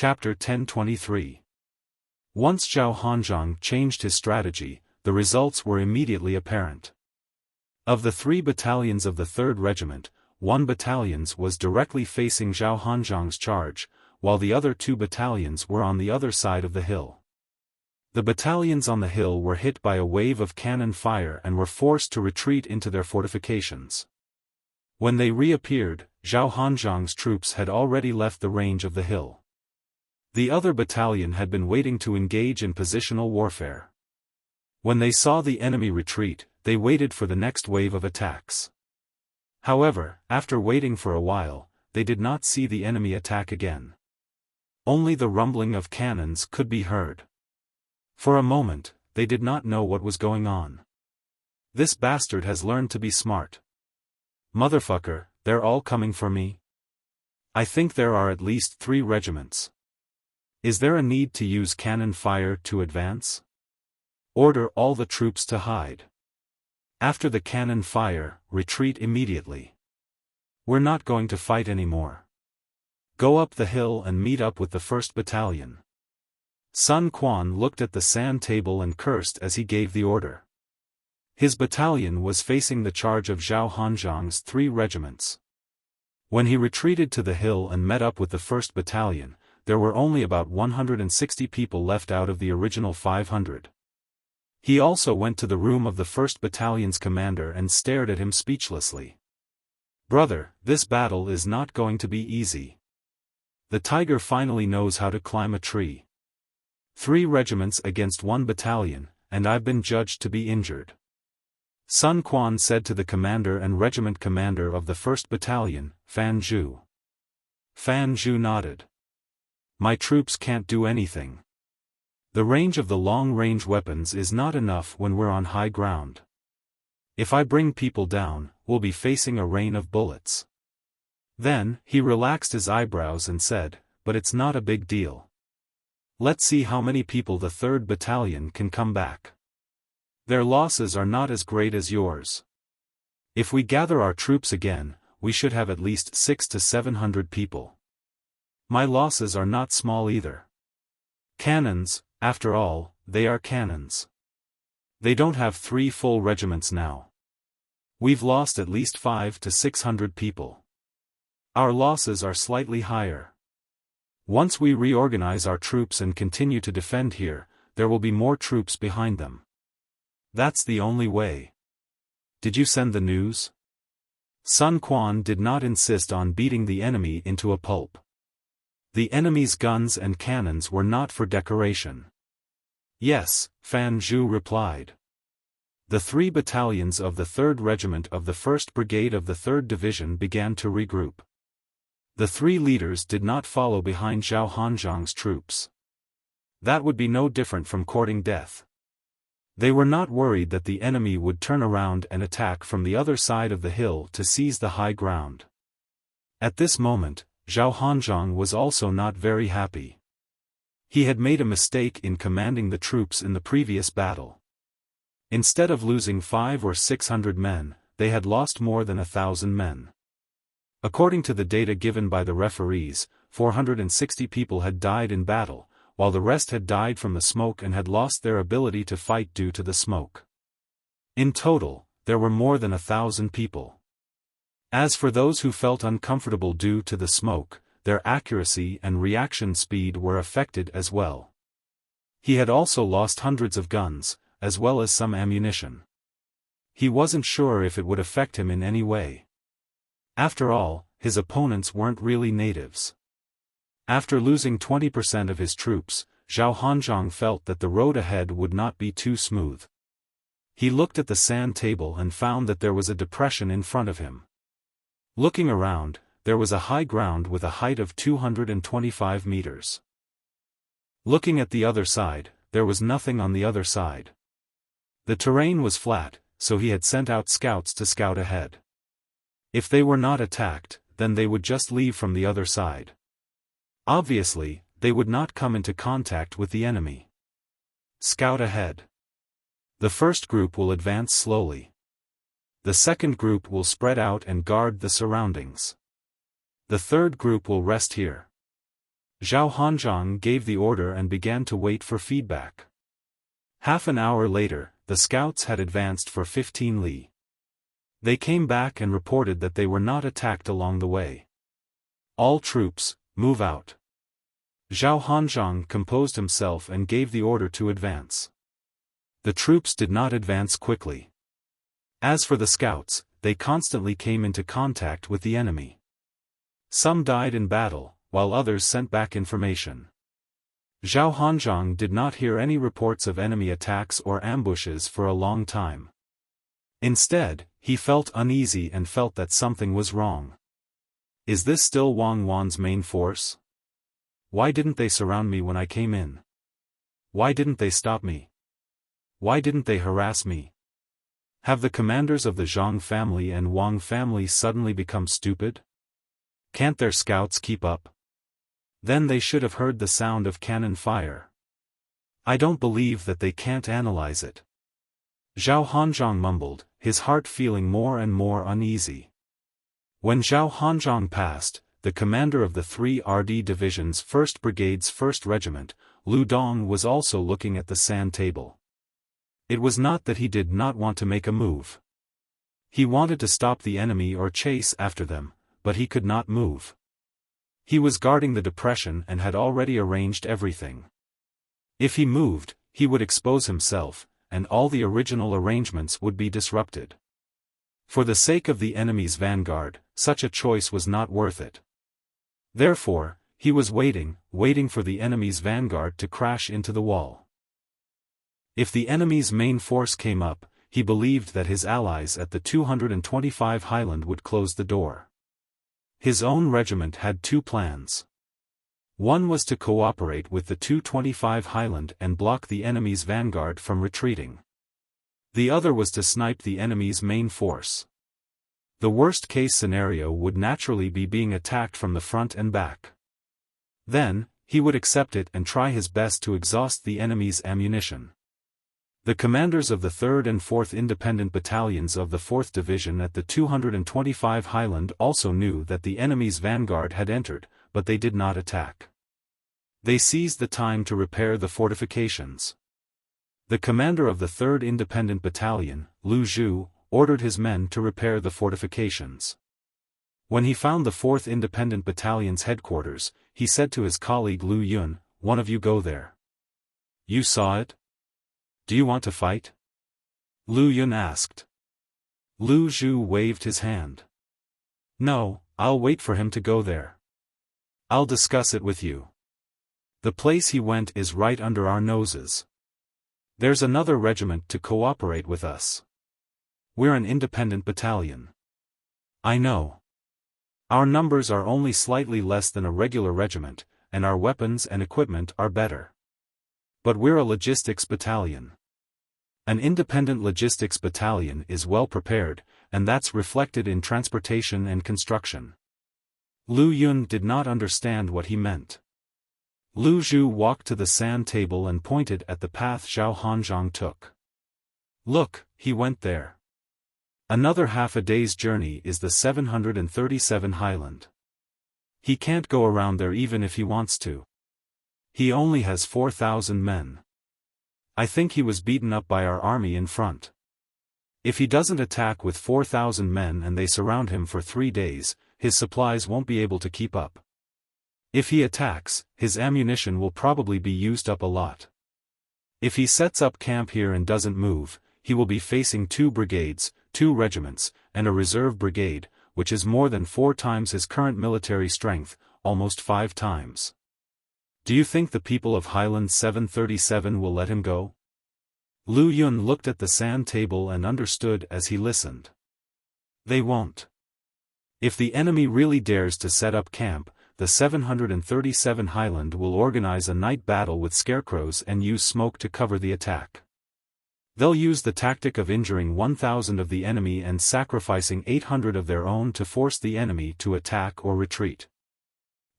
Chapter 1023. Once Zhao Hanzhong changed his strategy, the results were immediately apparent. Of the 3 battalions of the 3rd Regiment, 1 battalion was directly facing Zhao Hanzhong's charge, while the other 2 battalions were on the other side of the hill. The battalions on the hill were hit by a wave of cannon fire and were forced to retreat into their fortifications. When they reappeared, Zhao Hanzhong's troops had already left the range of the hill. The other battalion had been waiting to engage in positional warfare. When they saw the enemy retreat, they waited for the next wave of attacks. However, after waiting for a while, they did not see the enemy attack again. Only the rumbling of cannons could be heard. For a moment, they did not know what was going on. This bastard has learned to be smart. Motherfucker, they're all coming for me? I think there are at least 3 regiments. Is there a need to use cannon fire to advance? Order all the troops to hide. After the cannon fire, retreat immediately. We're not going to fight anymore. Go up the hill and meet up with the 1st Battalion. Sun Quan looked at the sand table and cursed as he gave the order. His battalion was facing the charge of Zhao Hanzhong's 3 regiments. When he retreated to the hill and met up with the 1st Battalion, there were only about 160 people left out of the original 500. He also went to the room of the 1st Battalion's commander and stared at him speechlessly. Brother, this battle is not going to be easy. The tiger finally knows how to climb a tree. 3 regiments against 1 battalion, and I've been judged to be injured. Sun Quan said to the commander and regiment commander of the 1st Battalion, Fan Zhu. Fan Zhu nodded. My troops can't do anything. The range of the long-range weapons is not enough when we're on high ground. If I bring people down, we'll be facing a rain of bullets. Then, he relaxed his eyebrows and said, but it's not a big deal. Let's see how many people the 3rd Battalion can come back. Their losses are not as great as yours. If we gather our troops again, we should have at least 600 to 700 people. My losses are not small either. Cannons, after all, they are cannons. They don't have 3 full regiments now. We've lost at least 500 to 600 people. Our losses are slightly higher. Once we reorganize our troops and continue to defend here, there will be more troops behind them. That's the only way. Did you send the news? Sun Quan did not insist on beating the enemy into a pulp. The enemy's guns and cannons were not for decoration. Yes, Fan Zhu replied. The 3 battalions of the 3rd Regiment of the 1st Brigade of the 3rd Division began to regroup. The 3 leaders did not follow behind Zhao Hanzhong's troops. That would be no different from courting death. They were not worried that the enemy would turn around and attack from the other side of the hill to seize the high ground. At this moment, Zhao Hanzhong was also not very happy. He had made a mistake in commanding the troops in the previous battle. Instead of losing 500 or 600 men, they had lost more than 1,000 men. According to the data given by the referees, 460 people had died in battle, while the rest had died from the smoke and had lost their ability to fight due to the smoke. In total, there were more than 1,000 people. As for those who felt uncomfortable due to the smoke, their accuracy and reaction speed were affected as well. He had also lost hundreds of guns, as well as some ammunition. He wasn't sure if it would affect him in any way. After all, his opponents weren't really natives. After losing 20% of his troops, Zhao Hanzhong felt that the road ahead would not be too smooth. He looked at the sand table and found that there was a depression in front of him. Looking around, there was a high ground with a height of 225 meters. Looking at the other side, there was nothing on the other side. The terrain was flat, so he had sent out scouts to scout ahead. If they were not attacked, then they would just leave from the other side. Obviously, they would not come into contact with the enemy. Scout ahead. The first group will advance slowly. The second group will spread out and guard the surroundings. The third group will rest here. Zhao Hanzhong gave the order and began to wait for feedback. Half an hour later, the scouts had advanced for 15 li. They came back and reported that they were not attacked along the way. All troops, move out. Zhao Hanzhong composed himself and gave the order to advance. The troops did not advance quickly. As for the scouts, they constantly came into contact with the enemy. Some died in battle, while others sent back information. Zhao Hanzhong did not hear any reports of enemy attacks or ambushes for a long time. Instead, he felt uneasy and felt that something was wrong. Is this still Wang Wan's main force? Why didn't they surround me when I came in? Why didn't they stop me? Why didn't they harass me? Have the commanders of the Zhang family and Wang family suddenly become stupid? Can't their scouts keep up? Then they should have heard the sound of cannon fire. I don't believe that they can't analyze it. Zhao Hanzhong mumbled, his heart feeling more and more uneasy. When Zhao Hanzhong passed, the commander of the 3 RD Division's 1st Brigade's 1st Regiment, Lu Dong, was also looking at the sand table. It was not that he did not want to make a move. He wanted to stop the enemy or chase after them, but he could not move. He was guarding the depression and had already arranged everything. If he moved, he would expose himself, and all the original arrangements would be disrupted. For the sake of the enemy's vanguard, such a choice was not worth it. Therefore, he was waiting for the enemy's vanguard to crash into the wall. If the enemy's main force came up, he believed that his allies at the 225 Highland would close the door. His own regiment had 2 plans. One was to cooperate with the 225 Highland and block the enemy's vanguard from retreating. The other was to snipe the enemy's main force. The worst-case scenario would naturally be being attacked from the front and back. Then, he would accept it and try his best to exhaust the enemy's ammunition. The commanders of the 3rd and 4th Independent Battalions of the 4th Division at the 225 Highland also knew that the enemy's vanguard had entered, but they did not attack. They seized the time to repair the fortifications. The commander of the 3rd Independent Battalion, Lu Zhu, ordered his men to repair the fortifications. When he found the 4th Independent Battalion's headquarters, he said to his colleague Lu Yun, "One of you go there." "You saw it? Do you want to fight?" Lu Yun asked. Lu Zhu waved his hand. "No, I'll wait for him to go there. I'll discuss it with you. The place he went is right under our noses. There's another regiment to cooperate with us. We're an independent battalion." "I know. Our numbers are only slightly less than a regular regiment, and our weapons and equipment are better. But we're a logistics battalion. An independent logistics battalion is well prepared, and that's reflected in transportation and construction." Lu Yun did not understand what he meant. Lu Zhu walked to the sand table and pointed at the path Zhao Hanzhong took. "Look, he went there. Another half a day's journey is the 737 Highland. He can't go around there even if he wants to. He only has 4,000 men. I think he was beaten up by our army in front. If he doesn't attack with 4,000 men and they surround him for 3 days, his supplies won't be able to keep up. If he attacks, his ammunition will probably be used up a lot. If he sets up camp here and doesn't move, he will be facing 2 brigades, 2 regiments, and a reserve brigade, which is more than 4 times his current military strength, almost 5 times. Do you think the people of Highland 737 will let him go?" Lu Yun looked at the sand table and understood as he listened. "They won't. If the enemy really dares to set up camp, the 737 Highland will organize a night battle with scarecrows and use smoke to cover the attack. They'll use the tactic of injuring 1,000 of the enemy and sacrificing 800 of their own to force the enemy to attack or retreat.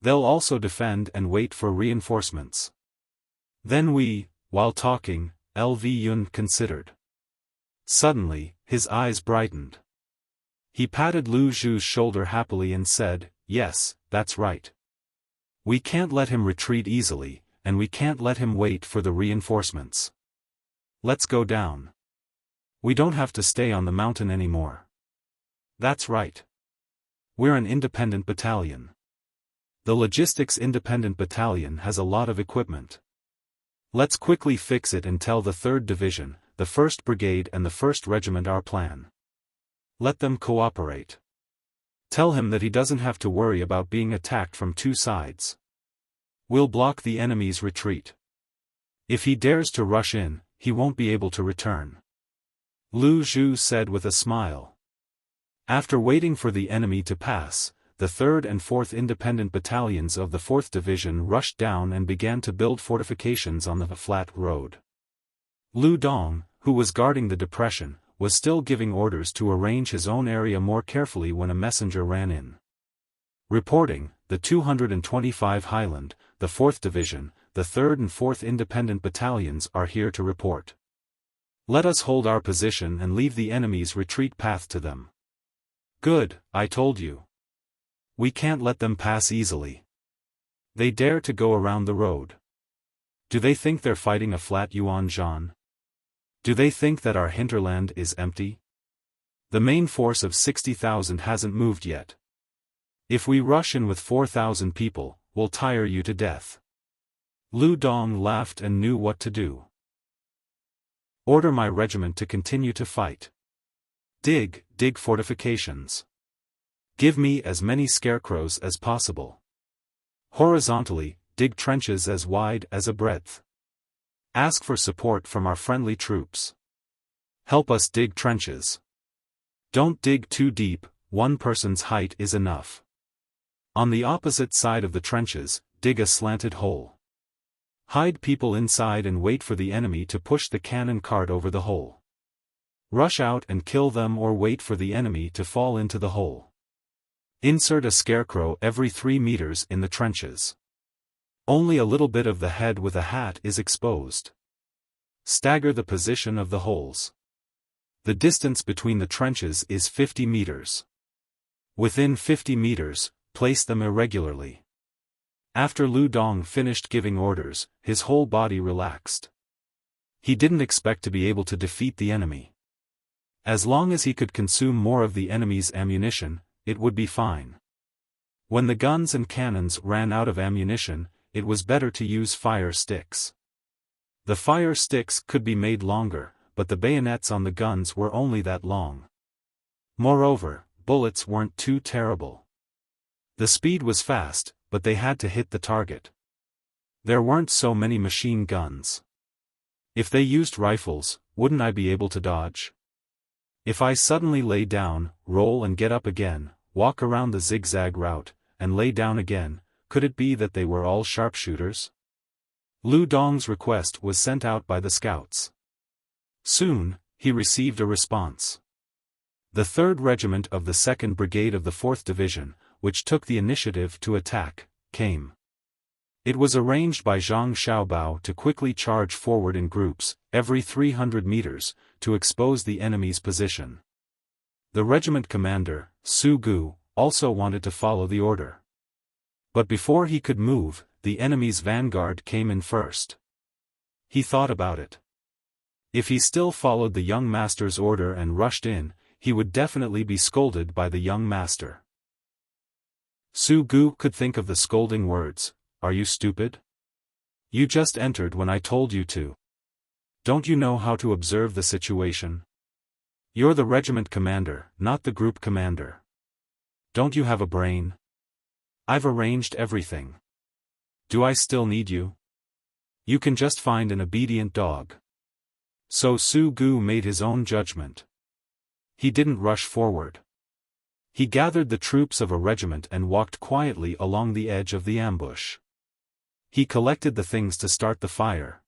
They'll also defend and wait for reinforcements. Then we," while talking, Lv Yun considered. Suddenly, his eyes brightened. He patted Lu Zhu's shoulder happily and said, "Yes, that's right. We can't let him retreat easily, and we can't let him wait for the reinforcements. Let's go down. We don't have to stay on the mountain anymore. That's right. We're an independent battalion. The Logistics Independent Battalion has a lot of equipment. Let's quickly fix it and tell the 3rd Division, the 1st Brigade and the 1st Regiment our plan. Let them cooperate. Tell him that he doesn't have to worry about being attacked from 2 sides. We'll block the enemy's retreat. If he dares to rush in, he won't be able to return. Lu Zhu said with a smile. After waiting for the enemy to pass, the 3rd and 4th Independent Battalions of the 4th Division rushed down and began to build fortifications on the flat road. Lu Dong, who was guarding the depression, was still giving orders to arrange his own area more carefully when a messenger ran in. Reporting, the 225 Highland, the 4th Division, the 3rd and 4th Independent Battalions are here to report. Let us hold our position and leave the enemy's retreat path to them. Good, I told you. We can't let them pass easily. They dare to go around the road. Do they think they're fighting a flat Yuan Zhan? Do they think that our hinterland is empty? The main force of 60,000 hasn't moved yet. If we rush in with 4,000 people, we'll tire you to death. Lu Dong laughed and knew what to do. Order my regiment to continue to fight. Dig fortifications. Give me as many scarecrows as possible. Horizontally, dig trenches as wide as a breadth. Ask for support from our friendly troops. Help us dig trenches. Don't dig too deep, 1 person's height is enough. On the opposite side of the trenches, dig a slanted hole. Hide people inside and wait for the enemy to push the cannon cart over the hole. Rush out and kill them or wait for the enemy to fall into the hole. Insert a scarecrow every 3 meters in the trenches. Only a little bit of the head with a hat is exposed. Stagger the position of the holes. The distance between the trenches is 50 meters. Within 50 meters, place them irregularly. After Lu Dong finished giving orders, his whole body relaxed. He didn't expect to be able to defeat the enemy. As long as he could consume more of the enemy's ammunition, it would be fine. When the guns and cannons ran out of ammunition, it was better to use fire sticks. The fire sticks could be made longer, but the bayonets on the guns were only that long. Moreover, bullets weren't too terrible. The speed was fast, but they had to hit the target. There weren't so many machine guns. If they used rifles, wouldn't I be able to dodge? If I suddenly lay down, roll and get up again, walk around the zigzag route, and lay down again, could it be that they were all sharpshooters? Lu Dong's request was sent out by the scouts. Soon, he received a response. The 3rd Regiment of the 2nd Brigade of the 4th Division, which took the initiative to attack, came. It was arranged by Zhang Xiaobao to quickly charge forward in groups, every 300 meters, to expose the enemy's position. The regiment commander, Su Gu, also wanted to follow the order. But before he could move, the enemy's vanguard came in first. He thought about it. If he still followed the young master's order and rushed in, he would definitely be scolded by the young master. Su Gu could think of the scolding words, "Are you stupid? You just entered when I told you to. Don't you know how to observe the situation? You're the regiment commander, not the group commander. Don't you have a brain? I've arranged everything. Do I still need you? You can just find an obedient dog." So Su Gu made his own judgment. He didn't rush forward. He gathered the troops of a regiment and walked quietly along the edge of the ambush. He collected the things to start the fire.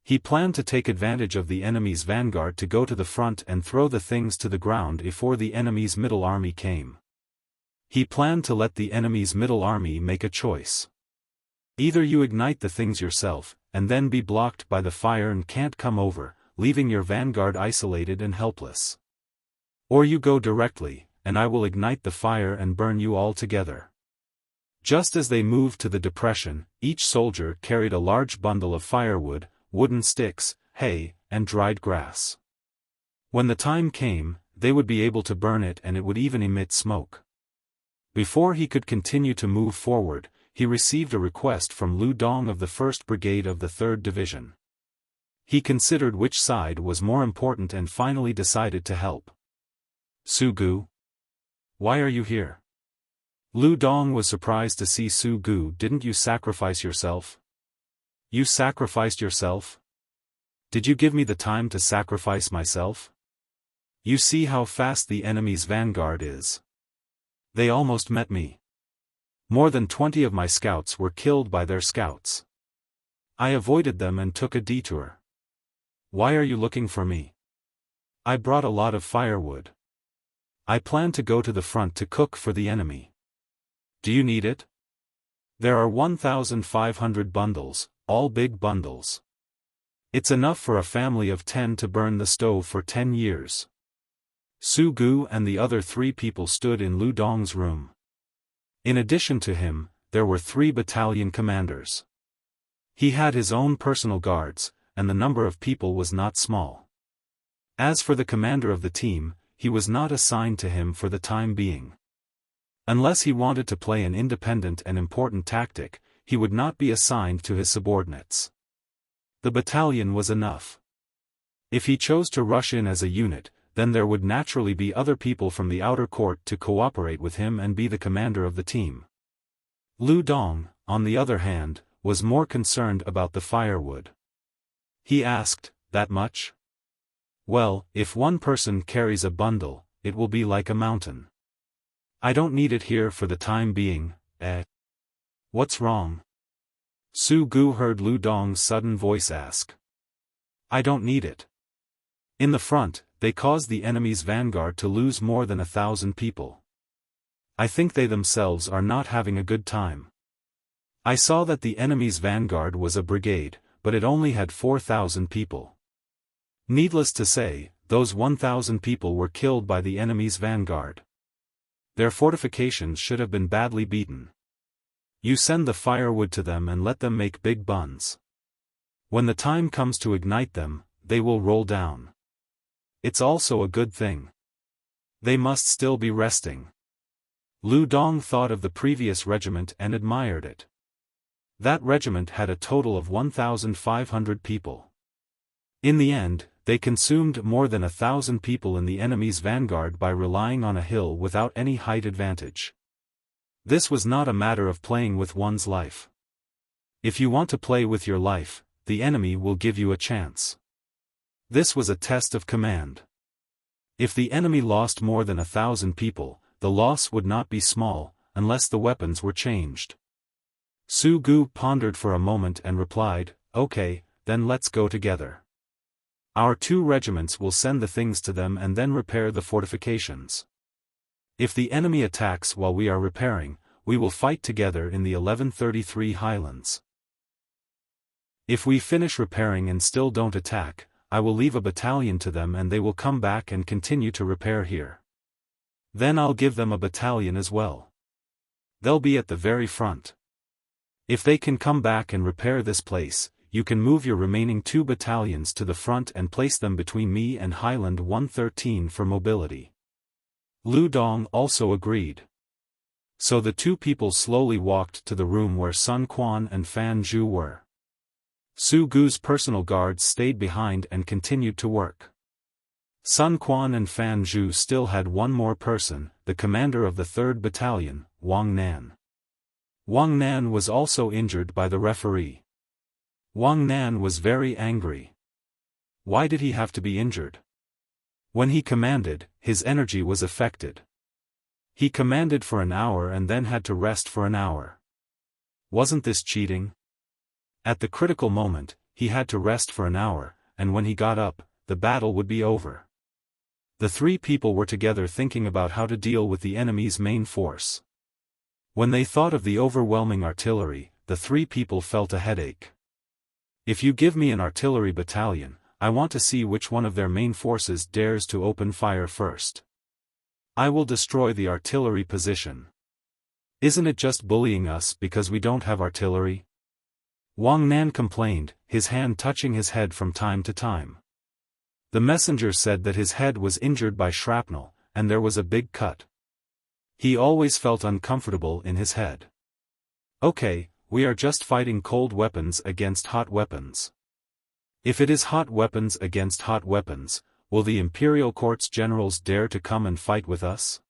He planned to take advantage of the enemy's vanguard to go to the front and throw the things to the ground before the enemy's middle army came. He planned to let the enemy's middle army make a choice. Either you ignite the things yourself, and then be blocked by the fire and can't come over, leaving your vanguard isolated and helpless. Or you go directly, and I will ignite the fire and burn you all together. Just as they moved to the depression, each soldier carried a large bundle of firewood, wooden sticks, hay, and dried grass. When the time came, they would be able to burn it and it would even emit smoke. Before he could continue to move forward, he received a request from Lu Dong of the 1st Brigade of the 3rd Division. He considered which side was more important and finally decided to help. Su Gu? Why are you here? Lu Dong was surprised to see Su Gu. Didn't you sacrifice yourself? You sacrificed yourself? Did you give me the time to sacrifice myself? You see how fast the enemy's vanguard is. They almost met me. More than 20 of my scouts were killed by their scouts. I avoided them and took a detour. Why are you looking for me? I brought a lot of firewood. I plan to go to the front to cook for the enemy. Do you need it? There are 1,500 bundles, all big bundles. It's enough for a family of 10 to burn the stove for 10 years. Su Gu and the other 3 people stood in Lu Dong's room. In addition to him, there were 3 battalion commanders. He had his own personal guards, and the number of people was not small. As for the commander of the team, he was not assigned to him for the time being. Unless he wanted to play an independent and important tactic, he would not be assigned to his subordinates. The battalion was enough. If he chose to rush in as a unit, then there would naturally be other people from the outer court to cooperate with him and be the commander of the team. Lu Dong, on the other hand, was more concerned about the firewood. He asked, "That much?" Well, if one person carries a bundle, it will be like a mountain. I don't need it here for the time being, eh? What's wrong? Su Gu heard Lu Dong's sudden voice ask. I don't need it. In the front, they caused the enemy's vanguard to lose more than 1,000 people. I think they themselves are not having a good time. I saw that the enemy's vanguard was a brigade, but it only had 4,000 people. Needless to say, those 1,000 people were killed by the enemy's vanguard. Their fortifications should have been badly beaten. You send the firewood to them and let them make big buns. When the time comes to ignite them, they will roll down. It's also a good thing. They must still be resting. Lu Dong thought of the previous regiment and admired it. That regiment had a total of 1,500 people. In the end, they consumed more than 1,000 people in the enemy's vanguard by relying on a hill without any height advantage. This was not a matter of playing with one's life. If you want to play with your life, the enemy will give you a chance. This was a test of command. If the enemy lost more than 1,000 people, the loss would not be small, unless the weapons were changed. Su Gu pondered for a moment and replied, "Okay, then let's go together. Our 2 regiments will send the things to them and then repair the fortifications. If the enemy attacks while we are repairing, we will fight together in the 1133 Highlands. If we finish repairing and still don't attack, I will leave a battalion to them and they will come back and continue to repair here. Then I'll give them a battalion as well. They'll be at the very front. If they can come back and repair this place, you can move your remaining 2 battalions to the front and place them between me and Highland 113 for mobility." Lu Dong also agreed. So the 2 people slowly walked to the room where Sun Quan and Fan Zhu were. Su Gu's personal guards stayed behind and continued to work. Sun Quan and Fan Zhu still had one more person, the commander of the 3rd Battalion, Wang Nan. Wang Nan was also injured by the referee. Wang Nan was very angry. Why did he have to be injured? When he commanded, his energy was affected. He commanded for an hour and then had to rest for an hour. Wasn't this cheating? At the critical moment, he had to rest for an hour, and when he got up, the battle would be over. The 3 people were together thinking about how to deal with the enemy's main force. When they thought of the overwhelming artillery, the 3 people felt a headache. If you give me an artillery battalion, I want to see which one of their main forces dares to open fire first. I will destroy the artillery position. Isn't it just bullying us because we don't have artillery? Wang Nan complained, his hand touching his head from time to time. The messenger said that his head was injured by shrapnel, and there was a big cut. He always felt uncomfortable in his head. Okay, we are just fighting cold weapons against hot weapons. If it is hot weapons against hot weapons, will the Imperial Court's generals dare to come and fight with us?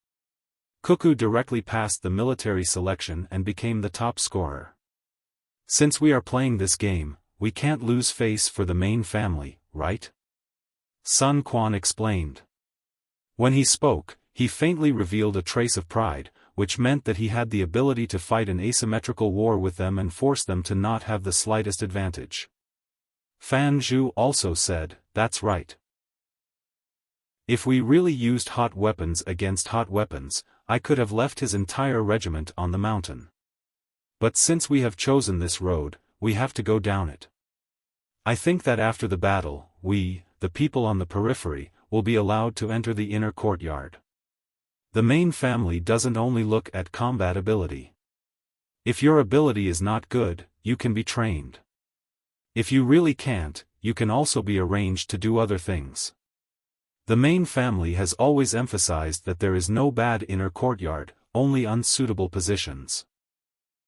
Cuckoo directly passed the military selection and became the top scorer. Since we are playing this game, we can't lose face for the main family, right? Sun Quan explained. When he spoke, he faintly revealed a trace of pride, which meant that he had the ability to fight an asymmetrical war with them and force them to not have the slightest advantage. Fan Zhu also said, "That's right. If we really used hot weapons against hot weapons, I could have left his entire regiment on the mountain. But since we have chosen this road, we have to go down it. I think that after the battle, we, the people on the periphery, will be allowed to enter the inner courtyard. The main family doesn't only look at combat ability. If your ability is not good, you can be trained. If you really can't, you can also be arranged to do other things. The main family has always emphasized that there is no bad inner courtyard, only unsuitable positions.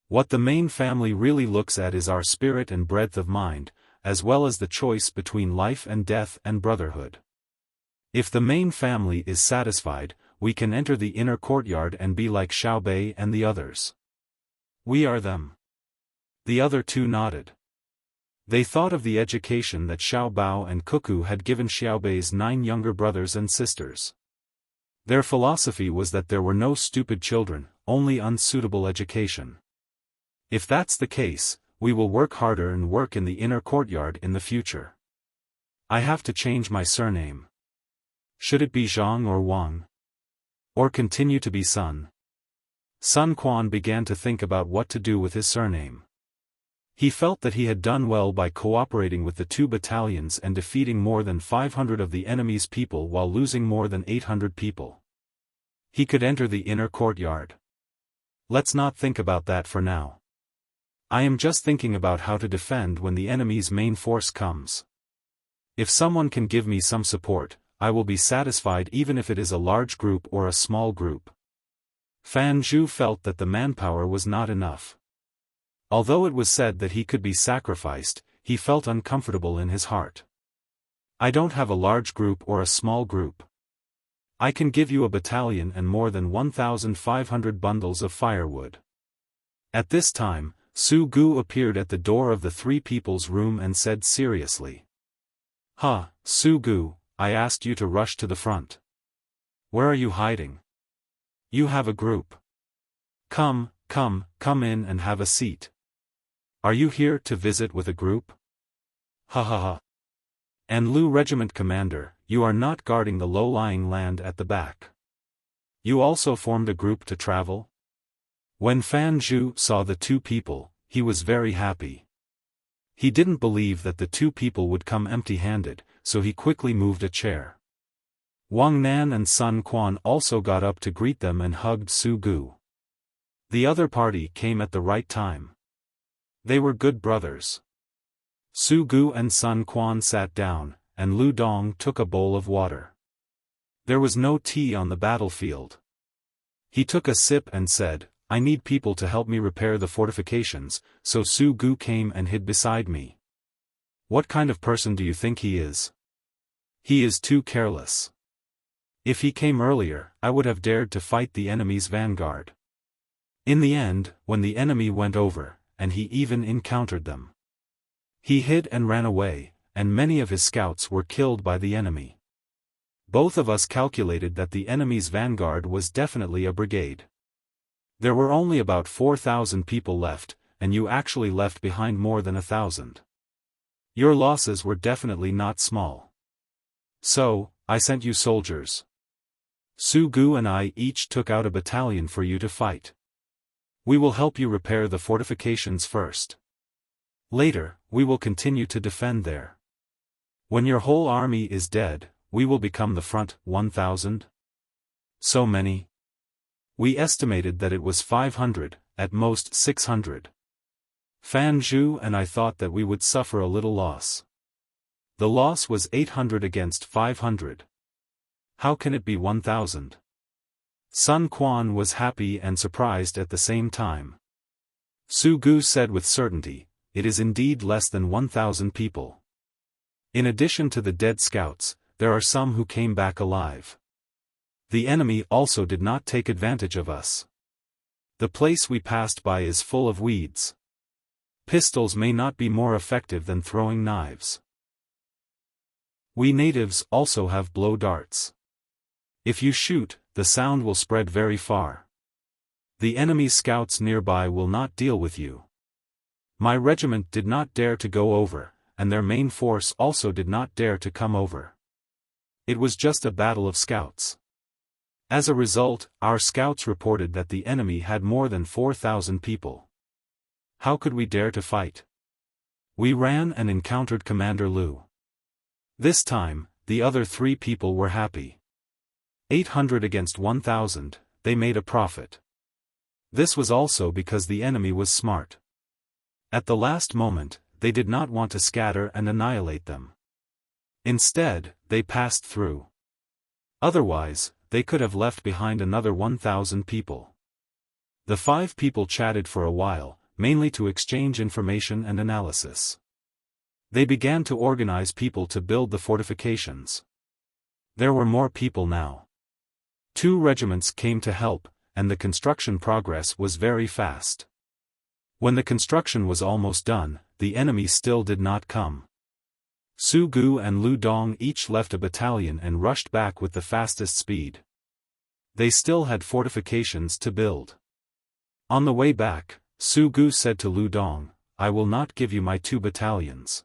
What the main family really looks at is our spirit and breadth of mind, as well as the choice between life and death and brotherhood. If the main family is satisfied, we can enter the inner courtyard and be like Xiaobei and the others. We are them." The other two nodded. They thought of the education that Xiao Bao and Cuckoo had given Xiaobei's 9 younger brothers and sisters. Their philosophy was that there were no stupid children, only unsuitable education. If that's the case, we will work harder and work in the inner courtyard in the future. I have to change my surname. Should it be Zhang or Wang? Or continue to be Sun? Sun Quan began to think about what to do with his surname. He felt that he had done well by cooperating with the 2 battalions and defeating more than 500 of the enemy's people while losing more than 800 people. He could enter the inner courtyard. Let's not think about that for now. I am just thinking about how to defend when the enemy's main force comes. If someone can give me some support, I will be satisfied even if it is a large group or a small group. Fan Zhu felt that the manpower was not enough. Although it was said that he could be sacrificed, he felt uncomfortable in his heart. I don't have a large group or a small group. I can give you a battalion and more than 1,500 bundles of firewood. At this time, Su Gu appeared at the door of the 3 people's room and said seriously. Su Gu, I asked you to rush to the front. Where are you hiding? You have a group. Come in and have a seat. Are you here to visit with a group? And Lu Regiment Commander, you are not guarding the low-lying land at the back. You also formed a group to travel? When Fan Zhu saw the 2 people, he was very happy. He didn't believe that the 2 people would come empty-handed, so he quickly moved a chair. Wang Nan and Sun Quan also got up to greet them and hugged Su Gu. The other party came at the right time. They were good brothers. Su Gu and Sun Quan sat down, and Lu Dong took a bowl of water. There was no tea on the battlefield. He took a sip and said, I need people to help me repair the fortifications, so Su Gu came and hid beside me. What kind of person do you think he is? He is too careless. If he came earlier, I would have dared to fight the enemy's vanguard. In the end, when the enemy went over, and he even encountered them, he hid and ran away, and many of his scouts were killed by the enemy. Both of us calculated that the enemy's vanguard was definitely a brigade. There were only about 4,000 people left, and you actually left behind more than 1,000. Your losses were definitely not small. So, I sent you soldiers. Su Gu and I each took out a battalion for you to fight. We will help you repair the fortifications first. Later, we will continue to defend there. When your whole army is dead, we will become the front. 1,000? So many? We estimated that it was 500, at most 600. Fan Zhu and I thought that we would suffer a little loss. The loss was 800 against 500. How can it be 1,000? Sun Quan was happy and surprised at the same time. Su Gu said with certainty, it is indeed less than 1,000 people. In addition to the dead scouts, there are some who came back alive. The enemy also did not take advantage of us. The place we passed by is full of weeds. Pistols may not be more effective than throwing knives. We natives also have blow darts. If you shoot, the sound will spread very far. The enemy's scouts nearby will not deal with you. My regiment did not dare to go over, and their main force also did not dare to come over. It was just a battle of scouts. As a result, our scouts reported that the enemy had more than 4,000 people. How could we dare to fight? We ran and encountered Commander Liu. This time, the other 3 people were happy. 800 against 1,000, they made a profit. This was also because the enemy was smart. At the last moment, they did not want to scatter and annihilate them. Instead, they passed through. Otherwise, they could have left behind another 1,000 people. The 5 people chatted for a while, mainly to exchange information and analysis. They began to organize people to build the fortifications. There were more people now. 2 regiments came to help, and the construction progress was very fast. When the construction was almost done, the enemy still did not come. Su Gu and Lu Dong each left a battalion and rushed back with the fastest speed. They still had fortifications to build. On the way back, Su Gu said to Lu Dong, I will not give you my 2 battalions.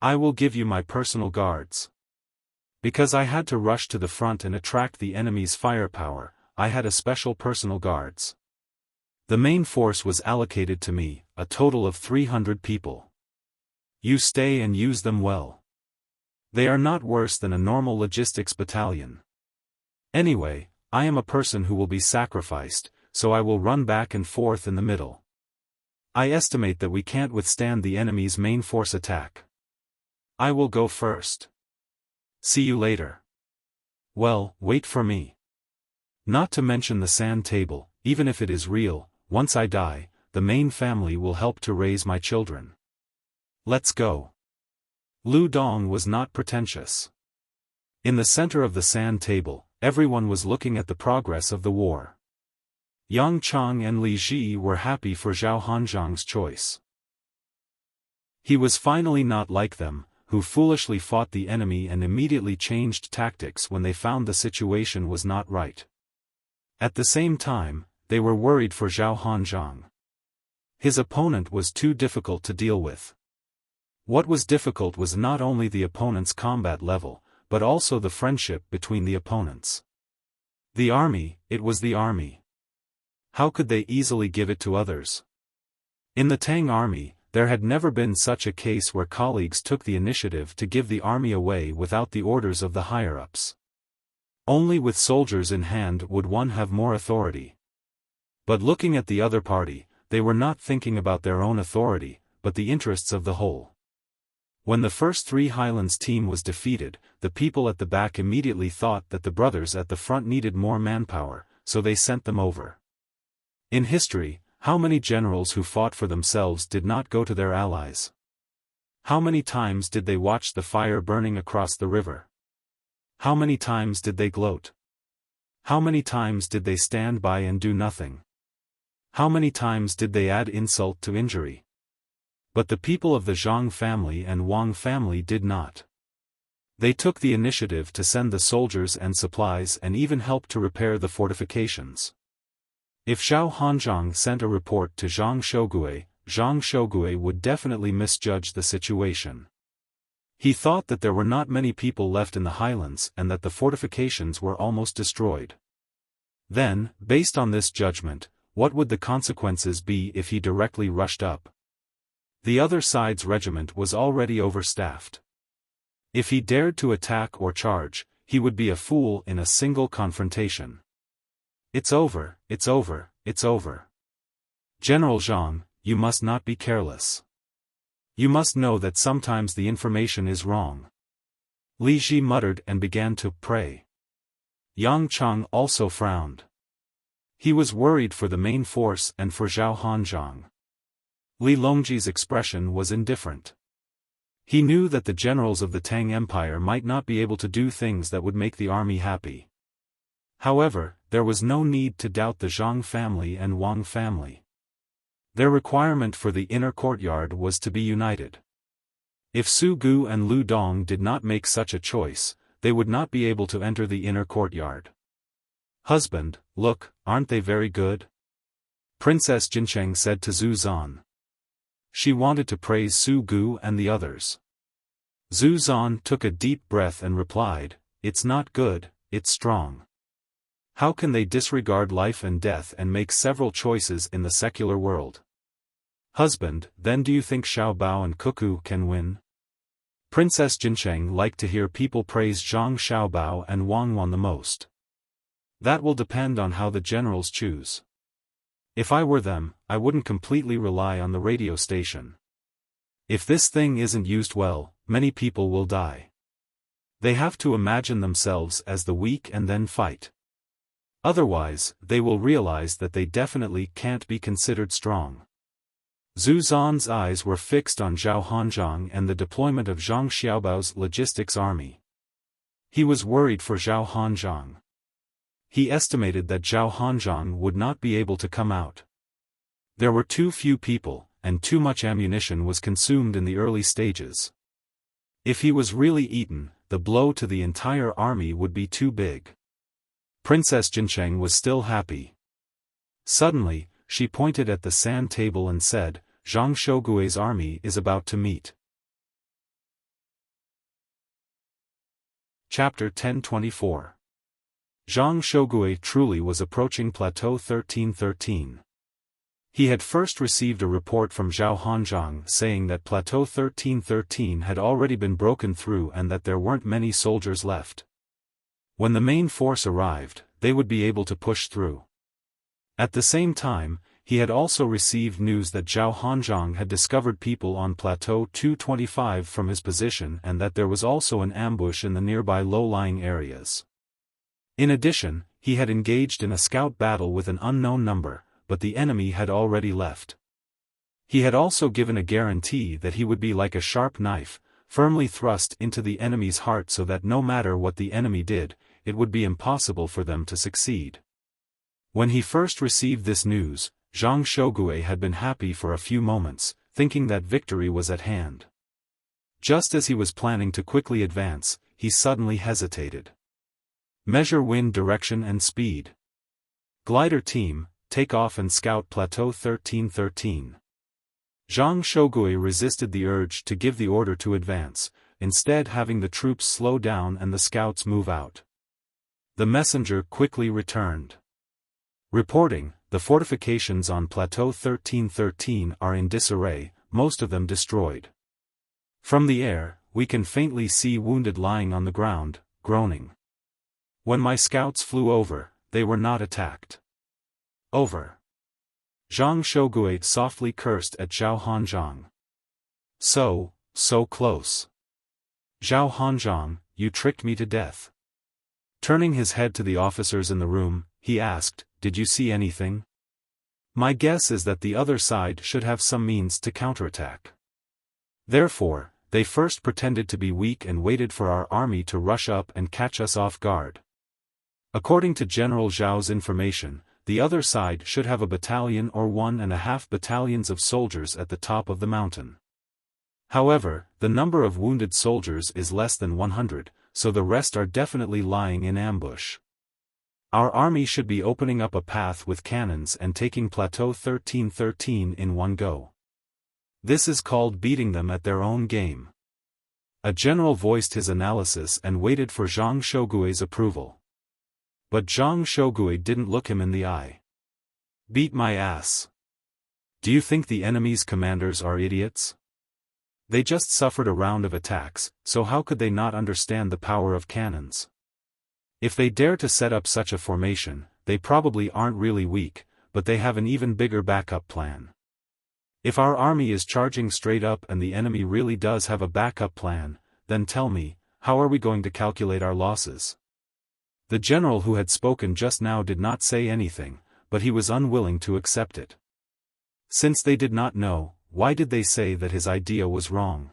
I will give you my personal guards. Because I had to rush to the front and attract the enemy's firepower, I had a special personal guards. The main force was allocated to me, a total of 300 people. You stay and use them well. They are not worse than a normal logistics battalion. Anyway, I am a person who will be sacrificed, so I will run back and forth in the middle. I estimate that we can't withstand the enemy's main force attack. I will go first. See you later. Well, wait for me. Not to mention the sand table, even if it is real, once I die, the main family will help to raise my children. Let's go. Lu Dong was not pretentious. In the center of the sand table, everyone was looking at the progress of the war. Yang Chang and Li Ji were happy for Zhao Hanzhang's choice. He was finally not like them, who foolishly fought the enemy and immediately changed tactics when they found the situation was not right. At the same time, they were worried for Zhao Hanzhang. His opponent was too difficult to deal with. What was difficult was not only the opponent's combat level, but also the friendship between the opponents. The army, it was the army. How could they easily give it to others? In the Tang army, there had never been such a case where colleagues took the initiative to give the army away without the orders of the higher-ups. Only with soldiers in hand would one have more authority. But looking at the other party, they were not thinking about their own authority, but the interests of the whole. When the first 3 Highlands team was defeated, the people at the back immediately thought that the brothers at the front needed more manpower, so they sent them over. In history, how many generals who fought for themselves did not go to their allies? How many times did they watch the fire burning across the river? How many times did they gloat? How many times did they stand by and do nothing? How many times did they add insult to injury? But the people of the Zhang family and Wang family did not. They took the initiative to send the soldiers and supplies and even help to repair the fortifications. If Zhao Hanzhang sent a report to Zhang Shogue would definitely misjudge the situation. He thought that there were not many people left in the highlands and that the fortifications were almost destroyed. Then, based on this judgment, what would the consequences be if he directly rushed up? The other side's regiment was already overstaffed. If he dared to attack or charge, he would be a fool in a single confrontation. It's over, it's over, it's over. General Zhang, you must not be careless. You must know that sometimes the information is wrong. Li Ji muttered and began to pray. Yang Chang also frowned. He was worried for the main force and for Zhao Hanzhang. Li Longji's expression was indifferent. He knew that the generals of the Tang Empire might not be able to do things that would make the army happy. However, there was no need to doubt the Zhang family and Wang family. Their requirement for the inner courtyard was to be united. If Su Gu and Lu Dong did not make such a choice, they would not be able to enter the inner courtyard. Husband, look, aren't they very good? Princess Jincheng said to Zhu Zan. She wanted to praise Su Gu and the others. Zhu Zan took a deep breath and replied, it's not good, it's strong. How can they disregard life and death and make several choices in the secular world? Husband, then do you think Xiao Bao and Cuckoo can win? Princess Jincheng liked to hear people praise Zhang Xiaobao and Wang Wan the most. That will depend on how the generals choose. If I were them, I wouldn't completely rely on the radio station. If this thing isn't used well, many people will die. They have to imagine themselves as the weak and then fight. Otherwise, they will realize that they definitely can't be considered strong. Zhu Zan's eyes were fixed on Zhao Hanzhang and the deployment of Zhang Xiaobao's logistics army. He was worried for Zhao Hanzhang. He estimated that Zhao Hanzhang would not be able to come out. There were too few people, and too much ammunition was consumed in the early stages. If he was really eaten, the blow to the entire army would be too big. Princess Jincheng was still happy. Suddenly, she pointed at the sand table and said, Zhang Shougui's army is about to meet. Chapter 1024. Zhang Shougui truly was approaching Plateau 1313. He had first received a report from Zhao Hanzhang saying that Plateau 1313 had already been broken through and that there weren't many soldiers left. When the main force arrived, they would be able to push through. At the same time, he had also received news that Zhao Hanzhang had discovered people on Plateau 225 from his position and that there was also an ambush in the nearby low-lying areas. In addition, he had engaged in a scout battle with an unknown number, but the enemy had already left. He had also given a guarantee that he would be like a sharp knife, firmly thrust into the enemy's heart so that no matter what the enemy did, it would be impossible for them to succeed. When he first received this news, Zhang Shougui had been happy for a few moments, thinking that victory was at hand. Just as he was planning to quickly advance, he suddenly hesitated. Measure wind direction and speed. Glider team, take off and scout Plateau 1313. Zhang Shougui resisted the urge to give the order to advance, instead having the troops slow down and the scouts move out. The messenger quickly returned. Reporting, the fortifications on Plateau 1313 are in disarray, most of them destroyed. From the air, we can faintly see wounded lying on the ground, groaning. When my scouts flew over, they were not attacked. Over. Zhang Shougui softly cursed at Zhao Hanzhang. So close. Zhao Hanzhang, you tricked me to death. Turning his head to the officers in the room, he asked, did you see anything? My guess is that the other side should have some means to counterattack. Therefore, they first pretended to be weak and waited for our army to rush up and catch us off guard. According to General Zhao's information, the other side should have a battalion or 1.5 battalions of soldiers at the top of the mountain. However, the number of wounded soldiers is less than 100, so the rest are definitely lying in ambush. Our army should be opening up a path with cannons and taking Plateau 1313 in one go. This is called beating them at their own game. A general voiced his analysis and waited for Zhang Shougui's approval. But Zhang Shougui didn't look him in the eye. Beat my ass. Do you think the enemy's commanders are idiots? They just suffered a round of attacks, so how could they not understand the power of cannons? If they dare to set up such a formation, they probably aren't really weak, but they have an even bigger backup plan. If our army is charging straight up and the enemy really does have a backup plan, then tell me, how are we going to calculate our losses?" The general who had spoken just now did not say anything, but he was unwilling to accept it. Since they did not know, why did they say that his idea was wrong?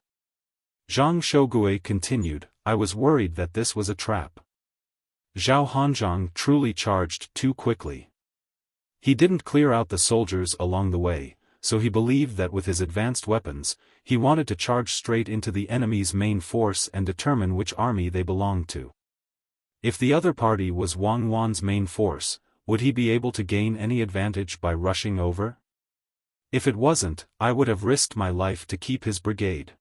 Zhang Shougue continued, "I was worried that this was a trap. Zhao Hanzhong truly charged too quickly. He didn't clear out the soldiers along the way, so he believed that with his advanced weapons, he wanted to charge straight into the enemy's main force and determine which army they belonged to. If the other party was Wang Wan's main force, would he be able to gain any advantage by rushing over? If it wasn't, I would have risked my life to keep his brigade.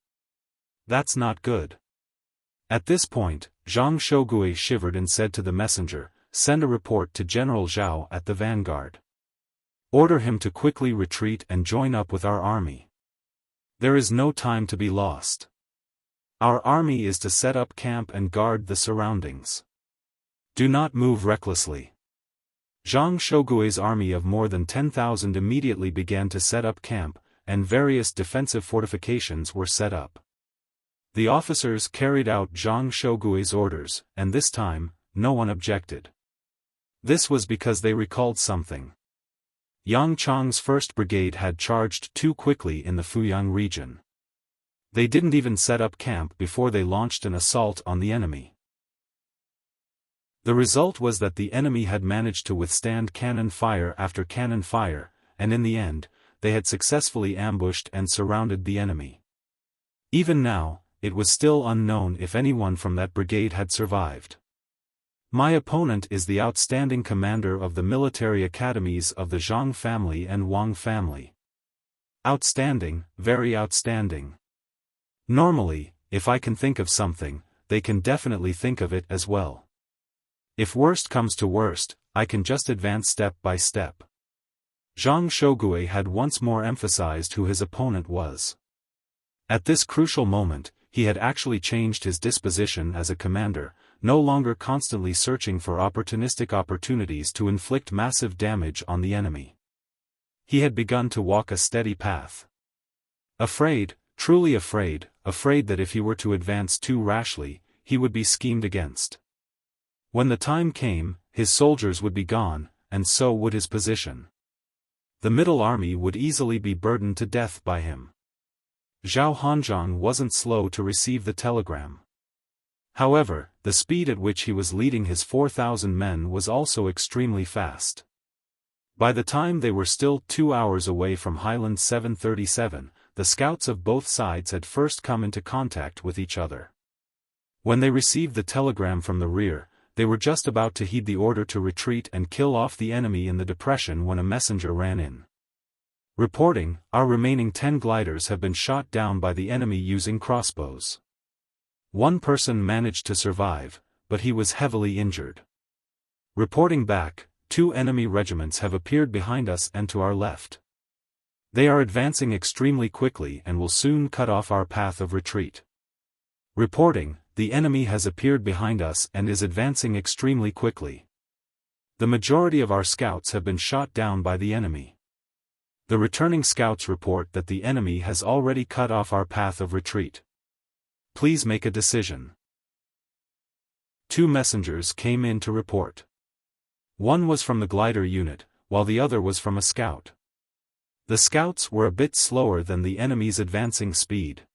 That's not good." At this point, Zhang Shougue shivered and said to the messenger, "Send a report to General Zhao at the vanguard. Order him to quickly retreat and join up with our army. There is no time to be lost. Our army is to set up camp and guard the surroundings. Do not move recklessly." Zhang Shougue's army of more than 10,000 immediately began to set up camp, and various defensive fortifications were set up. The officers carried out Zhang Shougue's orders, and this time, no one objected. This was because they recalled something. Yang Chang's 1st Brigade had charged too quickly in the Fuyang region. They didn't even set up camp before they launched an assault on the enemy. The result was that the enemy had managed to withstand cannon fire after cannon fire, and in the end, they had successfully ambushed and surrounded the enemy. Even now, it was still unknown if anyone from that brigade had survived. My opponent is the outstanding commander of the military academies of the Zhang family and Wang family. Outstanding, very outstanding. Normally, if I can think of something, they can definitely think of it as well. If worst comes to worst, I can just advance step by step. Zhang Shougue had once more emphasized who his opponent was. At this crucial moment, he had actually changed his disposition as a commander, no longer constantly searching for opportunistic opportunities to inflict massive damage on the enemy. He had begun to walk a steady path. Afraid, truly afraid that if he were to advance too rashly, he would be schemed against. When the time came, his soldiers would be gone, and so would his position. The middle army would easily be burdened to death by him. Zhao Hanzhong wasn't slow to receive the telegram. However, the speed at which he was leading his 4,000 men was also extremely fast. By the time they were still 2 hours away from Highland 737, the scouts of both sides had first come into contact with each other. When they received the telegram from the rear, they were just about to heed the order to retreat and kill off the enemy in the depression when a messenger ran in. Reporting, "Our remaining 10 gliders have been shot down by the enemy using crossbows. One person managed to survive, but he was heavily injured. Reporting back, 2 enemy regiments have appeared behind us and to our left. They are advancing extremely quickly and will soon cut off our path of retreat. Reporting, the enemy has appeared behind us and is advancing extremely quickly. The majority of our scouts have been shot down by the enemy. The returning scouts report that the enemy has already cut off our path of retreat. Please make a decision." 2 messengers came in to report. One was from the glider unit, while the other was from a scout. The scouts were a bit slower than the enemy's advancing speed.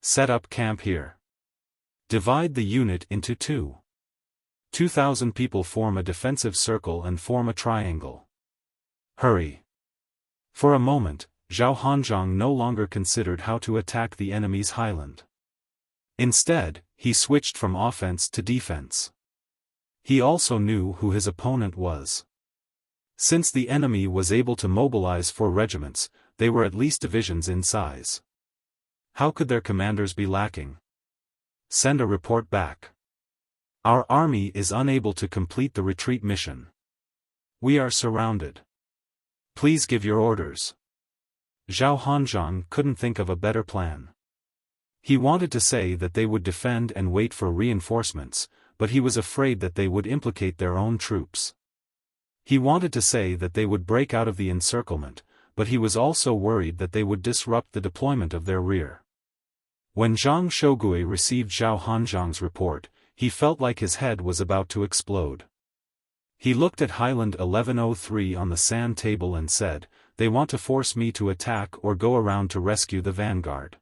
"Set up camp here. Divide the unit into 2. 2,000 people form a defensive circle and form a triangle. Hurry." For a moment, Zhao Hanzhong no longer considered how to attack the enemy's highland. Instead, he switched from offense to defense. He also knew who his opponent was. Since the enemy was able to mobilize 4 regiments, they were at least divisions in size. How could their commanders be lacking? Send a report back. Our army is unable to complete the retreat mission. We are surrounded. Please give your orders. Zhao Hanzhong couldn't think of a better plan. He wanted to say that they would defend and wait for reinforcements, but he was afraid that they would implicate their own troops. He wanted to say that they would break out of the encirclement, but he was also worried that they would disrupt the deployment of their rear. When Zhang Shogui received Zhao Hanzhang's report, he felt like his head was about to explode. He looked at Highland 1103 on the sand table and said, "They want to force me to attack or go around to rescue the vanguard.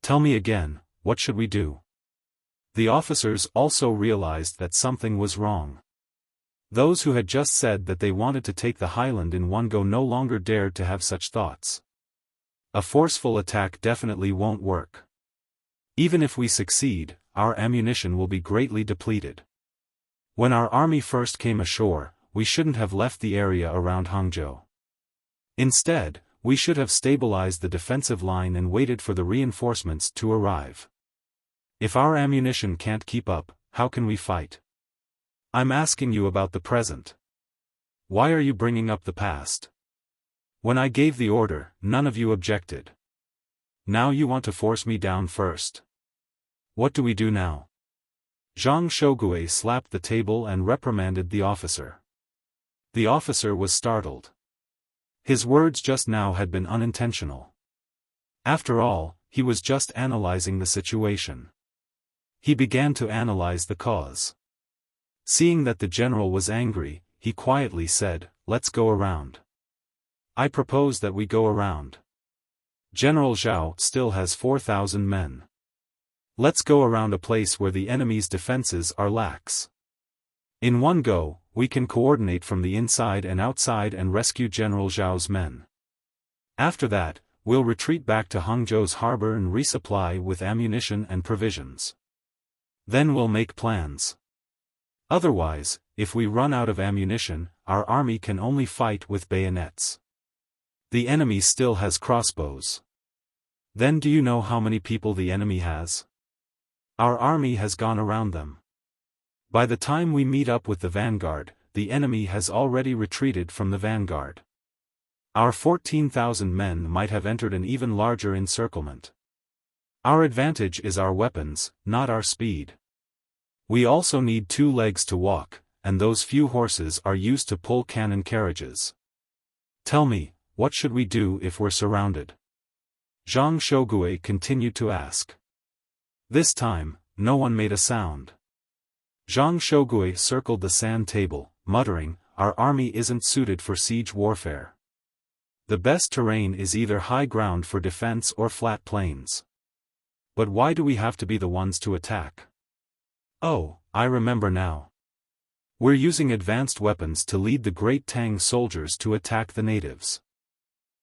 Tell me again, what should we do?" The officers also realized that something was wrong. Those who had just said that they wanted to take the Highland in one go no longer dared to have such thoughts. A forceful attack definitely won't work. Even if we succeed, our ammunition will be greatly depleted. When our army first came ashore, we shouldn't have left the area around Hangzhou. Instead, we should have stabilized the defensive line and waited for the reinforcements to arrive. If our ammunition can't keep up, how can we fight? I'm asking you about the present. Why are you bringing up the past? When I gave the order, none of you objected. Now you want to force me down first. What do we do now? Zhang Shogui slapped the table and reprimanded the officer. The officer was startled. His words just now had been unintentional. After all, he was just analyzing the situation. He began to analyze the cause. Seeing that the general was angry, he quietly said, "Let's go around. I propose that we go around. General Zhao still has 4,000 men. Let's go around a place where the enemy's defenses are lax. In one go, we can coordinate from the inside and outside and rescue General Zhao's men. After that, we'll retreat back to Hangzhou's harbor and resupply with ammunition and provisions. Then we'll make plans. Otherwise, if we run out of ammunition, our army can only fight with bayonets. The enemy still has crossbows. Then do you know how many people the enemy has? Our army has gone around them. By the time we meet up with the vanguard, the enemy has already retreated from the vanguard. Our 14,000 men might have entered an even larger encirclement. Our advantage is our weapons, not our speed. We also need 2 legs to walk, and those few horses are used to pull cannon carriages. Tell me, what should we do if we're surrounded?" Zhang Shogui continued to ask. This time, no one made a sound. Zhang Shogui circled the sand table, muttering, "Our army isn't suited for siege warfare. The best terrain is either high ground for defense or flat plains. But why do we have to be the ones to attack? Oh, I remember now. We're using advanced weapons to lead the great Tang soldiers to attack the natives.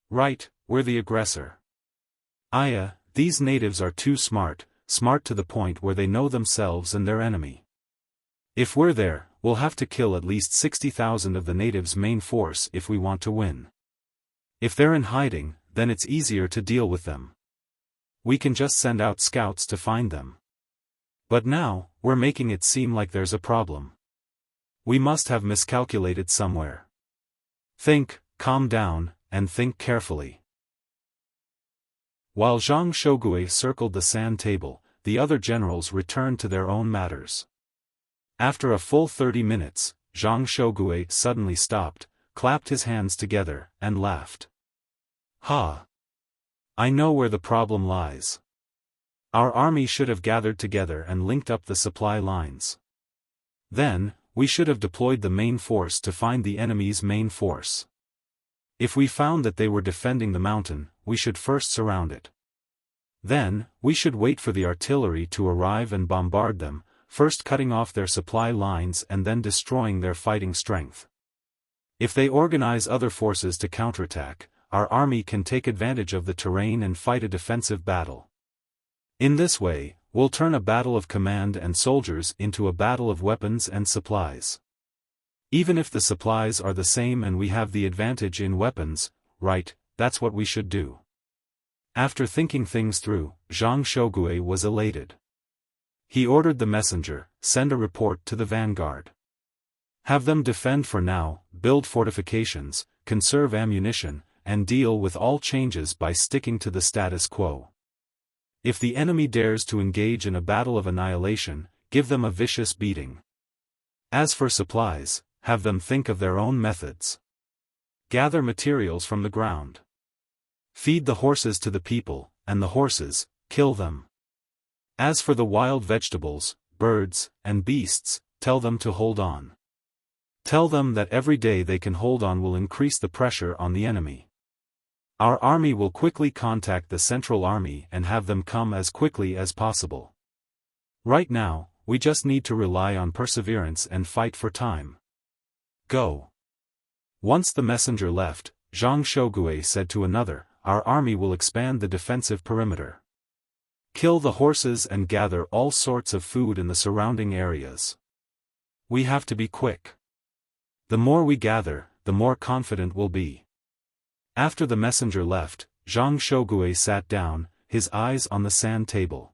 Right, we're the aggressor. These natives are too smart to the point where they know themselves and their enemy. If we're there, we'll have to kill at least 60,000 of the natives' main force if we want to win. If they're in hiding, then it's easier to deal with them. We can just send out scouts to find them. But now, we're making it seem like there's a problem. We must have miscalculated somewhere. Think, calm down, and think carefully." While Zhang Shogui circled the sand table, the other generals returned to their own matters. After a full 30 minutes, Zhang Shogui suddenly stopped, clapped his hands together, and laughed. "Ha! I know where the problem lies. Our army should have gathered together and linked up the supply lines. Then, we should have deployed the main force to find the enemy's main force. If we found that they were defending the mountain, we should first surround it. Then, we should wait for the artillery to arrive and bombard them, first cutting off their supply lines and then destroying their fighting strength. If they organize other forces to counterattack, our army can take advantage of the terrain and fight a defensive battle. In this way, we'll turn a battle of command and soldiers into a battle of weapons and supplies. Even if the supplies are the same and we have the advantage in weapons, right, that's what we should do." After thinking things through, Zhang Shogui was elated. He ordered the messenger, "Send a report to the vanguard. Have them defend for now, build fortifications, conserve ammunition, and deal with all changes by sticking to the status quo. If the enemy dares to engage in a battle of annihilation, give them a vicious beating. As for supplies, have them think of their own methods. Gather materials from the ground. Feed the horses to the people, and the horses, kill them. As for the wild vegetables, birds, and beasts, tell them to hold on. Tell them that every day they can hold on will increase the pressure on the enemy. Our army will quickly contact the Central Army and have them come as quickly as possible. Right now, we just need to rely on perseverance and fight for time. Go. Once the messenger left, Zhang Shogui said to another, "Our army will expand the defensive perimeter. Kill the horses and gather all sorts of food in the surrounding areas. We have to be quick. The more we gather, the more confident we'll be." After the messenger left, Zhang Shogui sat down, his eyes on the sand table.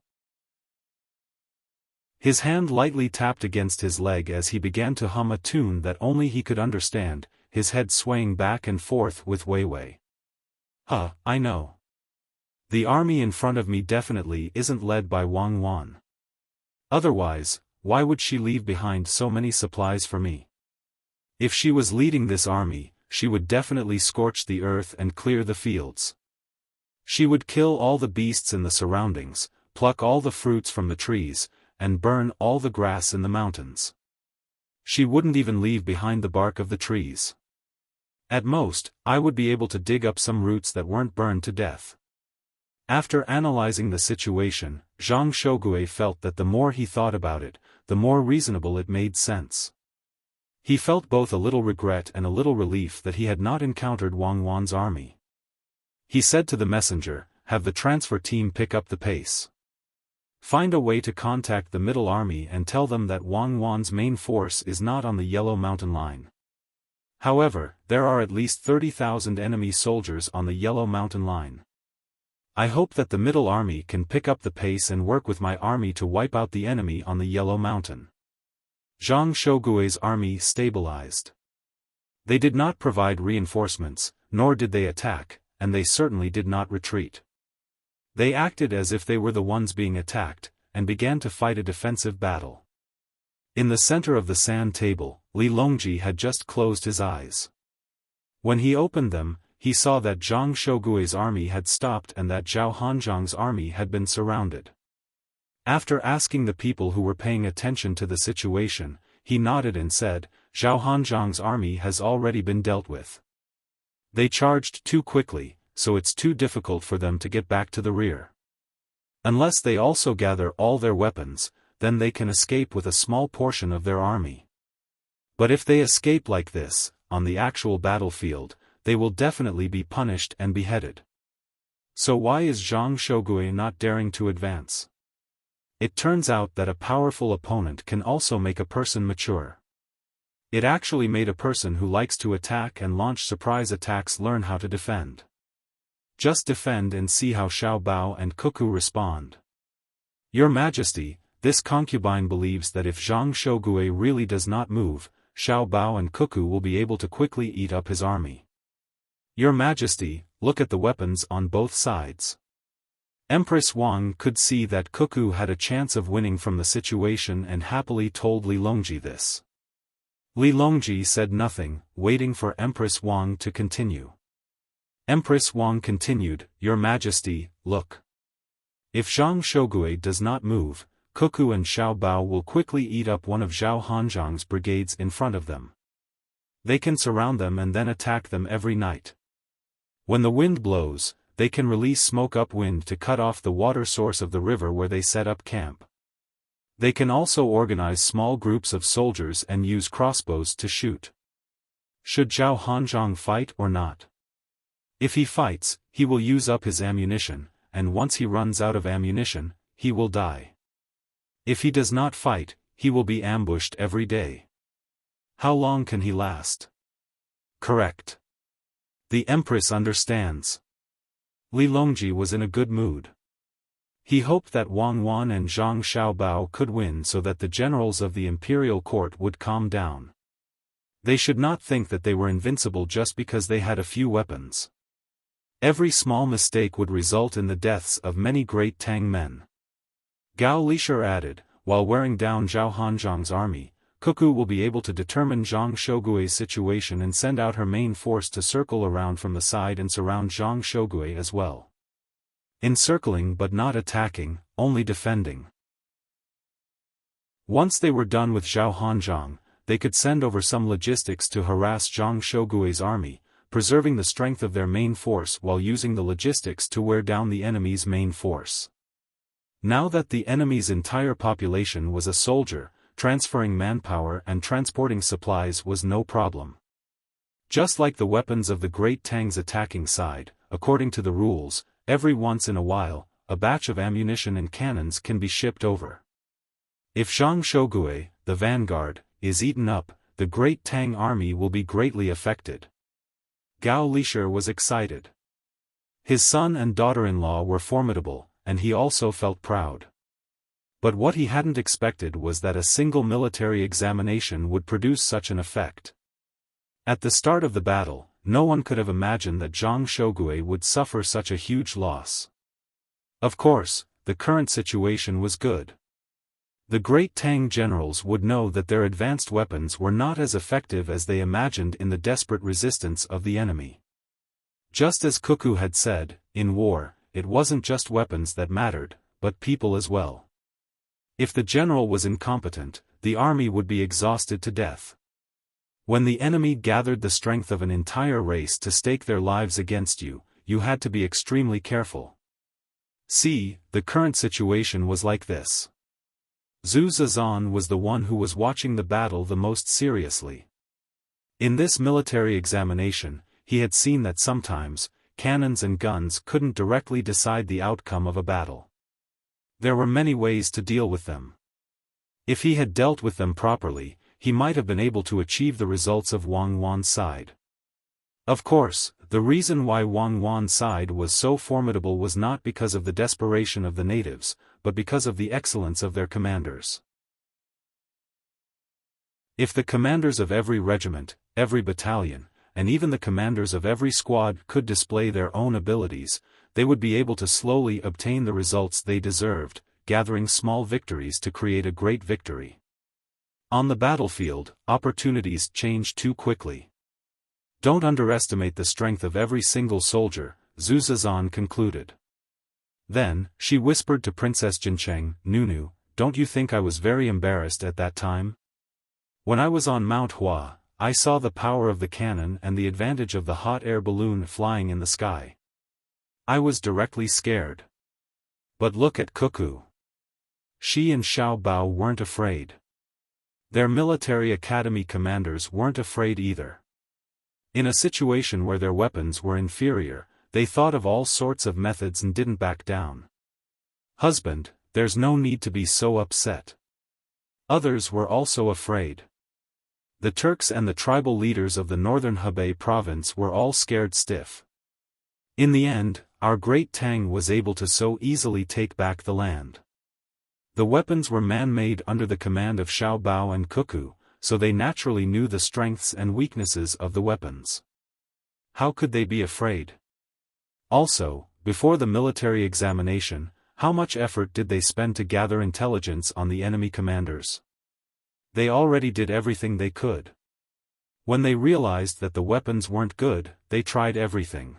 His hand lightly tapped against his leg as he began to hum a tune that only he could understand, his head swaying back and forth with Weiwei. I know. The army in front of me definitely isn't led by Wang Wan. Otherwise, why would she leave behind so many supplies for me? If she was leading this army, she would definitely scorch the earth and clear the fields. She would kill all the beasts in the surroundings, pluck all the fruits from the trees, and burn all the grass in the mountains. She wouldn't even leave behind the bark of the trees. At most, I would be able to dig up some roots that weren't burned to death. After analyzing the situation, Zhang Shogui felt that the more he thought about it, the more reasonable it made sense. He felt both a little regret and a little relief that he had not encountered Wang Wan's army. He said to the messenger, "Have the transfer team pick up the pace. Find a way to contact the Middle Army and tell them that Wang Wan's main force is not on the Yellow Mountain line. However, there are at least 30,000 enemy soldiers on the Yellow Mountain line. I hope that the Middle Army can pick up the pace and work with my army to wipe out the enemy on the Yellow Mountain." Zhang Shogui's army stabilized. They did not provide reinforcements, nor did they attack, and they certainly did not retreat. They acted as if they were the ones being attacked, and began to fight a defensive battle. In the center of the sand table, Li Longji had just closed his eyes. When he opened them, he saw that Zhang Shogui's army had stopped and that Zhao Hanzhang's army had been surrounded. After asking the people who were paying attention to the situation, he nodded and said, "Zhao Hanzhang's army has already been dealt with. They charged too quickly, so it's too difficult for them to get back to the rear. Unless they also gather all their weapons, then they can escape with a small portion of their army. But if they escape like this, on the actual battlefield, they will definitely be punished and beheaded. So why is Zhang Shogui not daring to advance?" It turns out that a powerful opponent can also make a person mature. It actually made a person who likes to attack and launch surprise attacks learn how to defend. Just defend and see how Xiao Bao and Cuckoo respond. "Your Majesty, this concubine believes that if Zhang Shogui really does not move, Xiao Bao and Cuckoo will be able to quickly eat up his army. Your Majesty, look at the weapons on both sides." Empress Wang could see that Cuckoo had a chance of winning from the situation and happily told Li Longji this. Li Longji said nothing, waiting for Empress Wang to continue. Empress Wang continued, "Your Majesty, look. If Zhang Shogui does not move, Cuckoo and Xiao Bao will quickly eat up one of Zhao Hanzhang's brigades in front of them. They can surround them and then attack them every night. When the wind blows, they can release smoke upwind to cut off the water source of the river where they set up camp. They can also organize small groups of soldiers and use crossbows to shoot. Should Zhao Hanzhang fight or not? If he fights, he will use up his ammunition, and once he runs out of ammunition, he will die. If he does not fight, he will be ambushed every day. How long can he last?" "Correct. The Empress understands." Li Longji was in a good mood. He hoped that Wang Wan and Zhang Xiaobao could win so that the generals of the imperial court would calm down. They should not think that they were invincible just because they had a few weapons. Every small mistake would result in the deaths of many great Tang men. Gao Lishur added, "While wearing down Zhao Hanzhang's army, Cuckoo will be able to determine Zhang Shogui's situation and send out her main force to circle around from the side and surround Zhang Shogui as well. Encircling but not attacking, only defending. Once they were done with Zhao Hanzhong, they could send over some logistics to harass Zhang Shogui's army, preserving the strength of their main force while using the logistics to wear down the enemy's main force. Now that the enemy's entire population was a soldier, transferring manpower and transporting supplies was no problem. Just like the weapons of the Great Tang's attacking side, according to the rules, every once in a while, a batch of ammunition and cannons can be shipped over. If Zhang Shogui, the vanguard, is eaten up, the Great Tang army will be greatly affected. Gao Lisher was excited. His son and daughter-in-law were formidable, and he also felt proud. But what he hadn't expected was that a single military examination would produce such an effect. At the start of the battle, no one could have imagined that Zhang Shogui would suffer such a huge loss. Of course, the current situation was good. The Great Tang generals would know that their advanced weapons were not as effective as they imagined in the desperate resistance of the enemy. Just as Cuckoo had said, in war, it wasn't just weapons that mattered, but people as well. If the general was incompetent, the army would be exhausted to death. When the enemy gathered the strength of an entire race to stake their lives against you, you had to be extremely careful. See, the current situation was like this. Zhu Zizan was the one who was watching the battle the most seriously. In this military examination, he had seen that sometimes, cannons and guns couldn't directly decide the outcome of a battle. There were many ways to deal with them. If he had dealt with them properly, he might have been able to achieve the results of Wang Wan's side. Of course, the reason why Wang Wan's side was so formidable was not because of the desperation of the natives, but because of the excellence of their commanders. If the commanders of every regiment, every battalion, and even the commanders of every squad could display their own abilities, they would be able to slowly obtain the results they deserved, gathering small victories to create a great victory. On the battlefield, opportunities change too quickly. Don't underestimate the strength of every single soldier, Zhu Zizan concluded. Then, she whispered to Princess Jincheng, Nunu, don't you think I was very embarrassed at that time? When I was on Mount Hua, I saw the power of the cannon and the advantage of the hot air balloon flying in the sky. I was directly scared. But look at Cuckoo. She and Xiao Bao weren't afraid. Their military academy commanders weren't afraid either. In a situation where their weapons were inferior, they thought of all sorts of methods and didn't back down. Husband, there's no need to be so upset. Others were also afraid. The Turks and the tribal leaders of the northern Hebei province were all scared stiff. In the end, our great Tang was able to so easily take back the land. The weapons were man-made under the command of Xiao Bao and Cuckoo, so they naturally knew the strengths and weaknesses of the weapons. How could they be afraid? Also, before the military examination, how much effort did they spend to gather intelligence on the enemy commanders? They already did everything they could. When they realized that the weapons weren't good, they tried everything.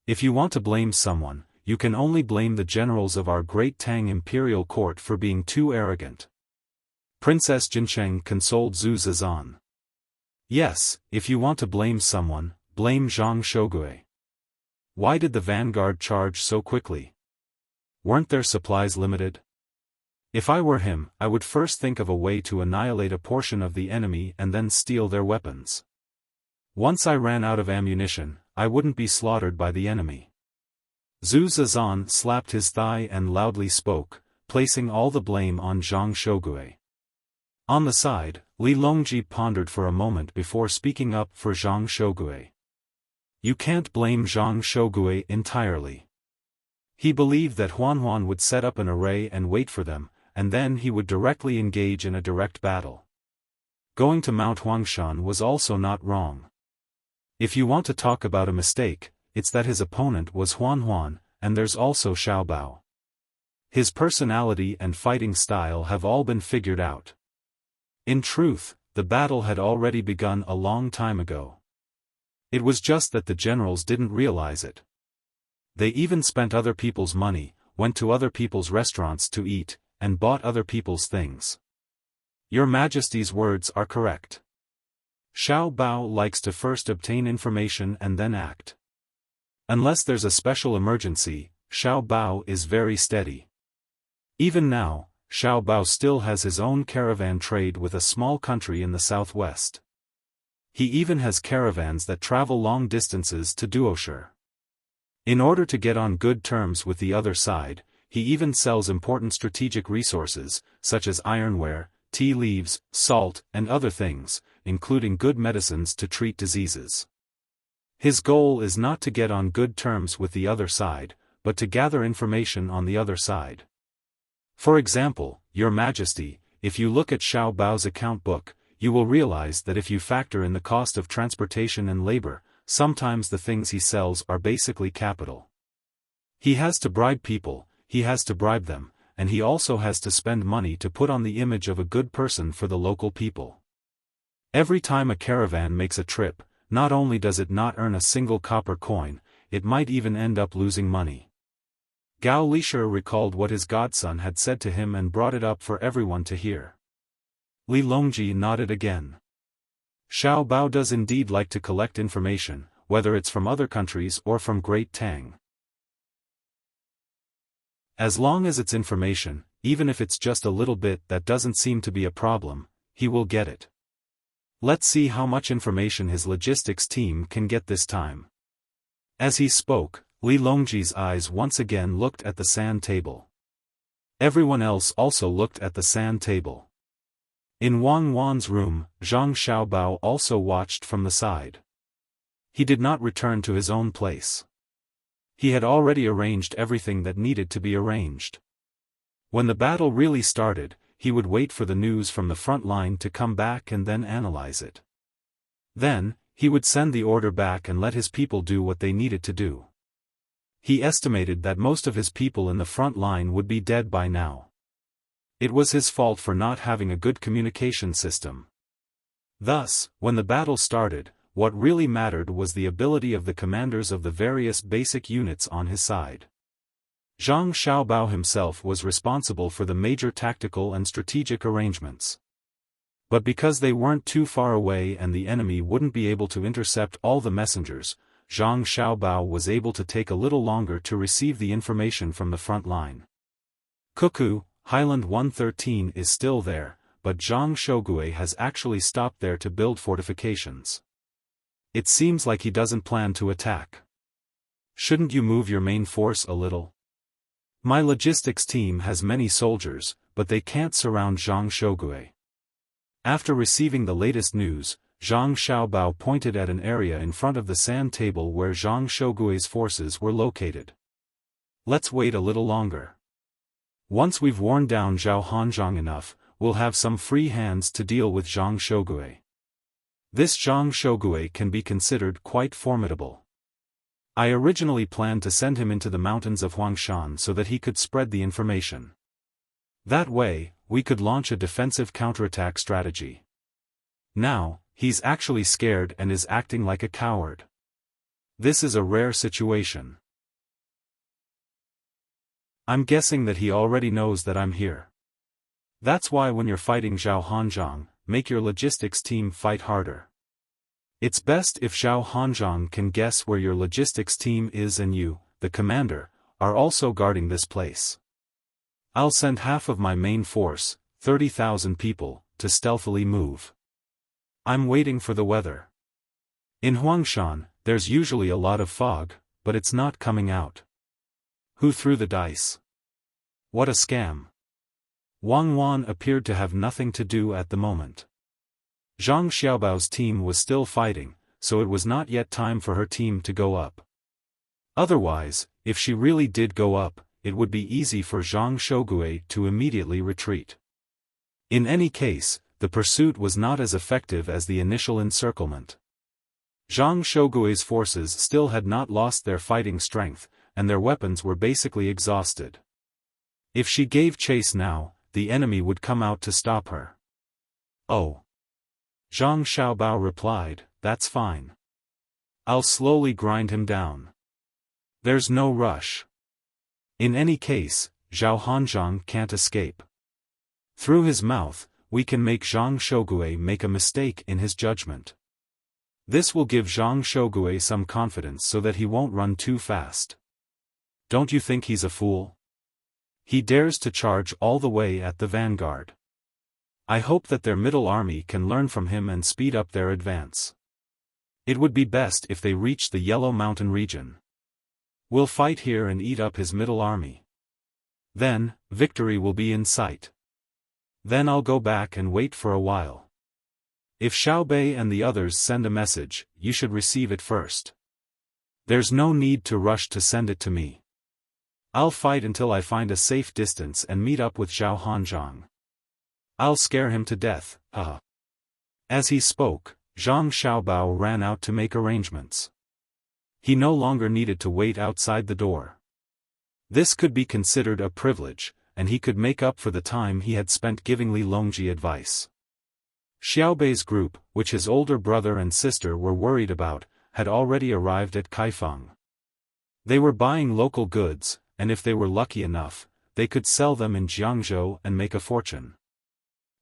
If you want to blame someone, you can only blame the generals of our great Tang imperial court for being too arrogant. Princess Jincheng consoled Zhu Zizan. Yes, if you want to blame someone, blame Zhang Shogui. Why did the vanguard charge so quickly? Weren't their supplies limited? If I were him, I would first think of a way to annihilate a portion of the enemy and then steal their weapons. Once I ran out of ammunition, I wouldn't be slaughtered by the enemy. Zhu Zizan slapped his thigh and loudly spoke, placing all the blame on Zhang Shogui. On the side, Li Longji pondered for a moment before speaking up for Zhang Shogui. You can't blame Zhang Shogui entirely. He believed that Huan would set up an array and wait for them, and then he would directly engage in a direct battle. Going to Mount Huangshan was also not wrong. If you want to talk about a mistake, it's that his opponent was Huan, and there's also Xiao Bao. His personality and fighting style have all been figured out. In truth, the battle had already begun a long time ago. It was just that the generals didn't realize it. They even spent other people's money, went to other people's restaurants to eat, and bought other people's things. Your Majesty's words are correct. Xiao Bao likes to first obtain information and then act. Unless there's a special emergency, Xiao Bao is very steady. Even now, Xiao Bao still has his own caravan trade with a small country in the southwest. He even has caravans that travel long distances to Duoshi. In order to get on good terms with the other side, he even sells important strategic resources, such as ironware, tea leaves, salt, and other things, including good medicines to treat diseases. His goal is not to get on good terms with the other side, but to gather information on the other side. For example, Your Majesty, if you look at Xiao Bao's account book, you will realize that if you factor in the cost of transportation and labor, sometimes the things he sells are basically capital. He has to bribe people, he has to bribe them, and he also has to spend money to put on the image of a good person for the local people. Every time a caravan makes a trip, not only does it not earn a single copper coin, it might even end up losing money. Gao Lishe recalled what his godson had said to him and brought it up for everyone to hear. Li Longji nodded again. Xiao Bao does indeed like to collect information, whether it's from other countries or from Great Tang. As long as it's information, even if it's just a little bit that doesn't seem to be a problem, he will get it. Let's see how much information his logistics team can get this time. As he spoke, Li Longji's eyes once again looked at the sand table. Everyone else also looked at the sand table. In Wang Wan's room, Zhang Xiaobao also watched from the side. He did not return to his own place. He had already arranged everything that needed to be arranged. When the battle really started, he would wait for the news from the front line to come back and then analyze it. Then, he would send the order back and let his people do what they needed to do. He estimated that most of his people in the front line would be dead by now. It was his fault for not having a good communication system. Thus, when the battle started, what really mattered was the ability of the commanders of the various basic units on his side. Zhang Xiaobao himself was responsible for the major tactical and strategic arrangements. But because they weren't too far away and the enemy wouldn't be able to intercept all the messengers, Zhang Xiaobao was able to take a little longer to receive the information from the front line. Cuckoo, Highland 113 is still there, but Zhang Shogui has actually stopped there to build fortifications. It seems like he doesn't plan to attack. Shouldn't you move your main force a little? My logistics team has many soldiers, but they can't surround Zhang Shogui. After receiving the latest news, Zhang Xiaobao pointed at an area in front of the sand table where Zhang Shogui's forces were located. Let's wait a little longer. Once we've worn down Zhao Hanzhong enough, we'll have some free hands to deal with Zhang Shogui. This Zhang Shogui can be considered quite formidable. I originally planned to send him into the mountains of Huangshan so that he could spread the information. That way, we could launch a defensive counterattack strategy. Now, he's actually scared and is acting like a coward. This is a rare situation. I'm guessing that he already knows that I'm here. That's why when you're fighting Zhao Hanzhong, make your logistics team fight harder. It's best if Zhao Hanzhong can guess where your logistics team is and you, the commander, are also guarding this place. I'll send half of my main force, 30,000 people, to stealthily move. I'm waiting for the weather. In Huangshan, there's usually a lot of fog, but it's not coming out. Who threw the dice? What a scam. Wang Wan appeared to have nothing to do at the moment. Zhang Xiaobao's team was still fighting, so it was not yet time for her team to go up. Otherwise, if she really did go up, it would be easy for Zhang Shogui to immediately retreat. In any case, the pursuit was not as effective as the initial encirclement. Zhang Shogui's forces still had not lost their fighting strength, and their weapons were basically exhausted. If she gave chase now, the enemy would come out to stop her. Oh. Zhang Xiaobao replied, that's fine. I'll slowly grind him down. There's no rush. In any case, Zhao Hanzhong can't escape. Through his mouth, we can make Zhang Shougue make a mistake in his judgment. This will give Zhang Shougue some confidence so that he won't run too fast. Don't you think he's a fool? He dares to charge all the way at the vanguard. I hope that their middle army can learn from him and speed up their advance. It would be best if they reach the Yellow Mountain region. We'll fight here and eat up his middle army. Then, victory will be in sight. Then I'll go back and wait for a while. If Xiaobei and the others send a message, you should receive it first. There's no need to rush to send it to me. I'll fight until I find a safe distance and meet up with Zhao Hanzhong. I'll scare him to death, As he spoke, Zhang Xiaobao ran out to make arrangements. He no longer needed to wait outside the door. This could be considered a privilege, and he could make up for the time he had spent giving Li Longji advice. Xiaobei's group, which his older brother and sister were worried about, had already arrived at Kaifeng. They were buying local goods, and if they were lucky enough, they could sell them in Jiangzhou and make a fortune.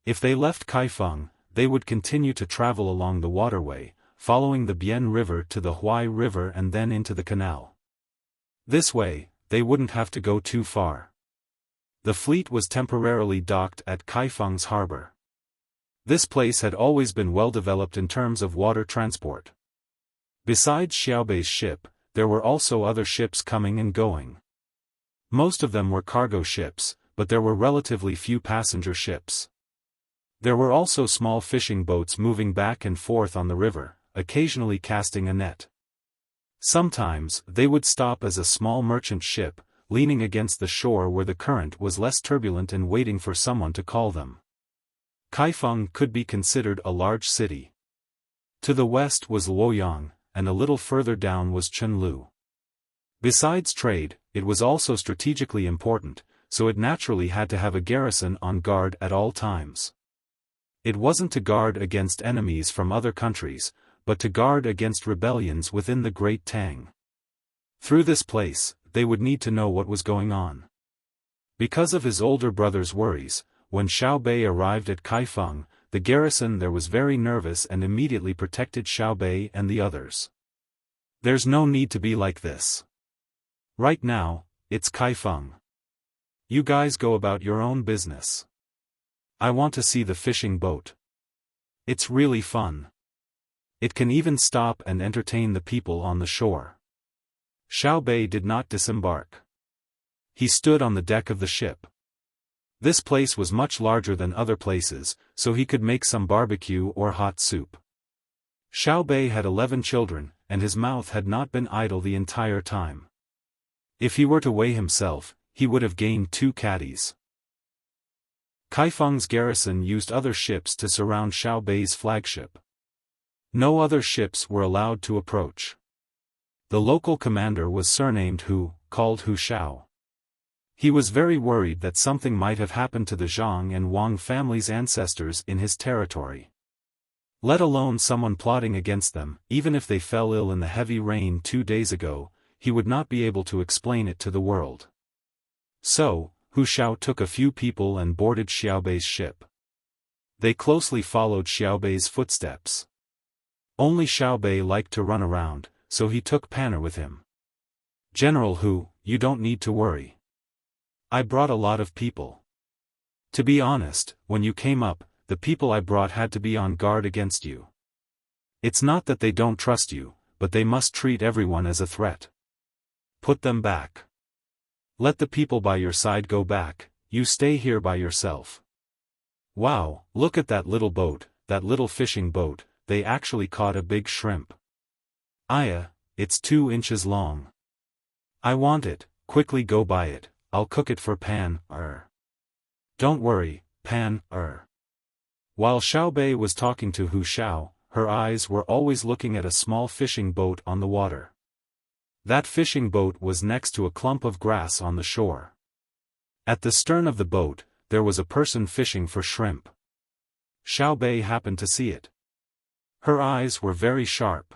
If they left Kaifeng, they would continue to travel along the waterway, following the Bian River to the Huai River and then into the canal. This way, they wouldn't have to go too far. The fleet was temporarily docked at Kaifeng's harbor. This place had always been well developed in terms of water transport. Besides Xiaobei's ship, there were also other ships coming and going. Most of them were cargo ships, but there were relatively few passenger ships. There were also small fishing boats moving back and forth on the river, occasionally casting a net. Sometimes, they would stop as a small merchant ship, leaning against the shore where the current was less turbulent and waiting for someone to call them. Kaifeng could be considered a large city. To the west was Luoyang, and a little further down was Chunlu. Besides trade, it was also strategically important, so it naturally had to have a garrison on guard at all times. It wasn't to guard against enemies from other countries, but to guard against rebellions within the Great Tang. Through this place, they would need to know what was going on. Because of his older brother's worries, when Xiaobei arrived at Kaifeng, the garrison there was very nervous and immediately protected Xiaobei and the others. There's no need to be like this. Right now, it's Kaifeng. You guys go about your own business. I want to see the fishing boat. It's really fun. It can even stop and entertain the people on the shore. Xiaobei did not disembark. He stood on the deck of the ship. This place was much larger than other places, so he could make some barbecue or hot soup. Xiaobei had 11 children, and his mouth had not been idle the entire time. If he were to weigh himself, he would have gained 2 caddies. Kaifeng's garrison used other ships to surround Xiaobei's flagship. No other ships were allowed to approach. The local commander was surnamed Hu, called Hu Shao. He was very worried that something might have happened to the Zhang and Wang family's ancestors in his territory. Let alone someone plotting against them, even if they fell ill in the heavy rain 2 days ago, he would not be able to explain it to the world. So, Hu Shao took a few people and boarded Xiaobei's ship. They closely followed Xiaobei's footsteps. Only Xiaobei liked to run around, so he took Panner with him. General Hu, you don't need to worry. I brought a lot of people. To be honest, when you came up, the people I brought had to be on guard against you. It's not that they don't trust you, but they must treat everyone as a threat. Put them back. Let the people by your side go back, you stay here by yourself. Wow, look at that little boat, that little fishing boat, they actually caught a big shrimp. Aya, it's 2 inches long. I want it, quickly go buy it, I'll cook it for Pan. Don't worry, Pan. While Xiaobei was talking to Hu Shao, her eyes were always looking at a small fishing boat on the water. That fishing boat was next to a clump of grass on the shore. At the stern of the boat, there was a person fishing for shrimp. Xiao Bei happened to see it. Her eyes were very sharp.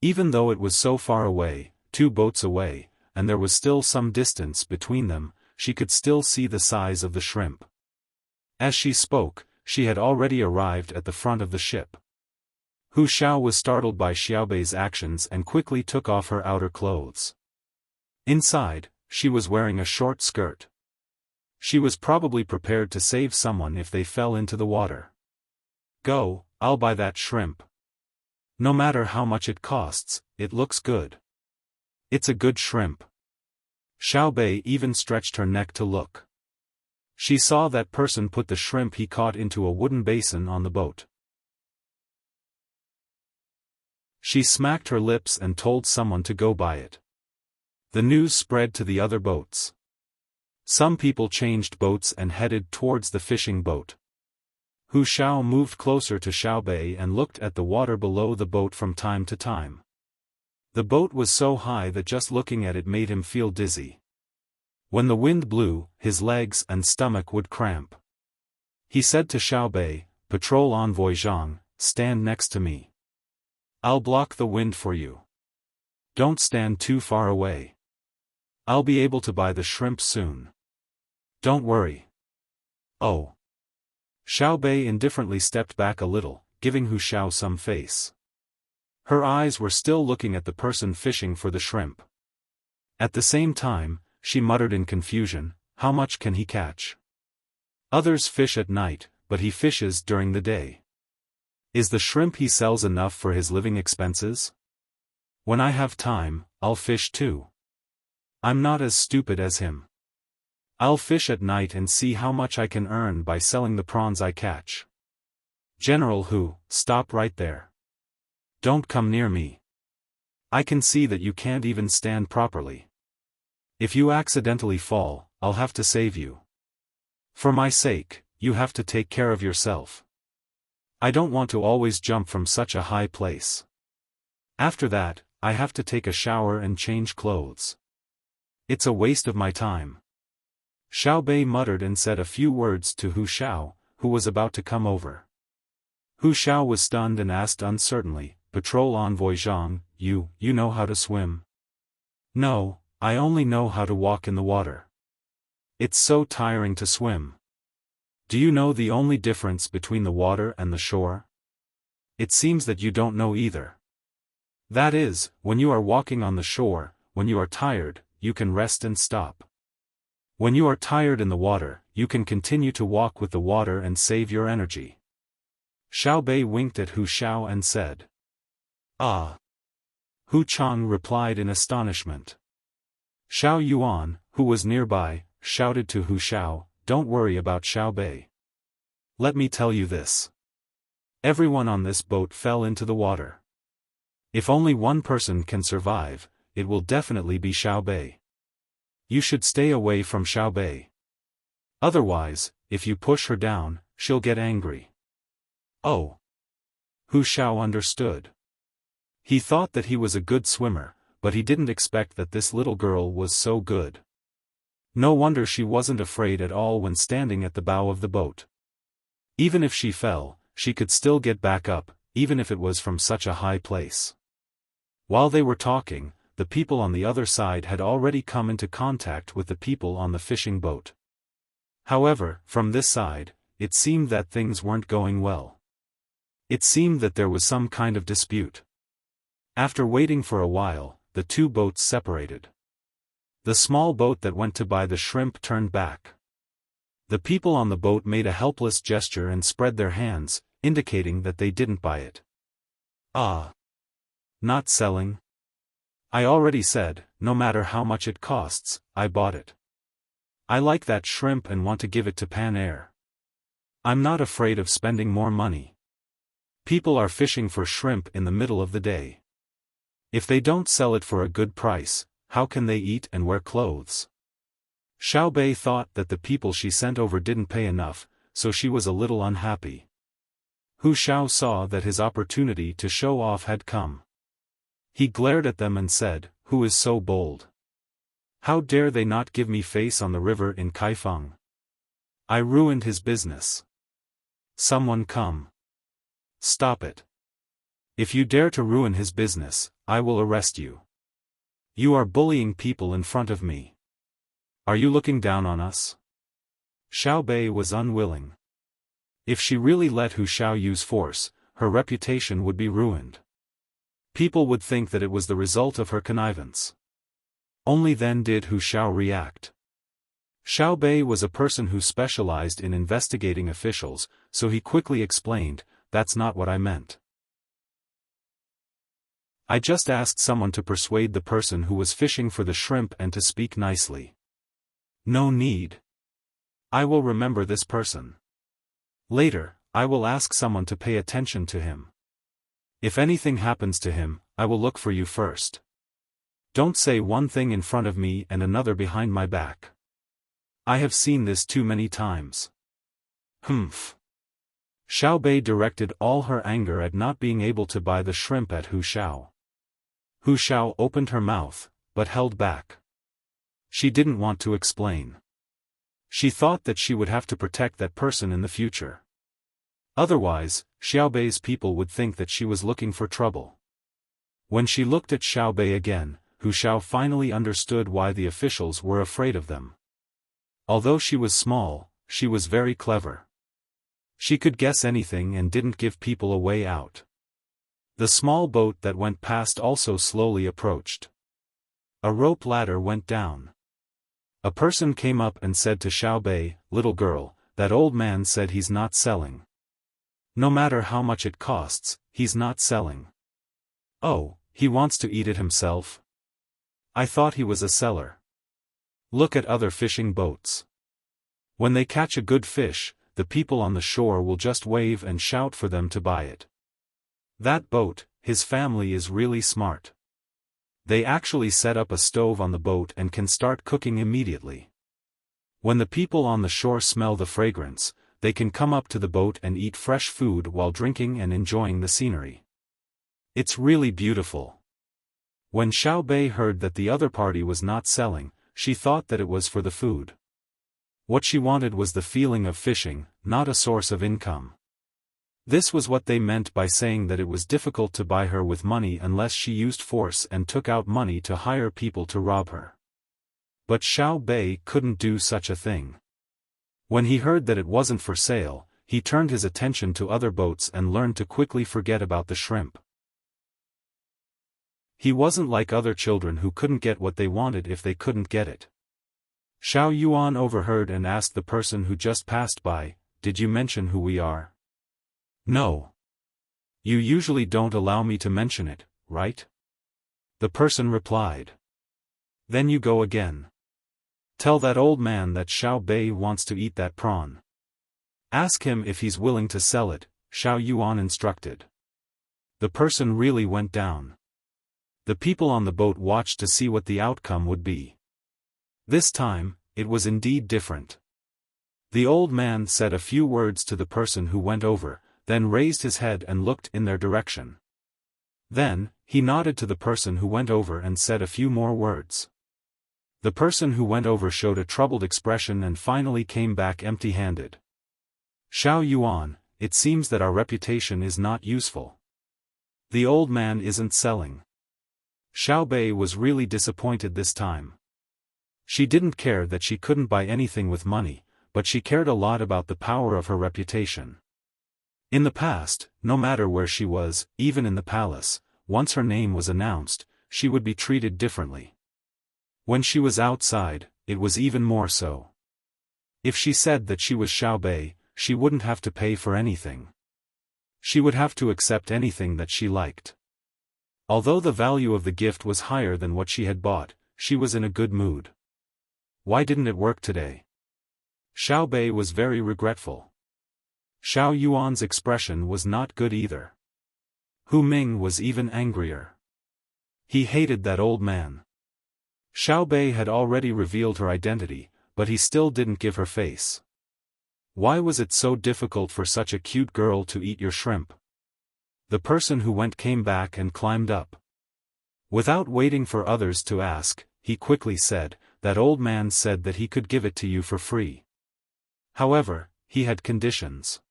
Even though it was so far away, 2 boats away, and there was still some distance between them, she could still see the size of the shrimp. As she spoke, she had already arrived at the front of the ship. Hu Xiao was startled by Xiaobei's actions and quickly took off her outer clothes. Inside, she was wearing a short skirt. She was probably prepared to save someone if they fell into the water. Go, I'll buy that shrimp. No matter how much it costs, it looks good. It's a good shrimp. Xiao Bei even stretched her neck to look. She saw that person put the shrimp he caught into a wooden basin on the boat. She smacked her lips and told someone to go buy it. The news spread to the other boats. Some people changed boats and headed towards the fishing boat. Hu Xiao moved closer to Xiao Bei and looked at the water below the boat from time to time. The boat was so high that just looking at it made him feel dizzy. When the wind blew, his legs and stomach would cramp. He said to Xiao Bei, "Patrol Envoy Zhang, stand next to me. I'll block the wind for you. Don't stand too far away. I'll be able to buy the shrimp soon. Don't worry." Oh. Xiao Bei indifferently stepped back a little, giving Hu Xiao some face. Her eyes were still looking at the person fishing for the shrimp. At the same time, she muttered in confusion, "How much can he catch? Others fish at night, but he fishes during the day. Is the shrimp he sells enough for his living expenses? When I have time, I'll fish too. I'm not as stupid as him. I'll fish at night and see how much I can earn by selling the prawns I catch." "General Hu, stop right there. Don't come near me. I can see that you can't even stand properly. If you accidentally fall, I'll have to save you. For my sake, you have to take care of yourself. I don't want to always jump from such a high place. After that, I have to take a shower and change clothes. It's a waste of my time." Xiao Bei muttered and said a few words to Hu Xiao, who was about to come over. Hu Xiao was stunned and asked uncertainly, "Patrol Envoy Zhang, you know how to swim?" "No, I only know how to walk in the water. It's so tiring to swim. Do you know the only difference between the water and the shore? It seems that you don't know either. That is, when you are walking on the shore, when you are tired, you can rest and stop. When you are tired in the water, you can continue to walk with the water and save your energy." Xiao Bei winked at Hu Xiao and said, "Ah." Hu Chang replied in astonishment. Xiao Yuan, who was nearby, shouted to Hu Xiao, "Don't worry about Xiao Bei. Let me tell you this. Everyone on this boat fell into the water. If only one person can survive, it will definitely be Xiao Bei. You should stay away from Xiao Bei. Otherwise, if you push her down, she'll get angry." Oh. Hu Xiao understood. He thought that he was a good swimmer, but he didn't expect that this little girl was so good. No wonder she wasn't afraid at all when standing at the bow of the boat. Even if she fell, she could still get back up, even if it was from such a high place. While they were talking, the people on the other side had already come into contact with the people on the fishing boat. However, from this side, it seemed that things weren't going well. It seemed that there was some kind of dispute. After waiting for a while, the 2 boats separated. The small boat that went to buy the shrimp turned back. The people on the boat made a helpless gesture and spread their hands, indicating that they didn't buy it. "Ah. Not selling? I already said, no matter how much it costs, I bought it. I like that shrimp and want to give it to Pan Air. I'm not afraid of spending more money. People are fishing for shrimp in the middle of the day. If they don't sell it for a good price, how can they eat and wear clothes?" Xiao Bei thought that the people she sent over didn't pay enough, so she was a little unhappy. Hu Xiao saw that his opportunity to show off had come. He glared at them and said, "Who is so bold? How dare they not give me face on the river in Kaifeng? I ruined his business. Someone come. Stop it. If you dare to ruin his business, I will arrest you. You are bullying people in front of me. Are you looking down on us? Xiao Bei was unwilling. If she really let Hu Xiao use force, her reputation would be ruined. People would think that it was the result of her connivance. Only then did Hu Xiao react. Xiao Bei was a person who specialized in investigating officials, so he quickly explained, "That's not what I meant. I just asked someone to persuade the person who was fishing for the shrimp and to speak nicely. No need. I will remember this person. Later, I will ask someone to pay attention to him. If anything happens to him, I will look for you first. Don't say one thing in front of me and another behind my back. I have seen this too many times." Humph. Xiao Bei directed all her anger at not being able to buy the shrimp at Hu Xiao. Hu Xiao opened her mouth, but held back. She didn't want to explain. She thought that she would have to protect that person in the future. Otherwise, Xiao Bei's people would think that she was looking for trouble. When she looked at Xiao Bei again, Hu Xiao finally understood why the officials were afraid of them. Although she was small, she was very clever. She could guess anything and didn't give people a way out. The small boat that went past also slowly approached. A rope ladder went down. A person came up and said to Xiao Bei, "Little girl, that old man said he's not selling. No matter how much it costs, he's not selling." "Oh, he wants to eat it himself? I thought he was a seller. Look at other fishing boats. When they catch a good fish, the people on the shore will just wave and shout for them to buy it. That boat, his family is really smart. They actually set up a stove on the boat and can start cooking immediately. When the people on the shore smell the fragrance, they can come up to the boat and eat fresh food while drinking and enjoying the scenery. It's really beautiful." When Xiao Bei heard that the other party was not selling, she thought that it was for the food. What she wanted was the feeling of fishing, not a source of income. This was what they meant by saying that it was difficult to buy her with money unless she used force and took out money to hire people to rob her. But Xiao Bei couldn't do such a thing. When he heard that it wasn't for sale, he turned his attention to other boats and learned to quickly forget about the shrimp. He wasn't like other children who couldn't get what they wanted if they couldn't get it. Xiao Yuan overheard and asked the person who just passed by, "Did you mention who we are?" "No. You usually don't allow me to mention it, right?" the person replied. "Then you go again. Tell that old man that Xiao Bei wants to eat that prawn. Ask him if he's willing to sell it," Xiao Yuan instructed. The person really went down. The people on the boat watched to see what the outcome would be. This time, it was indeed different. The old man said a few words to the person who went over, then raised his head and looked in their direction. Then, he nodded to the person who went over and said a few more words. The person who went over showed a troubled expression and finally came back empty-handed. "Xiao Yuan, it seems that our reputation is not useful. The old man isn't selling." Xiao Bei was really disappointed this time. She didn't care that she couldn't buy anything with money, but she cared a lot about the power of her reputation. In the past, no matter where she was, even in the palace, once her name was announced, she would be treated differently. When she was outside, it was even more so. If she said that she was Xiao Bei, she wouldn't have to pay for anything. She would have to accept anything that she liked. Although the value of the gift was higher than what she had bought, she was in a good mood. Why didn't it work today? Xiao Bei was very regretful. Xiao Yuan's expression was not good either. Hu Ming was even angrier. He hated that old man. Xiao Bei had already revealed her identity, but he still didn't give her face. Why was it so difficult for such a cute girl to eat your shrimp? The person who went came back and climbed up. Without waiting for others to ask, he quickly said, "That old man said that he could give it to you for free. However, he had conditions.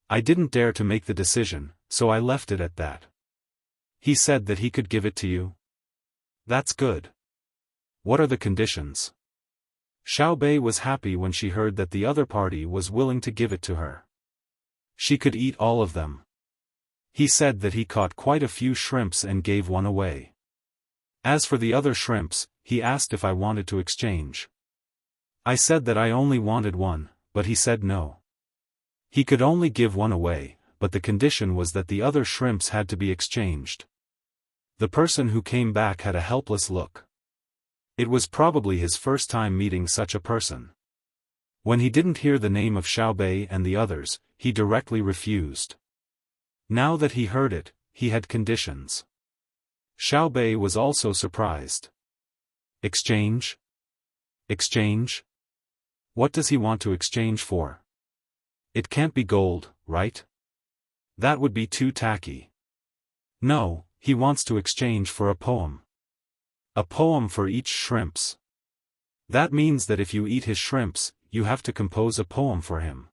I didn't dare to make the decision, so I left it at that. He said that he could give it to you? That's good. What are the conditions? Xiao Bei was happy when she heard that the other party was willing to give it to her. She could eat all of them. He said that he caught quite a few shrimps and gave one away. As for the other shrimps, he asked if I wanted to exchange. I said that I only wanted one, but he said no. He could only give one away, but the condition was that the other shrimps had to be exchanged. The person who came back had a helpless look. It was probably his first time meeting such a person. When he didn't hear the name of Xiao Bei and the others, he directly refused. Now that he heard it, he had conditions. Xiao Bei was also surprised. Exchange? Exchange? What does he want to exchange for? It can't be gold, right? That would be too tacky. No, he wants to exchange for a poem. A poem for each shrimps. That means that if you eat his shrimps, you have to compose a poem for him.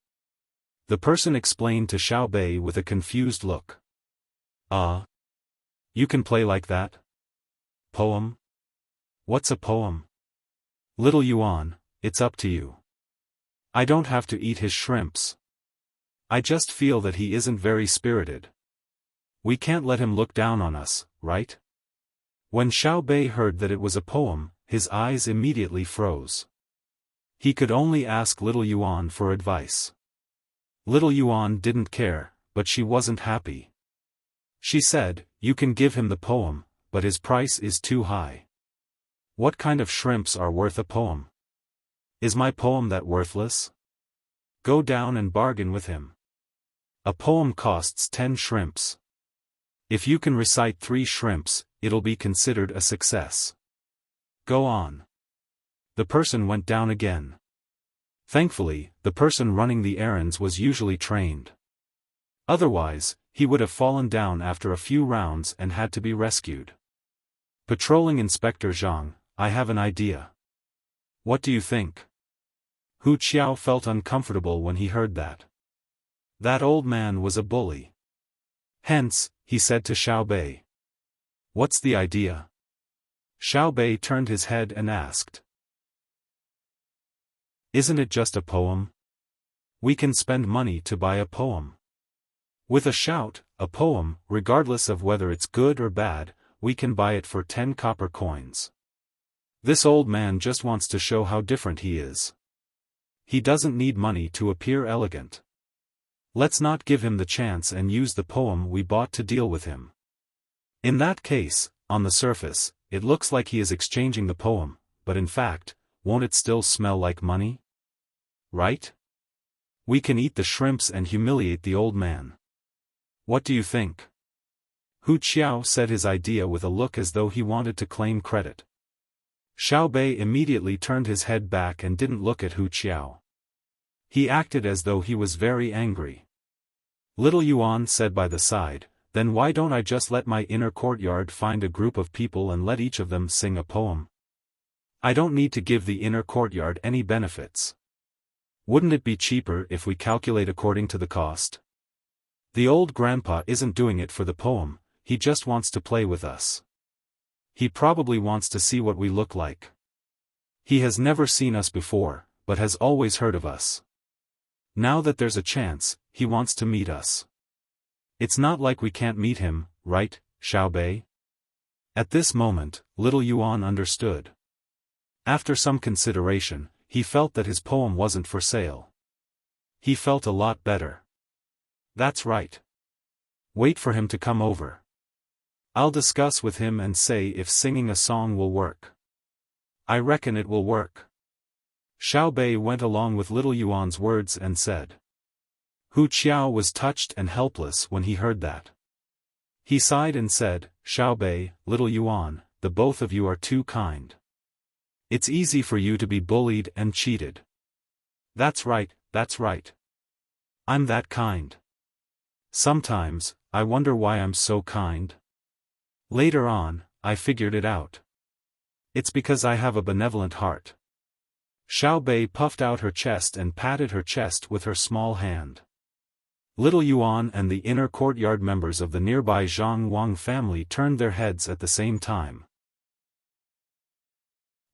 The person explained to Xiao Bei with a confused look. You can play like that? Poem? What's a poem? Little Yuan, it's up to you. I don't have to eat his shrimps. I just feel that he isn't very spirited. We can't let him look down on us, right? When Xiao Bei heard that it was a poem, his eyes immediately froze. He could only ask Little Yuan for advice. Little Yuan didn't care, but she wasn't happy. She said, "You can give him the poem, but his price is too high. What kind of shrimps are worth a poem? Is my poem that worthless? Go down and bargain with him. A poem costs 10 shrimps. If you can recite 3 shrimps, it'll be considered a success. Go on." The person went down again. Thankfully, the person running the errands was usually trained. Otherwise, he would have fallen down after a few rounds and had to be rescued. Patrolling Inspector Zhang, I have an idea. What do you think? Hu Qiao felt uncomfortable when he heard that. That old man was a bully. Hence, he said to Xiao Bei. What's the idea? Xiao Bei turned his head and asked. Isn't it just a poem? We can spend money to buy a poem. With a shout, a poem, regardless of whether it's good or bad, we can buy it for 10 copper coins. This old man just wants to show how different he is. He doesn't need money to appear elegant. Let's not give him the chance and use the poem we bought to deal with him. In that case, on the surface, it looks like he is exchanging the poem, but in fact, won't it still smell like money? Right? We can eat the shrimps and humiliate the old man. What do you think? Hu Qiao said his idea with a look as though he wanted to claim credit. Xiao Bei immediately turned his head back and didn't look at Hu Qiao. He acted as though he was very angry. Little Yuan said by the side, "Then why don't I just let my inner courtyard find a group of people and let each of them sing a poem? I don't need to give the inner courtyard any benefits. Wouldn't it be cheaper if we calculate according to the cost? The old grandpa isn't doing it for the poem, he just wants to play with us. He probably wants to see what we look like. He has never seen us before, but has always heard of us. Now that there's a chance, he wants to meet us. It's not like we can't meet him, right, Xiao Bei?" At this moment, Little Yuan understood. After some consideration, he felt that his poem wasn't for sale. He felt a lot better. That's right. Wait for him to come over. I'll discuss with him and say if singing a song will work. I reckon it will work. Xiao Bei went along with Little Yuan's words and said. Hu Qiao was touched and helpless when he heard that. He sighed and said, "Xiao Bei, Little Yuan, the both of you are too kind. It's easy for you to be bullied and cheated." That's right, that's right. I'm that kind. Sometimes, I wonder why I'm so kind. Later on, I figured it out. It's because I have a benevolent heart. Xiao Bei puffed out her chest and patted her chest with her small hand. Little Yuan and the inner courtyard members of the nearby Zhang Wang family turned their heads at the same time.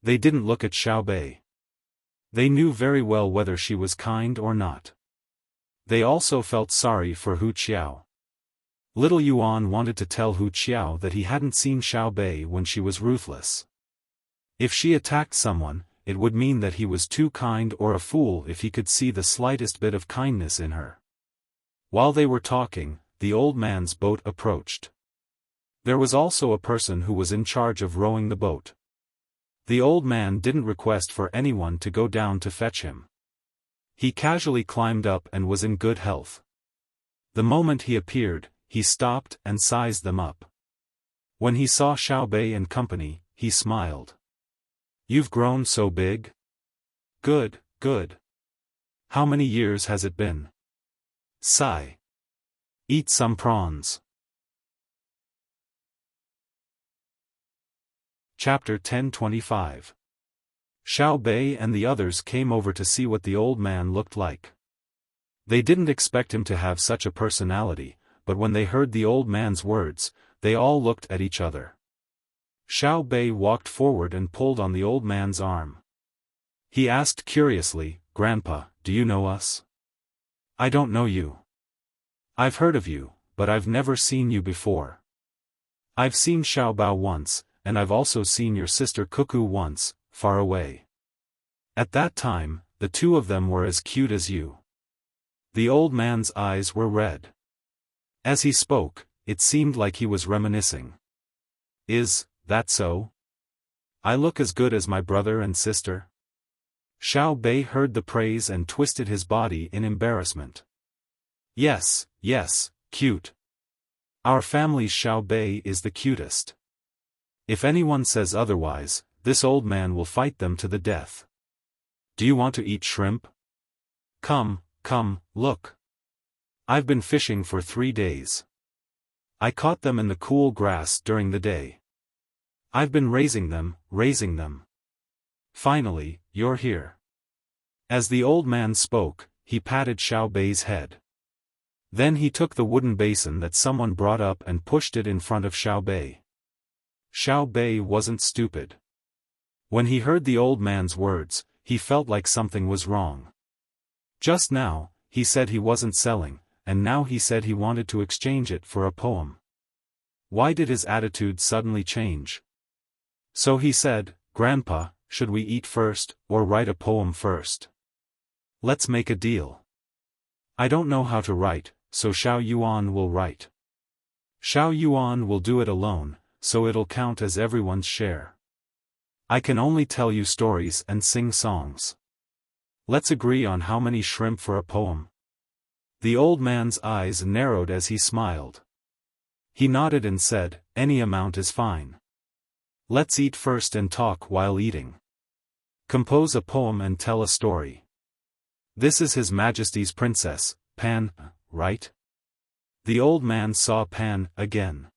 They didn't look at Xiao Bei. They knew very well whether she was kind or not. They also felt sorry for Hu Qiao. Little Yuan wanted to tell Hu Qiao that he hadn't seen Xiao Bei when she was ruthless. If she attacked someone, it would mean that he was too kind or a fool if he could see the slightest bit of kindness in her. While they were talking, the old man's boat approached. There was also a person who was in charge of rowing the boat. The old man didn't request for anyone to go down to fetch him. He casually climbed up and was in good health. The moment he appeared, he stopped and sized them up. When he saw Xiao Bei and company, he smiled. "You've grown so big?" "Good, good. How many years has it been?" "Sigh. Eat some prawns." Chapter 10:25. Xiao Bei and the others came over to see what the old man looked like. They didn't expect him to have such a personality, but when they heard the old man's words, they all looked at each other. Xiao Bei walked forward and pulled on the old man's arm. He asked curiously, "Grandpa, do you know us?" "I don't know you. I've heard of you, but I've never seen you before. I've seen Xiao Bao once, and I've also seen your sister Cuckoo once, far away. At that time, the two of them were as cute as you." The old man's eyes were red. As he spoke, it seemed like he was reminiscing. "Is that so? I look as good as my brother and sister?" Xiao Bei heard the praise and twisted his body in embarrassment. Yes, cute. Our family's Xiao Bei is the cutest. If anyone says otherwise, this old man will fight them to the death. Do you want to eat shrimp? Come, look. I've been fishing for 3 days. I caught them in the cool grass during the day. I've been raising them. Finally, you're here." As the old man spoke, he patted Xiao Bei's head. Then he took the wooden basin that someone brought up and pushed it in front of Xiao Bei. Xiao Bei wasn't stupid. When he heard the old man's words, he felt like something was wrong. Just now, he said he wasn't selling, and now he said he wanted to exchange it for a poem. Why did his attitude suddenly change? So he said, "Grandpa, should we eat first, or write a poem first? Let's make a deal. I don't know how to write, so Xiao Yuan will write. Xiao Yuan will do it alone, so it'll count as everyone's share. I can only tell you stories and sing songs. Let's agree on how many shrimp for a poem." The old man's eyes narrowed as he smiled. He nodded and said, "Any amount is fine. Let's eat first and talk while eating. Compose a poem and tell a story. This is His Majesty's Princess, Pan, right?" The old man saw Pan again.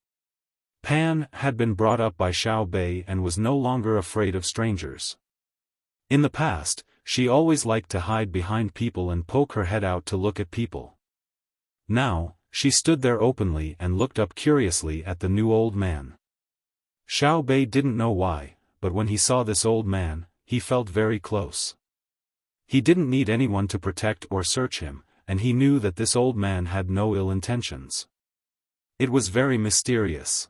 Pan had been brought up by Xiao Bei and was no longer afraid of strangers. In the past, she always liked to hide behind people and poke her head out to look at people. Now, she stood there openly and looked up curiously at the new old man. Xiao Bei didn't know why, but when he saw this old man, he felt very close. He didn't need anyone to protect or search him, and he knew that this old man had no ill intentions. It was very mysterious.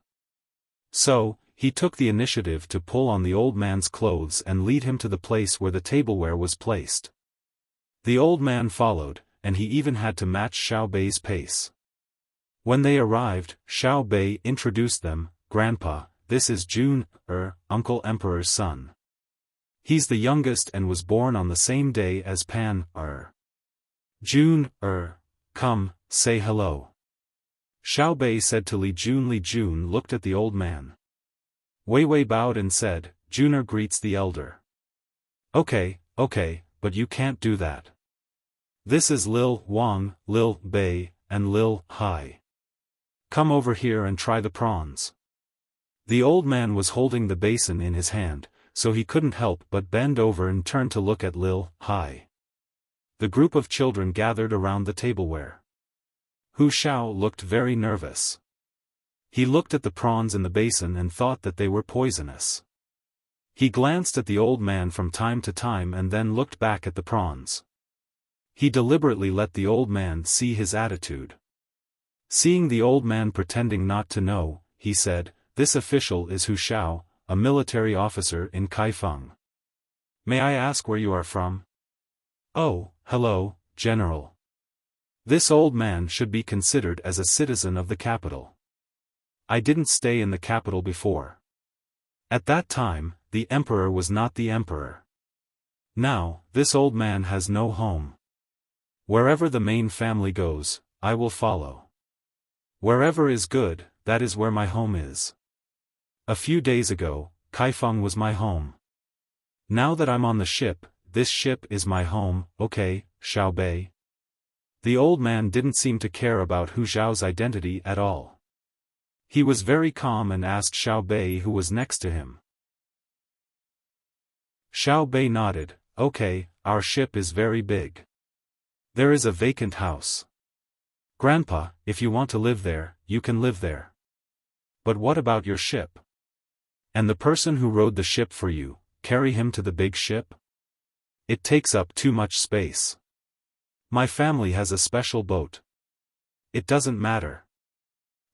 So, he took the initiative to pull on the old man's clothes and lead him to the place where the tableware was placed. The old man followed, and he even had to match Xiao Bei's pace. When they arrived, Xiao Bei introduced them, "Grandpa, this is Jun, Uncle Emperor's son. He's the youngest and was born on the same day as Pan, Jun, come, say hello." Xiao Bei said to Li Jun. Li Jun looked at the old man. Wei Wei bowed and said, "Junior greets the elder." Okay, but you can't do that. This is Lil Wang, Lil Bei, and Lil Hai. Come over here and try the prawns." The old man was holding the basin in his hand, so he couldn't help but bend over and turn to look at Lil Hai. The group of children gathered around the tableware. Hu Shao looked very nervous. He looked at the prawns in the basin and thought that they were poisonous. He glanced at the old man from time to time and then looked back at the prawns. He deliberately let the old man see his attitude. Seeing the old man pretending not to know, he said, "This official is Hu Shao, a military officer in Kaifeng. May I ask where you are from?" "Oh, hello, General. This old man should be considered as a citizen of the capital. I didn't stay in the capital before. At that time, the emperor was not the emperor. Now, this old man has no home. Wherever the main family goes, I will follow. Wherever is good, that is where my home is. A few days ago, Kaifeng was my home. Now that I'm on the ship, this ship is my home, okay, Xiao Bei?" The old man didn't seem to care about Hu Zhao's identity at all. He was very calm and asked Xiao Bei who was next to him. Xiao Bei nodded, "Okay, our ship is very big. There is a vacant house. Grandpa, if you want to live there, you can live there. But what about your ship? And the person who rowed the ship for you, carry him to the big ship? It takes up too much space. My family has a special boat. It doesn't matter.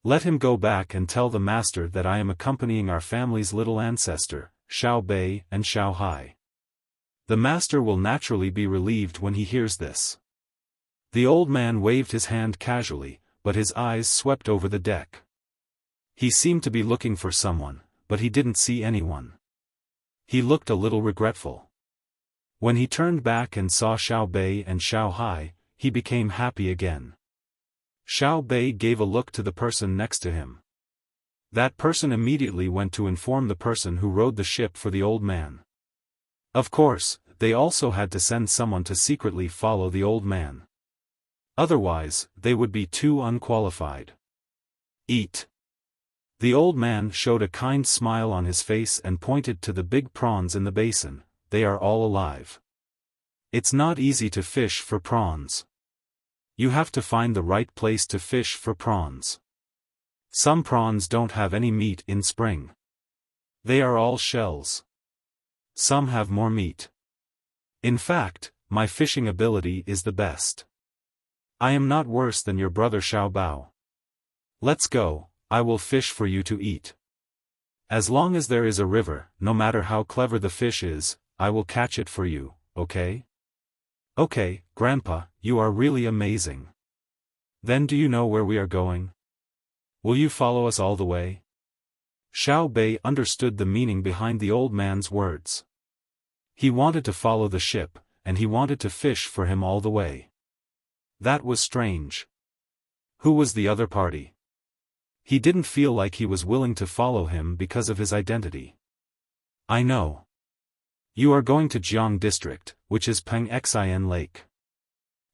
Let him go back and tell the master that I am accompanying our family's little ancestor, Xiao Bei and Xiao Hai. The master will naturally be relieved when he hears this." The old man waved his hand casually, but his eyes swept over the deck. He seemed to be looking for someone, but he didn't see anyone. He looked a little regretful. When he turned back and saw Xiao Bei and Xiao Hai, he became happy again. Xiao Bei gave a look to the person next to him. That person immediately went to inform the person who rowed the ship for the old man. Of course, they also had to send someone to secretly follow the old man. Otherwise, they would be too unqualified. "Eat." The old man showed a kind smile on his face and pointed to the big prawns in the basin. "They are all alive. It's not easy to fish for prawns. You have to find the right place to fish for prawns. Some prawns don't have any meat in spring. They are all shells. Some have more meat. In fact, my fishing ability is the best. I am not worse than your brother Xiao Bao. Let's go, I will fish for you to eat. As long as there is a river, no matter how clever the fish is, I will catch it for you, okay?" "Okay, Grandpa, you are really amazing. Then do you know where we are going? Will you follow us all the way?" Xiao Bei understood the meaning behind the old man's words. He wanted to follow the ship, and he wanted to fish for him all the way. That was strange. Who was the other party? He didn't feel like he was willing to follow him because of his identity. "I know. You are going to Jiang District, which is Peng Xin Lake.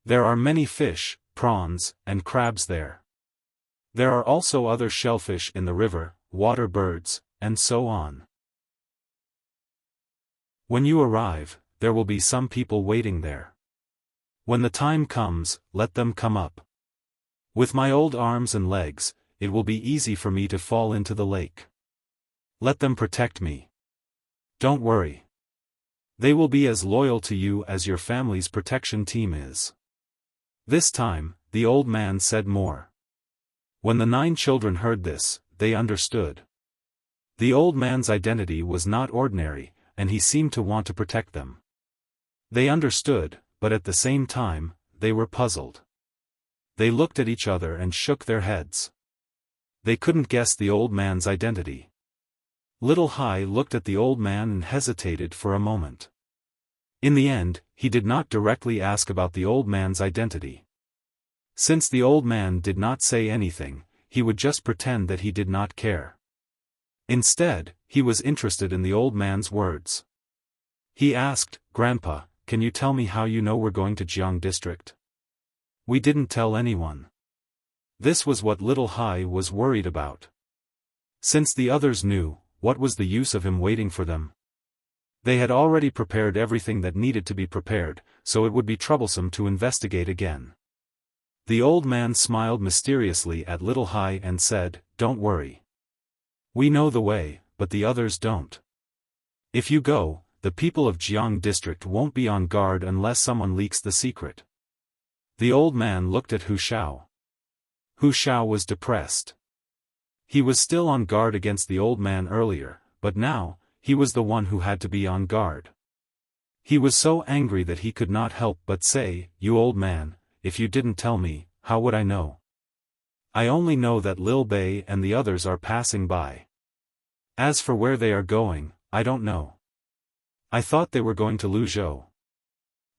There are many fish, prawns, and crabs there. There are also other shellfish in the river, water birds, and so on. When you arrive, there will be some people waiting there. When the time comes, let them come up. With my old arms and legs, it will be easy for me to fall into the lake. Let them protect me. Don't worry. They will be as loyal to you as your family's protection team is." This time, the old man said more. When the 9 children heard this, they understood. The old man's identity was not ordinary, and he seemed to want to protect them. They understood, but at the same time, they were puzzled. They looked at each other and shook their heads. They couldn't guess the old man's identity. Little Hai looked at the old man and hesitated for a moment. In the end, he did not directly ask about the old man's identity. Since the old man did not say anything, he would just pretend that he did not care. Instead, he was interested in the old man's words. He asked, "Grandpa, can you tell me how you know we're going to Jiang District? We didn't tell anyone." This was what little Hai was worried about. Since the others knew, what was the use of him waiting for them? They had already prepared everything that needed to be prepared, so it would be troublesome to investigate again. The old man smiled mysteriously at Little Hai and said, "Don't worry. We know the way, but the others don't. If you go, the people of Jiang district won't be on guard unless someone leaks the secret." The old man looked at Hu Shao. Hu Shao was depressed. He was still on guard against the old man earlier, but now, he was the one who had to be on guard. He was so angry that he could not help but say, "You old man, if you didn't tell me, how would I know? I only know that Lil Bei and the others are passing by. As for where they are going, I don't know. I thought they were going to Luzhou.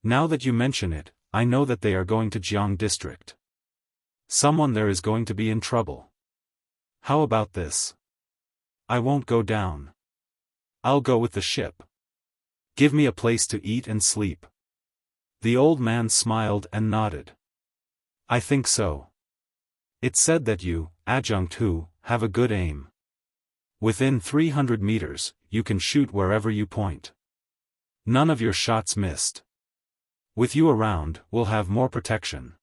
Now that you mention it, I know that they are going to Jiang district. Someone there is going to be in trouble. How about this? I won't go down. I'll go with the ship. Give me a place to eat and sleep." The old man smiled and nodded. "I think so. It's said that you, Adjunct Hu, have a good aim. Within 300 meters, you can shoot wherever you point. None of your shots missed. With you around, we'll have more protection.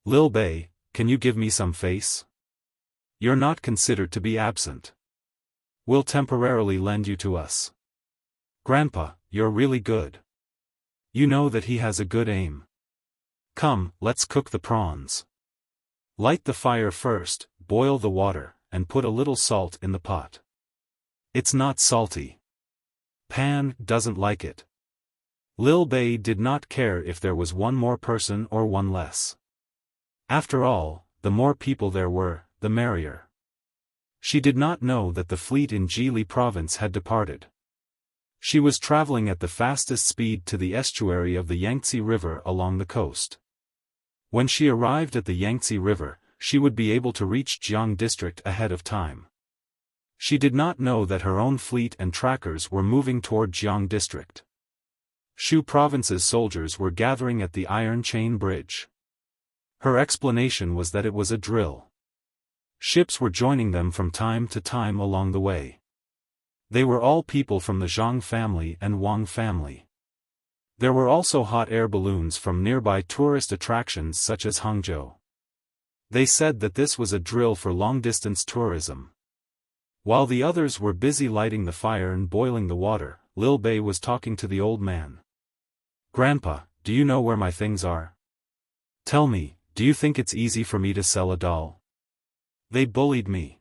Lil Bei, can you give me some face? You're not considered to be absent. We'll temporarily lend you to us. Grandpa, you're really good. You know that he has a good aim. Come, let's cook the prawns. Light the fire first, boil the water, and put a little salt in the pot. It's not salty. Pan doesn't like it." Lil Bei did not care if there was one more person or one less. After all, the more people there were, the merrier. She did not know that the fleet in Jili province had departed. She was traveling at the fastest speed to the estuary of the Yangtze River along the coast. When she arrived at the Yangtze River, she would be able to reach Jiang district ahead of time. She did not know that her own fleet and trackers were moving toward Jiang district. Shu province's soldiers were gathering at the Iron Chain Bridge. Her explanation was that it was a drill. Ships were joining them from time to time along the way. They were all people from the Zhang family and Wang family. There were also hot air balloons from nearby tourist attractions such as Hangzhou. They said that this was a drill for long-distance tourism. While the others were busy lighting the fire and boiling the water, Lil Bei was talking to the old man. "Grandpa, do you know where my things are? Tell me, do you think it's easy for me to sell a doll? They bullied me.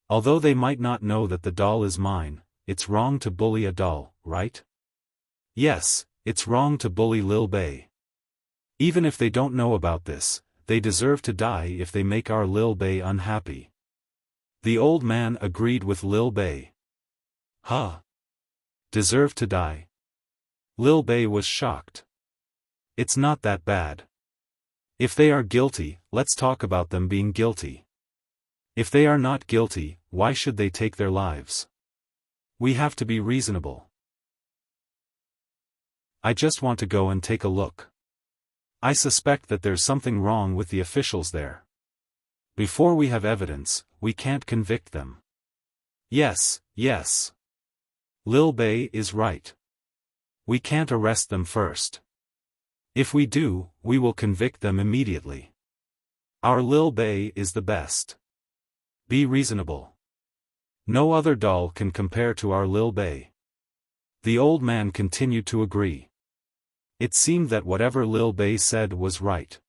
Although they might not know that the doll is mine, it's wrong to bully a doll, right? Yes, it's wrong to bully Lil Bei. Even if they don't know about this, they deserve to die if they make our Lil Bei unhappy." The old man agreed with Lil Bei. "Huh? Deserve to die?" Lil Bei was shocked. "It's not that bad. If they are guilty, let's talk about them being guilty. If they are not guilty, why should they take their lives? We have to be reasonable. I just want to go and take a look. I suspect that there's something wrong with the officials there. Before we have evidence, we can't convict them." Yes. Lil Bei is right. We can't arrest them first. If we do, we will convict them immediately. Our Lil Bei is the best. Be reasonable. No other doll can compare to our Lil Bei." The old man continued to agree. It seemed that whatever Lil Bei said was right.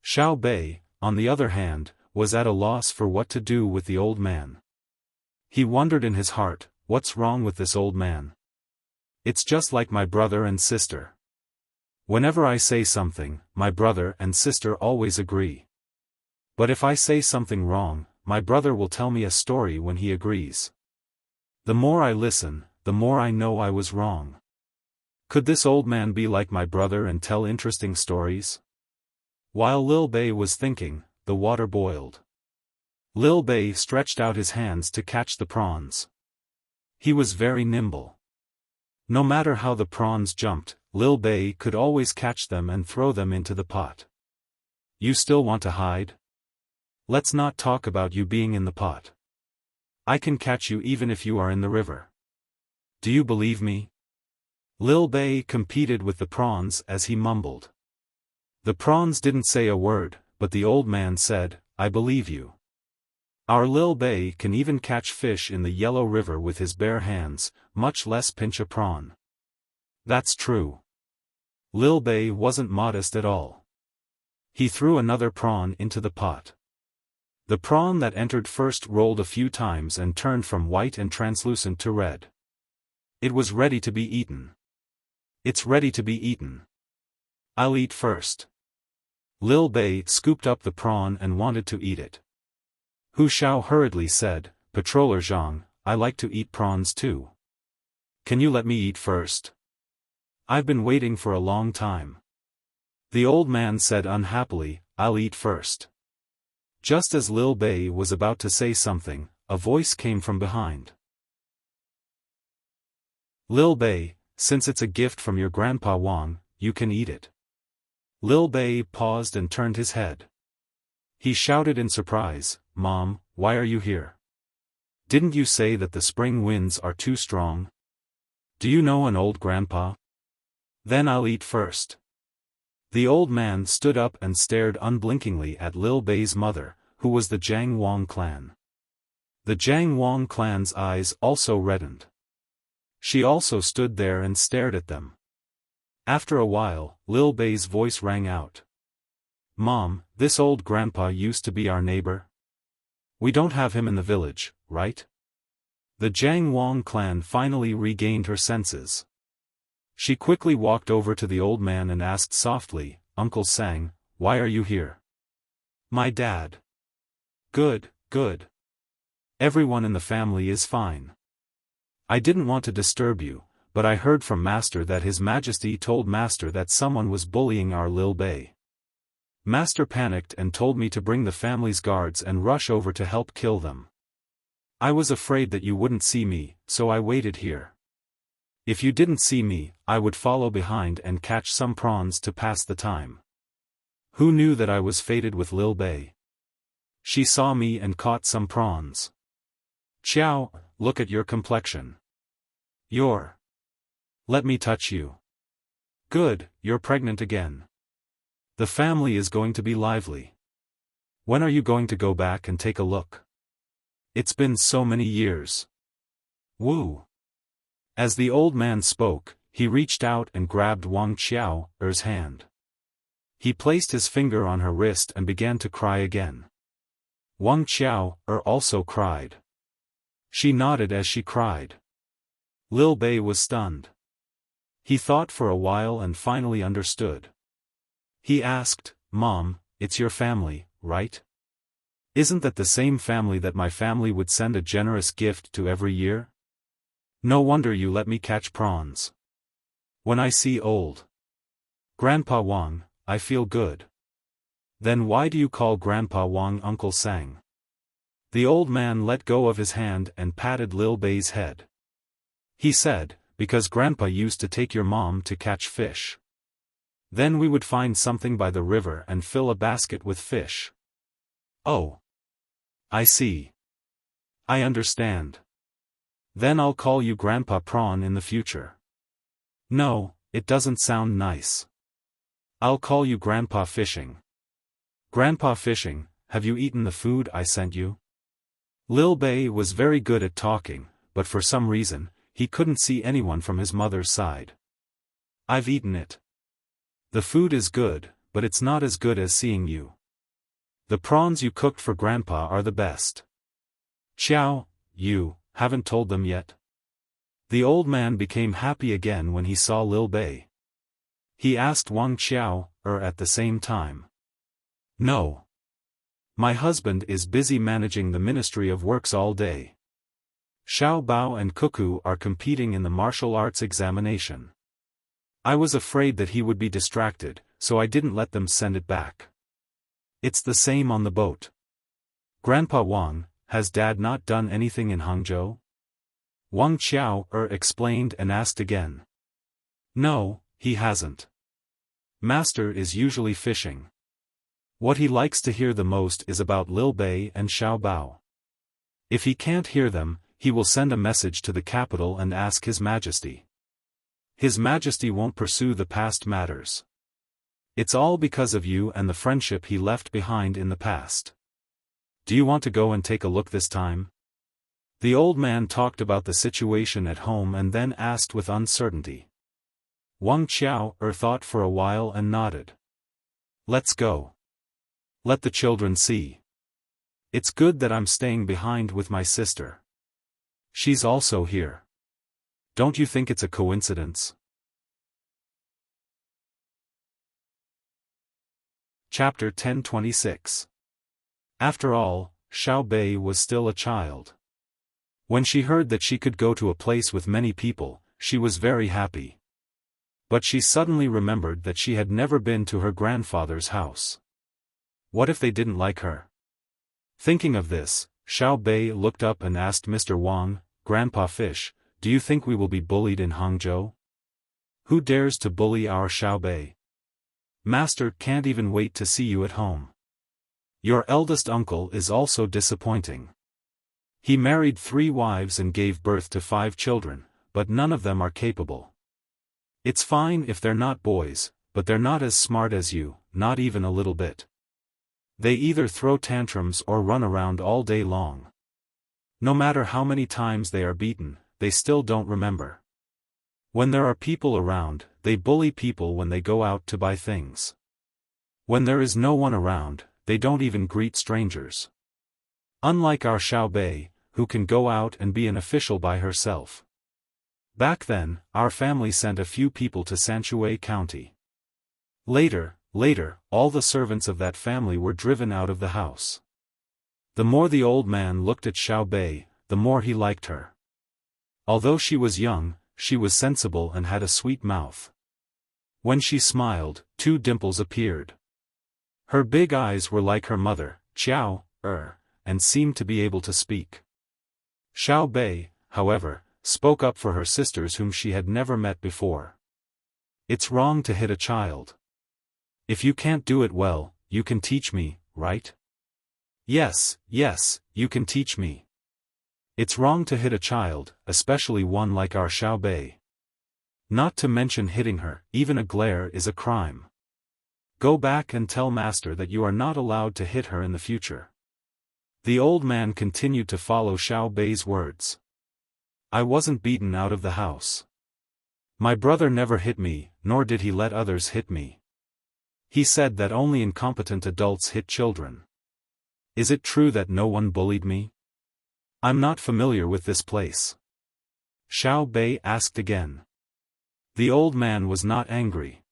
Xiao Bei, on the other hand, was at a loss for what to do with the old man. He wondered in his heart, what's wrong with this old man? It's just like my brother and sister. Whenever I say something, my brother and sister always agree. But if I say something wrong, my brother will tell me a story when he agrees. The more I listen, the more I know I was wrong. Could this old man be like my brother and tell interesting stories? While Lil Bei was thinking, the water boiled. Lil Bei stretched out his hands to catch the prawns. He was very nimble. No matter how the prawns jumped, Lil Bei could always catch them and throw them into the pot. "You still want to hide? Let's not talk about you being in the pot. I can catch you even if you are in the river. Do you believe me?" Lil Bei competed with the prawns as he mumbled. The prawns didn't say a word, but the old man said, "I believe you. Our Lil Bei can even catch fish in the Yellow River with his bare hands, much less pinch a prawn." That's true. Lil Bei wasn't modest at all. He threw another prawn into the pot. The prawn that entered first rolled a few times and turned from white and translucent to red. It was ready to be eaten. It's ready to be eaten. I'll eat first. Lil Bei scooped up the prawn and wanted to eat it. Hu Shao hurriedly said, "Patroller Zhang, I like to eat prawns too. Can you let me eat first? I've been waiting for a long time." The old man said unhappily, "I'll eat first." Just as Lil Bei was about to say something, a voice came from behind. "Lil Bei, since it's a gift from your grandpa Wang, you can eat it." Lil Bei paused and turned his head. He shouted in surprise, "Mom, why are you here? Didn't you say that the spring winds are too strong? Do you know an old grandpa? Then I'll eat first." The old man stood up and stared unblinkingly at Lil Bei's mother, who was the Jiang Wang clan. The Jiang Wang clan's eyes also reddened. She also stood there and stared at them. After a while, Lil Bei's voice rang out. "Mom, this old grandpa used to be our neighbor. We don't have him in the village, right?" The Jiang Wang clan finally regained her senses. She quickly walked over to the old man and asked softly, "Uncle Sang, why are you here?" "My dad." "Good, good. Everyone in the family is fine. I didn't want to disturb you, but I heard from Master that His Majesty told Master that someone was bullying our Lil Bei. Master panicked and told me to bring the family's guards and rush over to help kill them. I was afraid that you wouldn't see me, so I waited here. If you didn't see me, I would follow behind and catch some prawns to pass the time. Who knew that I was fated with Lil Bei? She saw me and caught some prawns. Chow, look at your complexion. You're. Let me touch you. Good, you're pregnant again. The family is going to be lively. When are you going to go back and take a look? It's been so many years. Woo. As the old man spoke, he reached out and grabbed Wang Qiao's hand. He placed his finger on her wrist and began to cry again. Wang Qiao also cried. She nodded as she cried. Lil Bei was stunned. He thought for a while and finally understood. He asked, "Mom, it's your family, right? Isn't that the same family that my family would send a generous gift to every year? No wonder you let me catch prawns. When I see old Grandpa Wang, I feel good. Then why do you call Grandpa Wang Uncle Sang?" The old man let go of his hand and patted Lil Bei's head. He said, "Because Grandpa used to take your mom to catch fish. Then we would find something by the river and fill a basket with fish." "Oh. I see. I understand. Then I'll call you Grandpa Prawn in the future." "No, it doesn't sound nice. I'll call you Grandpa Fishing." "Grandpa Fishing, have you eaten the food I sent you?" Lil Bei was very good at talking, but for some reason, he couldn't see anyone from his mother's side. "I've eaten it. The food is good, but it's not as good as seeing you. The prawns you cooked for Grandpa are the best." "Chow, you haven't told them yet?" The old man became happy again when he saw Lil Bei. He asked Wang Qiao at the same time. "No. My husband is busy managing the Ministry of Works all day. Xiao Bao and Cuckoo are competing in the martial arts examination. I was afraid that he would be distracted, so I didn't let them send it back. It's the same on the boat." "Grandpa Wang, has Dad not done anything in Hangzhou?" Wang Qiao explained and asked again. "No, he hasn't. Master is usually fishing. What he likes to hear the most is about Lil Bei and Xiao Bao. If he can't hear them, he will send a message to the capital and ask His Majesty. His Majesty won't pursue the past matters. It's all because of you and the friendship he left behind in the past. Do you want to go and take a look this time? The old man talked about the situation at home and then asked with uncertainty. Wang Qiao thought for a while and nodded. Let's go. Let the children see. It's good that I'm staying behind with my sister. She's also here. Don't you think it's a coincidence? Chapter 10:26. After all, Xiao Bei was still a child. When she heard that she could go to a place with many people, she was very happy. But she suddenly remembered that she had never been to her grandfather's house. What if they didn't like her? Thinking of this, Xiao Bei looked up and asked Mr. Wang, Grandpa Fish, do you think we will be bullied in Hangzhou? Who dares to bully our Xiao Bei? Master can't even wait to see you at home. Your eldest uncle is also disappointing. He married 3 wives and gave birth to 5 children, but none of them are capable. It's fine if they're not boys, but they're not as smart as you, not even a little bit. They either throw tantrums or run around all day long. No matter how many times they are beaten, they still don't remember. When there are people around, they bully people when they go out to buy things. When there is no one around, they don't even greet strangers. Unlike our Xiao Bei, who can go out and be an official by herself. Back then, our family sent a few people to Sanshui County. Later, all the servants of that family were driven out of the house. The more the old man looked at Xiao Bei, the more he liked her. Although she was young, she was sensible and had a sweet mouth. When she smiled, 2 dimples appeared. Her big eyes were like her mother, Qiao, and seemed to be able to speak. Xiao Bei, however, spoke up for her sisters whom she had never met before. It's wrong to hit a child. If you can't do it well, you can teach me, right? Yes, you can teach me. It's wrong to hit a child, especially one like our Xiao Bei. Not to mention hitting her, even a glare is a crime. Go back and tell Master that you are not allowed to hit her in the future. The old man continued to follow Xiao Bei's words. I wasn't beaten out of the house. My brother never hit me, nor did he let others hit me. He said that only incompetent adults hit children. Is it true that no one bullied me? I'm not familiar with this place. Xiao Bei asked again. The old man was not angry.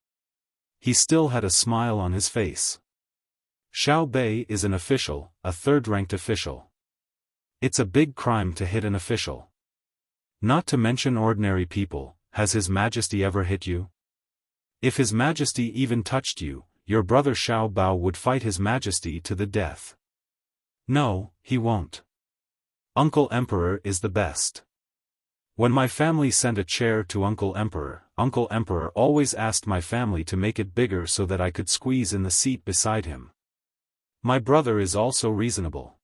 He still had a smile on his face. Xiao Bei is an official, a 3rd-ranked official. It's a big crime to hit an official. Not to mention ordinary people. Has His Majesty ever hit you? If His Majesty even touched you, your brother Xiao Bao would fight His Majesty to the death. No, he won't. Uncle Emperor is the best. When my family sent a chair to Uncle Emperor always asked my family to make it bigger so that I could squeeze in the seat beside him. My brother is also reasonable.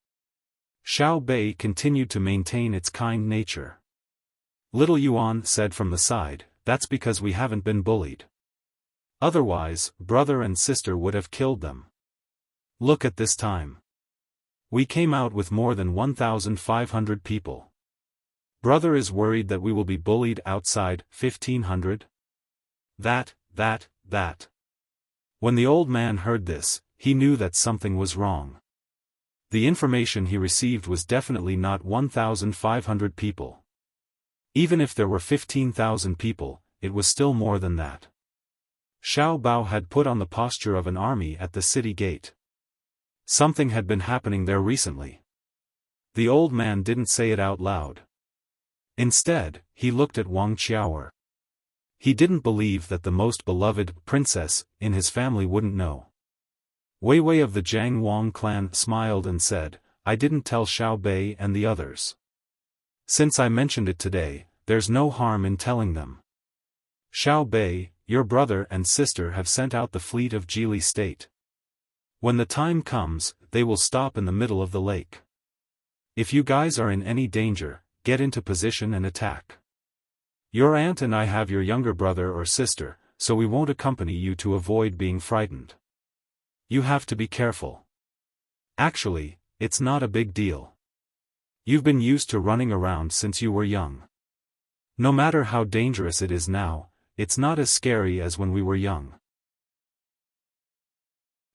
Xiao Bei continued to maintain its kind nature. Little Yuan said from the side, that's because we haven't been bullied. Otherwise, brother and sister would have killed them. Look at this time. We came out with more than 1,500 people. Brother is worried that we will be bullied outside, 1,500? That. When the old man heard this, he knew that something was wrong. The information he received was definitely not 1,500 people. Even if there were 15,000 people, it was still more than that. Xiao Bao had put on the posture of an army at the city gate. Something had been happening there recently. The old man didn't say it out loud. Instead, he looked at Wang Qiao. He didn't believe that the most beloved princess in his family wouldn't know. Wei Wei of the Jiang Wang clan smiled and said, I didn't tell Xiao Bei and the others. Since I mentioned it today, there's no harm in telling them. Xiao Bei, your brother and sister have sent out the fleet of Jili State. When the time comes, they will stop in the middle of the lake. If you guys are in any danger, get into position and attack. Your aunt and I have your younger brother or sister, so we won't accompany you to avoid being frightened. You have to be careful. Actually, it's not a big deal. You've been used to running around since you were young. No matter how dangerous it is now, it's not as scary as when we were young.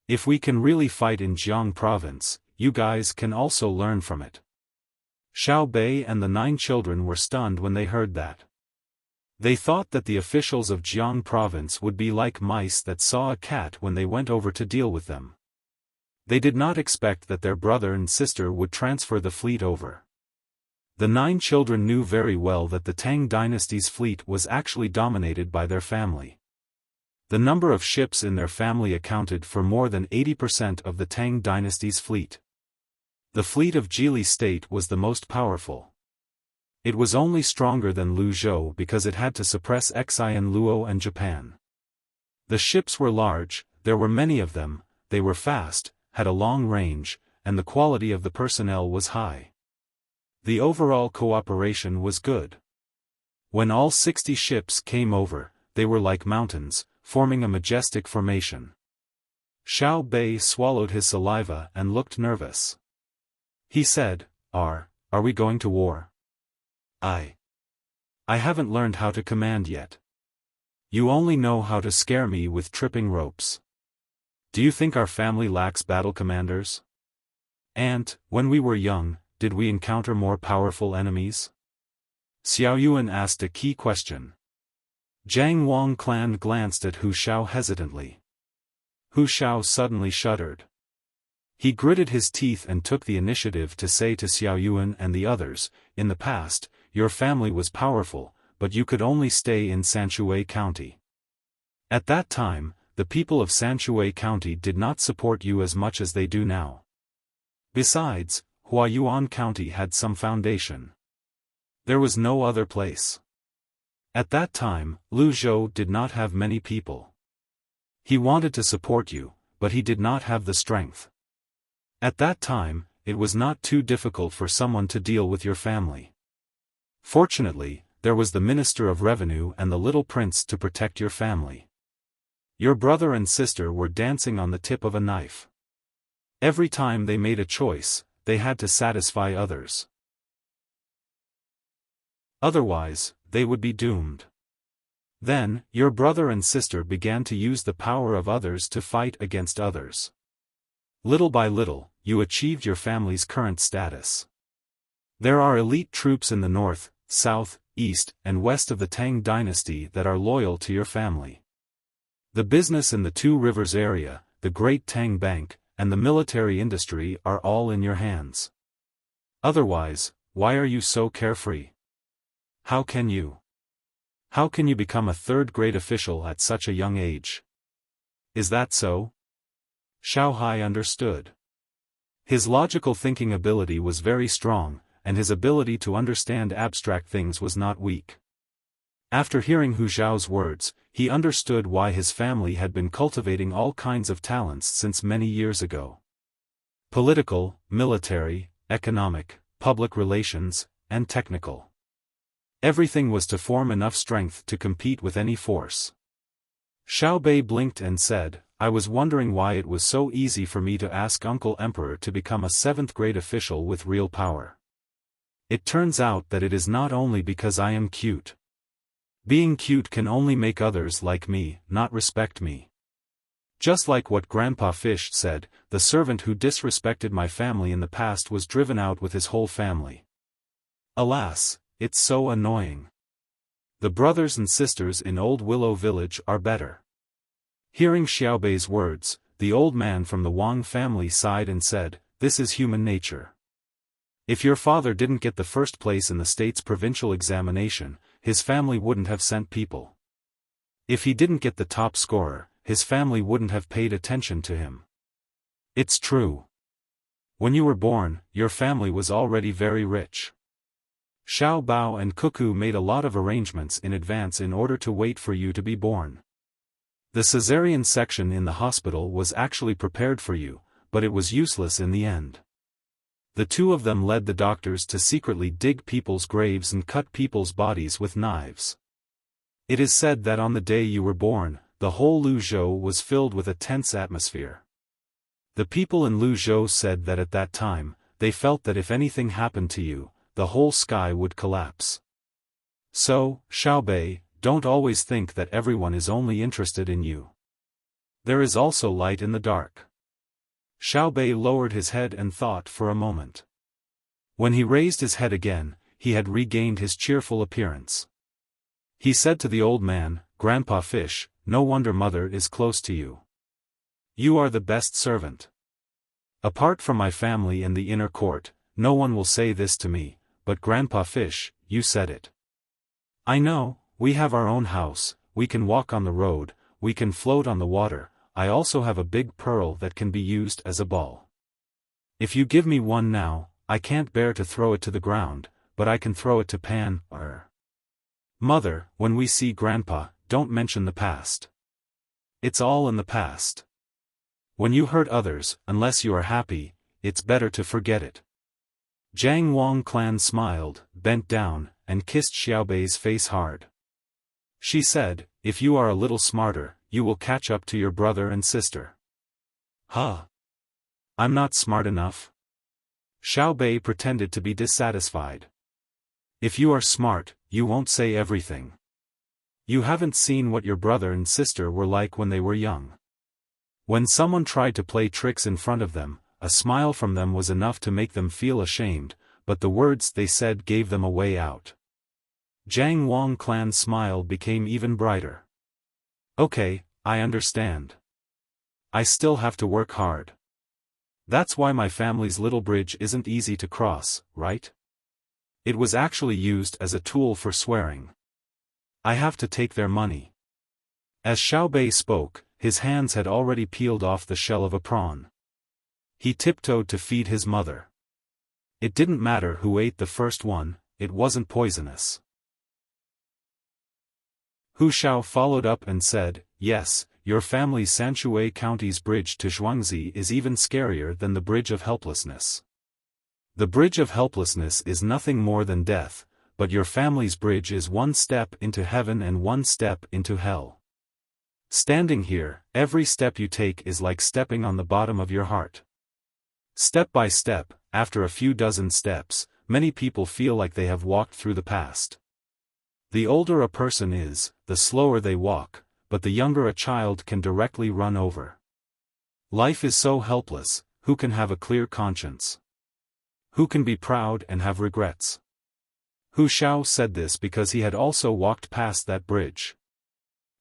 If we can really fight in Jiang province, you guys can also learn from it. Xiao Bei and the 9 children were stunned when they heard that. They thought that the officials of Jiang province would be like mice that saw a cat when they went over to deal with them. They did not expect that their brother and sister would transfer the fleet over. The 9 children knew very well that the Tang dynasty's fleet was actually dominated by their family. The number of ships in their family accounted for more than 80% of the Tang dynasty's fleet. The fleet of Jili state was the most powerful. It was only stronger than Luzhou because it had to suppress Xian Luo and Japan. The ships were large, there were many of them, they were fast, had a long range, and the quality of the personnel was high. The overall cooperation was good. When all 60 ships came over, they were like mountains, forming a majestic formation. Xiao Bei swallowed his saliva and looked nervous. He said, Are we going to war? I haven't learned how to command yet. You only know how to scare me with tripping ropes. Do you think our family lacks battle commanders? And, when we were young, did we encounter more powerful enemies? Xiao Yuan asked a key question. Zhang Wang Clan glanced at Hu Shao hesitantly. Hu Shao suddenly shuddered. He gritted his teeth and took the initiative to say to Xiao Yuan and the others, in the past, your family was powerful, but you could only stay in Sanshui County. At that time, the people of Sanshui County did not support you as much as they do now. Besides, Huayuan County had some foundation. There was no other place. At that time, Luzhou did not have many people. He wanted to support you, but he did not have the strength. At that time, it was not too difficult for someone to deal with your family. Fortunately, there was the Minister of Revenue and the little prince to protect your family. Your brother and sister were dancing on the tip of a knife. Every time they made a choice, they had to satisfy others. Otherwise, they would be doomed. Then, your brother and sister began to use the power of others to fight against others. Little by little, you achieved your family's current status. There are elite troops in the north, south, east, and west of the Tang dynasty that are loyal to your family. The business in the Two Rivers area, the Great Tang Bank, and the military industry are all in your hands. Otherwise, why are you so carefree? How can you become a third-grade official at such a young age? Is that so? Xiao Hai understood. His logical thinking ability was very strong, and his ability to understand abstract things was not weak. After hearing Hu Zhao's words, he understood why his family had been cultivating all kinds of talents since many years ago. Political, military, economic, public relations, and technical. Everything was to form enough strength to compete with any force. Xiao Bei blinked and said, I was wondering why it was so easy for me to ask Uncle Emperor to become a 7th-grade official with real power. It turns out that it is not only because I am cute. Being cute can only make others like me, not respect me. Just like what Grandpa Fish said, the servant who disrespected my family in the past was driven out with his whole family. Alas, it's so annoying. The brothers and sisters in Old Willow Village are better. Hearing Xiaobei's words, the old man from the Wang family sighed and said, this is human nature. If your father didn't get the first place in the state's provincial examination, his family wouldn't have sent people. If he didn't get the top scorer, his family wouldn't have paid attention to him. It's true. When you were born, your family was already very rich. Xiao Bao and Cuckoo made a lot of arrangements in advance in order to wait for you to be born. The cesarean section in the hospital was actually prepared for you, but it was useless in the end. The two of them led the doctors to secretly dig people's graves and cut people's bodies with knives. It is said that on the day you were born, the whole Luzhou was filled with a tense atmosphere. The people in Luzhou said that at that time, they felt that if anything happened to you, the whole sky would collapse. So, Xiaobei, don't always think that everyone is only interested in you. There is also light in the dark. Xiaobei lowered his head and thought for a moment. When he raised his head again, he had regained his cheerful appearance. He said to the old man, "Grandpa Fish, no wonder Mother is close to you. You are the best servant. Apart from my family and the inner court, no one will say this to me, but Grandpa Fish, you said it. I know, we have our own house, we can walk on the road, we can float on the water, I also have a big pearl that can be used as a ball. If you give me one now, I can't bear to throw it to the ground, but I can throw it to Pan. Mother, when we see Grandpa, don't mention the past. It's all in the past. When you hurt others, unless you are happy, it's better to forget it." Jiang Wang Clan smiled, bent down, and kissed Xiaobei's face hard. She said, "If you are a little smarter, you will catch up to your brother and sister." "Huh? I'm not smart enough." Xiaobei pretended to be dissatisfied. "If you are smart, you won't say everything. You haven't seen what your brother and sister were like when they were young. When someone tried to play tricks in front of them, a smile from them was enough to make them feel ashamed, but the words they said gave them a way out." Jiang Wang Clan's smile became even brighter. "Okay, I understand. I still have to work hard. That's why my family's little bridge isn't easy to cross, right? It was actually used as a tool for swearing. I have to take their money." As Xiaobei spoke, his hands had already peeled off the shell of a prawn. He tiptoed to feed his mother. It didn't matter who ate the first one, it wasn't poisonous. Hu Xiao followed up and said, "Yes, your family's Sanshui County's bridge to Zhuangzi is even scarier than the Bridge of Helplessness. The Bridge of Helplessness is nothing more than death, but your family's bridge is one step into heaven and one step into hell. Standing here, every step you take is like stepping on the bottom of your heart. Step by step, after a few dozen steps, many people feel like they have walked through the past. The older a person is, the slower they walk, but the younger a child can directly run over. Life is so helpless, who can have a clear conscience? Who can be proud and have regrets?" Hu Xiao said this because he had also walked past that bridge.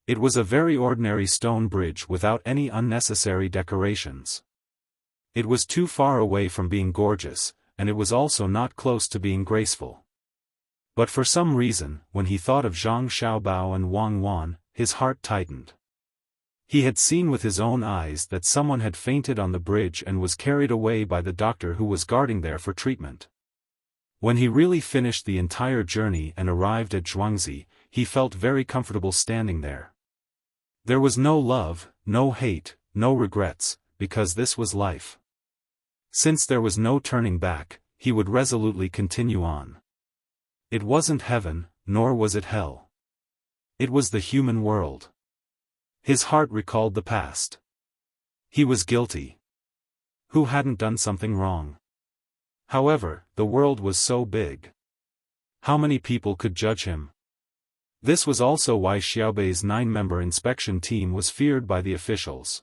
It was a very ordinary stone bridge without any unnecessary decorations. It was too far away from being gorgeous, and it was also not close to being graceful. But for some reason, when he thought of Zhang Xiaobao and Wang Wan, his heart tightened. He had seen with his own eyes that someone had fainted on the bridge and was carried away by the doctor who was guarding there for treatment. When he really finished the entire journey and arrived at Zhuangzi, he felt very comfortable standing there. There was no love, no hate, no regrets, because this was life. Since there was no turning back, he would resolutely continue on. It wasn't heaven, nor was it hell. It was the human world. His heart recalled the past. He was guilty. Who hadn't done something wrong? However, the world was so big. How many people could judge him? This was also why Xiaobei's 9-member inspection team was feared by the officials.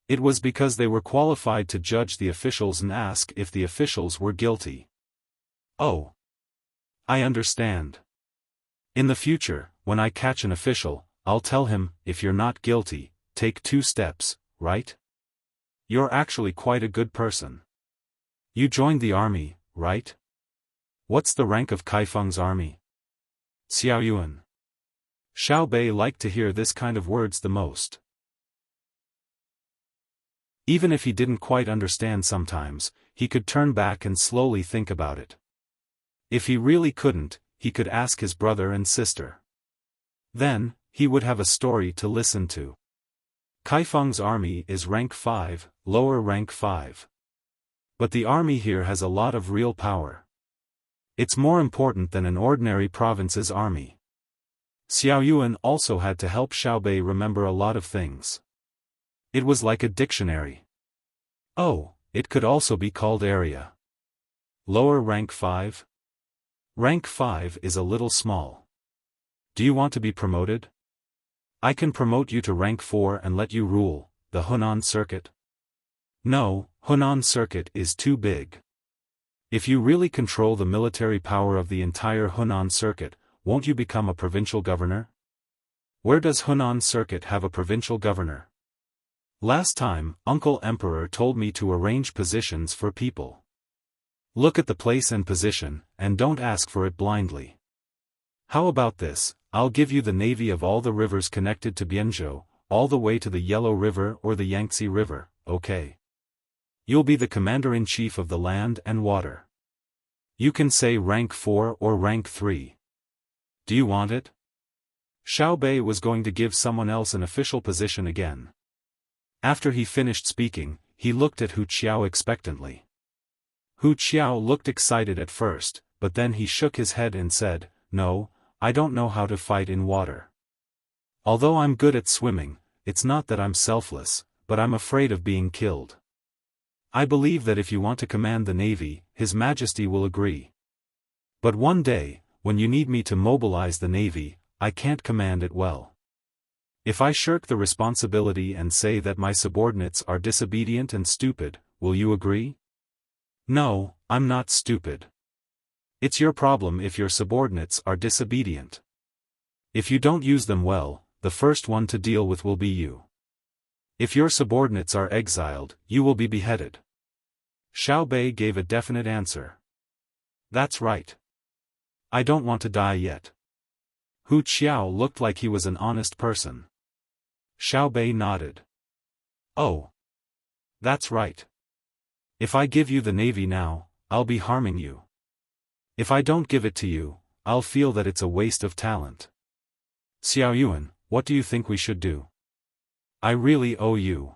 It was because they were qualified to judge the officials and ask if the officials were guilty. "Oh. I understand. In the future, when I catch an official, I'll tell him, if you're not guilty, take 2 steps, right? You're actually quite a good person. You joined the army, right? What's the rank of Kaifeng's army?" Xiaoyuan. Xiaobei liked to hear this kind of words the most. Even if he didn't quite understand sometimes, he could turn back and slowly think about it. If he really couldn't, he could ask his brother and sister. Then, he would have a story to listen to. Kaifeng's army is rank 5, lower rank 5. But the army here has a lot of real power. It's more important than an ordinary province's army. Xiao Yuan also had to help Xiao Bei remember a lot of things. It was like a dictionary. Oh, it could also be called area. Lower rank 5? Rank 5 is a little small. Do you want to be promoted? I can promote you to rank 4 and let you rule the Hunan circuit. No, Hunan circuit is too big. If you really control the military power of the entire Hunan circuit, won't you become a provincial governor? Where does Hunan circuit have a provincial governor? Last time, Uncle Emperor told me to arrange positions for people. Look at the place and position, and don't ask for it blindly. How about this? I'll give you the navy of all the rivers connected to Bianzhou, all the way to the Yellow River or the Yangtze River, okay? You'll be the commander-in-chief of the land and water. You can say rank 4 or rank 3. Do you want it? Xiao Bei was going to give someone else an official position again. After he finished speaking, he looked at Hu Qiao expectantly. Hu Qiao looked excited at first, but then he shook his head and said, "No, I don't know how to fight in water. Although I'm good at swimming, it's not that I'm selfless, but I'm afraid of being killed. I believe that if you want to command the navy, His Majesty will agree. But one day, when you need me to mobilize the navy, I can't command it well. If I shirk the responsibility and say that my subordinates are disobedient and stupid, will you agree? No, I'm not stupid. It's your problem if your subordinates are disobedient. If you don't use them well, the first one to deal with will be you. If your subordinates are exiled, you will be beheaded." Xiao Bei gave a definite answer. "That's right. I don't want to die yet." Hu Qiao looked like he was an honest person. Xiao Bei nodded. "Oh. That's right. If I give you the navy now, I'll be harming you. If I don't give it to you, I'll feel that it's a waste of talent. Xiao Yuan, what do you think we should do? I really owe you.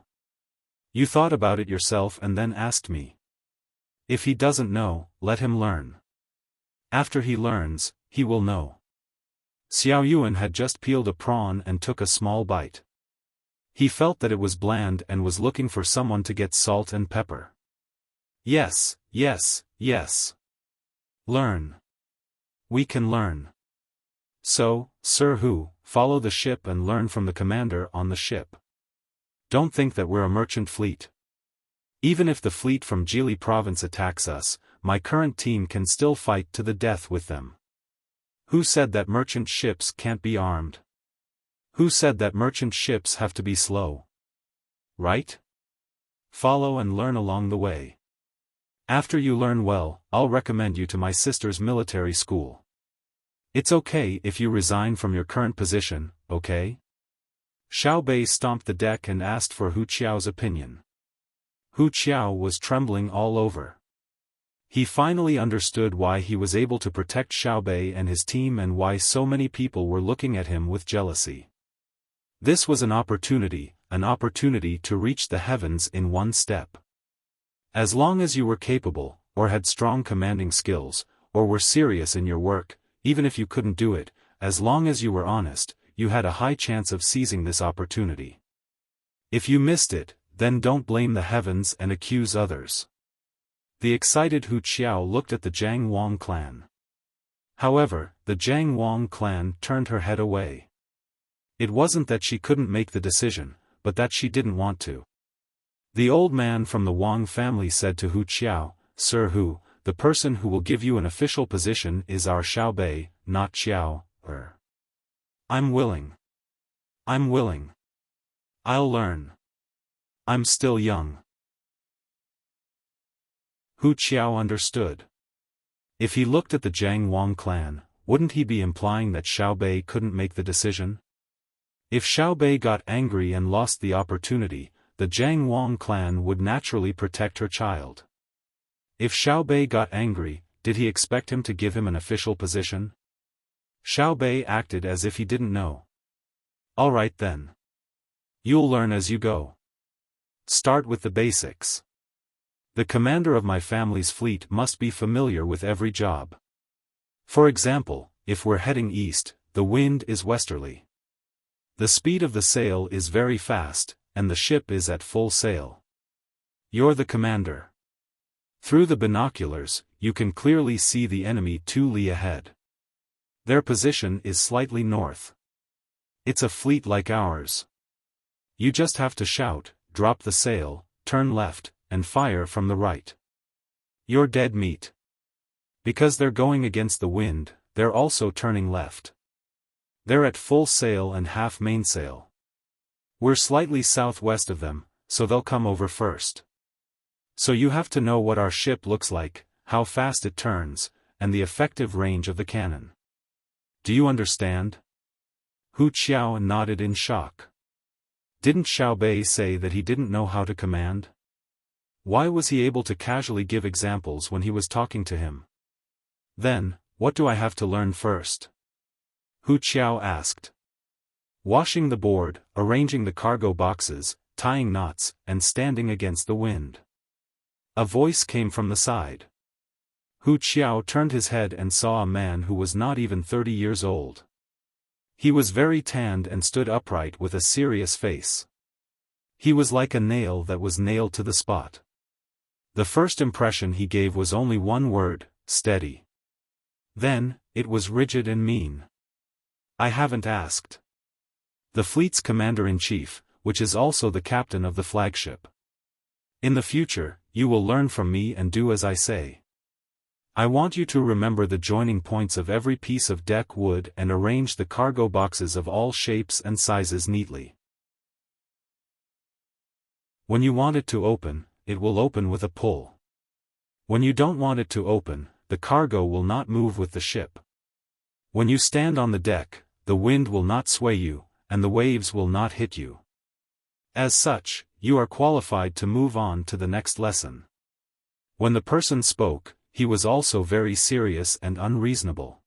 You thought about it yourself and then asked me. If he doesn't know, let him learn. After he learns, he will know." Xiao Yuan had just peeled a prawn and took a small bite. He felt that it was bland and was looking for someone to get salt and pepper. Yes, yes, yes. Learn. We can learn. So, Sir Hu, follow the ship and learn from the commander on the ship. Don't think that we're a merchant fleet. Even if the fleet from Jili province attacks us, my current team can still fight to the death with them. Who said that merchant ships can't be armed? Who said that merchant ships have to be slow? Right? Follow and learn along the way. After you learn well, I'll recommend you to my sister's military school. It's okay if you resign from your current position, okay? Xiao Bei stomped the deck and asked for Hu Qiao's opinion. Hu Qiao was trembling all over. He finally understood why he was able to protect Xiao Bei and his team and why so many people were looking at him with jealousy. This was an opportunity to reach the heavens in one step. As long as you were capable, or had strong commanding skills, or were serious in your work, even if you couldn't do it, as long as you were honest, you had a high chance of seizing this opportunity. If you missed it, then don't blame the heavens and accuse others. The excited Hu Qiao looked at the Jiang Wang clan. However, the Jiang Wang clan turned her head away. It wasn't that she couldn't make the decision, but that she didn't want to. The old man from the Wang family said to Hu Qiao, "Sir Hu, the person who will give you an official position is our Xiao Bei, not Xiao Er. I'm willing. I'm willing. I'll learn. I'm still young." Hu Qiao understood. If he looked at the Jiang Wang clan, wouldn't he be implying that Xiao Bei couldn't make the decision? If Xiao Bei got angry and lost the opportunity, the Jiang Wang clan would naturally protect her child. If Xiao Bei got angry, did he expect him to give him an official position? Xiao Bei acted as if he didn't know. All right then. You'll learn as you go. Start with the basics. The commander of my family's fleet must be familiar with every job. For example, if we're heading east, the wind is westerly. The speed of the sail is very fast, and the ship is at full sail. You're the commander. Through the binoculars, you can clearly see the enemy 2 li ahead. Their position is slightly north. It's a fleet like ours. You just have to shout, drop the sail, turn left, and fire from the right. You're dead meat. Because they're going against the wind, they're also turning left. They're at full sail and half mainsail. We're slightly southwest of them, so they'll come over first. So you have to know what our ship looks like, how fast it turns, and the effective range of the cannon. Do you understand? Hu Qiao nodded in shock. Didn't Xiaobei say that he didn't know how to command? Why was he able to casually give examples when he was talking to him? Then, what do I have to learn first? Hu Qiao asked. Washing the board, arranging the cargo boxes, tying knots, and standing against the wind. A voice came from the side. Hu Qiao turned his head and saw a man who was not even 30 years old. He was very tanned and stood upright with a serious face. He was like a nail that was nailed to the spot. The first impression he gave was only one word, steady. Then, it was rigid and mean. I haven't asked. The fleet's commander-in-chief, which is also the captain of the flagship. In the future, you will learn from me and do as I say. I want you to remember the joining points of every piece of deck wood and arrange the cargo boxes of all shapes and sizes neatly. When you want it to open, it will open with a pull. When you don't want it to open, the cargo will not move with the ship. When you stand on the deck, the wind will not sway you, and the waves will not hit you. As such, you are qualified to move on to the next lesson. When the person spoke, he was also very serious and unreasonable.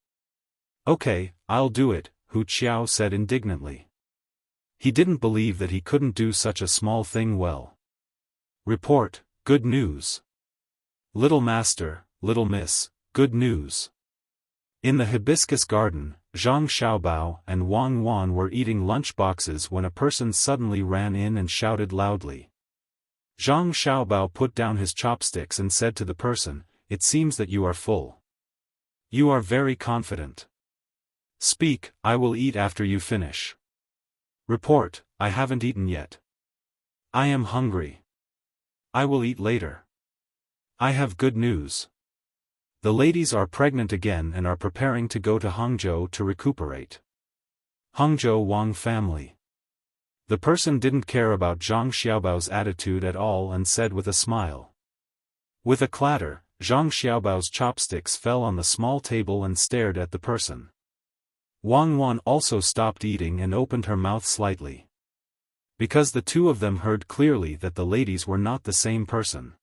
Okay, I'll do it, Hu Qiao said indignantly. He didn't believe that he couldn't do such a small thing well. Report, good news. Little master, little miss, good news. In the hibiscus garden, Zhang Xiaobao and Wang Wan were eating lunch boxes when a person suddenly ran in and shouted loudly. Zhang Xiaobao put down his chopsticks and said to the person, "It seems that you are full. You are very confident. Speak, I will eat after you finish." Report, I haven't eaten yet. I am hungry. I will eat later. I have good news. The ladies are pregnant again and are preparing to go to Hangzhou to recuperate. Hangzhou Wang family. The person didn't care about Zhang Xiaobao's attitude at all and said with a smile. With a clatter, Zhang Xiaobao's chopsticks fell on the small table and stared at the person. Wang Wan also stopped eating and opened her mouth slightly. Because the two of them heard clearly that the ladies were not the same person.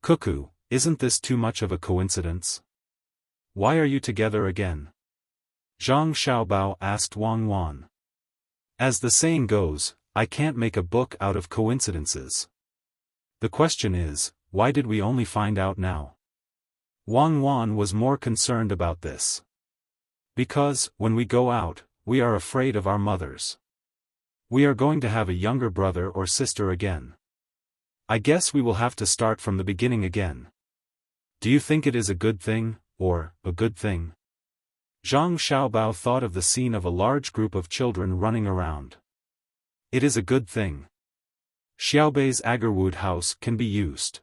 Cuckoo, isn't this too much of a coincidence? Why are you together again? Zhang Xiaobao asked Wang Wan. As the saying goes, I can't make a book out of coincidences. The question is, why did we only find out now? Wang Wan was more concerned about this. Because, when we go out, we are afraid of our mothers. We are going to have a younger brother or sister again. I guess we will have to start from the beginning again. Do you think it is a good thing, or a good thing? Zhang Xiaobao thought of the scene of a large group of children running around. It is a good thing. Xiaobei's agarwood house can be used.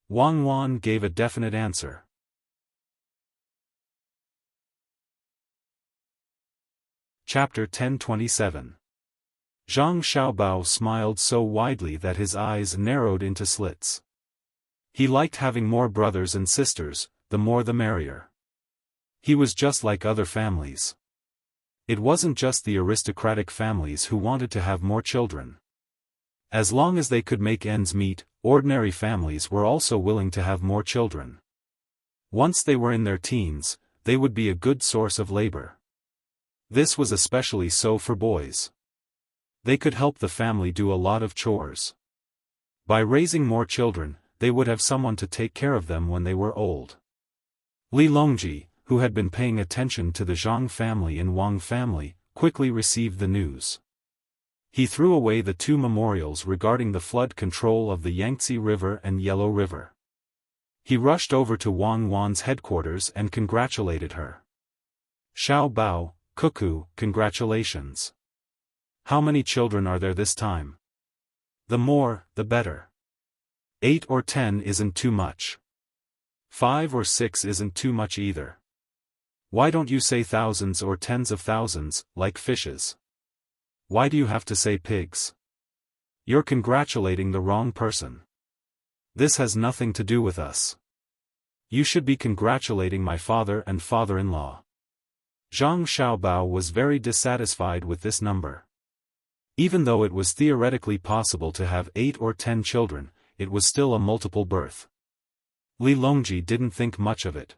Wang Wan gave a definite answer. Chapter 1027. Zhang Xiaobao smiled so widely that his eyes narrowed into slits. He liked having more brothers and sisters, the more the merrier. He was just like other families. It wasn't just the aristocratic families who wanted to have more children. As long as they could make ends meet, ordinary families were also willing to have more children. Once they were in their teens, they would be a good source of labor. This was especially so for boys. They could help the family do a lot of chores. By raising more children, they would have someone to take care of them when they were old. Li Longji, who had been paying attention to the Zhang family and Wang family, quickly received the news. He threw away the two memorials regarding the flood control of the Yangtze River and Yellow River. He rushed over to Wang Wan's headquarters and congratulated her. "Xiao Bao, Cuckoo, congratulations. How many children are there this time? The more, the better. 8 or 10 isn't too much. 5 or 6 isn't too much either. Why don't you say thousands or tens of thousands, like fishes? Why do you have to say pigs? You're congratulating the wrong person. This has nothing to do with us. You should be congratulating my father and father-in-law." Zhang Xiaobao was very dissatisfied with this number. Even though it was theoretically possible to have 8 or 10 children, it was still a multiple birth. Li Longji didn't think much of it.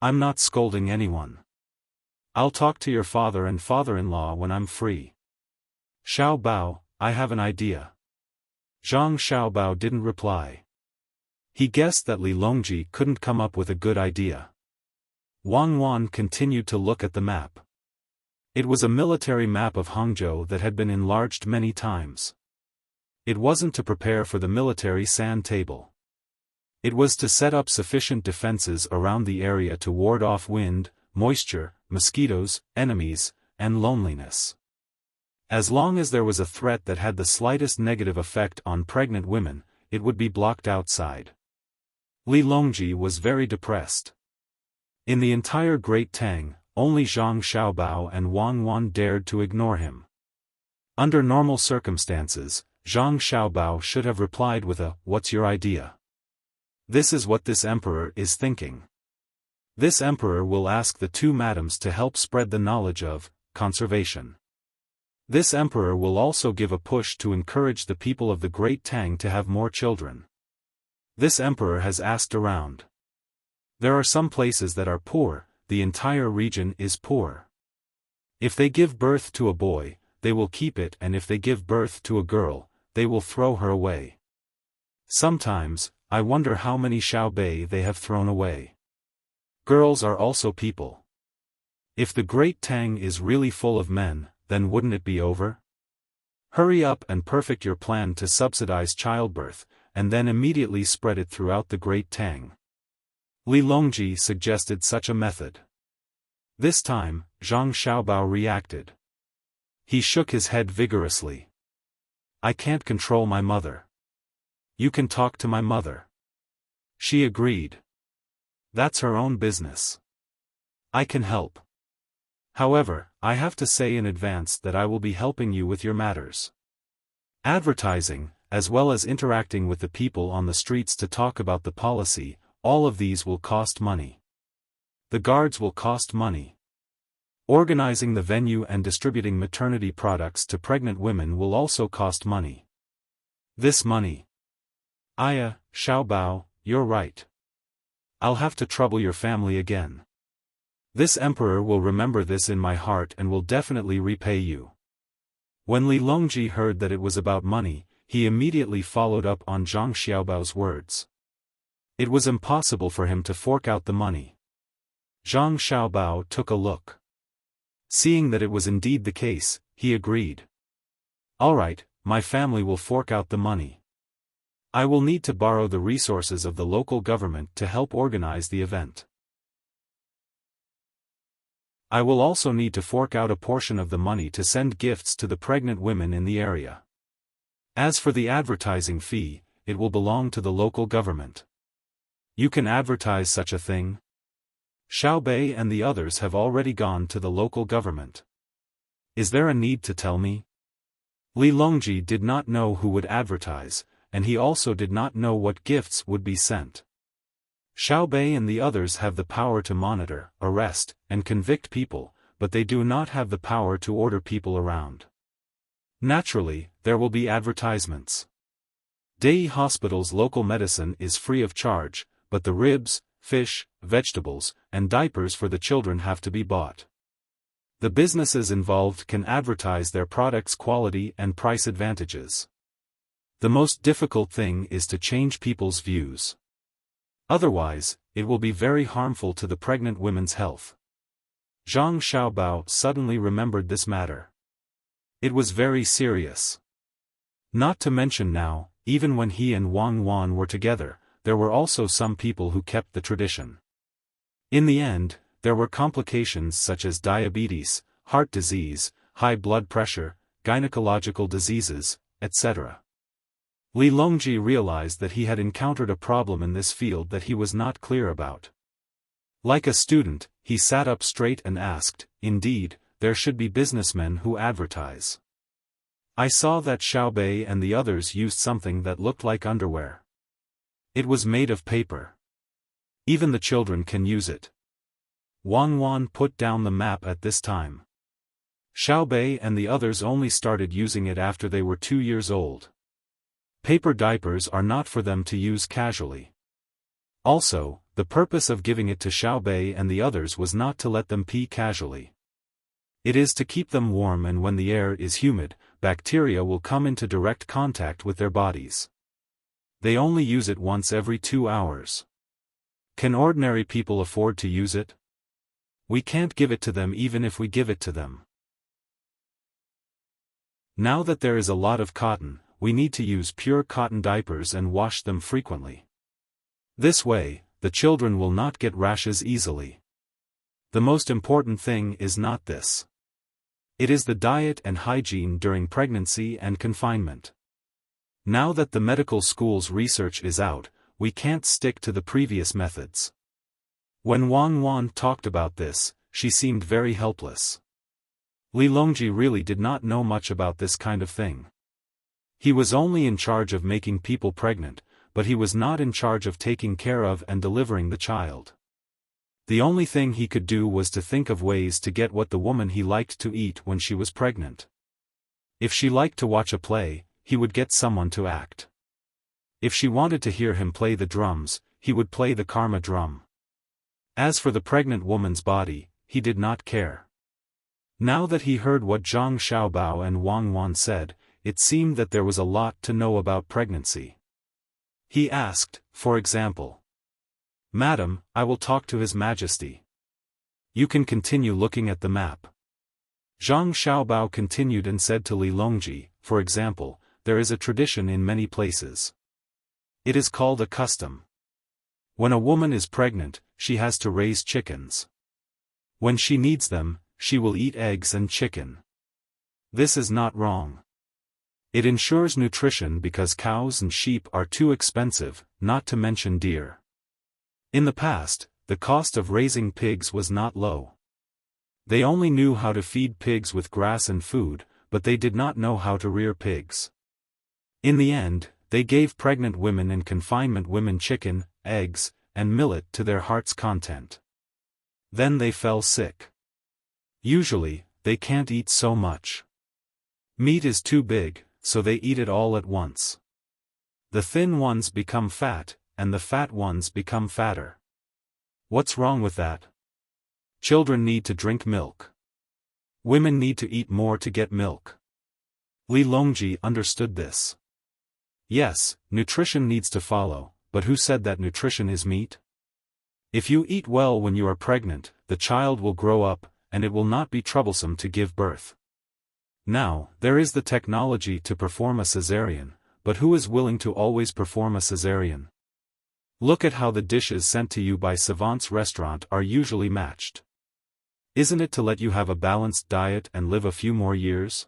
"I'm not scolding anyone. I'll talk to your father and father-in-law when I'm free." "Xiao Bao, I have an idea." Zhang Xiaobao didn't reply. He guessed that Li Longji couldn't come up with a good idea. Wang Wan continued to look at the map. It was a military map of Hangzhou that had been enlarged many times. It wasn't to prepare for the military sand table. It was to set up sufficient defenses around the area to ward off wind, moisture, mosquitoes, enemies, and loneliness. As long as there was a threat that had the slightest negative effect on pregnant women, it would be blocked outside. Li Longji was very depressed. In the entire Great Tang, only Zhang Xiaobao and Wang Wan dared to ignore him. Under normal circumstances, Zhang Xiaobao should have replied with a, "What's your idea? This is what this emperor is thinking." This emperor will ask the two madams to help spread the knowledge of conservation. This emperor will also give a push to encourage the people of the Great Tang to have more children. This emperor has asked around. There are some places that are poor, the entire region is poor. If they give birth to a boy, they will keep it, and if they give birth to a girl, they will throw her away. Sometimes, I wonder how many Xiaobei they have thrown away. Girls are also people. If the Great Tang is really full of men, then wouldn't it be over? Hurry up and perfect your plan to subsidize childbirth, and then immediately spread it throughout the Great Tang. Li Longji suggested such a method. This time, Zhang Xiaobao reacted. He shook his head vigorously. "I can't control my mother." "You can talk to my mother." She agreed. "That's her own business. I can help. However, I have to say in advance that I will be helping you with your matters. Advertising, as well as interacting with the people on the streets to talk about the policy, all of these will cost money. The guards will cost money. Organizing the venue and distributing maternity products to pregnant women will also cost money. This money. Aya, Xiaobao, you're right. I'll have to trouble your family again. This emperor will remember this in my heart and will definitely repay you." When Li Longji heard that it was about money, he immediately followed up on Zhang Xiaobao's words. It was impossible for him to fork out the money. Zhang Xiaobao took a look. Seeing that it was indeed the case, he agreed. "All right, my family will fork out the money. I will need to borrow the resources of the local government to help organize the event. I will also need to fork out a portion of the money to send gifts to the pregnant women in the area. As for the advertising fee, it will belong to the local government. You can advertise such a thing? Xiaobei and the others have already gone to the local government. Is there a need to tell me?" Li Longji did not know who would advertise, and he also did not know what gifts would be sent. Xiaobei and the others have the power to monitor, arrest, and convict people, but they do not have the power to order people around. Naturally, there will be advertisements. Dei Hospital's local medicine is free of charge, but the ribs, fish, vegetables, and diapers for the children have to be bought. The businesses involved can advertise their products' quality and price advantages. The most difficult thing is to change people's views. Otherwise, it will be very harmful to the pregnant women's health. Zhang Xiaobao suddenly remembered this matter. It was very serious. Not to mention now, even when he and Wang Wan were together, there were also some people who kept the tradition. In the end, there were complications such as diabetes, heart disease, high blood pressure, gynecological diseases, etc. Li Longji realized that he had encountered a problem in this field that he was not clear about. Like a student, he sat up straight and asked, "Indeed, there should be businessmen who advertise. I saw that Xiaobei and the others used something that looked like underwear. It was made of paper. Even the children can use it." Wang Wan put down the map at this time. Xiaobei and the others only started using it after they were 2 years old. Paper diapers are not for them to use casually. Also, the purpose of giving it to Xiaobei and the others was not to let them pee casually. It is to keep them warm, and when the air is humid, bacteria will come into direct contact with their bodies. They only use it once every 2 hours. Can ordinary people afford to use it? We can't give it to them even if we give it to them. Now that there is a lot of cotton, we need to use pure cotton diapers and wash them frequently. This way, the children will not get rashes easily. The most important thing is not this. It is the diet and hygiene during pregnancy and confinement. Now that the medical school's research is out, we can't stick to the previous methods. When Wang Wan talked about this, she seemed very helpless. Li Longji really did not know much about this kind of thing. He was only in charge of making people pregnant, but he was not in charge of taking care of and delivering the child. The only thing he could do was to think of ways to get what the woman he liked to eat when she was pregnant. If she liked to watch a play, he would get someone to act. If she wanted to hear him play the drums, he would play the karma drum. As for the pregnant woman's body, he did not care. Now that he heard what Zhang Xiaobao and Wang Wan said, it seemed that there was a lot to know about pregnancy. He asked, for example, "Madam, I will talk to His Majesty. You can continue looking at the map." Zhang Xiaobao continued and said to Li Longji, "For example, there is a tradition in many places. It is called a custom. When a woman is pregnant, she has to raise chickens. When she needs them, she will eat eggs and chicken. This is not wrong. It ensures nutrition because cows and sheep are too expensive, not to mention deer. In the past, the cost of raising pigs was not low. They only knew how to feed pigs with grass and food, but they did not know how to rear pigs. In the end, they gave pregnant women and confinement women chicken, eggs, and millet to their heart's content. Then they fell sick. Usually, they can't eat so much. Meat is too big, so they eat it all at once. The thin ones become fat, and the fat ones become fatter. What's wrong with that? Children need to drink milk. Women need to eat more to get milk. Li Longji understood this. Yes, nutrition needs to follow, but who said that nutrition is meat? If you eat well when you are pregnant, the child will grow up, and it will not be troublesome to give birth. Now, there is the technology to perform a cesarean, but who is willing to always perform a cesarean? Look at how the dishes sent to you by Savant's restaurant are usually matched. Isn't it to let you have a balanced diet and live a few more years?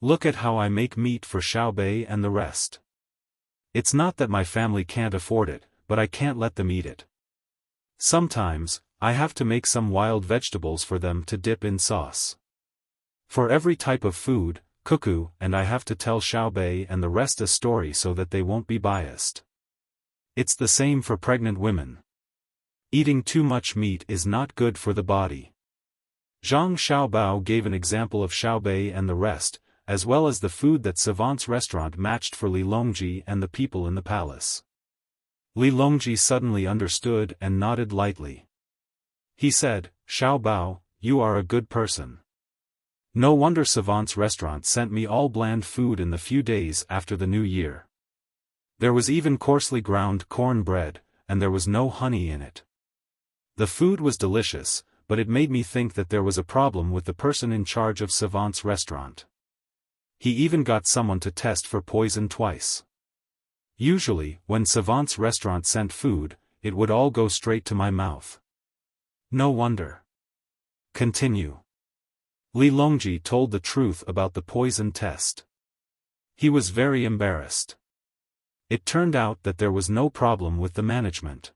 Look at how I make meat for Xiaobei and the rest. It's not that my family can't afford it, but I can't let them eat it. Sometimes, I have to make some wild vegetables for them to dip in sauce. For every type of food, cuckoo, and I have to tell Xiaobei and the rest a story so that they won't be biased. It's the same for pregnant women. Eating too much meat is not good for the body. Zhang Xiaobao gave an example of Xiaobei and the rest, as well as the food that Savant's restaurant matched for Li Longji and the people in the palace. Li Longji suddenly understood and nodded lightly. He said, "Xiaobao, you are a good person. No wonder Savant's restaurant sent me all bland food in the few days after the New Year. There was even coarsely ground corn bread, and there was no honey in it. The food was delicious, but it made me think that there was a problem with the person in charge of Savant's restaurant. He even got someone to test for poison twice. Usually, when Savant's restaurant sent food, it would all go straight to my mouth. No wonder. Continue. Li Longji told the truth about the poison test. He was very embarrassed. It turned out that there was no problem with the management.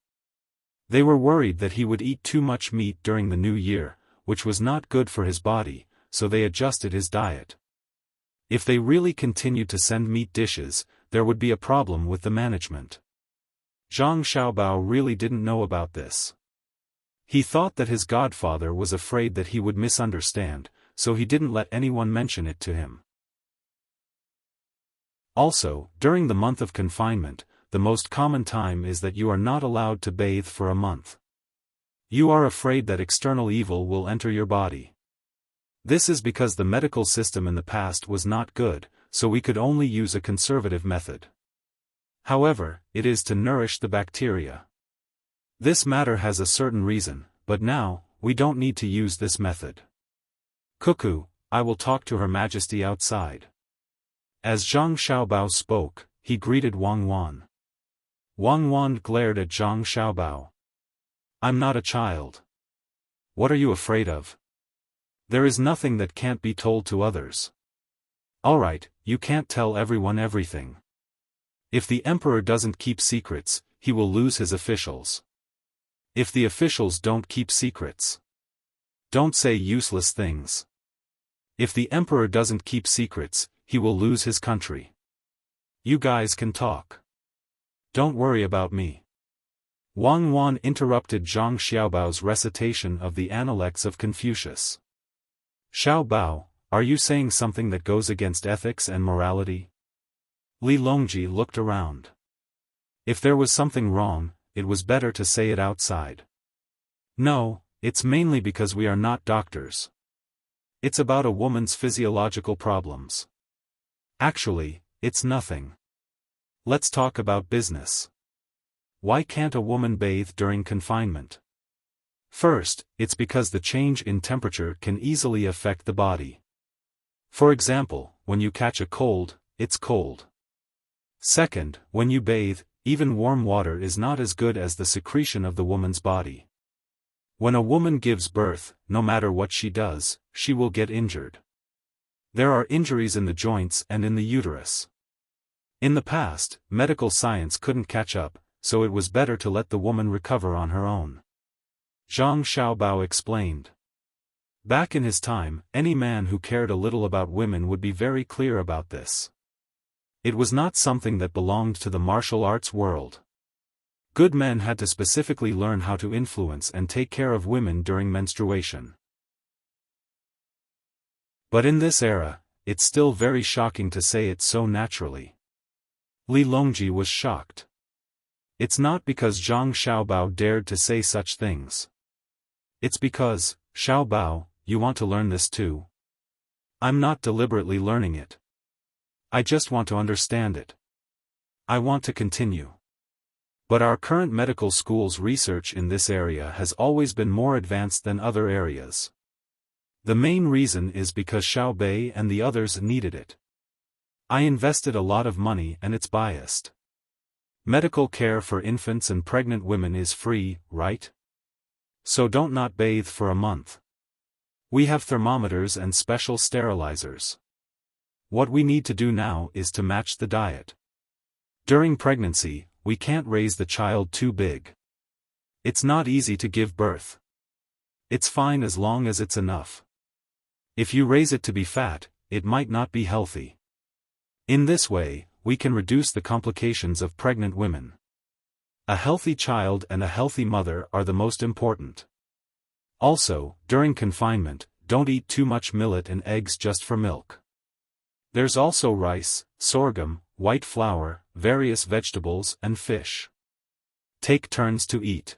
They were worried that he would eat too much meat during the new year, which was not good for his body, so they adjusted his diet. If they really continued to send meat dishes, there would be a problem with the management. Zhang Xiaobao really didn't know about this. He thought that his godfather was afraid that he would misunderstand, so he didn't let anyone mention it to him. Also, during the month of confinement, the most common time is that you are not allowed to bathe for a month. You are afraid that external evil will enter your body. This is because the medical system in the past was not good, so we could only use a conservative method. However, it is to nourish the bacteria. This matter has a certain reason, but now, we don't need to use this method. Cuckoo, I will talk to Her Majesty outside. As Zhang Xiaobao spoke, he greeted Wang Wan. Wang Wan glared at Zhang Xiaobao. I'm not a child. What are you afraid of? There is nothing that can't be told to others. Alright, you can't tell everyone everything. If the emperor doesn't keep secrets, he will lose his officials. If the officials don't keep secrets, don't say useless things. If the emperor doesn't keep secrets, he will lose his country. You guys can talk. Don't worry about me. Wang Wan interrupted Zhang Xiaobao's recitation of the Analects of Confucius. Xiaobao, are you saying something that goes against ethics and morality? Li Longji looked around. If there was something wrong, it was better to say it outside. No, it's mainly because we are not doctors. It's about a woman's physiological problems. Actually, it's nothing. Let's talk about business. Why can't a woman bathe during confinement? First, it's because the change in temperature can easily affect the body. For example, when you catch a cold, it's cold. Second, when you bathe, even warm water is not as good as the secretion of the woman's body. When a woman gives birth, no matter what she does, she will get injured. There are injuries in the joints and in the uterus. In the past, medical science couldn't catch up, so it was better to let the woman recover on her own. Zhang Xiaobao explained. Back in his time, any man who cared a little about women would be very clear about this. It was not something that belonged to the martial arts world. Good men had to specifically learn how to influence and take care of women during menstruation. But in this era, it's still very shocking to say it so naturally. Li Longji was shocked. It's not because Zhang Xiaobao dared to say such things. It's because, Xiaobao, you want to learn this too? I'm not deliberately learning it. I just want to understand it. I want to continue. But our current medical school's research in this area has always been more advanced than other areas. The main reason is because Xiao Bei and the others needed it. I invested a lot of money and it's biased. Medical care for infants and pregnant women is free, right? So don't not bathe for a month. We have thermometers and special sterilizers. What we need to do now is to match the diet. During pregnancy, we can't raise the child too big. It's not easy to give birth. It's fine as long as it's enough. If you raise it to be fat, it might not be healthy. In this way, we can reduce the complications of pregnant women. A healthy child and a healthy mother are the most important. Also, during confinement, don't eat too much millet and eggs just for milk. There's also rice, sorghum, white flour, various vegetables and fish. Take turns to eat.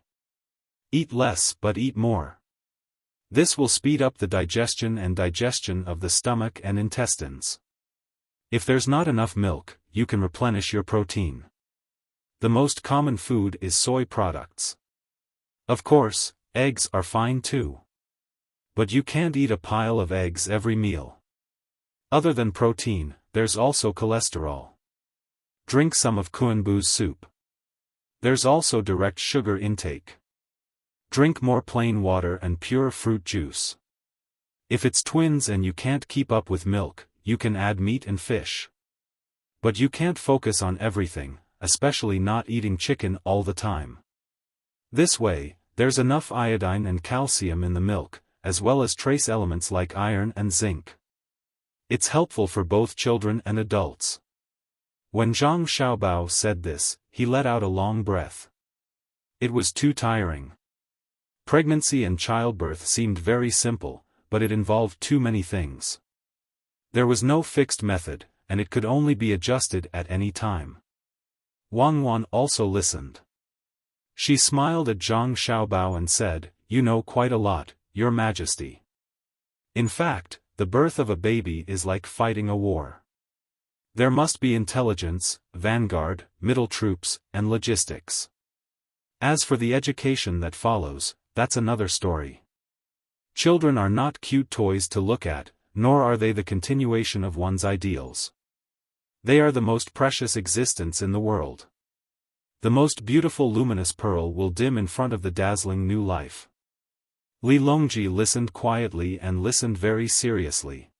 Eat less but eat more. This will speed up the digestion of the stomach and intestines. If there's not enough milk, you can replenish your protein. The most common food is soy products. Of course, eggs are fine too. But you can't eat a pile of eggs every meal. Other than protein, there's also cholesterol. Drink some of Kuenbu's soup. There's also direct sugar intake. Drink more plain water and pure fruit juice. If it's twins and you can't keep up with milk, you can add meat and fish. But you can't focus on everything, especially not eating chicken all the time. This way, there's enough iodine and calcium in the milk, as well as trace elements like iron and zinc. It's helpful for both children and adults. When Zhang Xiaobao said this, he let out a long breath. It was too tiring. Pregnancy and childbirth seemed very simple, but it involved too many things. There was no fixed method, and it could only be adjusted at any time. Wang Wan also listened. She smiled at Zhang Xiaobao and said, "You know quite a lot, Your Majesty. In fact, the birth of a baby is like fighting a war. There must be intelligence, vanguard, middle troops, and logistics. As for the education that follows, that's another story. Children are not cute toys to look at, nor are they the continuation of one's ideals. They are the most precious existence in the world. The most beautiful luminous pearl will dim in front of the dazzling new life." Li Longji listened quietly and listened very seriously.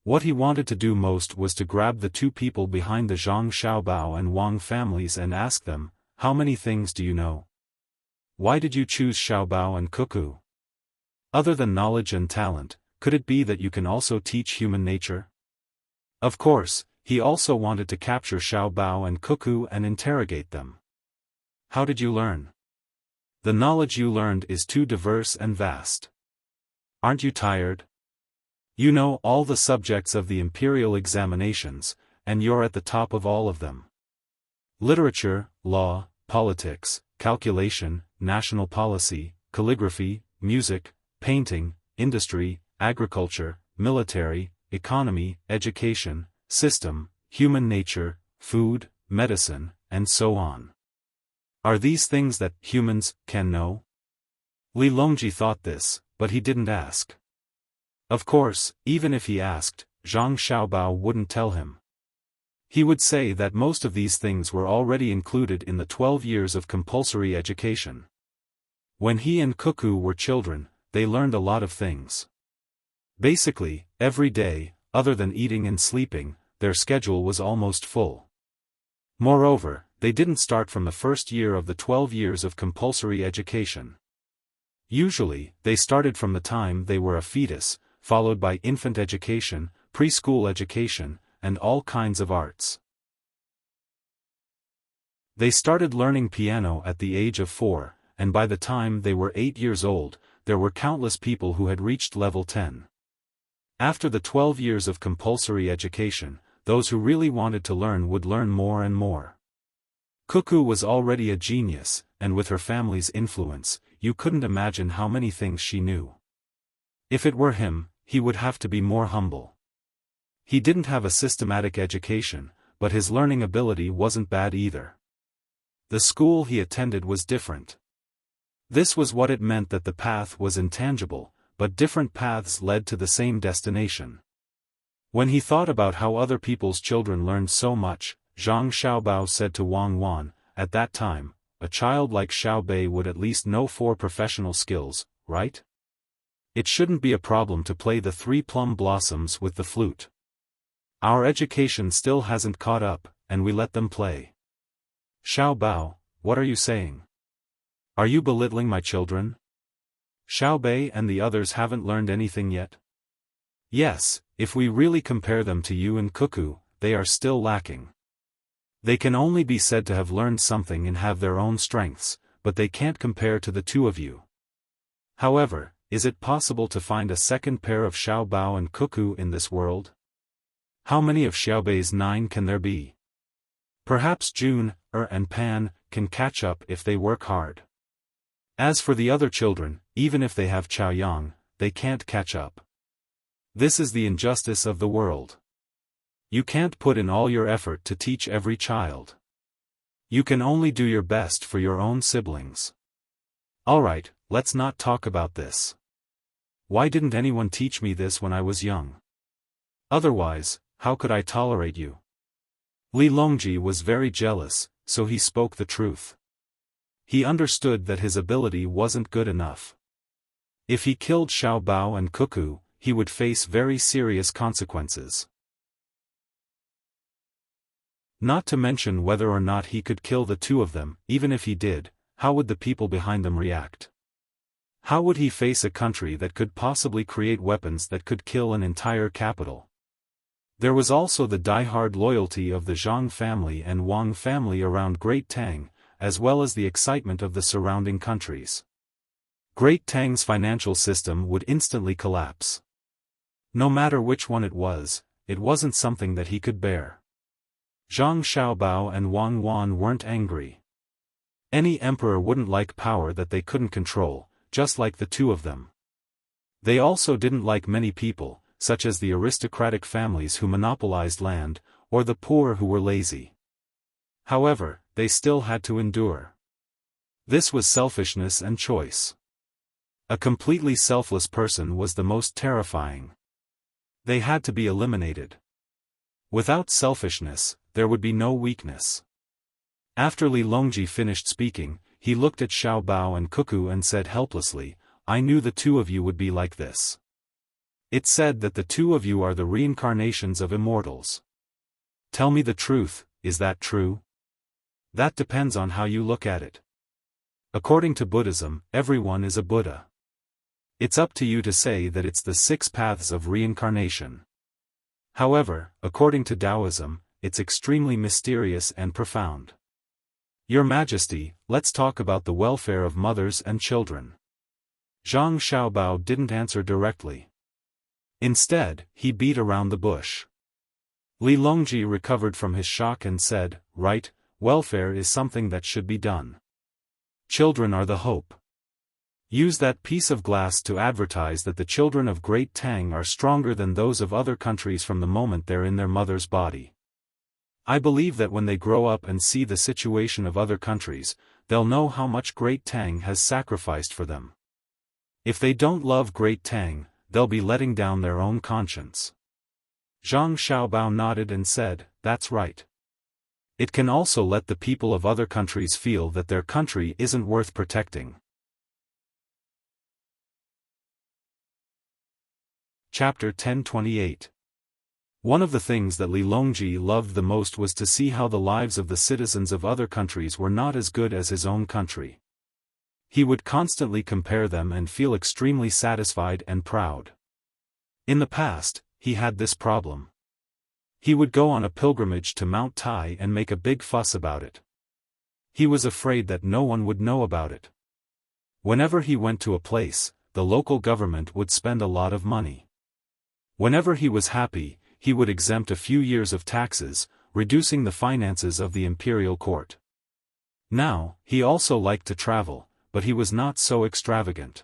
What he wanted to do most was to grab the two people behind the Zhang Xiaobao and Wang families and ask them, "How many things do you know? Why did you choose Xiaobao and Cuckoo? Other than knowledge and talent, could it be that you can also teach human nature?" Of course, he also wanted to capture Xiaobao and Cuckoo and interrogate them. "How did you learn? The knowledge you learned is too diverse and vast. Aren't you tired? You know all the subjects of the imperial examinations, and you're at the top of all of them. Literature, law, politics, calculation, national policy, calligraphy, music, painting, industry, agriculture, military, economy, education, system, human nature, food, medicine, and so on. Are these things that humans can know?" Li Longji thought this, but he didn't ask. Of course, even if he asked, Zhang Xiaobao wouldn't tell him. He would say that most of these things were already included in the 12 years of compulsory education. When he and Cuckoo were children, they learned a lot of things. Basically, every day, other than eating and sleeping, their schedule was almost full. Moreover, they didn't start from the first year of the 12 years of compulsory education. Usually, they started from the time they were a fetus, followed by infant education, preschool education, and all kinds of arts. They started learning piano at the age of 4, and by the time they were 8 years old, there were countless people who had reached level 10. After the 12 years of compulsory education, those who really wanted to learn would learn more and more. Cuckoo was already a genius, and with her family's influence, you couldn't imagine how many things she knew. If it were him, he would have to be more humble. He didn't have a systematic education, but his learning ability wasn't bad either. The school he attended was different. This was what it meant that the path was intangible, but different paths led to the same destination. When he thought about how other people's children learned so much, Zhang Xiaobao said to Wang Wan, "At that time, a child like Xiao Bei would at least know 4 professional skills, right? It shouldn't be a problem to play the 3 plum blossoms with the flute. Our education still hasn't caught up, and we let them play." "Xiao Bao, what are you saying? Are you belittling my children? Xiao Bei and the others haven't learned anything yet?" "Yes, if we really compare them to you and Cuckoo, they are still lacking. They can only be said to have learned something and have their own strengths, but they can't compare to the two of you. However, is it possible to find a second pair of Xiao Bao and Cuckoo in this world? How many of Xiao Bei's 9 can there be? Perhaps June, and Pan can catch up if they work hard. As for the other children, even if they have Chaoyang, they can't catch up. This is the injustice of the world. You can't put in all your effort to teach every child. You can only do your best for your own siblings. Alright, let's not talk about this. Why didn't anyone teach me this when I was young? Otherwise, how could I tolerate you? Li Longji was very jealous, so he spoke the truth. He understood that his ability wasn't good enough. If he killed Xiao Bao and Cuckoo, he would face very serious consequences. Not to mention whether or not he could kill the two of them. Even if he did, how would the people behind them react? How would he face a country that could possibly create weapons that could kill an entire capital? There was also the die-hard loyalty of the Zhang family and Wang family around Great Tang, as well as the excitement of the surrounding countries. Great Tang's financial system would instantly collapse. No matter which one it wasn't something that he could bear. Zhang Xiaobao and Wang Wan weren't angry. Any emperor wouldn't like power that they couldn't control, just like the two of them. They also didn't like many people, such as the aristocratic families who monopolized land, or the poor who were lazy. However, they still had to endure. This was selfishness and choice. A completely selfless person was the most terrifying. They had to be eliminated. Without selfishness, there would be no weakness. After Li Longji finished speaking, he looked at Xiao Bao and Cuckoo and said helplessly, "I knew the two of you would be like this. It's said that the two of you are the reincarnations of immortals. Tell me the truth, is that true?" That depends on how you look at it. According to Buddhism, everyone is a Buddha. It's up to you to say that it's the 6 paths of reincarnation. However, according to Taoism, it's extremely mysterious and profound. Your Majesty, let's talk about the welfare of mothers and children. Zhang Xiaobao didn't answer directly. Instead, he beat around the bush. Li Longji recovered from his shock and said, "Right, welfare is something that should be done. Children are the hope. Use that piece of glass to advertise that the children of Great Tang are stronger than those of other countries from the moment they're in their mother's body. I believe that when they grow up and see the situation of other countries, they'll know how much Great Tang has sacrificed for them. If they don't love Great Tang, they'll be letting down their own conscience." Zhang Xiaobao nodded and said, "That's right. It can also let the people of other countries feel that their country isn't worth protecting." Chapter 1028. One of the things that Li Longji loved the most was to see how the lives of the citizens of other countries were not as good as his own country. He would constantly compare them and feel extremely satisfied and proud. In the past, he had this problem. He would go on a pilgrimage to Mount Tai and make a big fuss about it. He was afraid that no one would know about it. Whenever he went to a place, the local government would spend a lot of money. Whenever he was happy, he would exempt a few years of taxes, reducing the finances of the imperial court. Now, he also liked to travel, but he was not so extravagant.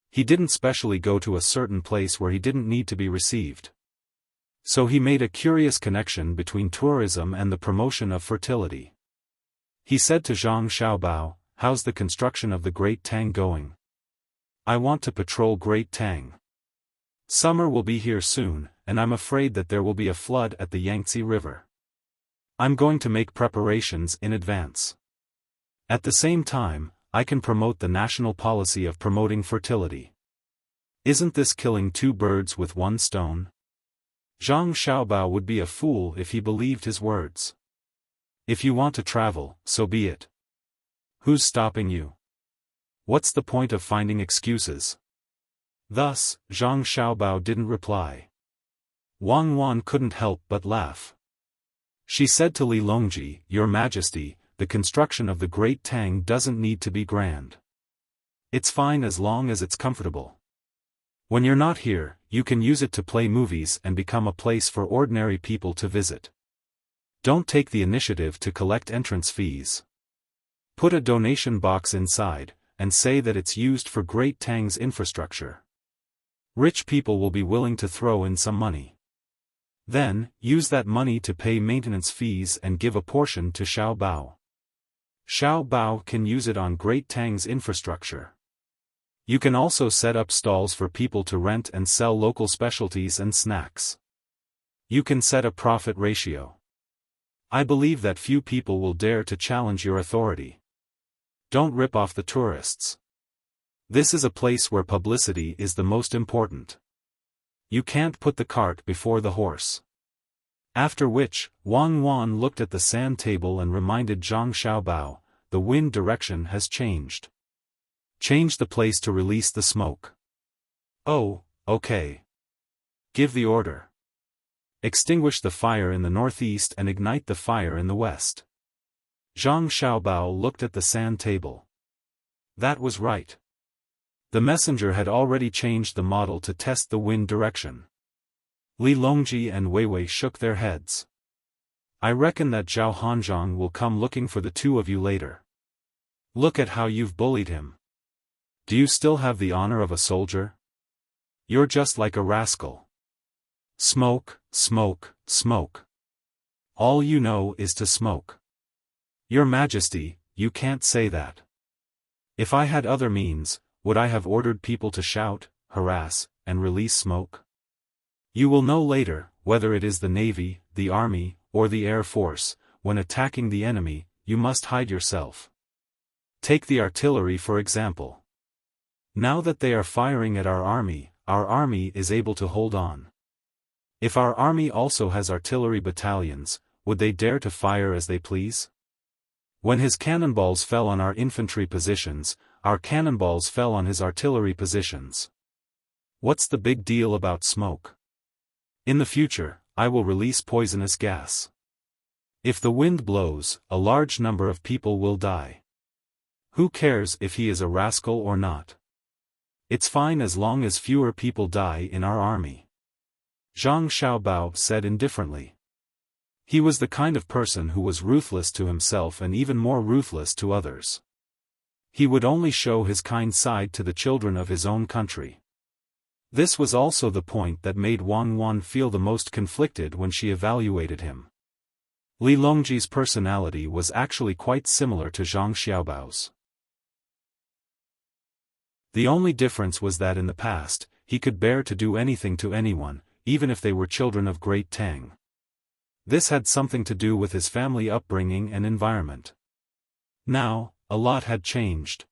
He didn't specially go to a certain place where he didn't need to be received. So he made a curious connection between tourism and the promotion of fertility. He said to Zhang Xiaobao, "How's the construction of the Great Tang going? I want to patrol Great Tang. Summer will be here soon, and I'm afraid that there will be a flood at the Yangtze River. I'm going to make preparations in advance. At the same time, I can promote the national policy of promoting fertility. Isn't this killing 2 birds with 1 stone?" Zhang Xiaobao would be a fool if he believed his words. If you want to travel, so be it. Who's stopping you? What's the point of finding excuses? Thus, Zhang Xiaobao didn't reply. Wang Wan couldn't help but laugh. She said to Li Longji, "Your Majesty, the construction of the Great Tang doesn't need to be grand. It's fine as long as it's comfortable. When you're not here, you can use it to play movies and become a place for ordinary people to visit. Don't take the initiative to collect entrance fees. Put a donation box inside, and say that it's used for Great Tang's infrastructure. Rich people will be willing to throw in some money. Then, use that money to pay maintenance fees and give a portion to Xiao Bao. Xiao Bao can use it on Great Tang's infrastructure. You can also set up stalls for people to rent and sell local specialties and snacks. You can set a profit ratio. I believe that few people will dare to challenge your authority. Don't rip off the tourists. This is a place where publicity is the most important. You can't put the cart before the horse. After which, Wang Wan looked at the sand table and reminded Zhang Xiaobao, the wind direction has changed. Change the place to release the smoke. Oh, okay. Give the order. Extinguish the fire in the northeast and ignite the fire in the west. Zhang Xiaobao looked at the sand table. That was right. The messenger had already changed the model to test the wind direction. Li Longji and Wei Wei shook their heads. I reckon that Zhao Hanzhong will come looking for the two of you later. Look at how you've bullied him. Do you still have the honor of a soldier? You're just like a rascal. Smoke, smoke, smoke. All you know is to smoke. Your Majesty, you can't say that. If I had other means, would I have ordered people to shout, harass, and release smoke? You will know later, whether it is the Navy, the Army, or the Air Force, when attacking the enemy, you must hide yourself. Take the artillery for example. Now that they are firing at our army is able to hold on. If our army also has artillery battalions, would they dare to fire as they please? When his cannonballs fell on our infantry positions, our cannonballs fell on his artillery positions. What's the big deal about smoke? In the future, I will release poisonous gas. If the wind blows, a large number of people will die. Who cares if he is a rascal or not? It's fine as long as fewer people die in our army. Zhang Xiaobao said indifferently. He was the kind of person who was ruthless to himself and even more ruthless to others. He would only show his kind side to the children of his own country. This was also the point that made Wang Wan feel the most conflicted when she evaluated him. Li Longji's personality was actually quite similar to Zhang Xiaobao's. The only difference was that in the past, he could bear to do anything to anyone, even if they were children of Great Tang. This had something to do with his family upbringing and environment. Now, a lot had changed.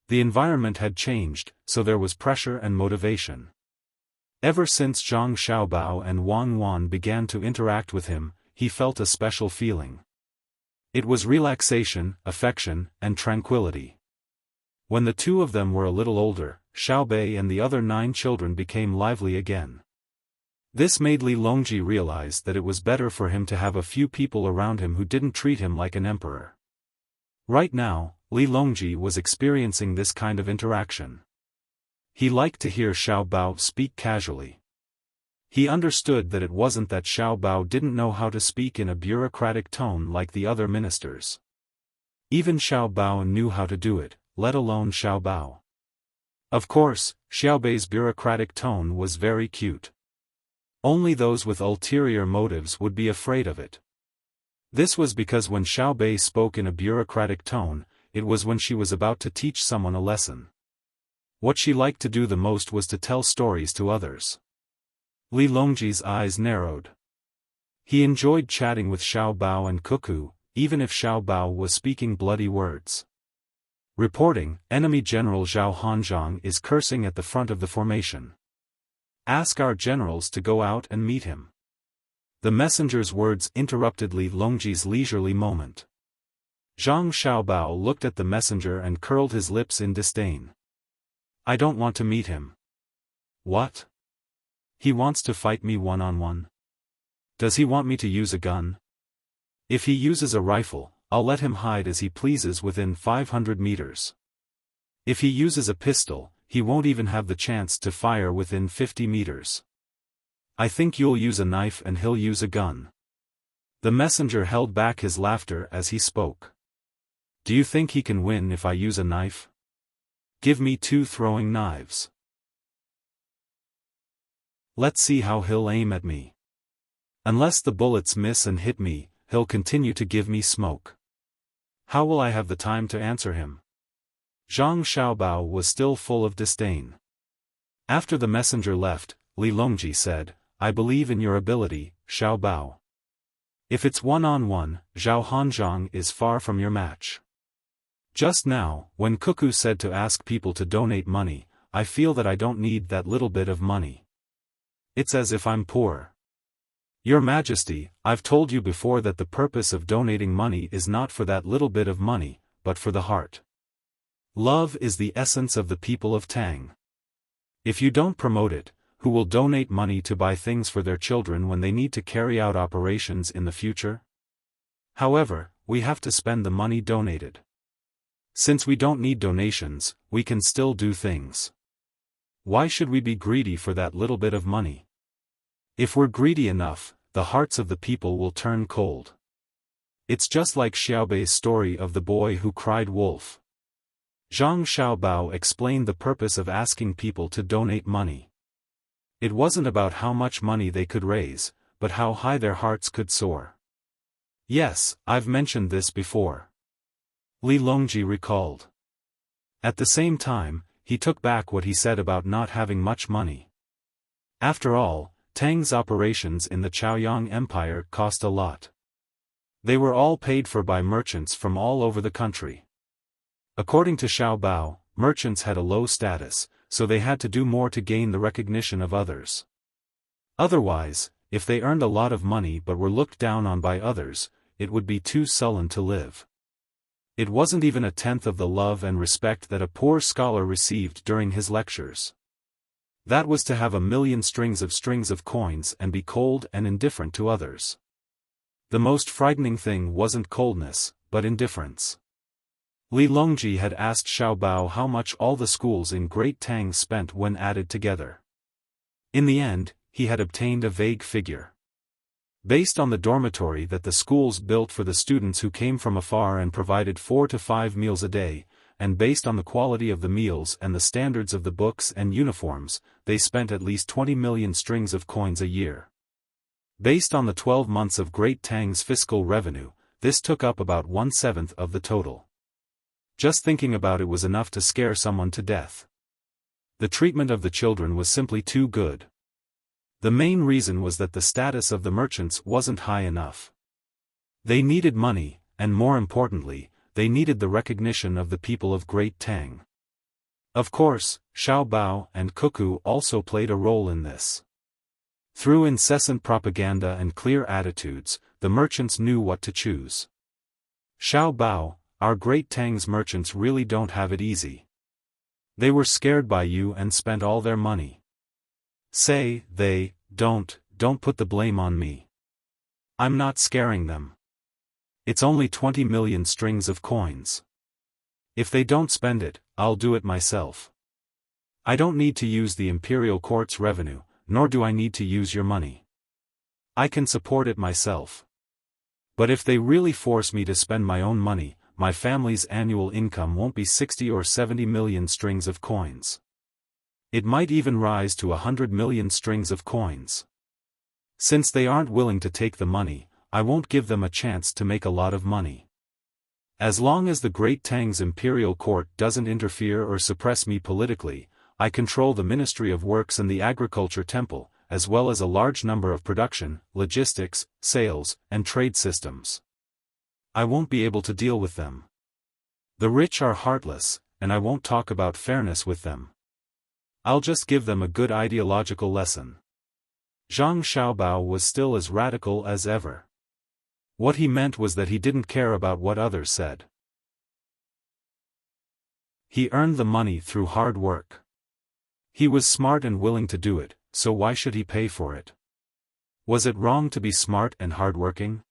The environment had changed, so there was pressure and motivation. Ever since Zhang Xiaobao and Wang Wan began to interact with him, he felt a special feeling. It was relaxation, affection, and tranquility. When the two of them were a little older, Xiaobei and the other 9 children became lively again. This made Li Longji realize that it was better for him to have a few people around him who didn't treat him like an emperor. Right now, Li Longji was experiencing this kind of interaction. He liked to hear Xiao Bao speak casually. He understood that it wasn't that Xiao Bao didn't know how to speak in a bureaucratic tone like the other ministers. Even Xiao Bao knew how to do it, let alone Xiao Bao. Of course, Xiaobei's bureaucratic tone was very cute. Only those with ulterior motives would be afraid of it. This was because when Xiaobei spoke in a bureaucratic tone, it was when she was about to teach someone a lesson. What she liked to do the most was to tell stories to others. Li Longji's eyes narrowed. He enjoyed chatting with Xiao Bao and Cuckoo, even if Xiao Bao was speaking bloody words. Reporting, Enemy General Zhao Hanzhong is cursing at the front of the formation. Ask our generals to go out and meet him. The messenger's words interrupted Li Longji's leisurely moment. Zhang Xiaobao looked at the messenger and curled his lips in disdain. I don't want to meet him. What? He wants to fight me one-on-one? Does he want me to use a gun? If he uses a rifle, I'll let him hide as he pleases within 500 meters. If he uses a pistol, he won't even have the chance to fire within 50 meters. I think you'll use a knife and he'll use a gun. The messenger held back his laughter as he spoke. Do you think he can win if I use a knife? Give me 2 throwing knives. Let's see how he'll aim at me. Unless the bullets miss and hit me, he'll continue to give me smoke. How will I have the time to answer him? Zhang Xiaobao was still full of disdain. After the messenger left, Li Longji said, I believe in your ability, Xiaobao. If it's one-on-one, Zhao Hanzhong is far from your match. Just now, when Cuckoo said to ask people to donate money, I feel that I don't need that little bit of money. It's as if I'm poor. Your Majesty, I've told you before that the purpose of donating money is not for that little bit of money, but for the heart. Love is the essence of the people of Tang. If you don't promote it, who will donate money to buy things for their children when they need to carry out operations in the future? However, we have to spend the money donated. Since we don't need donations, we can still do things. Why should we be greedy for that little bit of money? If we're greedy enough, the hearts of the people will turn cold. It's just like Xiaobei's story of the boy who cried wolf. Zhang Xiaobao explained the purpose of asking people to donate money. It wasn't about how much money they could raise, but how high their hearts could soar. Yes, I've mentioned this before. Li Longji recalled. At the same time, he took back what he said about not having much money. After all, Tang's operations in the Chaoyang Empire cost a lot. They were all paid for by merchants from all over the country. According to Xiaobao, merchants had a low status, so they had to do more to gain the recognition of others. Otherwise, if they earned a lot of money but were looked down on by others, it would be too sullen to live. It wasn't even a tenth of the love and respect that a poor scholar received during his lectures. That was to have 1,000,000 strings of coins and be cold and indifferent to others. The most frightening thing wasn't coldness, but indifference. Li Longji had asked Xiaobao how much all the schools in Great Tang spent when added together. In the end, he had obtained a vague figure. Based on the dormitory that the schools built for the students who came from afar and provided 4 to 5 meals a day, and based on the quality of the meals and the standards of the books and uniforms, they spent at least 20 million strings of coins a year. Based on the 12 months of Great Tang's fiscal revenue, this took up about 1/7 of the total. Just thinking about it was enough to scare someone to death. The treatment of the children was simply too good. The main reason was that the status of the merchants wasn't high enough. They needed money, and more importantly, they needed the recognition of the people of Great Tang. Of course, Xiaobao and Cuckoo also played a role in this. Through incessant propaganda and clear attitudes, the merchants knew what to choose. Xiaobao, our Great Tang's merchants really don't have it easy. They were scared by you and spent all their money. Say, don't put the blame on me. I'm not scaring them. It's only 20 million strings of coins. If they don't spend it, I'll do it myself. I don't need to use the imperial court's revenue, nor do I need to use your money. I can support it myself. But if they really force me to spend my own money, my family's annual income won't be 60 or 70 million strings of coins. It might even rise to 100 million strings of coins. Since they aren't willing to take the money, I won't give them a chance to make a lot of money. As long as the Great Tang's imperial court doesn't interfere or suppress me politically, I control the Ministry of Works and the Agriculture Temple, as well as a large number of production, logistics, sales, and trade systems. I won't be able to deal with them. The rich are heartless, and I won't talk about fairness with them. I'll just give them a good ideological lesson. Zhang Xiaobao was still as radical as ever. What he meant was that he didn't care about what others said. He earned the money through hard work. He was smart and willing to do it, so why should he pay for it? Was it wrong to be smart and hardworking?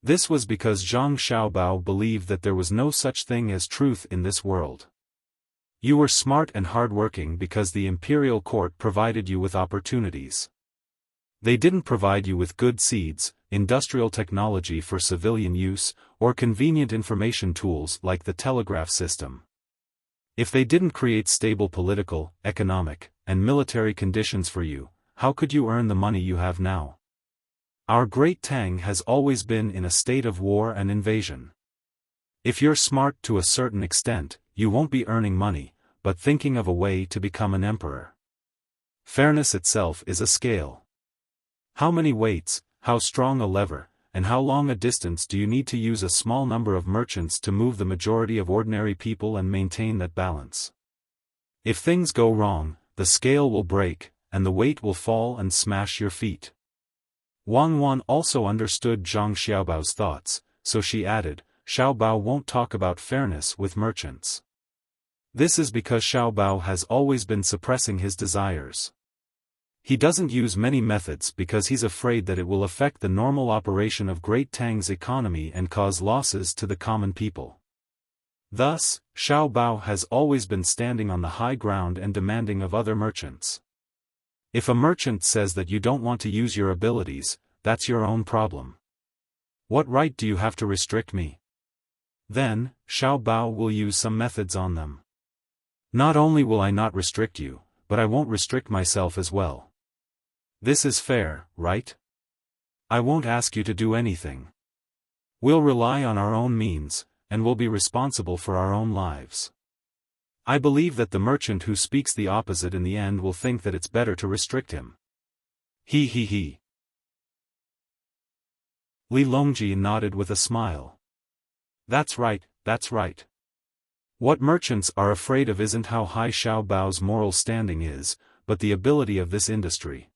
This was because Zhang Xiaobao believed that there was no such thing as truth in this world. You were smart and hardworking because the imperial court provided you with opportunities. They didn't provide you with good seeds, industrial technology for civilian use, or convenient information tools like the telegraph system. If they didn't create stable political, economic, and military conditions for you, how could you earn the money you have now? Our Great Tang has always been in a state of war and invasion. If you're smart to a certain extent, you won't be earning money, but thinking of a way to become an emperor. Fairness itself is a scale. How many weights, how strong a lever, and how long a distance do you need to use a small number of merchants to move the majority of ordinary people and maintain that balance? If things go wrong, the scale will break, and the weight will fall and smash your feet. Wang Wan also understood Zhang Xiaobao's thoughts, so she added, Xiaobao won't talk about fairness with merchants. This is because Xiaobao has always been suppressing his desires. He doesn't use many methods because he's afraid that it will affect the normal operation of Great Tang's economy and cause losses to the common people. Thus, Xiaobao has always been standing on the high ground and demanding of other merchants. If a merchant says that you don't want to use your abilities, that's your own problem. What right do you have to restrict me? Then, Xiaobao will use some methods on them. Not only will I not restrict you, but I won't restrict myself as well. This is fair, right? I won't ask you to do anything. We'll rely on our own means, and we'll be responsible for our own lives. I believe that the merchant who speaks the opposite in the end will think that it's better to restrict him. He. Li Longji nodded with a smile. That's right, that's right. What merchants are afraid of isn't how high Xiaobao's moral standing is, but the ability of this industry.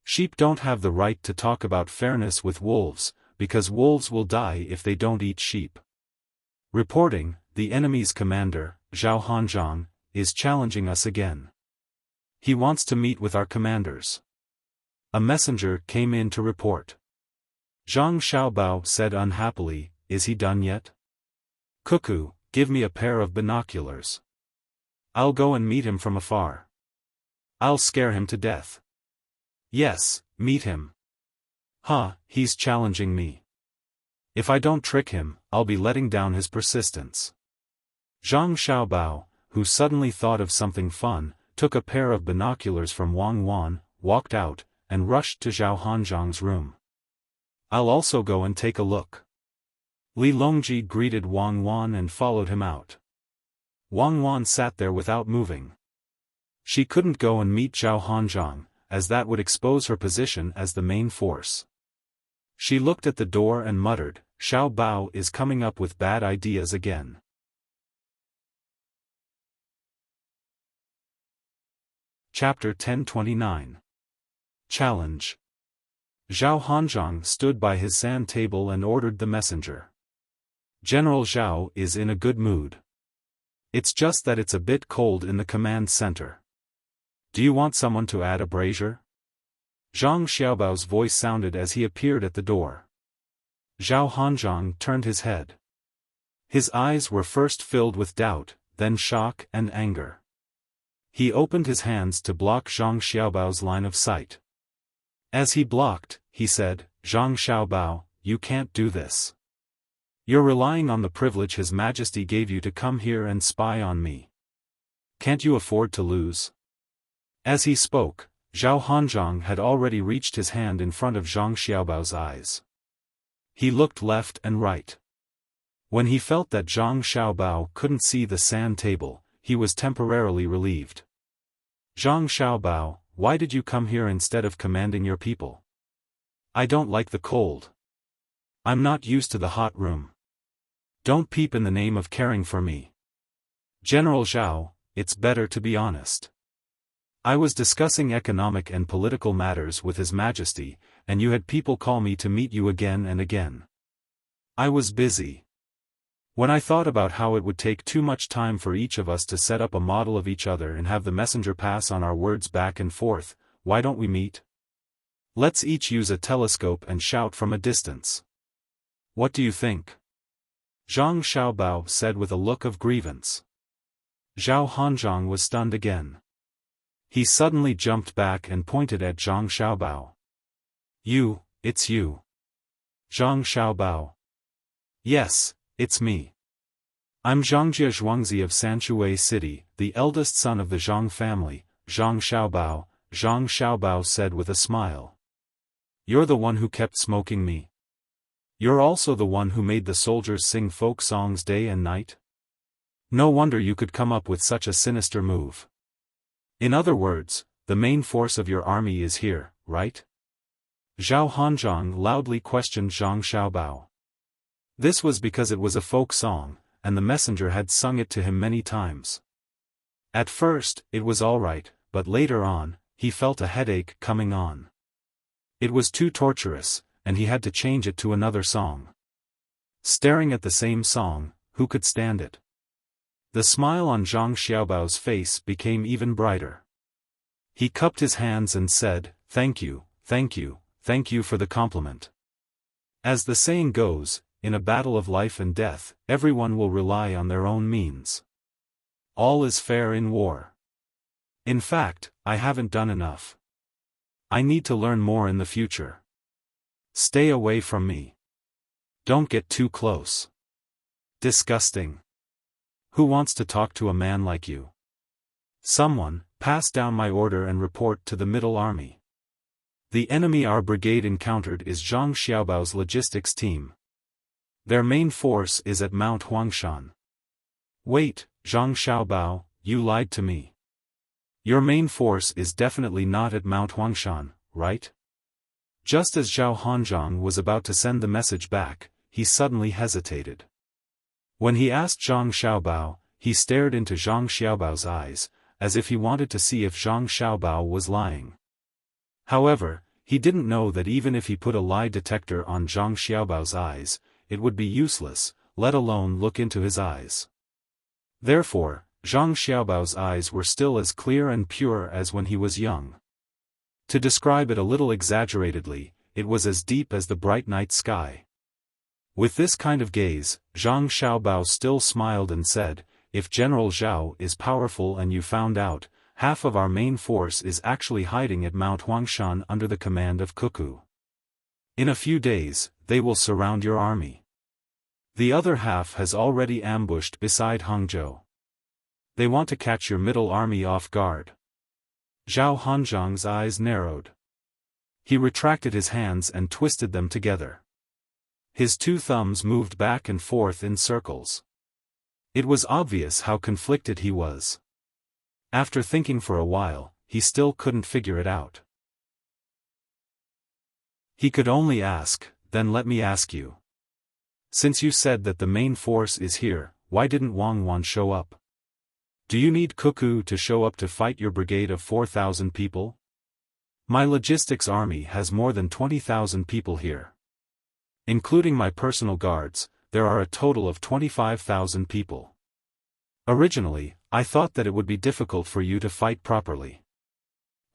Sheep don't have the right to talk about fairness with wolves, because wolves will die if they don't eat sheep. Reporting, the enemy's commander, Zhao Hanzhong, is challenging us again. He wants to meet with our commanders. A messenger came in to report. Zhang Xiaobao said unhappily, is he done yet? Cuckoo, give me a pair of binoculars. I'll go and meet him from afar. I'll scare him to death. Yes, meet him. He's challenging me. If I don't trick him, I'll be letting down his persistence. Zhang Xiaobao, who suddenly thought of something fun, took a pair of binoculars from Wang Wan, walked out, and rushed to Zhao Hanzhong's room. I'll also go and take a look. Li Longji greeted Wang Wan and followed him out. Wang Wan sat there without moving. She couldn't go and meet Zhao Hanzhong, as that would expose her position as the main force. She looked at the door and muttered, Xiaobao is coming up with bad ideas again. Chapter 1029. Challenge. Zhao Hanzhong stood by his sand table and ordered the messenger. General Zhao is in a good mood. It's just that it's a bit cold in the command center. Do you want someone to add a brazier? Zhang Xiaobao's voice sounded as he appeared at the door. Zhao Hanzhong turned his head. His eyes were first filled with doubt, then shock and anger. He opened his hands to block Zhang Xiaobao's line of sight. As he blocked, he said, Zhang Xiaobao, you can't do this. You're relying on the privilege His Majesty gave you to come here and spy on me. Can't you afford to lose? As he spoke, Zhao Hanzhong had already reached his hand in front of Zhang Xiaobao's eyes. He looked left and right. When he felt that Zhang Xiaobao couldn't see the sand table, he was temporarily relieved. Zhang Xiaobao, why did you come here instead of commanding your people? I don't like the cold. I'm not used to the hot room. Don't peep in the name of caring for me. General Zhao, it's better to be honest. I was discussing economic and political matters with His Majesty, and you had people call me to meet you again and again. I was busy. When I thought about how it would take too much time for each of us to set up a model of each other and have the messenger pass on our words back and forth, why don't we meet? Let's each use a telescope and shout from a distance. What do you think? Zhang Xiaobao said with a look of grievance. Zhao Hanzhong was stunned again. He suddenly jumped back and pointed at Zhang Xiaobao. It's you. Zhang Xiaobao. Yes, it's me. I'm Zhangjie Zhuangzi of Sanshui City, the eldest son of the Zhang family, Zhang Xiaobao, Zhang Xiaobao said with a smile. You're the one who kept smoking me. You're also the one who made the soldiers sing folk songs day and night? No wonder you could come up with such a sinister move. In other words, the main force of your army is here, right? Zhao Hanzhong loudly questioned Zhang Xiaobao. This was because it was a folk song, and the messenger had sung it to him many times. At first, it was all right, but later on, he felt a headache coming on. It was too torturous, and he had to change it to another song. Staring at the same song, who could stand it? The smile on Zhang Xiaobao's face became even brighter. He cupped his hands and said, "Thank you, thank you, thank you for the compliment." As the saying goes, in a battle of life and death, everyone will rely on their own means. All is fair in war. In fact, I haven't done enough. I need to learn more in the future. Stay away from me. Don't get too close. Disgusting. Who wants to talk to a man like you? Someone, pass down my order and report to the middle army. The enemy our brigade encountered is Zhang Xiaobao's logistics team. Their main force is at Mount Huangshan. Wait, Zhang Xiaobao, you lied to me. Your main force is definitely not at Mount Huangshan, right? Just as Zhao Hanzhong was about to send the message back, he suddenly hesitated. When he asked Zhang Xiaobao, he stared into Zhang Xiaobao's eyes, as if he wanted to see if Zhang Xiaobao was lying. However, he didn't know that even if he put a lie detector on Zhang Xiaobao's eyes, it would be useless, let alone look into his eyes. Therefore, Zhang Xiaobao's eyes were still as clear and pure as when he was young. To describe it a little exaggeratedly, it was as deep as the bright night sky. With this kind of gaze, Zhang Xiaobao still smiled and said, "If General Zhao is powerful and you found out, half of our main force is actually hiding at Mount Huangshan under the command of Cuckoo. In a few days, they will surround your army. The other half has already ambushed beside Hangzhou. They want to catch your middle army off guard." Zhao Hanzhong's eyes narrowed. He retracted his hands and twisted them together. His two thumbs moved back and forth in circles. It was obvious how conflicted he was. After thinking for a while, he still couldn't figure it out. He could only ask, "Then let me ask you. Since you said that the main force is here, why didn't Wang Wan show up? Do you need Cuckoo to show up to fight your brigade of 4,000 people? My logistics army has more than 20,000 people here. Including my personal guards, there are a total of 25,000 people. Originally, I thought that it would be difficult for you to fight properly.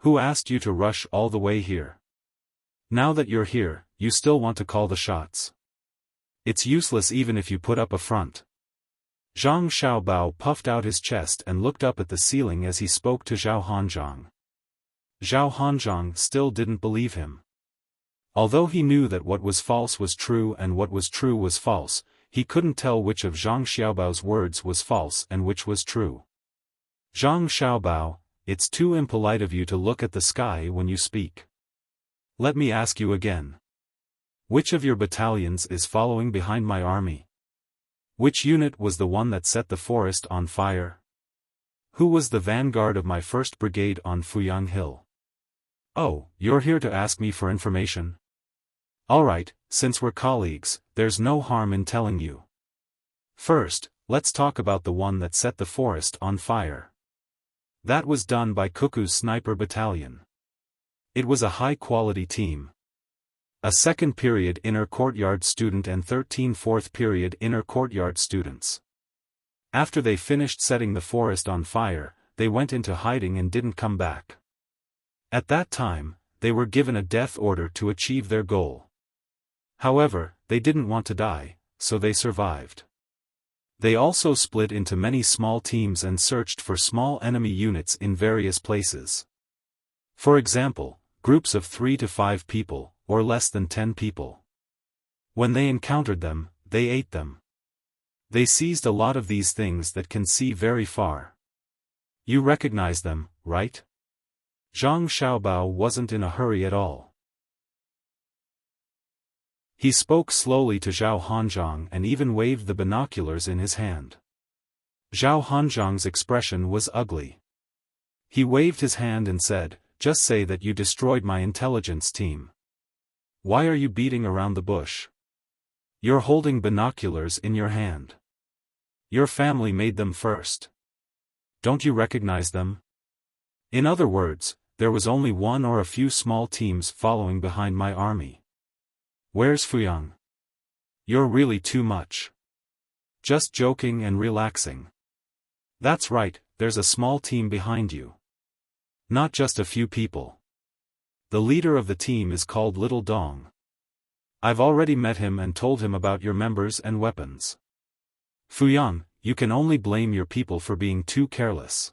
Who asked you to rush all the way here? Now that you're here, you still want to call the shots. It's useless even if you put up a front." Zhang Xiaobao puffed out his chest and looked up at the ceiling as he spoke to Zhao Hanzhong. Zhao Hanzhong still didn't believe him. Although he knew that what was false was true and what was true was false, he couldn't tell which of Zhang Xiaobao's words was false and which was true. "Zhang Xiaobao, it's too impolite of you to look at the sky when you speak. Let me ask you again. Which of your battalions is following behind my army? Which unit was the one that set the forest on fire? Who was the vanguard of my 1st Brigade on Fuyang Hill? Oh, you're here to ask me for information? Alright, since we're colleagues, there's no harm in telling you. First, let's talk about the one that set the forest on fire. That was done by Cuckoo's sniper battalion. It was a high-quality team. A 2nd period inner courtyard student and 13 4th period inner courtyard students. After they finished setting the forest on fire, they went into hiding and didn't come back. At that time, they were given a death order to achieve their goal. However, they didn't want to die, so they survived. They also split into many small teams and searched for small enemy units in various places. For example, groups of 3 to 5 people, or less than 10 people. When they encountered them, they ate them. They seized a lot of these things that can see very far. You recognize them, right? Zhang Xiaobao wasn't in a hurry at all. He spoke slowly to Zhao Hanzhong and even waved the binoculars in his hand. Zhao Hanzhong's expression was ugly. He waved his hand and said, "Just say that you destroyed my intelligence team. Why are you beating around the bush? You're holding binoculars in your hand. Your family made them first. Don't you recognize them?" In other words, there was only one or a few small teams following behind my army. Where's Fuyang? You're really too much. Just joking and relaxing. That's right, there's a small team behind you. Not just a few people. The leader of the team is called Little Dong. I've already met him and told him about your members and weapons. Fuyang, you can only blame your people for being too careless.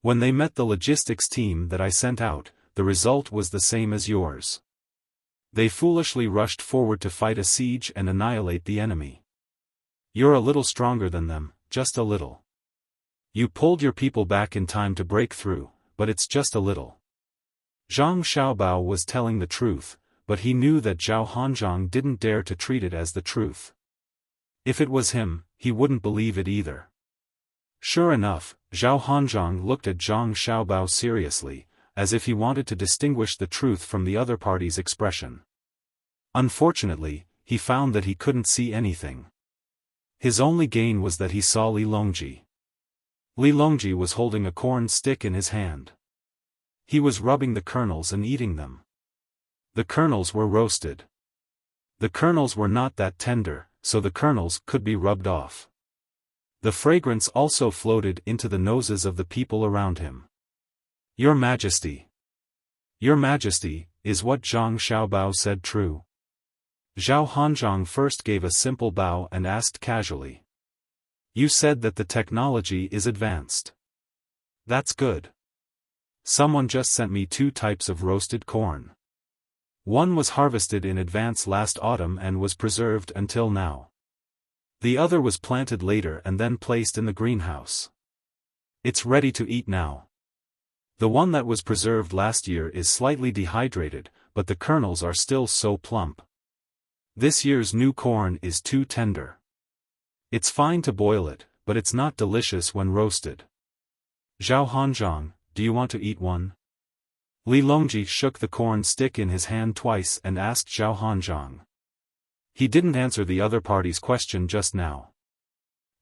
When they met the logistics team that I sent out, the result was the same as yours. They foolishly rushed forward to fight a siege and annihilate the enemy. You're a little stronger than them, just a little. You pulled your people back in time to break through, but it's just a little. Zhang Xiaobao was telling the truth, but he knew that Zhao Hanzhong didn't dare to treat it as the truth. If it was him, he wouldn't believe it either. Sure enough, Zhao Hanzhong looked at Zhang Xiaobao seriously, as if he wanted to distinguish the truth from the other party's expression. Unfortunately, he found that he couldn't see anything. His only gain was that he saw Li Longji. Li Longji was holding a corn stick in his hand. He was rubbing the kernels and eating them. The kernels were roasted. The kernels were not that tender, so the kernels could be rubbed off. The fragrance also floated into the noses of the people around him. Your Majesty. Your Majesty, is what Zhang Xiaobao said true? Zhao Hanzhong first gave a simple bow and asked casually. You said that the technology is advanced. That's good. Someone just sent me 2 types of roasted corn. One was harvested in advance last autumn and was preserved until now. The other was planted later and then placed in the greenhouse. It's ready to eat now. The one that was preserved last year is slightly dehydrated, but the kernels are still so plump. This year's new corn is too tender. It's fine to boil it, but it's not delicious when roasted. Zhao Hanzhong, do you want to eat one? Li Longji shook the corn stick in his hand twice and asked Zhao Hanzhong. He didn't answer the other party's question just now.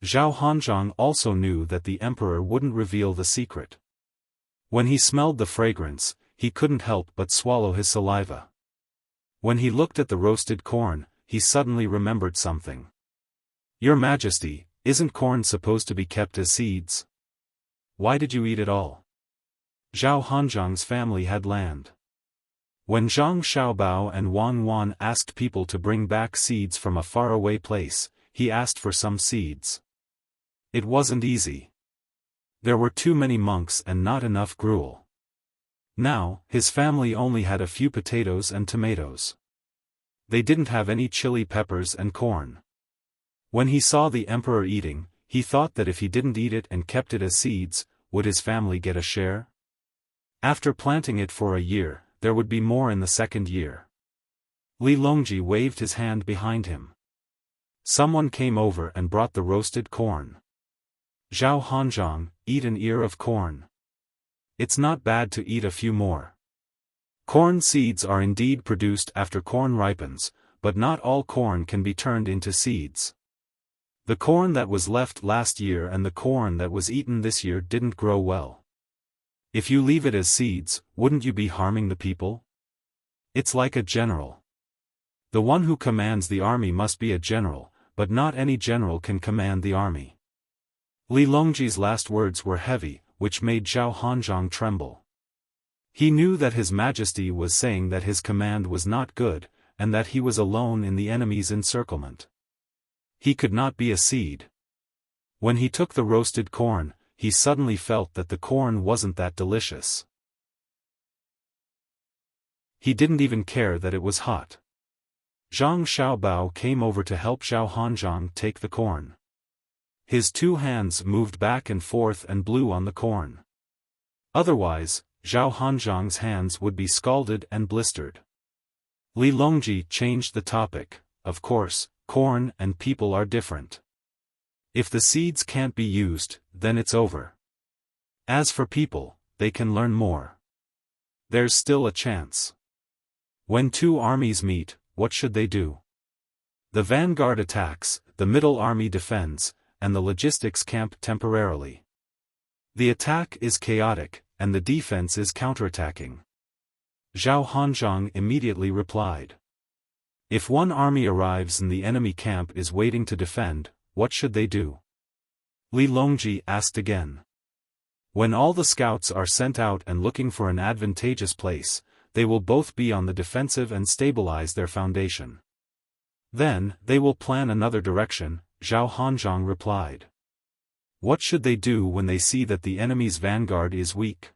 Zhao Hanzhong also knew that the emperor wouldn't reveal the secret. When he smelled the fragrance, he couldn't help but swallow his saliva. When he looked at the roasted corn, he suddenly remembered something. Your Majesty, isn't corn supposed to be kept as seeds? Why did you eat it all? Zhao Hanzhong's family had land. When Zhang Xiaobao and Wang Wan asked people to bring back seeds from a faraway place, he asked for some seeds. It wasn't easy. There were too many monks and not enough gruel. Now, his family only had a few potatoes and tomatoes. They didn't have any chili peppers and corn. When he saw the emperor eating, he thought that if he didn't eat it and kept it as seeds, would his family get a share? After planting it for a year, there would be more in the second year. Li Longji waved his hand behind him. Someone came over and brought the roasted corn. Zhao Hanzhong, eat an ear of corn. It's not bad to eat a few more. Corn seeds are indeed produced after corn ripens, but not all corn can be turned into seeds. The corn that was left last year and the corn that was eaten this year didn't grow well. If you leave it as seeds, wouldn't you be harming the people? It's like a general. The one who commands the army must be a general, but not any general can command the army. Li Longji's last words were heavy, which made Zhao Hanzhong tremble. He knew that His Majesty was saying that his command was not good, and that he was alone in the enemy's encirclement. He could not be a seed. When he took the roasted corn, he suddenly felt that the corn wasn't that delicious. He didn't even care that it was hot. Zhang Xiaobao came over to help Zhao Hanzhong take the corn. His 2 hands moved back and forth and blew on the corn. Otherwise, Zhao Hanzhong's hands would be scalded and blistered. Li Longji changed the topic. Of course, corn and people are different. If the seeds can't be used, then it's over. As for people, they can learn more. There's still a chance. When two armies meet, what should they do? The vanguard attacks, the middle army defends, and the logistics camp temporarily. The attack is chaotic, and the defense is counterattacking. Zhao Hanzhong immediately replied. If one army arrives and the enemy camp is waiting to defend, what should they do? Li Longji asked again. When all the scouts are sent out and looking for an advantageous place, they will both be on the defensive and stabilize their foundation. Then, they will plan another direction, Zhao Hanzhong replied. What should they do when they see that the enemy's vanguard is weak?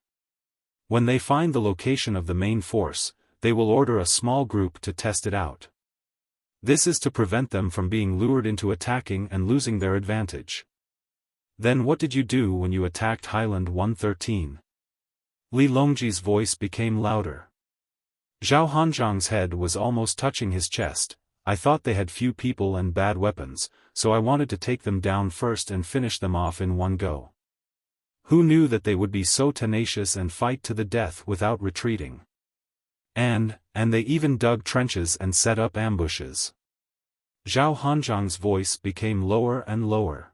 When they find the location of the main force, they will order a small group to test it out. This is to prevent them from being lured into attacking and losing their advantage. Then what did you do when you attacked Highland 113? Li Longji's voice became louder. Zhao Hanzhong's head was almost touching his chest. I thought they had few people and bad weapons, so I wanted to take them down first and finish them off in one go. Who knew that they would be so tenacious and fight to the death without retreating? And they even dug trenches and set up ambushes. Zhao Hanzhong's voice became lower and lower.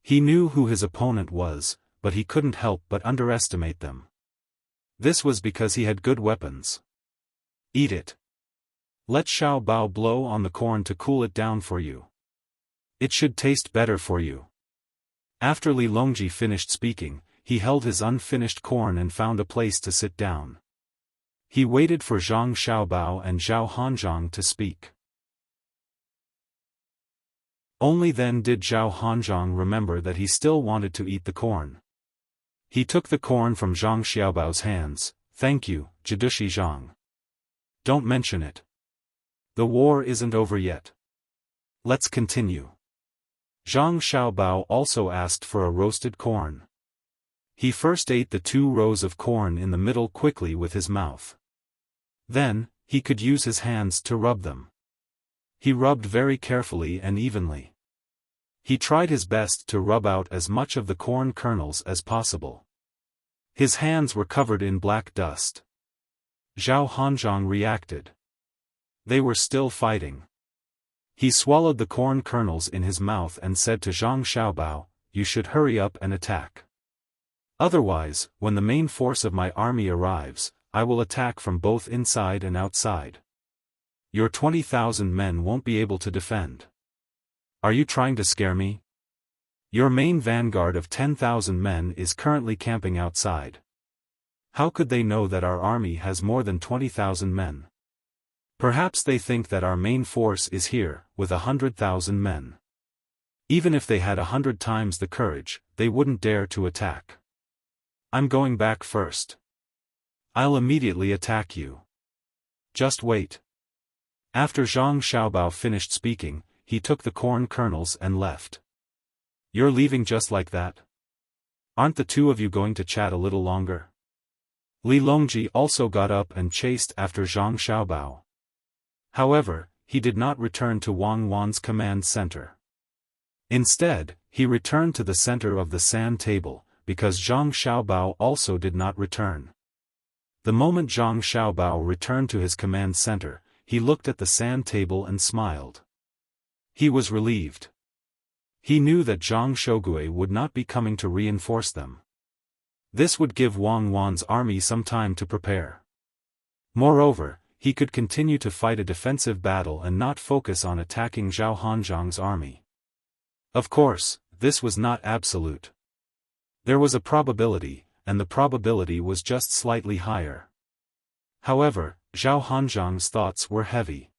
He knew who his opponent was, but he couldn't help but underestimate them. This was because he had good weapons. Eat it. Let Xiao Bao blow on the corn to cool it down for you. It should taste better for you. After Li Longji finished speaking, he held his unfinished corn and found a place to sit down. He waited for Zhang Xiaobao and Zhao Hanzhong to speak. Only then did Zhao Hanzhong remember that he still wanted to eat the corn. He took the corn from Zhang Xiaobao's hands. Thank you, Jidushi Zhang. Don't mention it. The war isn't over yet. Let's continue. Zhang Xiaobao also asked for a roasted corn. He first ate the 2 rows of corn in the middle quickly with his mouth. Then, he could use his hands to rub them. He rubbed very carefully and evenly. He tried his best to rub out as much of the corn kernels as possible. His hands were covered in black dust. Zhao Hanzhong reacted. They were still fighting. He swallowed the corn kernels in his mouth and said to Zhang Xiaobao, "You should hurry up and attack. Otherwise, when the main force of my army arrives, I will attack from both inside and outside. Your 20,000 men won't be able to defend. Are you trying to scare me? Your main vanguard of 10,000 men is currently camping outside. How could they know that our army has more than 20,000 men? Perhaps they think that our main force is here, with 100,000 men. Even if they had 100 times the courage, they wouldn't dare to attack. I'm going back first. I'll immediately attack you. Just wait." After Zhang Xiaobao finished speaking, he took the corn kernels and left. "You're leaving just like that? Aren't the two of you going to chat a little longer?" Li Longji also got up and chased after Zhang Xiaobao. However, he did not return to Wang Wan's command center. Instead, he returned to the center of the sand table, because Zhang Xiaobao also did not return. The moment Zhang Xiaobao returned to his command center, he looked at the sand table and smiled. He was relieved. He knew that Zhang Shogui would not be coming to reinforce them. This would give Wang Wan's army some time to prepare. Moreover, he could continue to fight a defensive battle and not focus on attacking Zhao Hanzhong's army. Of course, this was not absolute. There was a probability, and the probability was just slightly higher. However, Zhao Hanzhong's thoughts were heavy.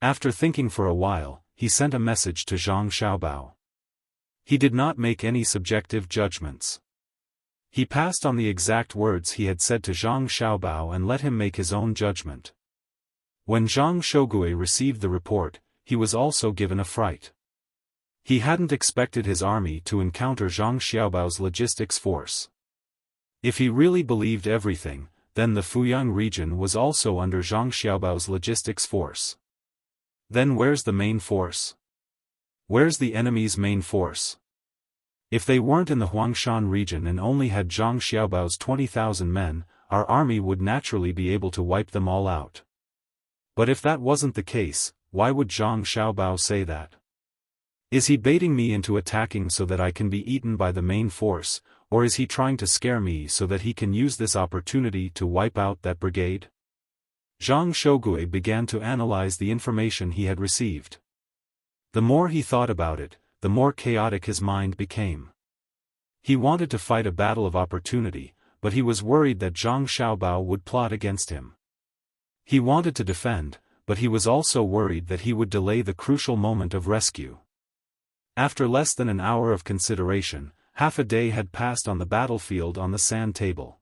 After thinking for a while, he sent a message to Zhang Xiaobao. He did not make any subjective judgments. He passed on the exact words he had said to Zhang Xiaobao and let him make his own judgment. When Zhang Shogui received the report, he was also given a fright. He hadn't expected his army to encounter Zhang Xiaobao's logistics force. If he really believed everything, then the Fuyang region was also under Zhang Xiaobao's logistics force. Then where's the main force? Where's the enemy's main force? If they weren't in the Huangshan region and only had Zhang Xiaobao's 20,000 men, our army would naturally be able to wipe them all out. But if that wasn't the case, why would Zhang Xiaobao say that? Is he baiting me into attacking so that I can be eaten by the main force, or is he trying to scare me so that he can use this opportunity to wipe out that brigade? Zhang Shogui began to analyze the information he had received. The more he thought about it, the more chaotic his mind became. He wanted to fight a battle of opportunity, but he was worried that Zhang Xiaobao would plot against him. He wanted to defend, but he was also worried that he would delay the crucial moment of rescue. After less than an hour of consideration, half a day had passed on the battlefield on the sand table.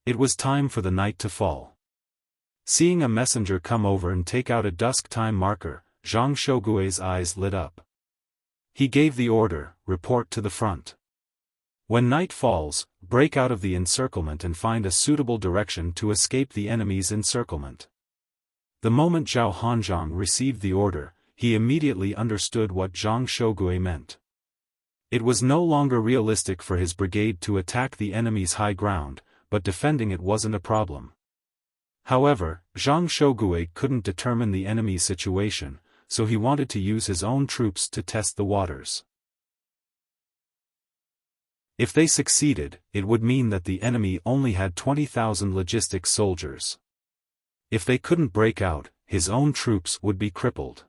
It was time for the night to fall. Seeing a messenger come over and take out a dusk time marker, Zhang Shogui's eyes lit up. He gave the order, report to the front. When night falls, break out of the encirclement and find a suitable direction to escape the enemy's encirclement. The moment Zhao Hanzhong received the order, he immediately understood what Zhang Shogui meant. It was no longer realistic for his brigade to attack the enemy's high ground, but defending it wasn't a problem. However, Zhang Shogui couldn't determine the enemy's situation, so he wanted to use his own troops to test the waters. If they succeeded, it would mean that the enemy only had 20,000 logistics soldiers. If they couldn't break out, his own troops would be crippled.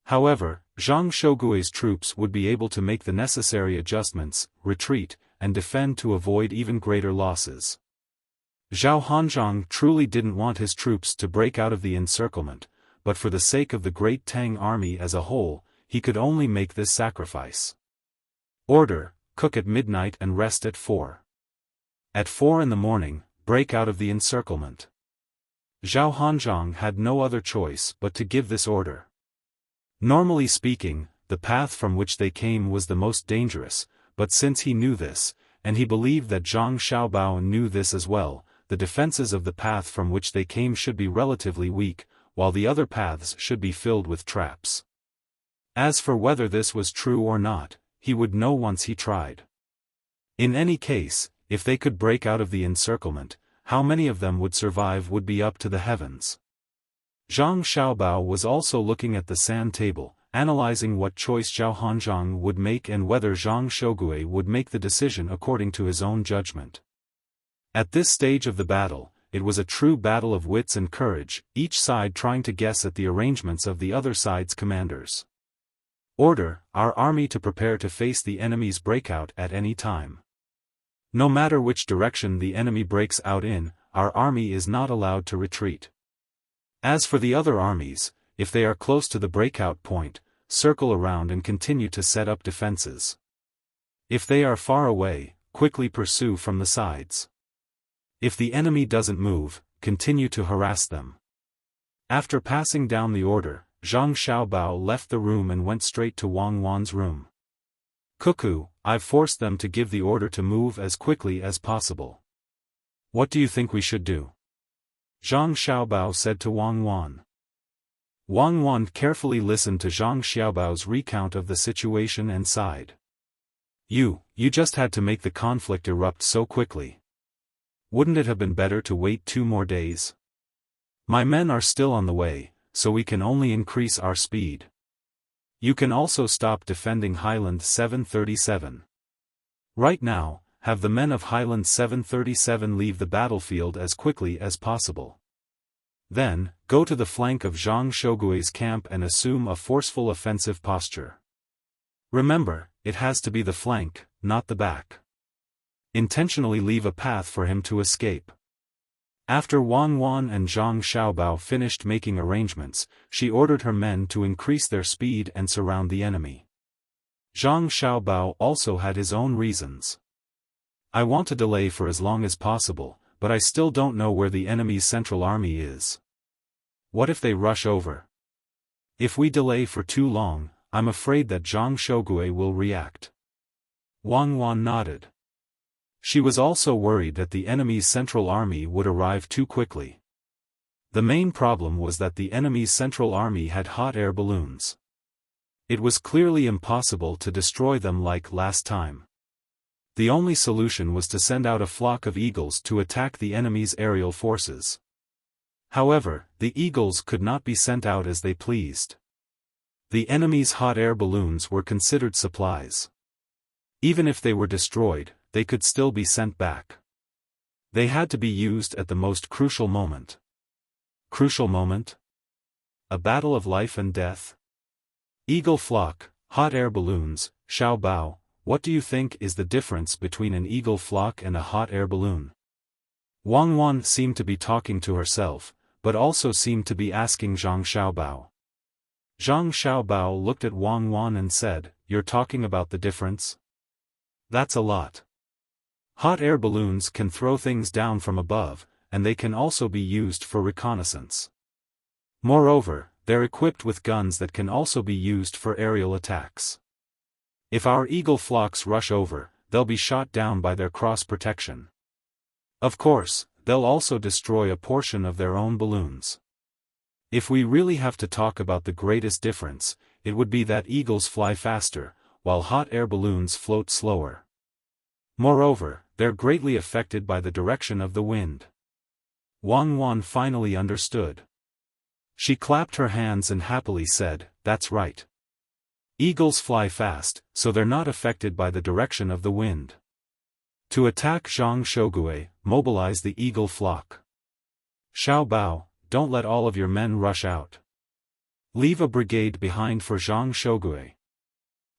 However, Zhang Shogui's troops would be able to make the necessary adjustments, retreat, and defend to avoid even greater losses. Zhao Hanzhong truly didn't want his troops to break out of the encirclement, but for the sake of the great Tang army as a whole, he could only make this sacrifice. Order: cook at midnight and rest at 4. At 4 in the morning, break out of the encirclement. Zhao Hanzhong had no other choice but to give this order. Normally speaking, the path from which they came was the most dangerous, but since he knew this, and he believed that Zhang Xiaobao knew this as well, the defenses of the path from which they came should be relatively weak, while the other paths should be filled with traps. As for whether this was true or not, he would know once he tried. In any case, if they could break out of the encirclement, how many of them would survive would be up to the heavens. Zhang Xiaobao was also looking at the sand table, analyzing what choice Zhao Hanzhong would make and whether Zhang Shogui would make the decision according to his own judgment. At this stage of the battle, it was a true battle of wits and courage, each side trying to guess at the arrangements of the other side's commanders. Order: our army to prepare to face the enemy's breakout at any time. No matter which direction the enemy breaks out in, our army is not allowed to retreat. As for the other armies, if they are close to the breakout point, circle around and continue to set up defenses. If they are far away, quickly pursue from the sides. If the enemy doesn't move, continue to harass them. After passing down the order, Zhang Xiaobao left the room and went straight to Wang Wan's room. Cuckoo, I've forced them to give the order to move as quickly as possible. What do you think we should do? Zhang Xiaobao said to Wang Wan. Wang Wan carefully listened to Zhang Xiaobao's recount of the situation and sighed. You just had to make the conflict erupt so quickly. Wouldn't it have been better to wait 2 more days? My men are still on the way, so we can only increase our speed. You can also stop defending Highland 737. Right now, have the men of Highland 737 leave the battlefield as quickly as possible. Then, go to the flank of Zhang Shogui's camp and assume a forceful offensive posture. Remember, it has to be the flank, not the back. Intentionally leave a path for him to escape. After Wang Wan and Zhang Xiaobao finished making arrangements, she ordered her men to increase their speed and surround the enemy. Zhang Xiaobao also had his own reasons. I want to delay for as long as possible, but I still don't know where the enemy's central army is. What if they rush over? If we delay for too long, I'm afraid that Zhang Shogui will react. Wang Wan nodded. She was also worried that the enemy's central army would arrive too quickly. The main problem was that the enemy's central army had hot air balloons. It was clearly impossible to destroy them like last time. The only solution was to send out a flock of eagles to attack the enemy's aerial forces. However, the eagles could not be sent out as they pleased. The enemy's hot air balloons were considered supplies. Even if they were destroyed, they could still be sent back. They had to be used at the most crucial moment. Crucial moment? A battle of life and death? Eagle flock, hot air balloons, Xiao Bao, what do you think is the difference between an eagle flock and a hot air balloon? Wang Wan seemed to be talking to herself, but also seemed to be asking Zhang Xiaobao. Zhang Xiaobao looked at Wang Wan and said, "You're talking about the difference? That's a lot. Hot air balloons can throw things down from above, and they can also be used for reconnaissance. Moreover, they're equipped with guns that can also be used for aerial attacks. If our eagle flocks rush over, they'll be shot down by their cross protection. Of course, they'll also destroy a portion of their own balloons. If we really have to talk about the greatest difference, it would be that eagles fly faster, while hot air balloons float slower. Moreover, they're greatly affected by the direction of the wind." Wang Wan finally understood. She clapped her hands and happily said, "That's right. Eagles fly fast, so they're not affected by the direction of the wind. To attack Zhang Shougui, mobilize the eagle flock. Xiao Bao, don't let all of your men rush out. Leave a brigade behind for Zhang Shougui.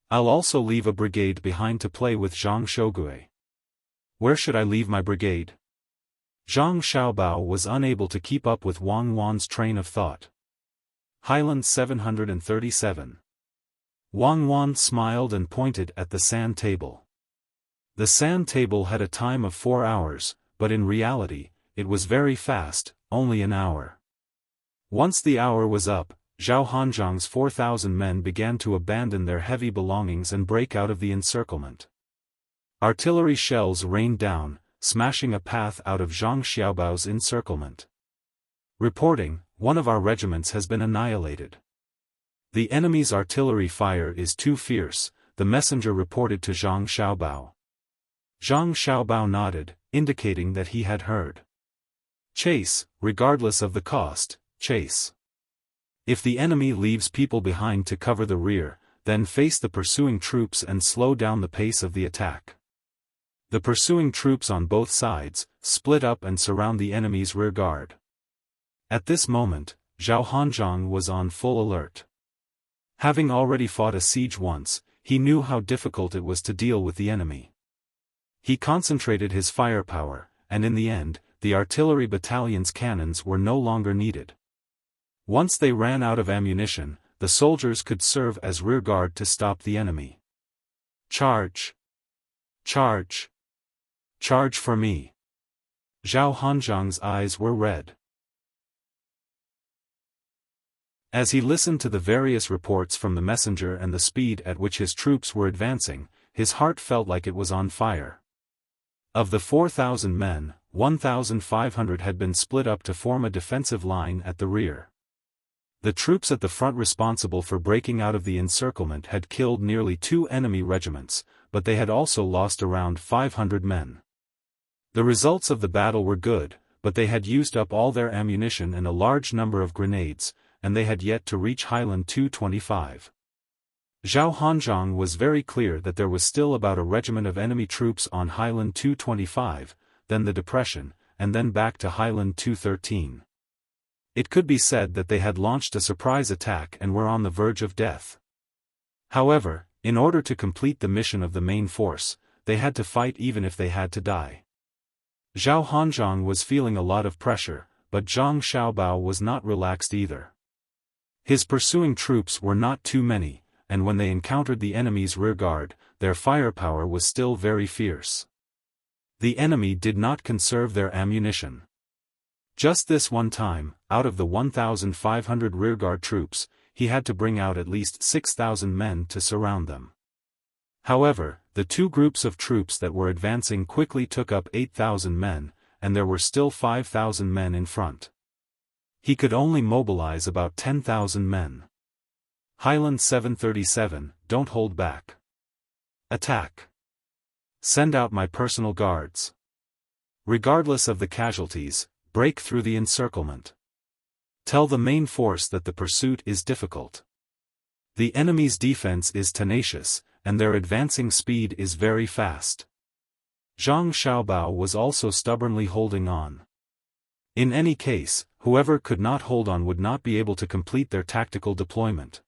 I'll also leave a brigade behind to play with Zhang Shougui. Where should I leave my brigade?" Zhang Xiaobao was unable to keep up with Wang Wan's train of thought. Highland 737. Wang Wan smiled and pointed at the sand table. The sand table had a time of 4 hours, but in reality, it was very fast, only an hour. Once the hour was up, Zhao Hanzhang's 4,000 men began to abandon their heavy belongings and break out of the encirclement. Artillery shells rained down, smashing a path out of Zhang Xiaobao's encirclement. "Reporting, one of our regiments has been annihilated. The enemy's artillery fire is too fierce," the messenger reported to Zhang Xiaobao. Zhang Xiaobao nodded, indicating that he had heard. "Chase, regardless of the cost, chase. If the enemy leaves people behind to cover the rear, then face the pursuing troops and slow down the pace of the attack. The pursuing troops on both sides split up and surround the enemy's rear guard." At this moment, Zhao Hanzhang was on full alert. Having already fought a siege once, he knew how difficult it was to deal with the enemy. He concentrated his firepower, and in the end, the artillery battalion's cannons were no longer needed. Once they ran out of ammunition, the soldiers could serve as rearguard to stop the enemy. "Charge! Charge! Charge for me!" Zhao Hanzhang's eyes were red. As he listened to the various reports from the messenger and the speed at which his troops were advancing, his heart felt like it was on fire. Of the 4,000 men, 1,500 had been split up to form a defensive line at the rear. The troops at the front responsible for breaking out of the encirclement had killed nearly 2 enemy regiments, but they had also lost around 500 men. The results of the battle were good, but they had used up all their ammunition and a large number of grenades, and they had yet to reach Highland 225. Zhao Hanzhang was very clear that there was still about a regiment of enemy troops on Highland 225, then the depression, and then back to Highland 213. It could be said that they had launched a surprise attack and were on the verge of death. However, in order to complete the mission of the main force, they had to fight even if they had to die. Zhao Hanzhang was feeling a lot of pressure, but Zhang Xiaobao was not relaxed either. His pursuing troops were not too many, and when they encountered the enemy's rearguard, their firepower was still very fierce. The enemy did not conserve their ammunition. Just this one time, out of the 1,500 rearguard troops, he had to bring out at least 6,000 men to surround them. However, the two groups of troops that were advancing quickly took up 8,000 men, and there were still 5,000 men in front. He could only mobilize about 10,000 men. Highland 737, don't hold back. Attack. Send out my personal guards. Regardless of the casualties, break through the encirclement. Tell the main force that the pursuit is difficult. The enemy's defense is tenacious, and their advancing speed is very fast. Zhang Xiaobao was also stubbornly holding on. In any case, whoever could not hold on would not be able to complete their tactical deployment.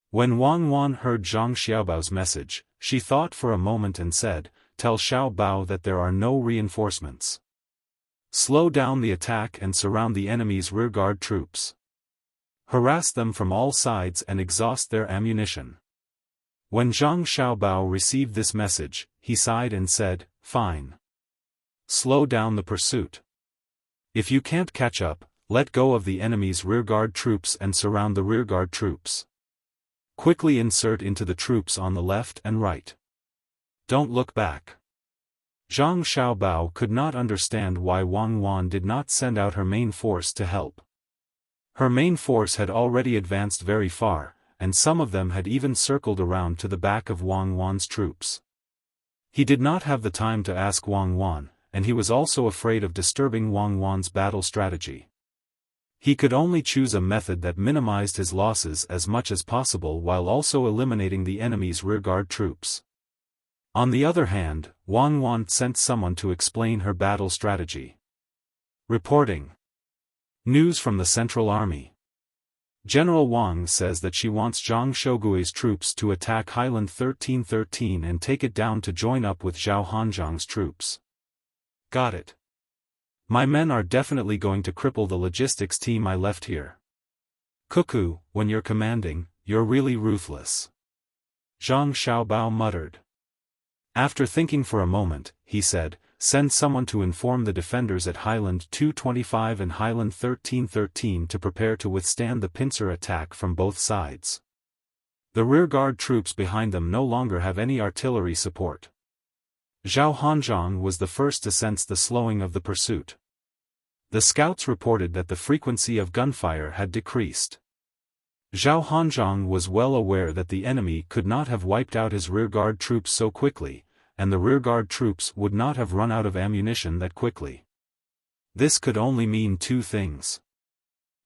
When Wang Wan heard Zhang Xiaobao's message, she thought for a moment and said, "Tell Xiaobao that there are no reinforcements. Slow down the attack and surround the enemy's rearguard troops. Harass them from all sides and exhaust their ammunition." When Zhang Xiaobao received this message, he sighed and said, "Fine. Slow down the pursuit. If you can't catch up, let go of the enemy's rearguard troops and surround the rearguard troops. Quickly insert into the troops on the left and right. Don't look back." Zhang Xiaobao could not understand why Wang Wan did not send out her main force to help. Her main force had already advanced very far, and some of them had even circled around to the back of Wang Wan's troops. He did not have the time to ask Wang Wan, and he was also afraid of disturbing Wang Wan's battle strategy. He could only choose a method that minimized his losses as much as possible while also eliminating the enemy's rearguard troops. On the other hand, Wang Wan sent someone to explain her battle strategy. Reporting. News from the Central Army. General Wang says that she wants Zhang Shogui's troops to attack Highland 1313 and take it down to join up with Zhao Hanzhang's troops. Got it. My men are definitely going to cripple the logistics team I left here. Cuckoo, when you're commanding, you're really ruthless. Zhang Xiaobao muttered. After thinking for a moment, he said, "Send someone to inform the defenders at Highland 225 and Highland 1313 to prepare to withstand the pincer attack from both sides. The rearguard troops behind them no longer have any artillery support." Zhao Hanzhang was the first to sense the slowing of the pursuit. The scouts reported that the frequency of gunfire had decreased. Zhao Hanzhang was well aware that the enemy could not have wiped out his rearguard troops so quickly, and the rearguard troops would not have run out of ammunition that quickly. This could only mean two things.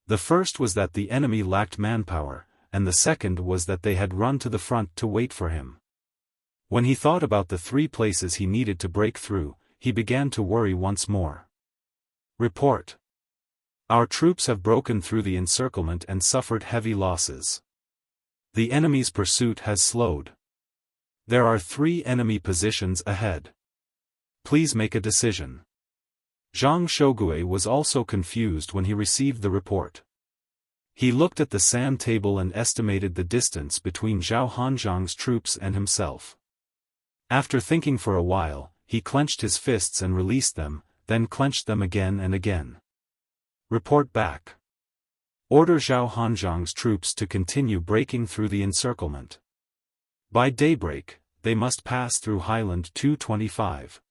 The first was that the enemy lacked manpower, and the second was that they had run to the front to wait for him. When he thought about the three places he needed to break through, he began to worry once more. Report. Our troops have broken through the encirclement and suffered heavy losses. The enemy's pursuit has slowed. There are 3 enemy positions ahead. Please make a decision. Zhang Shogui was also confused when he received the report. He looked at the sand table and estimated the distance between Zhao Hanzhang's troops and himself. After thinking for a while, he clenched his fists and released them, then clenched them again and again. Report back. Order Zhao Hanzhang's troops to continue breaking through the encirclement. By daybreak, they must pass through Highland 225.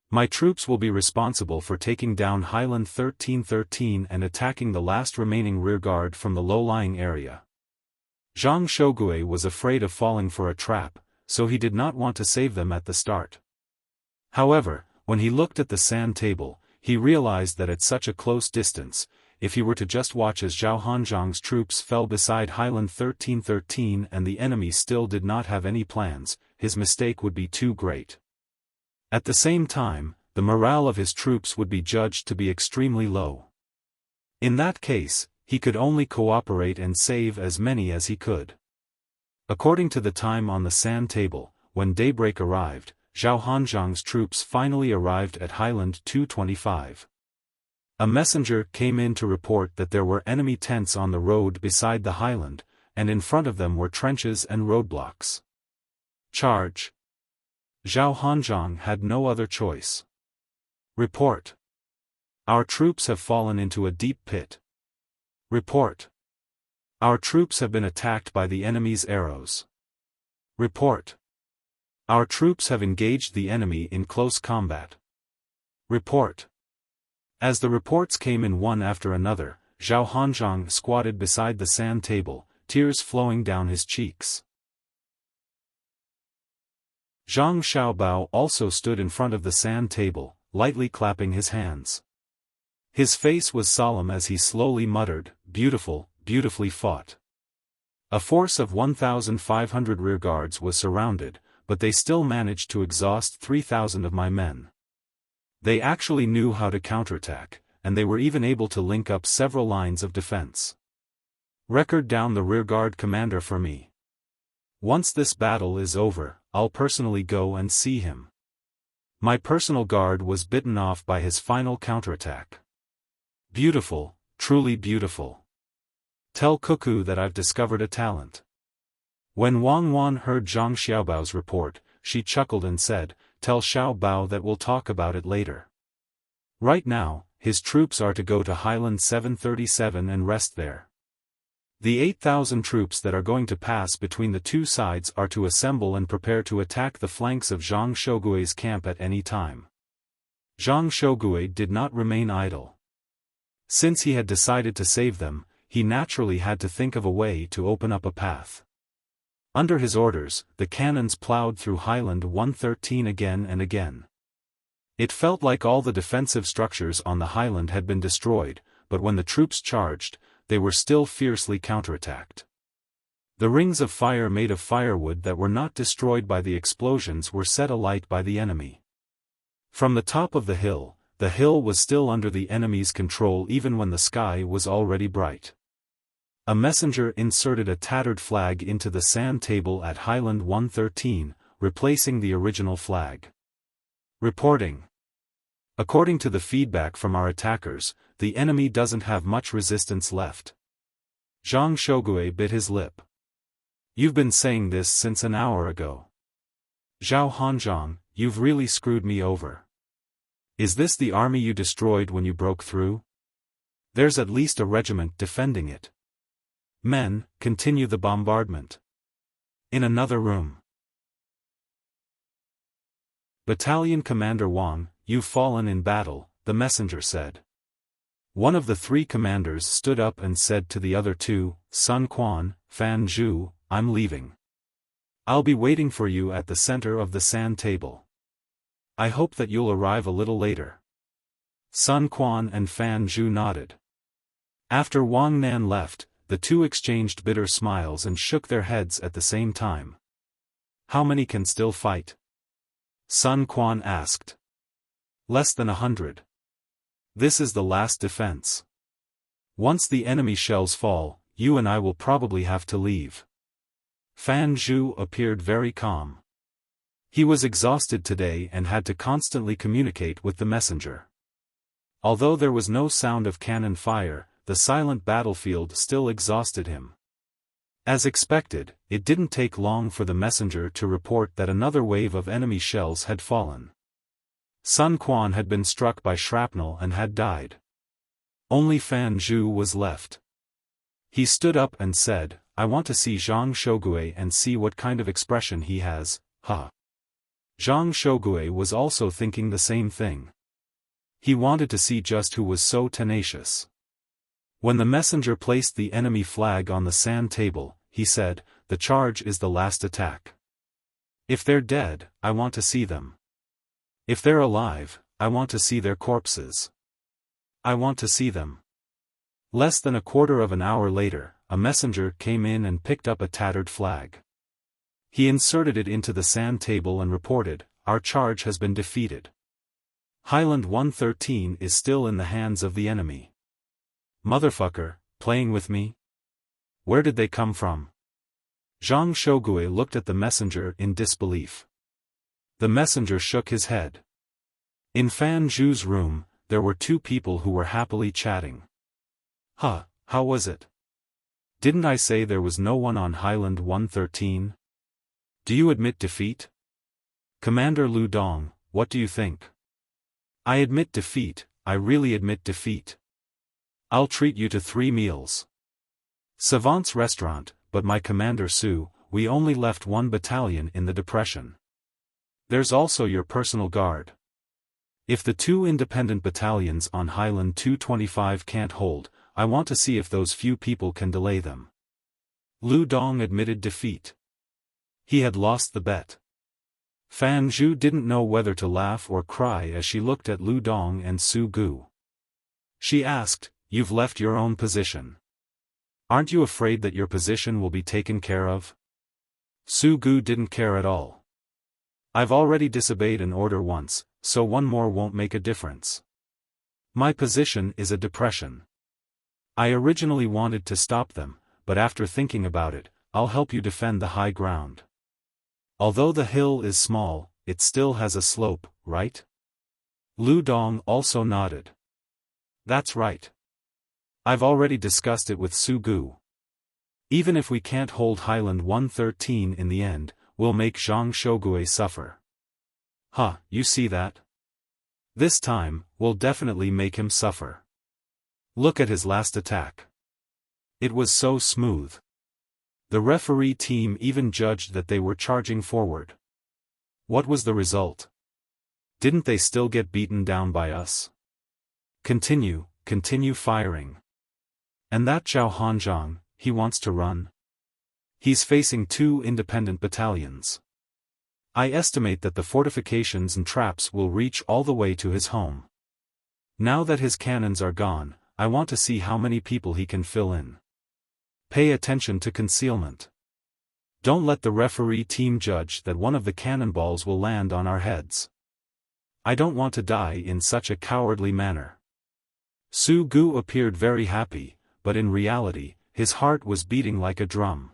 My troops will be responsible for taking down Highland 1313 and attacking the last remaining rearguard from the low-lying area. Zhang Shogui was afraid of falling for a trap, so he did not want to save them at the start. However, when he looked at the sand table, he realized that at such a close distance, if he were to just watch as Zhao Hanzhang's troops fell beside Highland 1313 and the enemy still did not have any plans, his mistake would be too great. At the same time, the morale of his troops would be judged to be extremely low. In that case, he could only cooperate and save as many as he could. According to the time on the sand table, when daybreak arrived, Zhao Hanzhang's troops finally arrived at Highland 225. A messenger came in to report that there were enemy tents on the road beside the highland, and in front of them were trenches and roadblocks. Charge. Zhao Hanzhang had no other choice. Report. Our troops have fallen into a deep pit. Report. Our troops have been attacked by the enemy's arrows. Report. Our troops have engaged the enemy in close combat. Report. As the reports came in one after another, Zhao Hanzhong squatted beside the sand table, tears flowing down his cheeks. Zhang Xiaobao also stood in front of the sand table, lightly clapping his hands. His face was solemn as he slowly muttered, "Beautiful, beautifully fought." A force of 1,500 rearguards was surrounded, but they still managed to exhaust 3,000 of my men. They actually knew how to counterattack, and they were even able to link up several lines of defense. Record down the rearguard commander for me. Once this battle is over, I'll personally go and see him. My personal guard was bitten off by his final counterattack. Beautiful, truly beautiful. Tell Cuckoo that I've discovered a talent. When Wang Wan heard Zhang Xiaobao's report, she chuckled and said, "Tell Xiaobao that we'll talk about it later. Right now, his troops are to go to Highland 737 and rest there. The 8,000 troops that are going to pass between the two sides are to assemble and prepare to attack the flanks of Zhang Shougui's camp at any time." Zhang Shougui did not remain idle. Since he had decided to save them, he naturally had to think of a way to open up a path. Under his orders, the cannons plowed through Highland 113 again and again. It felt like all the defensive structures on the Highland had been destroyed, but when the troops charged, they were still fiercely counterattacked. The rings of fire made of firewood that were not destroyed by the explosions were set alight by the enemy. From the top of the hill was still under the enemy's control even when the sky was already bright. A messenger inserted a tattered flag into the sand table at Highland 113, replacing the original flag. Reporting. According to the feedback from our attackers, the enemy doesn't have much resistance left. Zhang Shougui bit his lip. You've been saying this since an hour ago. Zhao Hanzhong, you've really screwed me over. Is this the army you destroyed when you broke through? There's at least a regiment defending it. Men, continue the bombardment. In another room. Battalion Commander Wang, you've fallen in battle, the messenger said. One of the three commanders stood up and said to the other two, Sun Quan, Fan Zhu, I'm leaving. I'll be waiting for you at the center of the sand table. I hope that you'll arrive a little later. Sun Quan and Fan Zhu nodded. After Wang Nan left, the two exchanged bitter smiles and shook their heads at the same time. How many can still fight? Sun Quan asked. Less than 100. This is the last defense. Once the enemy shells fall, you and I will probably have to leave. Fan Zhu appeared very calm. He was exhausted today and had to constantly communicate with the messenger. Although there was no sound of cannon fire, the silent battlefield still exhausted him. As expected, it didn't take long for the messenger to report that another wave of enemy shells had fallen. Sun Quan had been struck by shrapnel and had died. Only Fan Zhu was left. He stood up and said, I want to see Zhang Shougui and see what kind of expression he has, ha. Zhang Shougui was also thinking the same thing. He wanted to see just who was so tenacious. When the messenger placed the enemy flag on the sand table, he said, the charge is the last attack. If they're dead, I want to see them. If they're alive, I want to see their corpses. I want to see them. Less than a quarter of an hour later, a messenger came in and picked up a tattered flag. He inserted it into the sand table and reported, our charge has been defeated. Highland 113 is still in the hands of the enemy. Motherfucker, playing with me? Where did they come from? Zhang Shougui looked at the messenger in disbelief. The messenger shook his head. In Fan Zhu's room, there were two people who were happily chatting. Huh, how was it? Didn't I say there was no one on Highland 113? Do you admit defeat? Commander Lu Dong, what do you think? I admit defeat, I really admit defeat. I'll treat you to 3 meals. Savant's restaurant, but my Commander Su, we only left one battalion in the depression. There's also your personal guard. If the two independent battalions on Highland 225 can't hold, I want to see if those few people can delay them." Lu Dong admitted defeat. He had lost the bet. Fan Zhu didn't know whether to laugh or cry as she looked at Lu Dong and Su Gu. She asked, "You've left your own position. Aren't you afraid that your position will be taken care of?" Su Gu didn't care at all. "I've already disobeyed an order once, so one more won't make a difference. My position is a depression. I originally wanted to stop them, but after thinking about it, I'll help you defend the high ground. Although the hill is small, it still has a slope, right?" Lu Dong also nodded. "That's right. I've already discussed it with Su Gu. Even if we can't hold Highland 113 in the end, we'll make Zhang Shogue suffer." "Huh, you see that? This time, we'll definitely make him suffer. Look at his last attack. It was so smooth." The referee team even judged that they were charging forward. What was the result? Didn't they still get beaten down by us? Continue firing. And that Zhao Hanzhang, he wants to run? He's facing two independent battalions. I estimate that the fortifications and traps will reach all the way to his home. Now that his cannons are gone, I want to see how many people he can fill in. Pay attention to concealment. Don't let the referee team judge that one of the cannonballs will land on our heads. I don't want to die in such a cowardly manner." Su Gu appeared very happy, but in reality, his heart was beating like a drum.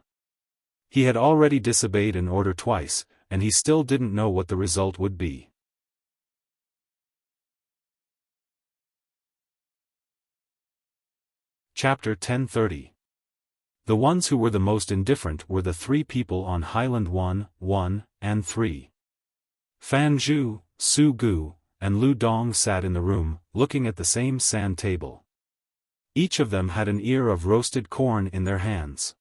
He had already disobeyed an order twice, and he still didn't know what the result would be. Chapter 1030. The ones who were the most indifferent were the three people on Highland 1, 1, and 3. Fan Zhu, Su Gu, and Lu Dong sat in the room, looking at the same sand table. Each of them had an ear of roasted corn in their hands.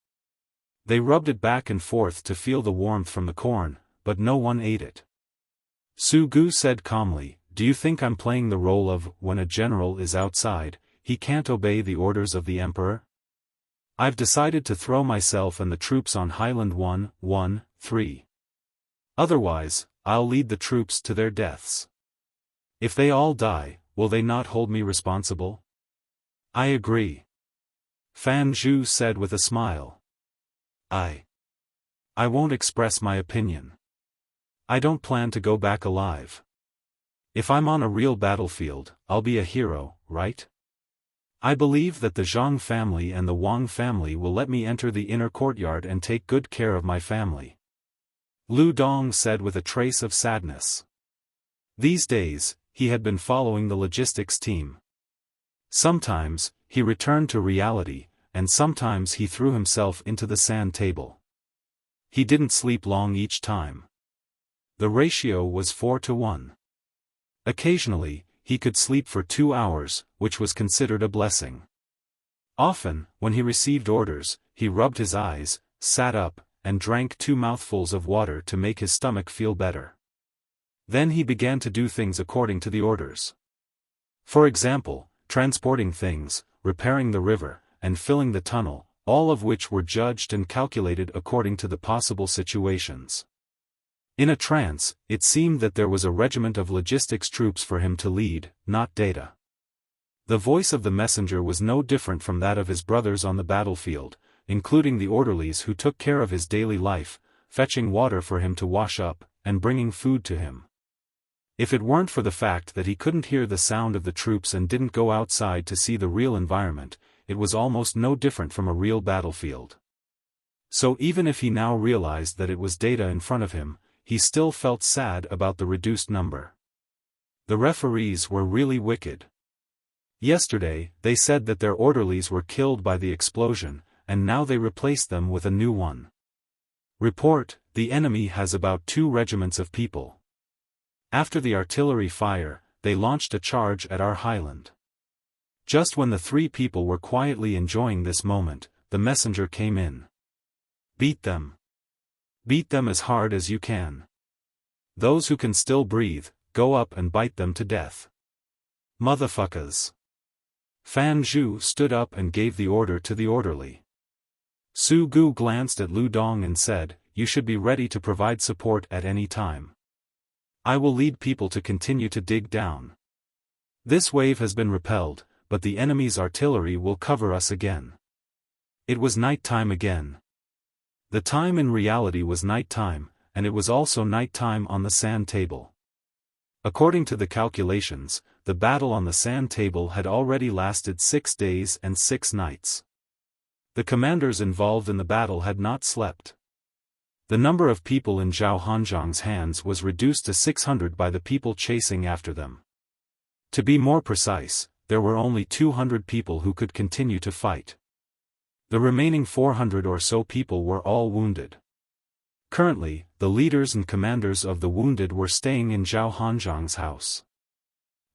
They rubbed it back and forth to feel the warmth from the corn, but no one ate it. Su Gu said calmly, "Do you think I'm playing the role of, when a general is outside, he can't obey the orders of the emperor? I've decided to throw myself and the troops on Highland 1, 1, 3. Otherwise, I'll lead the troops to their deaths. If they all die, will they not hold me responsible?" "I agree," Fan Zhu said with a smile. I won't express my opinion. I don't plan to go back alive. If I'm on a real battlefield, I'll be a hero, right? I believe that the Zhang family and the Wang family will let me enter the inner courtyard and take good care of my family," Lu Dong said with a trace of sadness. These days, he had been following the logistics team. Sometimes, he returned to reality, and sometimes he threw himself into the sand table. He didn't sleep long each time. The ratio was 4-1. Occasionally, he could sleep for 2 hours, which was considered a blessing. Often, when he received orders, he rubbed his eyes, sat up, and drank 2 mouthfuls of water to make his stomach feel better. Then he began to do things according to the orders. For example, transporting things, repairing the river, and filling the tunnel, all of which were judged and calculated according to the possible situations. In a trance, it seemed that there was a regiment of logistics troops for him to lead, not data. The voice of the messenger was no different from that of his brothers on the battlefield, including the orderlies who took care of his daily life, fetching water for him to wash up, and bringing food to him. If it weren't for the fact that he couldn't hear the sound of the troops and didn't go outside to see the real environment, it was almost no different from a real battlefield. So even if he now realized that it was data in front of him, he still felt sad about the reduced number. The referees were really wicked. Yesterday, they said that their orderlies were killed by the explosion, and now they replaced them with a new one. Report, the enemy has about 2 regiments of people. After the artillery fire, they launched a charge at our highland. Just when the 3 people were quietly enjoying this moment, the messenger came in. Beat them. Beat them as hard as you can. Those who can still breathe, go up and bite them to death. Motherfuckers. Fan Zhu stood up and gave the order to the orderly. Su Gu glanced at Lu Dong and said, "You should be ready to provide support at any time. I will lead people to continue to dig down. This wave has been repelled, but the enemy's artillery will cover us again." It was night time again. The time in reality was night time, and it was also night time on the sand table. According to the calculations, the battle on the sand table had already lasted 6 days and 6 nights. The commanders involved in the battle had not slept. The number of people in Zhao Hanzhang's hands was reduced to 600 by the people chasing after them. To be more precise, there were only 200 people who could continue to fight. The remaining 400 or so people were all wounded. Currently, the leaders and commanders of the wounded were staying in Zhao Hanzhang's house.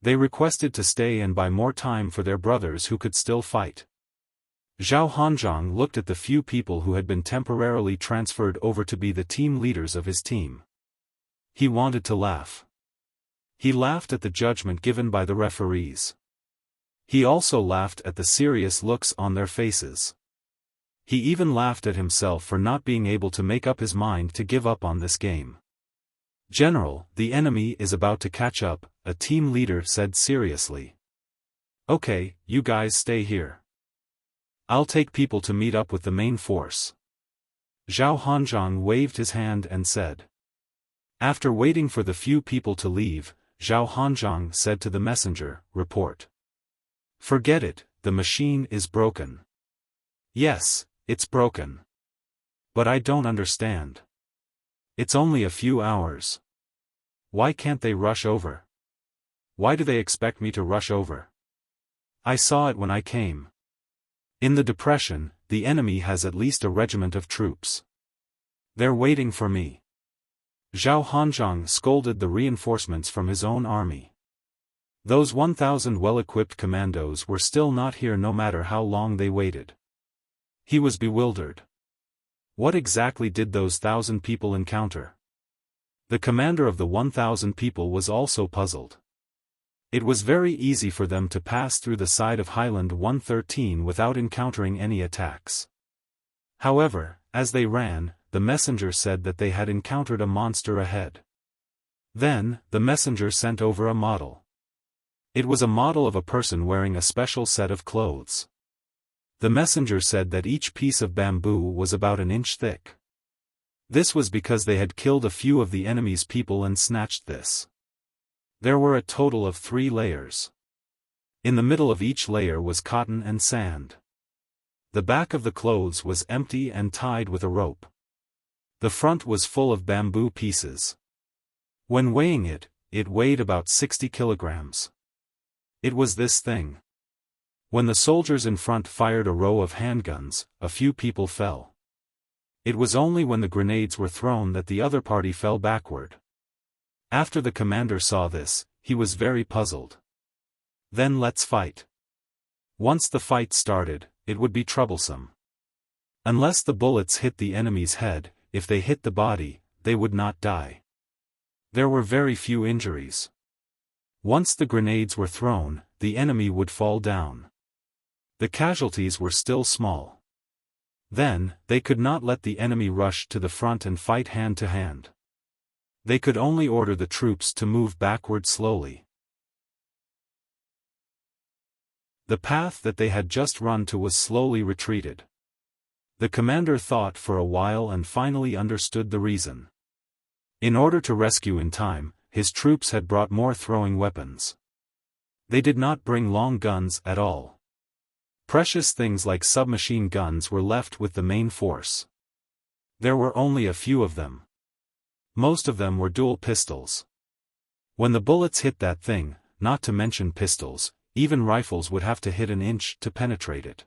They requested to stay and buy more time for their brothers who could still fight. Zhao Hanzhang looked at the few people who had been temporarily transferred over to be the team leaders of his team. He wanted to laugh. He laughed at the judgment given by the referees. He also laughed at the serious looks on their faces. He even laughed at himself for not being able to make up his mind to give up on this game. "General, the enemy is about to catch up," a team leader said seriously. "Okay, you guys stay here. I'll take people to meet up with the main force." Zhao Hanzhang waved his hand and said. After waiting for the few people to leave, Zhao Hanzhang said to the messenger, "Report." "Forget it, the machine is broken." "Yes, it's broken. But I don't understand. It's only a few hours. Why can't they rush over? Why do they expect me to rush over? I saw it when I came. In the depression, the enemy has at least a regiment of troops. They're waiting for me." Zhao Hanzhang scolded the reinforcements from his own army. Those 1,000 well-equipped commandos were still not here no matter how long they waited. He was bewildered. What exactly did those 1,000 people encounter? The commander of the 1,000 people was also puzzled. It was very easy for them to pass through the side of Highland 113 without encountering any attacks. However, as they ran, the messenger said that they had encountered a monster ahead. Then, the messenger sent over a model. It was a model of a person wearing a special set of clothes. The messenger said that each piece of bamboo was about an inch thick. This was because they had killed a few of the enemy's people and snatched this. There were a total of 3 layers. In the middle of each layer was cotton and sand. The back of the clothes was empty and tied with a rope. The front was full of bamboo pieces. When weighing it, it weighed about 60 kilograms. It was this thing. When the soldiers in front fired a row of handguns, a few people fell. It was only when the grenades were thrown that the other party fell backward. After the commander saw this, he was very puzzled. "Then let's fight." Once the fight started, it would be troublesome. Unless the bullets hit the enemy's head, if they hit the body, they would not die. There were very few injuries. Once the grenades were thrown, the enemy would fall down. The casualties were still small. Then, they could not let the enemy rush to the front and fight hand to hand. They could only order the troops to move backward slowly. The path that they had just run to was slowly retreated. The commander thought for a while and finally understood the reason. In order to rescue in time, his troops had brought more throwing weapons. They did not bring long guns at all. Precious things like submachine guns were left with the main force. There were only a few of them. Most of them were dual pistols. When the bullets hit that thing, not to mention pistols, even rifles would have to hit an inch to penetrate it.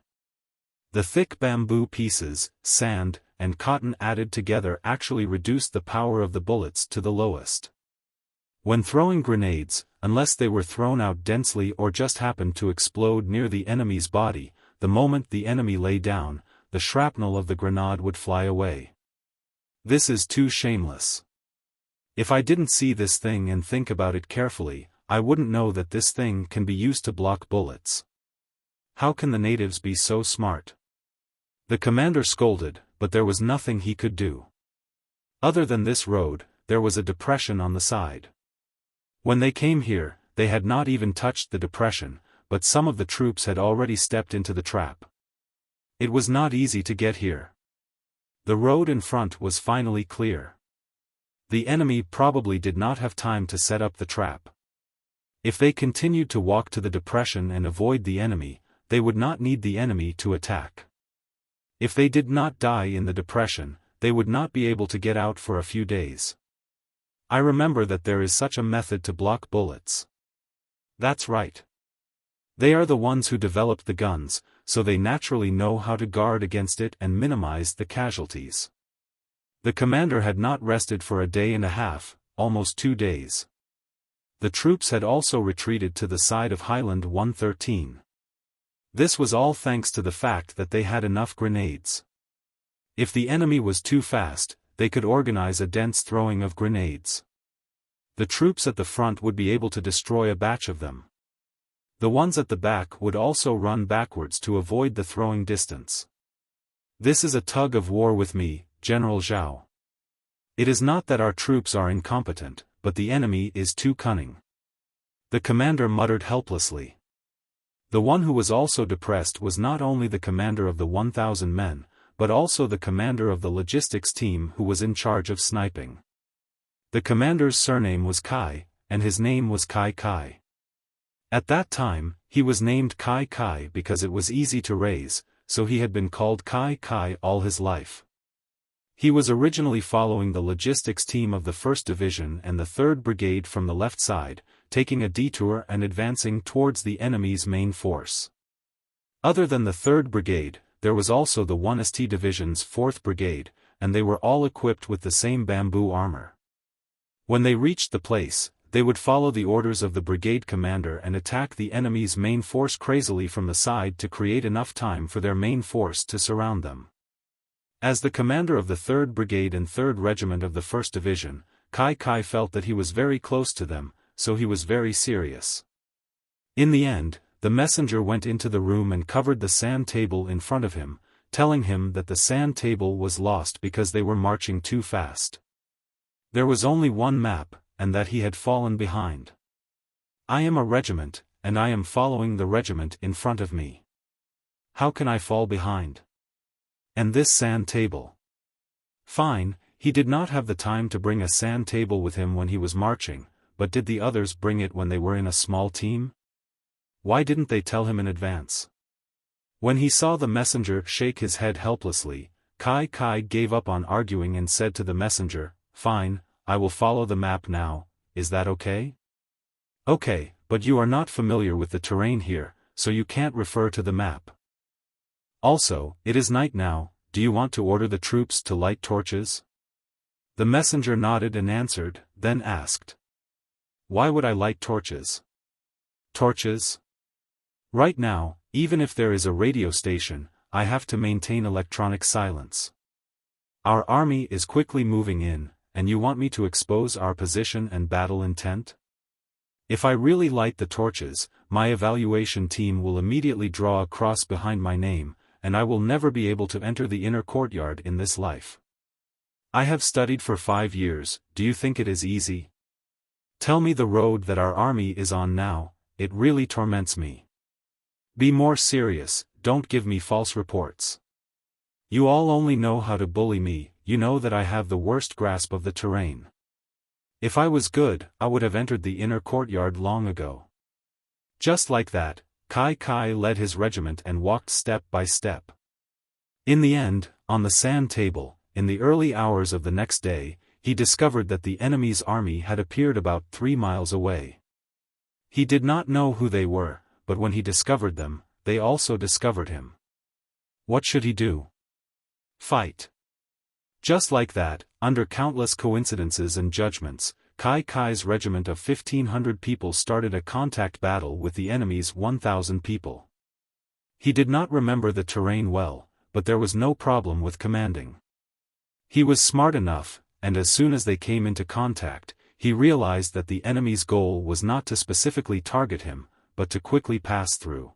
The thick bamboo pieces, sand, and cotton added together actually reduced the power of the bullets to the lowest. When throwing grenades, unless they were thrown out densely or just happened to explode near the enemy's body, the moment the enemy lay down, the shrapnel of the grenade would fly away. This is too shameless. If I didn't see this thing and think about it carefully, I wouldn't know that this thing can be used to block bullets. How can the natives be so smart? The commander scolded, but there was nothing he could do. Other than this road, there was a depression on the side. When they came here, they had not even touched the depression, but some of the troops had already stepped into the trap. It was not easy to get here. The road in front was finally clear. The enemy probably did not have time to set up the trap. If they continued to walk to the depression and avoid the enemy, they would not need the enemy to attack. If they did not die in the depression, they would not be able to get out for a few days. I remember that there is such a method to block bullets. That's right. They are the ones who developed the guns, so they naturally know how to guard against it and minimize the casualties. The commander had not rested for a day and a half, almost 2 days. The troops had also retreated to the side of Highland 113. This was all thanks to the fact that they had enough grenades. If the enemy was too fast, they could organize a dense throwing of grenades. The troops at the front would be able to destroy a batch of them. The ones at the back would also run backwards to avoid the throwing distance. This is a tug of war with me, General Zhao. It is not that our troops are incompetent, but the enemy is too cunning. The commander muttered helplessly. The one who was also depressed was not only the commander of the 1,000 men, but also the commander of the logistics team who was in charge of sniping. The commander's surname was Kai, and his name was Kai Kai. At that time, he was named Kai Kai because it was easy to raise, so he had been called Kai Kai all his life. He was originally following the logistics team of the 1st Division and the 3rd Brigade from the left side, taking a detour and advancing towards the enemy's main force. Other than the 3rd Brigade, there was also the 1st Division's 4th Brigade, and they were all equipped with the same bamboo armor. When they reached the place, they would follow the orders of the brigade commander and attack the enemy's main force crazily from the side to create enough time for their main force to surround them. As the commander of the 3rd Brigade and 3rd Regiment of the 1st Division, Kai Kai felt that he was very close to them, so he was very serious. In the end, the messenger went into the room and covered the sand table in front of him, telling him that the sand table was lost because they were marching too fast. There was only one map, and that he had fallen behind. I am a regiment, and I am following the regiment in front of me. How can I fall behind? And this sand table. Fine, he did not have the time to bring a sand table with him when he was marching, but did the others bring it when they were in a small team? Why didn't they tell him in advance? When he saw the messenger shake his head helplessly, Kai Kai gave up on arguing and said to the messenger, "Fine, I will follow the map now, is that okay?" "Okay, but you are not familiar with the terrain here, so you can't refer to the map. Also, it is night now, do you want to order the troops to light torches?" The messenger nodded and answered, then asked, "Why would I light torches?" "Torches? Right now, even if there is a radio station, I have to maintain electronic silence. Our army is quickly moving in, and you want me to expose our position and battle intent? If I really light the torches, my evaluation team will immediately draw a cross behind my name, and I will never be able to enter the inner courtyard in this life. I have studied for 5 years, do you think it is easy? Tell me the road that our army is on now, it really torments me. Be more serious, don't give me false reports. You all only know how to bully me, you know that I have the worst grasp of the terrain. If I was good, I would have entered the inner courtyard long ago." Just like that, Kai Kai led his regiment and walked step by step. In the end, on the sand table, in the early hours of the next day, he discovered that the enemy's army had appeared about 3 miles away. He did not know who they were, but when he discovered them, they also discovered him. What should he do? Fight. Just like that, under countless coincidences and judgments, Kai Kai's regiment of 1,500 people started a contact battle with the enemy's 1,000 people. He did not remember the terrain well, but there was no problem with commanding. He was smart enough, and as soon as they came into contact, he realized that the enemy's goal was not to specifically target him, but to quickly pass through.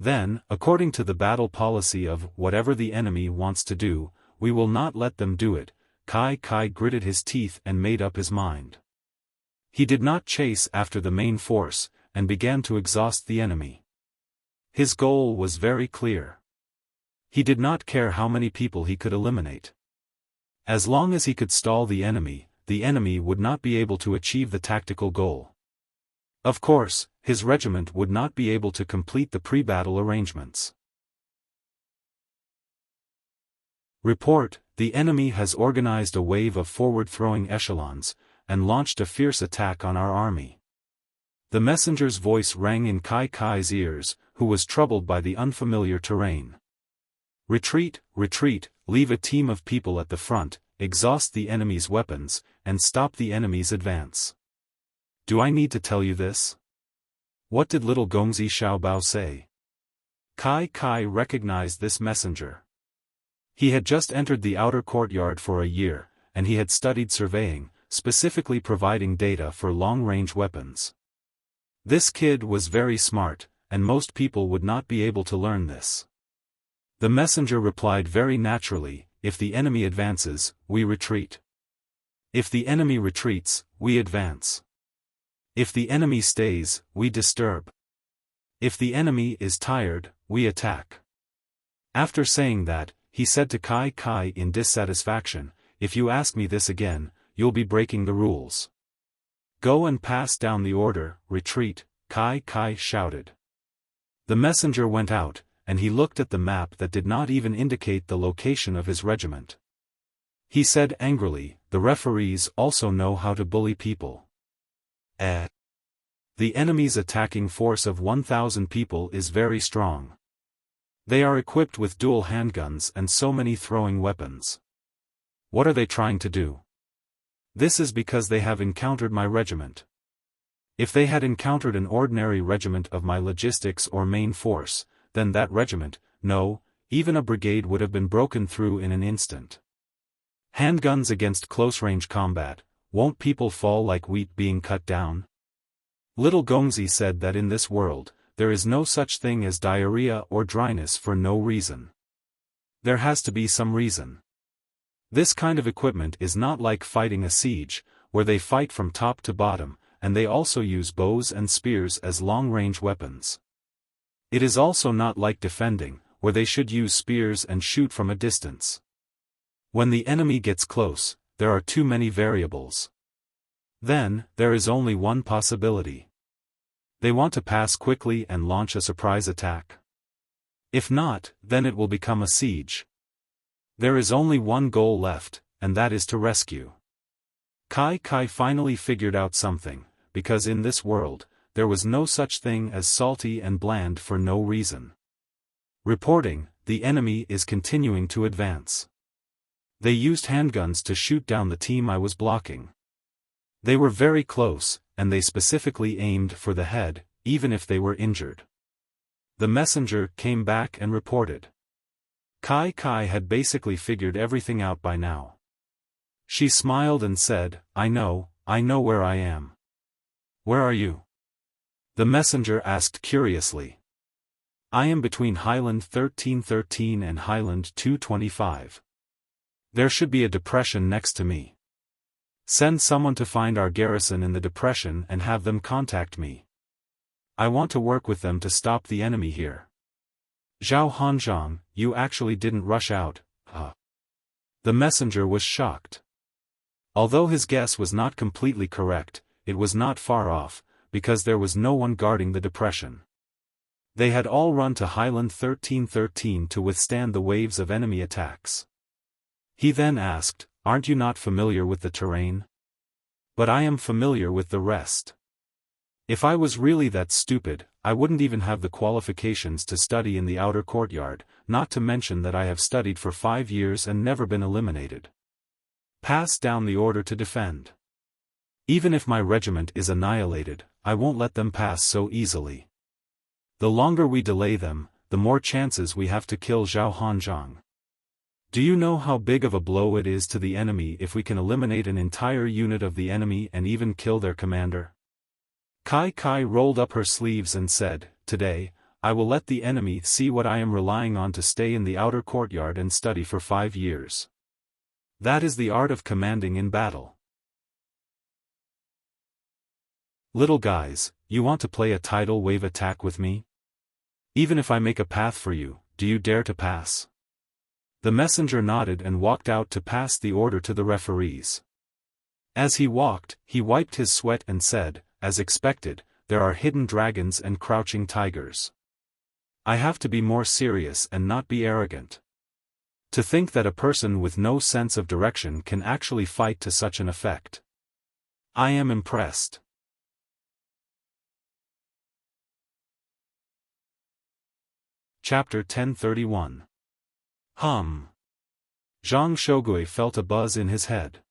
Then, according to the battle policy of whatever the enemy wants to do, we will not let them do it, Kai gritted his teeth and made up his mind. He did not chase after the main force, and began to exhaust the enemy. His goal was very clear. He did not care how many people he could eliminate. As long as he could stall the enemy would not be able to achieve the tactical goal. Of course, his regiment would not be able to complete the pre-battle arrangements. Report: the enemy has organized a wave of forward-throwing echelons, and launched a fierce attack on our army. The messenger's voice rang in Kai's ears, who was troubled by the unfamiliar terrain. Retreat, retreat, leave a team of people at the front, exhaust the enemy's weapons, and stop the enemy's advance. Do I need to tell you this? What did little Gongzi Xiaobao say? Kai recognized this messenger. He had just entered the outer courtyard for a year, and he had studied surveying, specifically providing data for long-range weapons. This kid was very smart, and most people would not be able to learn this. The messenger replied very naturally, if the enemy advances, we retreat. If the enemy retreats, we advance. If the enemy stays, we disturb. If the enemy is tired, we attack. After saying that, he said to Kai in dissatisfaction, if you ask me this again, you'll be breaking the rules. Go and pass down the order, retreat, Kai shouted. The messenger went out, and he looked at the map that did not even indicate the location of his regiment. He said angrily, the referees also know how to bully people. The enemy's attacking force of 1,000 people is very strong. They are equipped with dual handguns and so many throwing weapons. What are they trying to do? This is because they have encountered my regiment. If they had encountered an ordinary regiment of my logistics or main force, then that regiment, no, even a brigade would have been broken through in an instant. Handguns against close-range combat, won't people fall like wheat being cut down? Little Gongzi said that in this world, there is no such thing as diarrhea or dryness for no reason. There has to be some reason. This kind of equipment is not like fighting a siege, where they fight from top to bottom, and they also use bows and spears as long-range weapons. It is also not like defending, where they should use spears and shoot from a distance. When the enemy gets close, there are too many variables. Then, there is only one possibility. They want to pass quickly and launch a surprise attack. If not, then it will become a siege. There is only one goal left, and that is to rescue. Kai finally figured out something, because in this world, there was no such thing as salty and bland for no reason. Reporting, the enemy is continuing to advance. They used handguns to shoot down the team I was blocking. They were very close, and they specifically aimed for the head, even if they were injured. The messenger came back and reported. Kai had basically figured everything out by now. She smiled and said, I know where I am. Where are you? The messenger asked curiously. I am between Highland 1313 and Highland 225. There should be a depression next to me. Send someone to find our garrison in the depression and have them contact me. I want to work with them to stop the enemy here. Zhao Hanzhong, you actually didn't rush out, huh? The messenger was shocked. Although his guess was not completely correct, it was not far off, because there was no one guarding the depression. They had all run to Highland 1313 to withstand the waves of enemy attacks. He then asked, aren't you not familiar with the terrain? But I am familiar with the rest. If I was really that stupid, I wouldn't even have the qualifications to study in the outer courtyard, not to mention that I have studied for 5 years and never been eliminated. Pass down the order to defend. Even if my regiment is annihilated, I won't let them pass so easily. The longer we delay them, the more chances we have to kill Zhao Hanzhong. Do you know how big of a blow it is to the enemy if we can eliminate an entire unit of the enemy and even kill their commander? Kai Kai rolled up her sleeves and said, "Today, I will let the enemy see what I am relying on to stay in the outer courtyard and study for 5 years. That is the art of commanding in battle." Little guys, you want to play a tidal wave attack with me? Even if I make a path for you, do you dare to pass? The messenger nodded and walked out to pass the order to the referees. As he walked, he wiped his sweat and said, "As expected, there are hidden dragons and crouching tigers. I have to be more serious and not be arrogant. To think that a person with no sense of direction can actually fight to such an effect. I am impressed." Chapter 1031. Zhang Shogui felt a buzz in his head.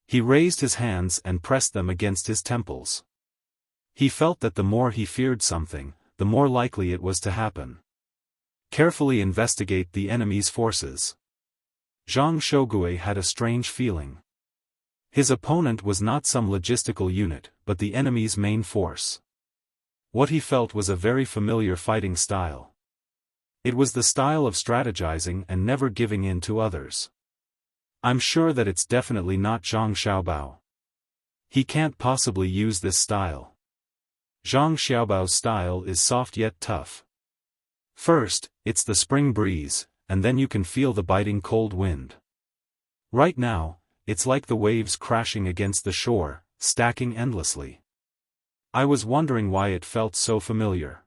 He raised his hands and pressed them against his temples. He felt that the more he feared something, the more likely it was to happen. Carefully investigate the enemy's forces. Zhang Shogui had a strange feeling. His opponent was not some logistical unit, but the enemy's main force. What he felt was a very familiar fighting style. It was the style of strategizing and never giving in to others. I'm sure that it's definitely not Zhang Xiaobao. He can't possibly use this style. Zhang Xiaobao's style is soft yet tough. First, it's the spring breeze, and then you can feel the biting cold wind. Right now, it's like the waves crashing against the shore, stacking endlessly. I was wondering why it felt so familiar.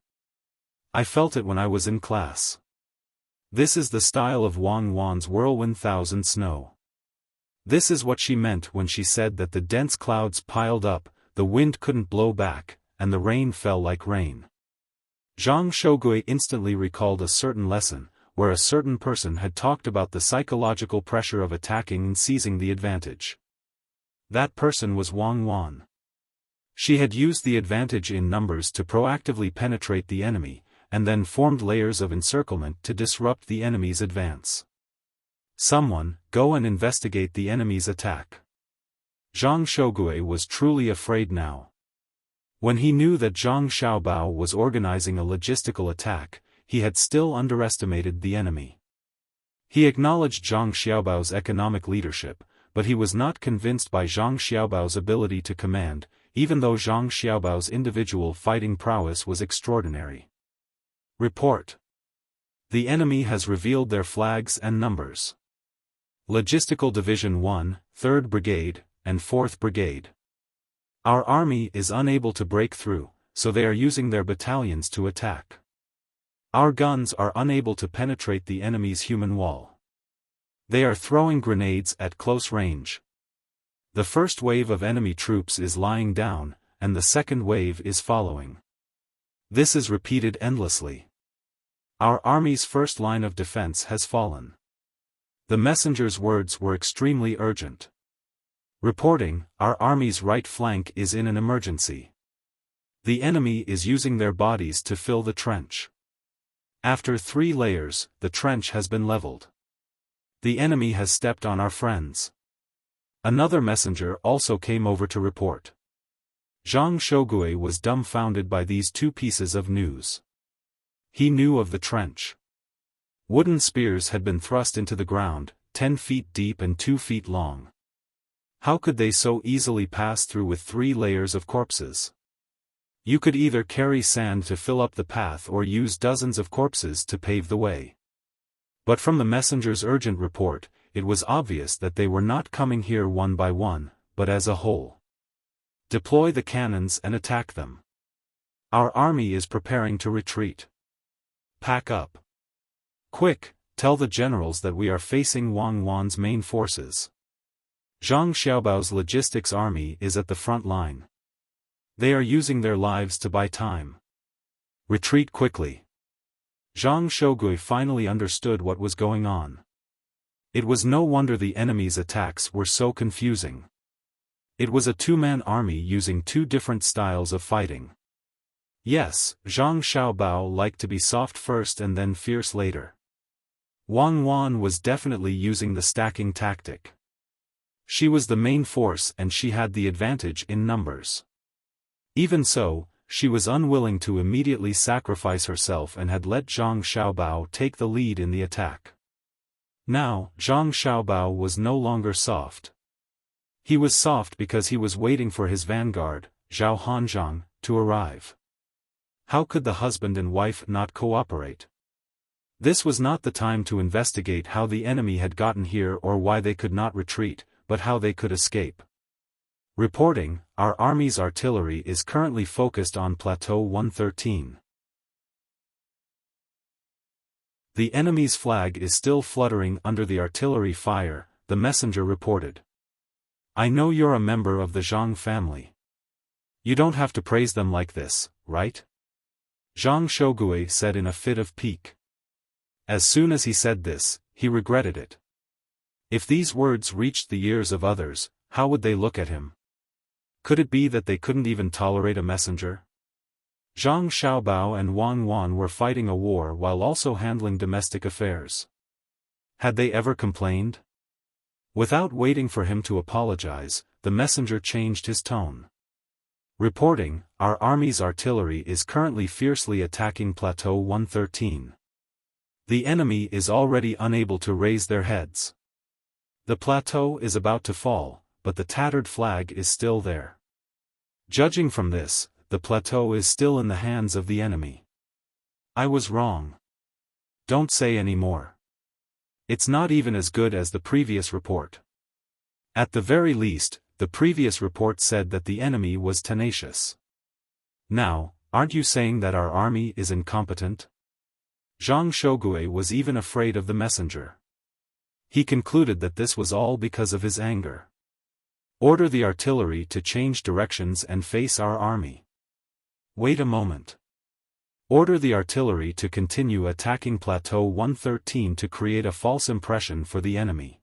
I felt it when I was in class. This is the style of Wang Wan's whirlwind thousand snow. This is what she meant when she said that the dense clouds piled up, the wind couldn't blow back, and the rain fell like rain. Zhang Shogui instantly recalled a certain lesson, where a certain person had talked about the psychological pressure of attacking and seizing the advantage. That person was Wang Wan. She had used the advantage in numbers to proactively penetrate the enemy, and then formed layers of encirclement to disrupt the enemy's advance. Someone, go and investigate the enemy's attack. Zhang Shogui was truly afraid now. When he knew that Zhang Xiaobao was organizing a logistical attack, he had still underestimated the enemy. He acknowledged Zhang Xiaobao's economic leadership, but he was not convinced by Zhang Xiaobao's ability to command, even though Zhang Xiaobao's individual fighting prowess was extraordinary. Report. The enemy has revealed their flags and numbers. Logistical Division 1, 3rd Brigade, and 4th Brigade. Our army is unable to break through, so they are using their battalions to attack. Our guns are unable to penetrate the enemy's human wall. They are throwing grenades at close range. The first wave of enemy troops is lying down, and the second wave is following. This is repeated endlessly. Our army's first line of defense has fallen. The messenger's words were extremely urgent. Reporting, our army's right flank is in an emergency. The enemy is using their bodies to fill the trench. After 3 layers, the trench has been leveled. The enemy has stepped on our friends. Another messenger also came over to report. Zhang Shogui was dumbfounded by these 2 pieces of news. He knew of the trench. Wooden spears had been thrust into the ground, 10 feet deep and 2 feet long. How could they so easily pass through with 3 layers of corpses? You could either carry sand to fill up the path or use dozens of corpses to pave the way. But from the messenger's urgent report, it was obvious that they were not coming here one by one, but as a whole. Deploy the cannons and attack them. Our army is preparing to retreat. Pack up. Quick, tell the generals that we are facing Wang Wan's main forces. Zhang Xiaobao's logistics army is at the front line. They are using their lives to buy time. Retreat quickly. Zhang Shogui finally understood what was going on. It was no wonder the enemy's attacks were so confusing. It was a 2-man army using 2 different styles of fighting. Yes, Zhang Xiaobao liked to be soft first and then fierce later. Wang Wan was definitely using the stacking tactic. She was the main force and she had the advantage in numbers. Even so, she was unwilling to immediately sacrifice herself and had let Zhang Xiaobao take the lead in the attack. Now, Zhang Xiaobao was no longer soft. He was soft because he was waiting for his vanguard, Zhao Hanzhang, to arrive. How could the husband and wife not cooperate? This was not the time to investigate how the enemy had gotten here or why they could not retreat, but how they could escape. Reporting, our army's artillery is currently focused on Plateau 113. The enemy's flag is still fluttering under the artillery fire, the messenger reported. I know you're a member of the Zhang family. You don't have to praise them like this, right? Zhang Shogui said in a fit of pique. As soon as he said this, he regretted it. If these words reached the ears of others, how would they look at him? Could it be that they couldn't even tolerate a messenger? Zhang Xiaobao and Wang Wan were fighting a war while also handling domestic affairs. Had they ever complained? Without waiting for him to apologize, the messenger changed his tone. Reporting, our army's artillery is currently fiercely attacking Plateau 113. The enemy is already unable to raise their heads. The plateau is about to fall, but the tattered flag is still there. Judging from this, the plateau is still in the hands of the enemy. I was wrong. Don't say any more. It's not even as good as the previous report. At the very least, the previous report said that the enemy was tenacious. Now, aren't you saying that our army is incompetent? Zhang Shogui was even afraid of the messenger. He concluded that this was all because of his anger. Order the artillery to change directions and face our army. Wait a moment. Order the artillery to continue attacking Plateau 113 to create a false impression for the enemy.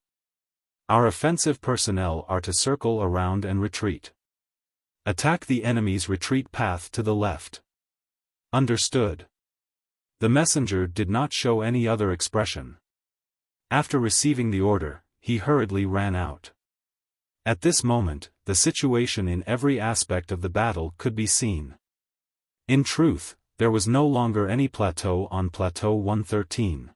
Our offensive personnel are to circle around and retreat. Attack the enemy's retreat path to the left. Understood. The messenger did not show any other expression. After receiving the order, he hurriedly ran out. At this moment, the situation in every aspect of the battle could be seen. In truth, there was no longer any plateau on Plateau 113.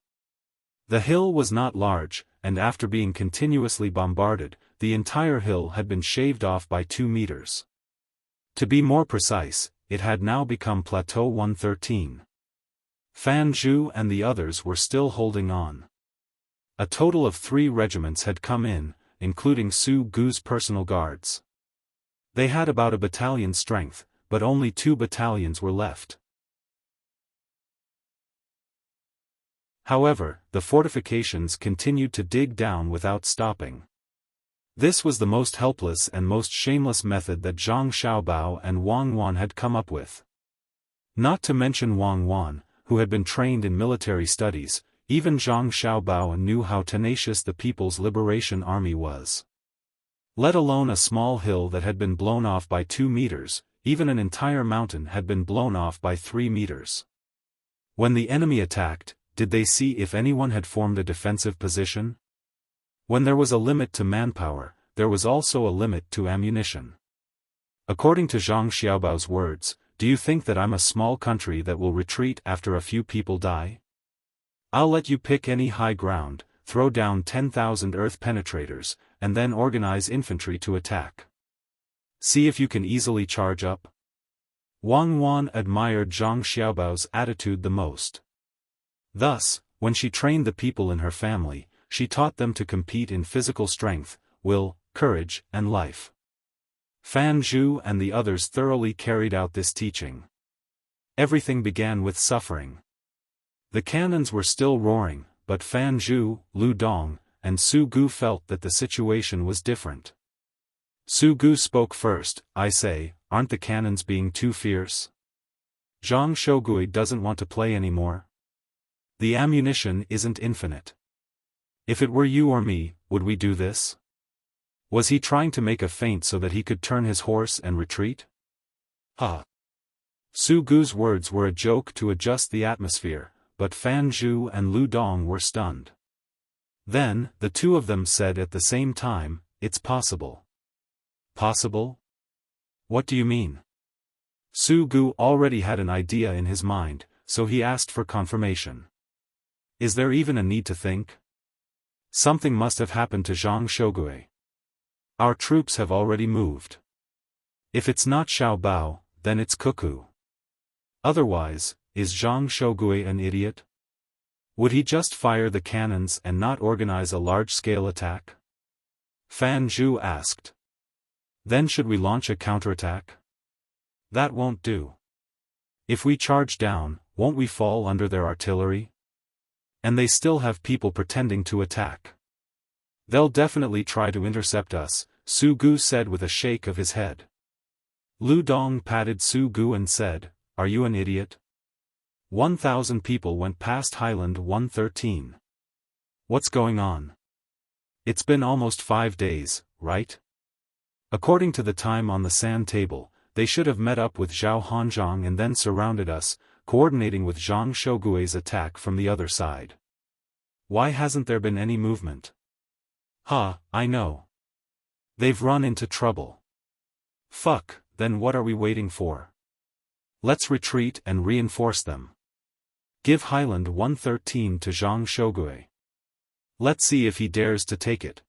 The hill was not large, and after being continuously bombarded, the entire hill had been shaved off by 2 meters. To be more precise, it had now become Plateau 113. Fan Zhu and the others were still holding on. A total of 3 regiments had come in, including Su Gu's personal guards. They had about a battalion's strength, but only 2 battalions were left. However, the fortifications continued to dig down without stopping. This was the most helpless and most shameless method that Zhang Xiaobao and Wang Wan had come up with. Not to mention Wang Wan, who had been trained in military studies, even Zhang Xiaobao knew how tenacious the People's Liberation Army was. Let alone a small hill that had been blown off by 2 meters, even an entire mountain had been blown off by 3 meters. When the enemy attacked, did they see if anyone had formed a defensive position? When there was a limit to manpower, there was also a limit to ammunition. According to Zhang Xiaobao's words, do you think that I'm a small country that will retreat after a few people die? I'll let you pick any high ground, throw down 10,000 earth penetrators, and then organize infantry to attack. See if you can easily charge up. Wang Wan admired Zhang Xiaobao's attitude the most. Thus, when she trained the people in her family, she taught them to compete in physical strength, will, courage, and life. Fan Zhu and the others thoroughly carried out this teaching. Everything began with suffering. The cannons were still roaring, but Fan Zhu, Lu Dong, and Su Gu felt that the situation was different. Su Gu spoke first. I say, aren't the cannons being too fierce? Zhang Shogui doesn't want to play anymore. The ammunition isn't infinite. If it were you or me, would we do this? Was he trying to make a feint so that he could turn his horse and retreat? Ha! Su Gu's words were a joke to adjust the atmosphere, but Fan Zhu and Lu Dong were stunned. Then, the two of them said at the same time, "It's possible." Possible? What do you mean? Su Gu already had an idea in his mind, so he asked for confirmation. Is there even a need to think? Something must have happened to Zhang Shogui. Our troops have already moved. If it's not Xiao Bao, then it's Cuckoo. Otherwise, is Zhang Shogui an idiot? Would he just fire the cannons and not organize a large-scale attack? Fan Zhu asked. Then should we launch a counterattack? That won't do. If we charge down, won't we fall under their artillery? And they still have people pretending to attack. They'll definitely try to intercept us, Su Gu said with a shake of his head. Lu Dong patted Su Gu and said, "Are you an idiot?" 1,000 people went past Highland 113. What's going on? It's been almost 5 days, right? According to the time on the sand table, they should have met up with Zhao Hanzhong and then surrounded us, coordinating with Zhang Shogui's attack from the other side. Why hasn't there been any movement? I know. They've run into trouble. Fuck, then what are we waiting for? Let's retreat and reinforce them. Give Highland 113 to Zhang Shogui. Let's see if he dares to take it.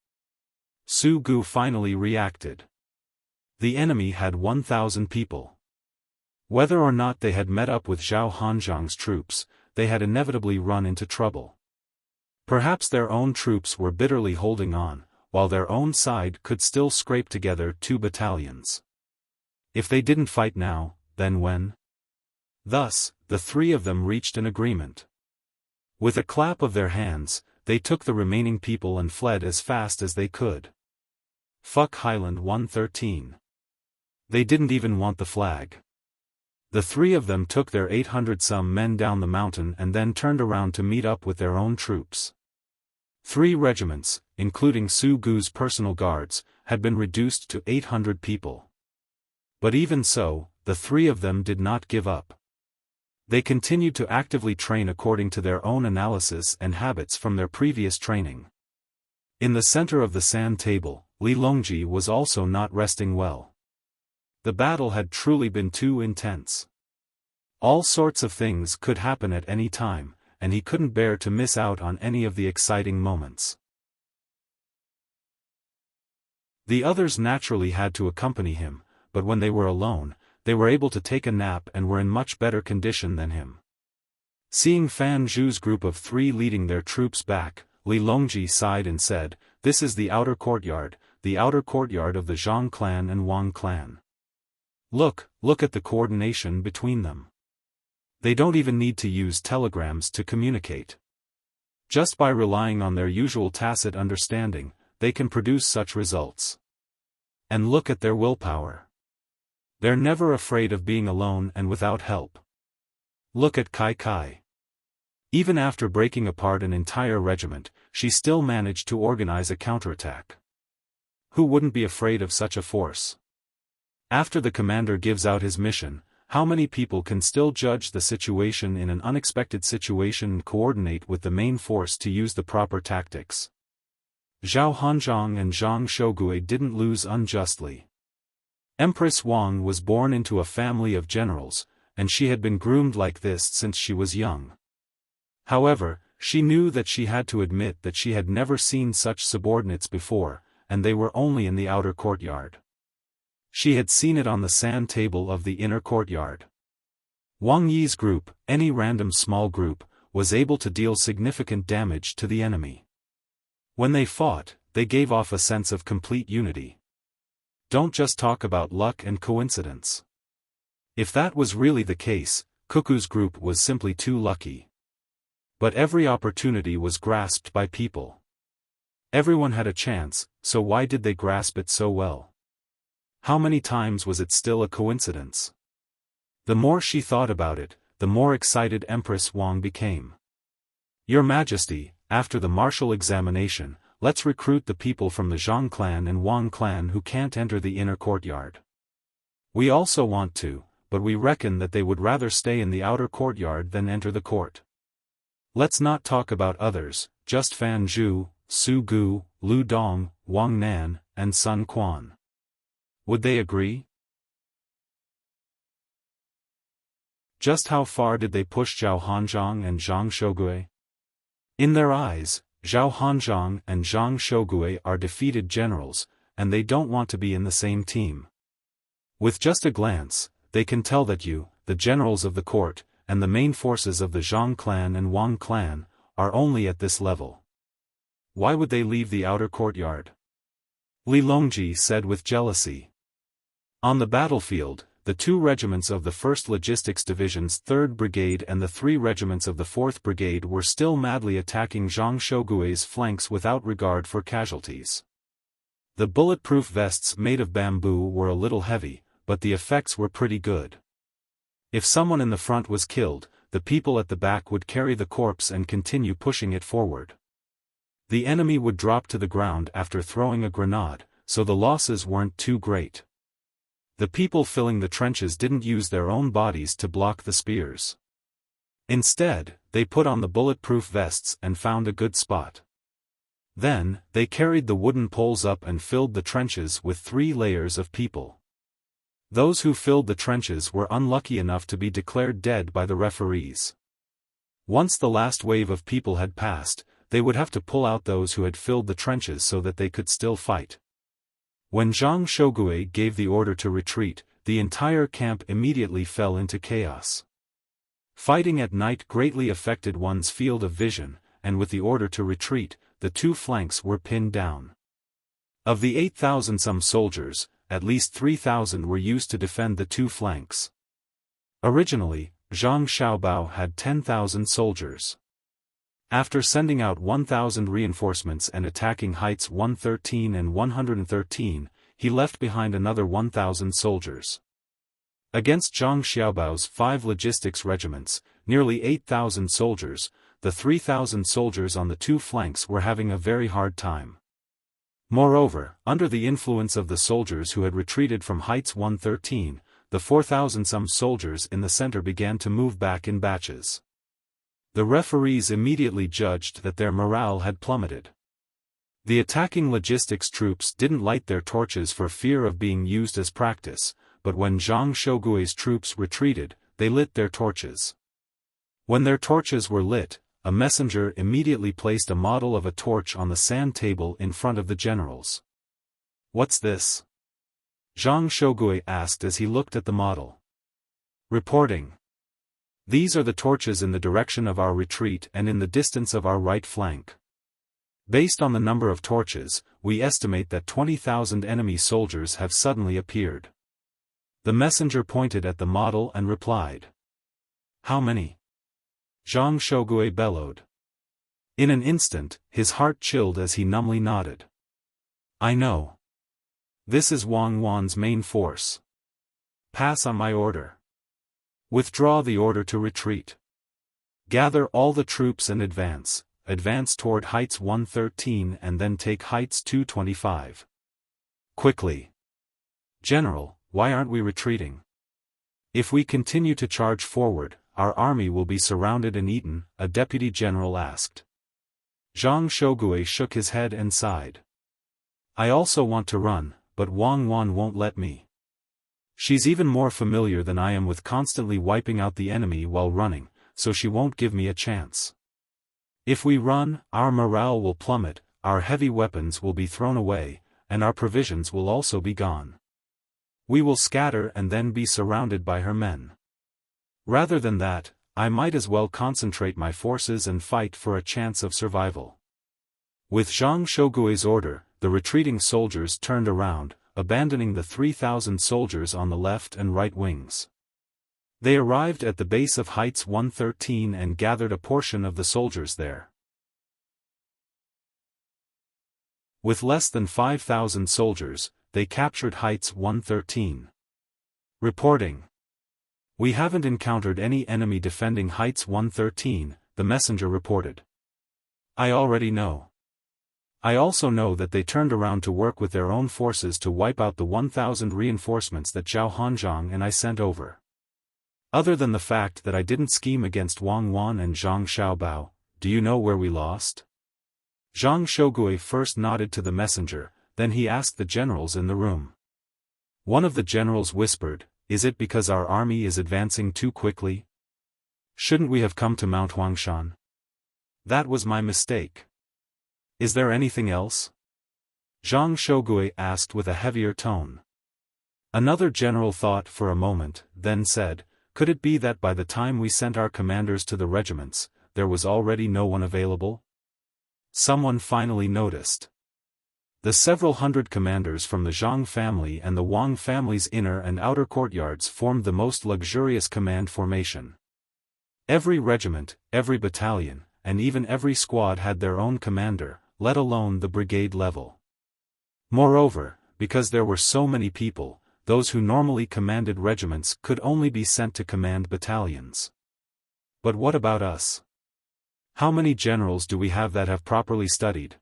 Su Gu finally reacted. The enemy had 1,000 people. Whether or not they had met up with Zhao Hanzhong's troops, they had inevitably run into trouble. Perhaps their own troops were bitterly holding on, while their own side could still scrape together 2 battalions. If they didn't fight now, then when? Thus, the 3 of them reached an agreement. With a clap of their hands, they took the remaining people and fled as fast as they could. Fuck Highland 113. They didn't even want the flag. The 3 of them took their 800-some men down the mountain and then turned around to meet up with their own troops. 3 regiments, including Su Gu's personal guards, had been reduced to 800 people. But even so, the 3 of them did not give up. They continued to actively train according to their own analysis and habits from their previous training. In the center of the sand table, Li Longji was also not resting well. The battle had truly been too intense. All sorts of things could happen at any time, and he couldn't bear to miss out on any of the exciting moments. The others naturally had to accompany him, but when they were alone, they were able to take a nap and were in much better condition than him. Seeing Fan Zhu's group of 3 leading their troops back, Li Longji sighed and said, "This is the outer courtyard of the Zhang clan and Wang clan. Look at the coordination between them. They don't even need to use telegrams to communicate. Just by relying on their usual tacit understanding, they can produce such results. And look at their willpower. They're never afraid of being alone and without help. Look at Kai Kai. Even after breaking apart an entire regiment, she still managed to organize a counterattack. Who wouldn't be afraid of such a force? After the commander gives out his mission, how many people can still judge the situation in an unexpected situation and coordinate with the main force to use the proper tactics? Zhao Hanzhong and Zhang Shogui didn't lose unjustly. Empress Wang was born into a family of generals, and she had been groomed like this since she was young. However, she knew that she had to admit that she had never seen such subordinates before, and they were only in the outer courtyard. She had seen it on the sand table of the inner courtyard. Wang Yi's group, any random small group, was able to deal significant damage to the enemy. When they fought, they gave off a sense of complete unity. Don't just talk about luck and coincidence. If that was really the case, Cuckoo's group was simply too lucky. But every opportunity was grasped by people. Everyone had a chance, so why did they grasp it so well? How many times was it still a coincidence? The more she thought about it, the more excited Empress Wang became. Your Majesty, after the martial examination, let's recruit the people from the Zhang clan and Wang clan who can't enter the inner courtyard. We also want to, but we reckon that they would rather stay in the outer courtyard than enter the court. Let's not talk about others, just Fan Zhu, Su Gu, Lu Dong, Wang Nan, and Sun Quan. Would they agree? Just how far did they push Zhao Hanzhong and Zhang Shougue? In their eyes, Zhao Hanzhong and Zhang Shougue are defeated generals, and they don't want to be in the same team. With just a glance, they can tell that you, the generals of the court, and the main forces of the Zhang clan and Wang clan, are only at this level. Why would they leave the outer courtyard? Li Longji said with jealousy. On the battlefield, the 2 regiments of the 1st Logistics Division's 3rd Brigade and the 3 regiments of the 4th Brigade were still madly attacking Zhang Shougue's flanks without regard for casualties. The bulletproof vests made of bamboo were a little heavy, but the effects were pretty good. If someone in the front was killed, the people at the back would carry the corpse and continue pushing it forward. The enemy would drop to the ground after throwing a grenade, so the losses weren't too great. The people filling the trenches didn't use their own bodies to block the spears. Instead, they put on the bulletproof vests and found a good spot. Then, they carried the wooden poles up and filled the trenches with 3 layers of people. Those who filled the trenches were unlucky enough to be declared dead by the referees. Once the last wave of people had passed, they would have to pull out those who had filled the trenches so that they could still fight. When Zhang Shougue gave the order to retreat, the entire camp immediately fell into chaos. Fighting at night greatly affected one's field of vision, and with the order to retreat, the 2 flanks were pinned down. Of the 8,000-some soldiers, at least 3,000 were used to defend the 2 flanks. Originally, Zhang Xiaobao had 10,000 soldiers. After sending out 1,000 reinforcements and attacking heights 113 and 113, he left behind another 1,000 soldiers. Against Zhang Xiaobao's 5 logistics regiments, nearly 8,000 soldiers, the 3,000 soldiers on the 2 flanks were having a very hard time. Moreover, under the influence of the soldiers who had retreated from heights 113, the 4,000-some soldiers in the center began to move back in batches. The referees immediately judged that their morale had plummeted. The attacking logistics troops didn't light their torches for fear of being used as practice, but when Zhang Shougue's troops retreated, they lit their torches. When their torches were lit, a messenger immediately placed a model of a torch on the sand table in front of the generals. "What's this?" Zhang Shougue asked as he looked at the model. "Reporting. These are the torches in the direction of our retreat and in the distance of our right flank. Based on the number of torches, we estimate that 20,000 enemy soldiers have suddenly appeared." The messenger pointed at the model and replied. "How many?" Zhang Shougue bellowed. In an instant, his heart chilled as he numbly nodded. "I know. This is Wang Wan's main force. Pass on my order. Withdraw the order to retreat. Gather all the troops and advance toward heights 113 and then take heights 225. Quickly. General, why aren't we retreating? If we continue to charge forward, our army will be surrounded and eaten," a deputy general asked. Zhang Shougue shook his head and sighed. "I also want to run, but Wang Wan won't let me. She's even more familiar than I am with constantly wiping out the enemy while running, so she won't give me a chance. If we run, our morale will plummet, our heavy weapons will be thrown away, and our provisions will also be gone. We will scatter and then be surrounded by her men. Rather than that, I might as well concentrate my forces and fight for a chance of survival." With Zhang Shougue's order, the retreating soldiers turned around, abandoning the 3,000 soldiers on the left and right wings. They arrived at the base of heights 113 and gathered a portion of the soldiers there. With less than 5,000 soldiers, they captured heights 113. Reporting. "We haven't encountered any enemy defending heights 113, the messenger reported. "I already know. I also know that they turned around to work with their own forces to wipe out the 1,000 reinforcements that Zhao Hanzhong and I sent over. Other than the fact that I didn't scheme against Wang Wan and Zhang Xiaobao, do you know where we lost?" Zhang Shougui first nodded to the messenger, then he asked the generals in the room. One of the generals whispered, "Is it because our army is advancing too quickly? Shouldn't we have come to Mount Huangshan? That was my mistake. Is there anything else?" Zhang Shougui asked with a heavier tone. Another general thought for a moment, then said, "Could it be that by the time we sent our commanders to the regiments, there was already no one available?" Someone finally noticed. The several hundred commanders from the Zhang family and the Wang family's inner and outer courtyards formed the most luxurious command formation. Every regiment, every battalion, and even every squad had their own commander, let alone the brigade level. Moreover, because there were so many people, those who normally commanded regiments could only be sent to command battalions. But what about us? How many generals do we have that have properly studied?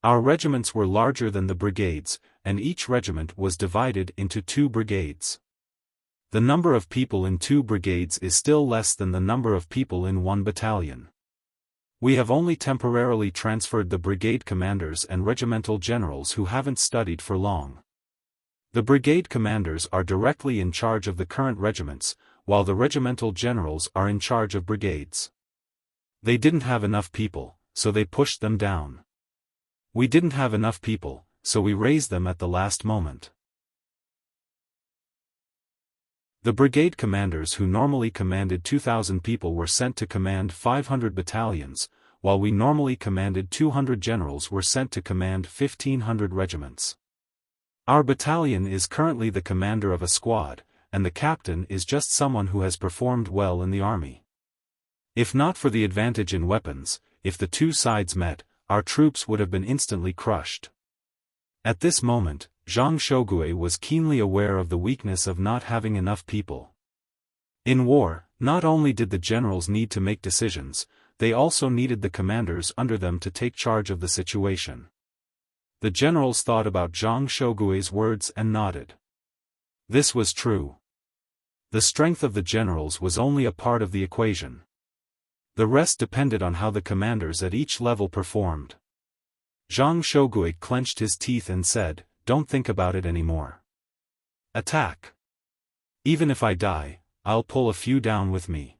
Our regiments were larger than the brigades, and each regiment was divided into 2 brigades. The number of people in 2 brigades is still less than the number of people in 1 battalion. We have only temporarily transferred the brigade commanders and regimental generals who haven't studied for long. The brigade commanders are directly in charge of the current regiments, while the regimental generals are in charge of brigades. They didn't have enough people, so they pushed them down. We didn't have enough people, so we raised them at the last moment. The brigade commanders who normally commanded 2,000 people were sent to command 500 battalions, while we normally commanded 200 generals were sent to command 1,500 regiments. Our battalion is currently the commander of a squad, and the captain is just someone who has performed well in the army. If not for the advantage in weapons, if the 2 sides met, our troops would have been instantly crushed. At this moment, Zhang Shougui was keenly aware of the weakness of not having enough people. In war, not only did the generals need to make decisions, they also needed the commanders under them to take charge of the situation. The generals thought about Zhang Shougui's words and nodded. This was true. The strength of the generals was only a part of the equation. The rest depended on how the commanders at each level performed. Zhang Shougui clenched his teeth and said, "Don't think about it anymore. Attack. Even if I die, I'll pull a few down with me."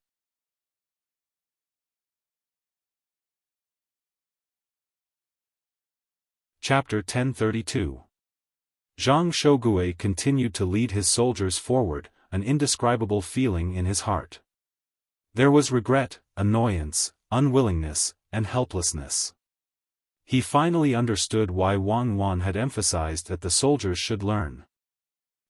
Chapter 1032. Zhang Shougui continued to lead his soldiers forward, an indescribable feeling in his heart. There was regret, annoyance, unwillingness, and helplessness. He finally understood why Wang Wan had emphasized that the soldiers should learn.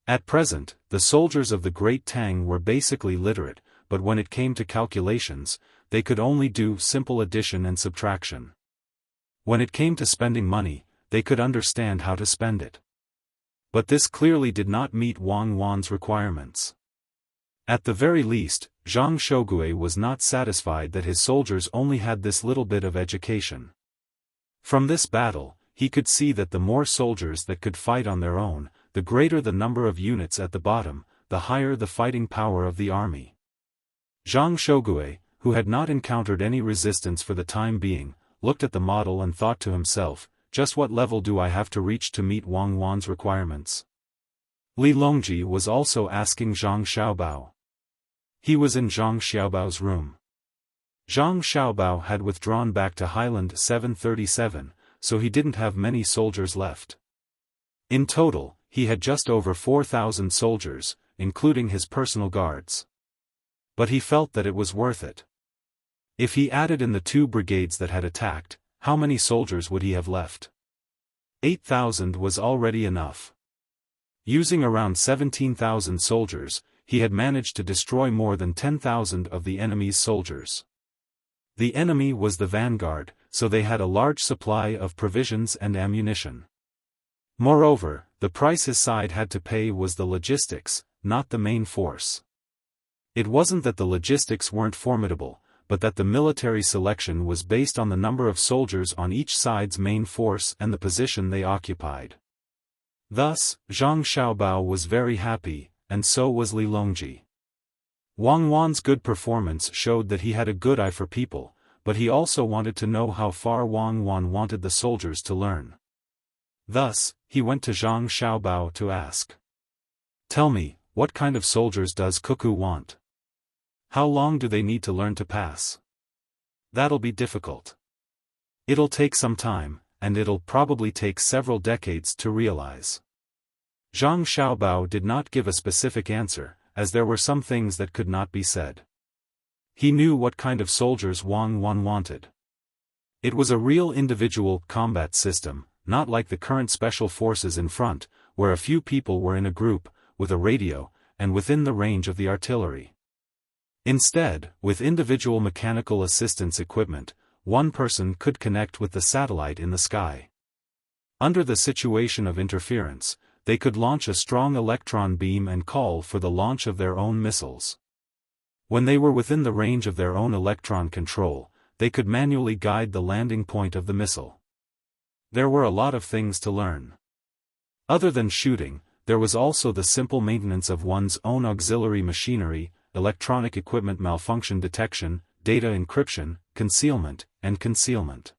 At present, the soldiers of the Great Tang were basically literate, but when it came to calculations, they could only do simple addition and subtraction. When it came to spending money, they could understand how to spend it. But this clearly did not meet Wang Wan's requirements. At the very least, Zhang Shougui was not satisfied that his soldiers only had this little bit of education. From this battle, he could see that the more soldiers that could fight on their own, the greater the number of units at the bottom, the higher the fighting power of the army. Zhang Shougui, who had not encountered any resistance for the time being, looked at the model and thought to himself, just what level do I have to reach to meet Wang Wan's requirements? Li Longji was also asking Zhang Xiaobao. He was in Zhang Xiaobao's room. Zhang Xiaobao had withdrawn back to Highland 737, so he didn't have many soldiers left. In total, he had just over 4,000 soldiers, including his personal guards. But he felt that it was worth it. If he added in the 2 brigades that had attacked, how many soldiers would he have left? 8,000 was already enough. Using around 17,000 soldiers, he had managed to destroy more than 10,000 of the enemy's soldiers. The enemy was the vanguard, so they had a large supply of provisions and ammunition. Moreover, the price his side had to pay was the logistics, not the main force. It wasn't that the logistics weren't formidable, but that the military selection was based on the number of soldiers on each side's main force and the position they occupied. Thus, Zhang Xiaobao was very happy, and so was Li Longji. Wang Wan's good performance showed that he had a good eye for people, but he also wanted to know how far Wang Wan wanted the soldiers to learn. Thus, he went to Zhang Xiaobao to ask. Tell me, what kind of soldiers does Cuckoo want? How long do they need to learn to pass? That'll be difficult. It'll take some time, and it'll probably take several decades to realize. Zhang Xiaobao did not give a specific answer, as there were some things that could not be said. He knew what kind of soldiers Wang Wan wanted. It was a real individual combat system, not like the current special forces in front, where a few people were in a group, with a radio, and within the range of the artillery. Instead, with individual mechanical assistance equipment, one person could connect with the satellite in the sky. Under the situation of interference, they could launch a strong electron beam and call for the launch of their own missiles. When they were within the range of their own electron control, they could manually guide the landing point of the missile. There were a lot of things to learn. Other than shooting, there was also the simple maintenance of one's own auxiliary machinery, electronic equipment malfunction detection, data encryption, concealment, and concealment.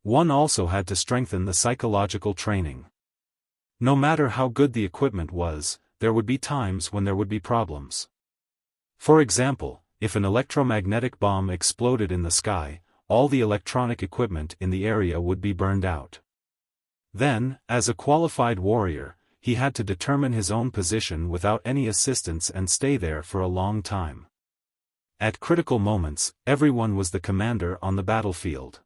One also had to strengthen the psychological training. No matter how good the equipment was, there would be times when there would be problems. For example, if an electromagnetic bomb exploded in the sky, all the electronic equipment in the area would be burned out. Then, as a qualified warrior, he had to determine his own position without any assistance and stay there for a long time. At critical moments, everyone was the commander on the battlefield.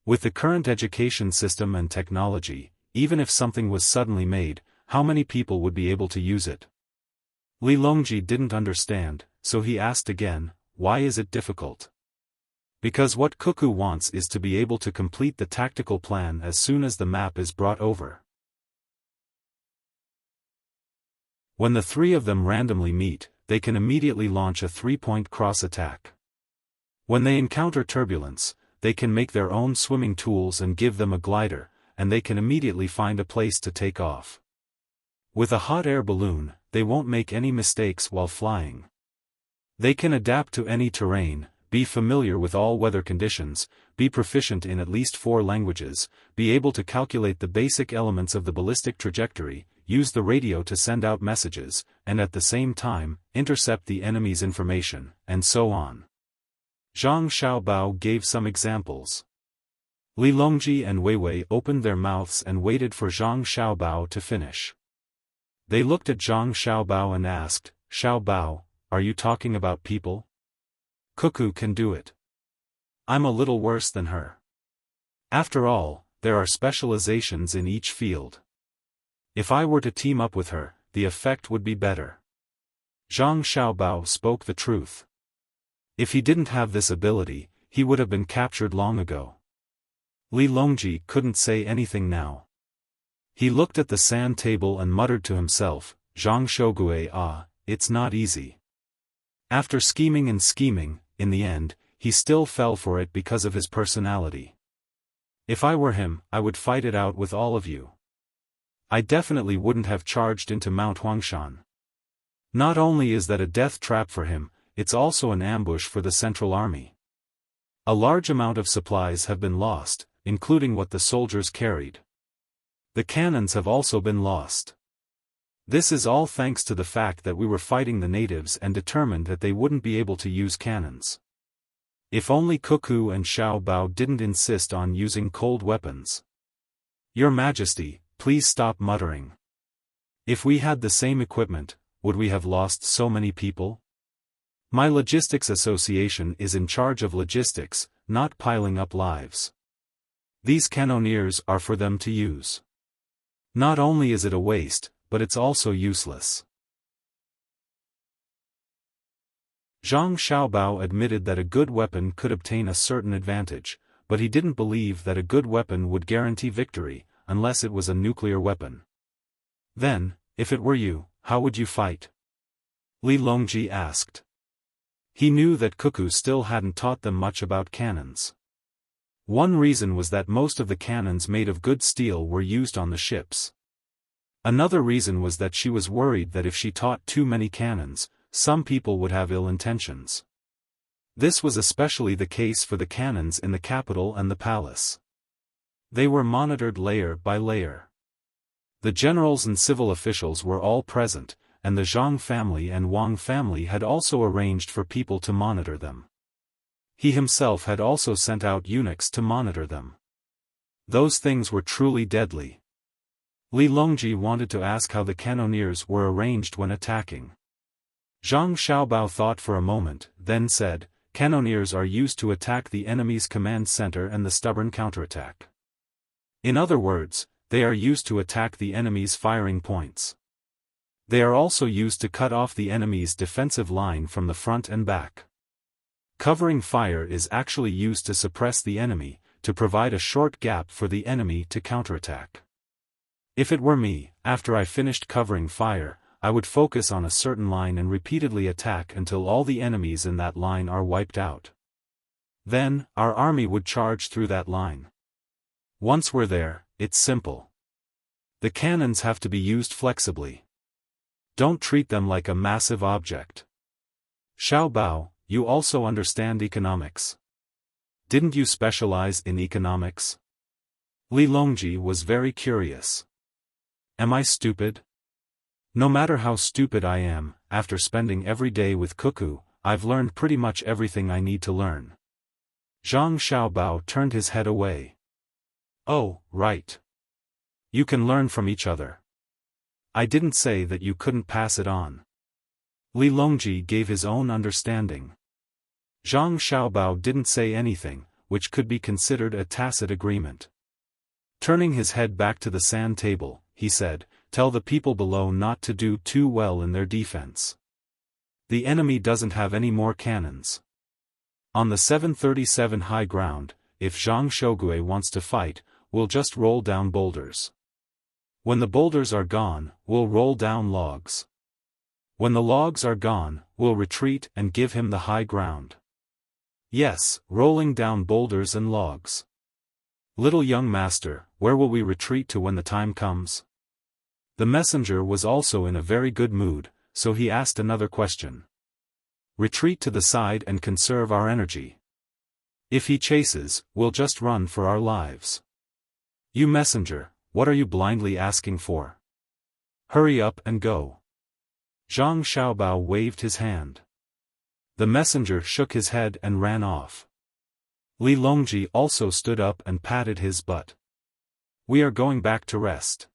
With the current education system and technology, even if something was suddenly made, how many people would be able to use it? Li Longji didn't understand, so he asked again, why is it difficult? Because what Cuckoo wants is to be able to complete the tactical plan as soon as the map is brought over. When the three of them randomly meet, they can immediately launch a three-point cross attack. When they encounter turbulence, they can make their own swimming tools and give them a glider, and they can immediately find a place to take off. With a hot air balloon, they won't make any mistakes while flying. They can adapt to any terrain, be familiar with all weather conditions, be proficient in at least 4 languages, be able to calculate the basic elements of the ballistic trajectory, use the radio to send out messages, and at the same time, intercept the enemy's information, and so on. Zhang Xiaobao gave some examples. Li Longji and Weiwei opened their mouths and waited for Zhang Xiaobao to finish. They looked at Zhang Xiaobao and asked, Xiaobao, are you talking about people? Cuckoo can do it. I'm a little worse than her. After all, there are specializations in each field. If I were to team up with her, the effect would be better. Zhang Xiaobao spoke the truth. If he didn't have this ability, he would have been captured long ago. Li Longji couldn't say anything now. He looked at the sand table and muttered to himself, Zhang Shogue, it's not easy. After scheming and scheming, in the end, he still fell for it because of his personality. If I were him, I would fight it out with all of you. I definitely wouldn't have charged into Mount Huangshan. Not only is that a death trap for him, it's also an ambush for the Central Army. A large amount of supplies have been lost, including what the soldiers carried. The cannons have also been lost. This is all thanks to the fact that we were fighting the natives and determined that they wouldn't be able to use cannons. If only Cuckoo and Xiaobao didn't insist on using cold weapons. Your Majesty, please stop muttering. If we had the same equipment, would we have lost so many people? My logistics association is in charge of logistics, not piling up lives. These cannoneers are for them to use. Not only is it a waste, but it's also useless. Zhang Xiaobao admitted that a good weapon could obtain a certain advantage, but he didn't believe that a good weapon would guarantee victory, unless it was a nuclear weapon. Then, if it were you, how would you fight? Li Longji asked. He knew that Cuckoo still hadn't taught them much about cannons. One reason was that most of the cannons made of good steel were used on the ships. Another reason was that she was worried that if she taught too many cannons, some people would have ill intentions. This was especially the case for the cannons in the capital and the palace. They were monitored layer by layer. The generals and civil officials were all present, and the Zhang family and Wang family had also arranged for people to monitor them. He himself had also sent out eunuchs to monitor them. Those things were truly deadly. Li Longji wanted to ask how the cannoneers were arranged when attacking. Zhang Xiaobao thought for a moment, then said, "Cannoneers are used to attack the enemy's command center and the stubborn counterattack. In other words, they are used to attack the enemy's firing points. They are also used to cut off the enemy's defensive line from the front and back. Covering fire is actually used to suppress the enemy, to provide a short gap for the enemy to counterattack. If it were me, after I finished covering fire, I would focus on a certain line and repeatedly attack until all the enemies in that line are wiped out. Then, our army would charge through that line. Once we're there, it's simple. The cannons have to be used flexibly. Don't treat them like a massive object." "Xiaobao, you also understand economics. Didn't you specialize in economics?" Li Longji was very curious. "Am I stupid? No matter how stupid I am, after spending every day with Cuckoo, I've learned pretty much everything I need to learn." Zhang Xiaobao turned his head away. "Oh, right. You can learn from each other. I didn't say that you couldn't pass it on." Li Longji gave his own understanding. Zhang Xiaobao didn't say anything, which could be considered a tacit agreement. Turning his head back to the sand table, he said, "Tell the people below not to do too well in their defense. The enemy doesn't have any more cannons. On the 737 high ground, if Zhang Shogue wants to fight, we'll just roll down boulders. When the boulders are gone, we'll roll down logs. When the logs are gone, we'll retreat and give him the high ground. Yes, rolling down boulders and logs. Little young master, where will we retreat to when the time comes?" The messenger was also in a very good mood, so he asked another question. "Retreat to the side and conserve our energy. If he chases, we'll just run for our lives. You messenger, what are you blindly asking for? Hurry up and go." Zhang Xiaobao waved his hand. The messenger shook his head and ran off. Li Longji also stood up and patted his butt. "We are going back to rest."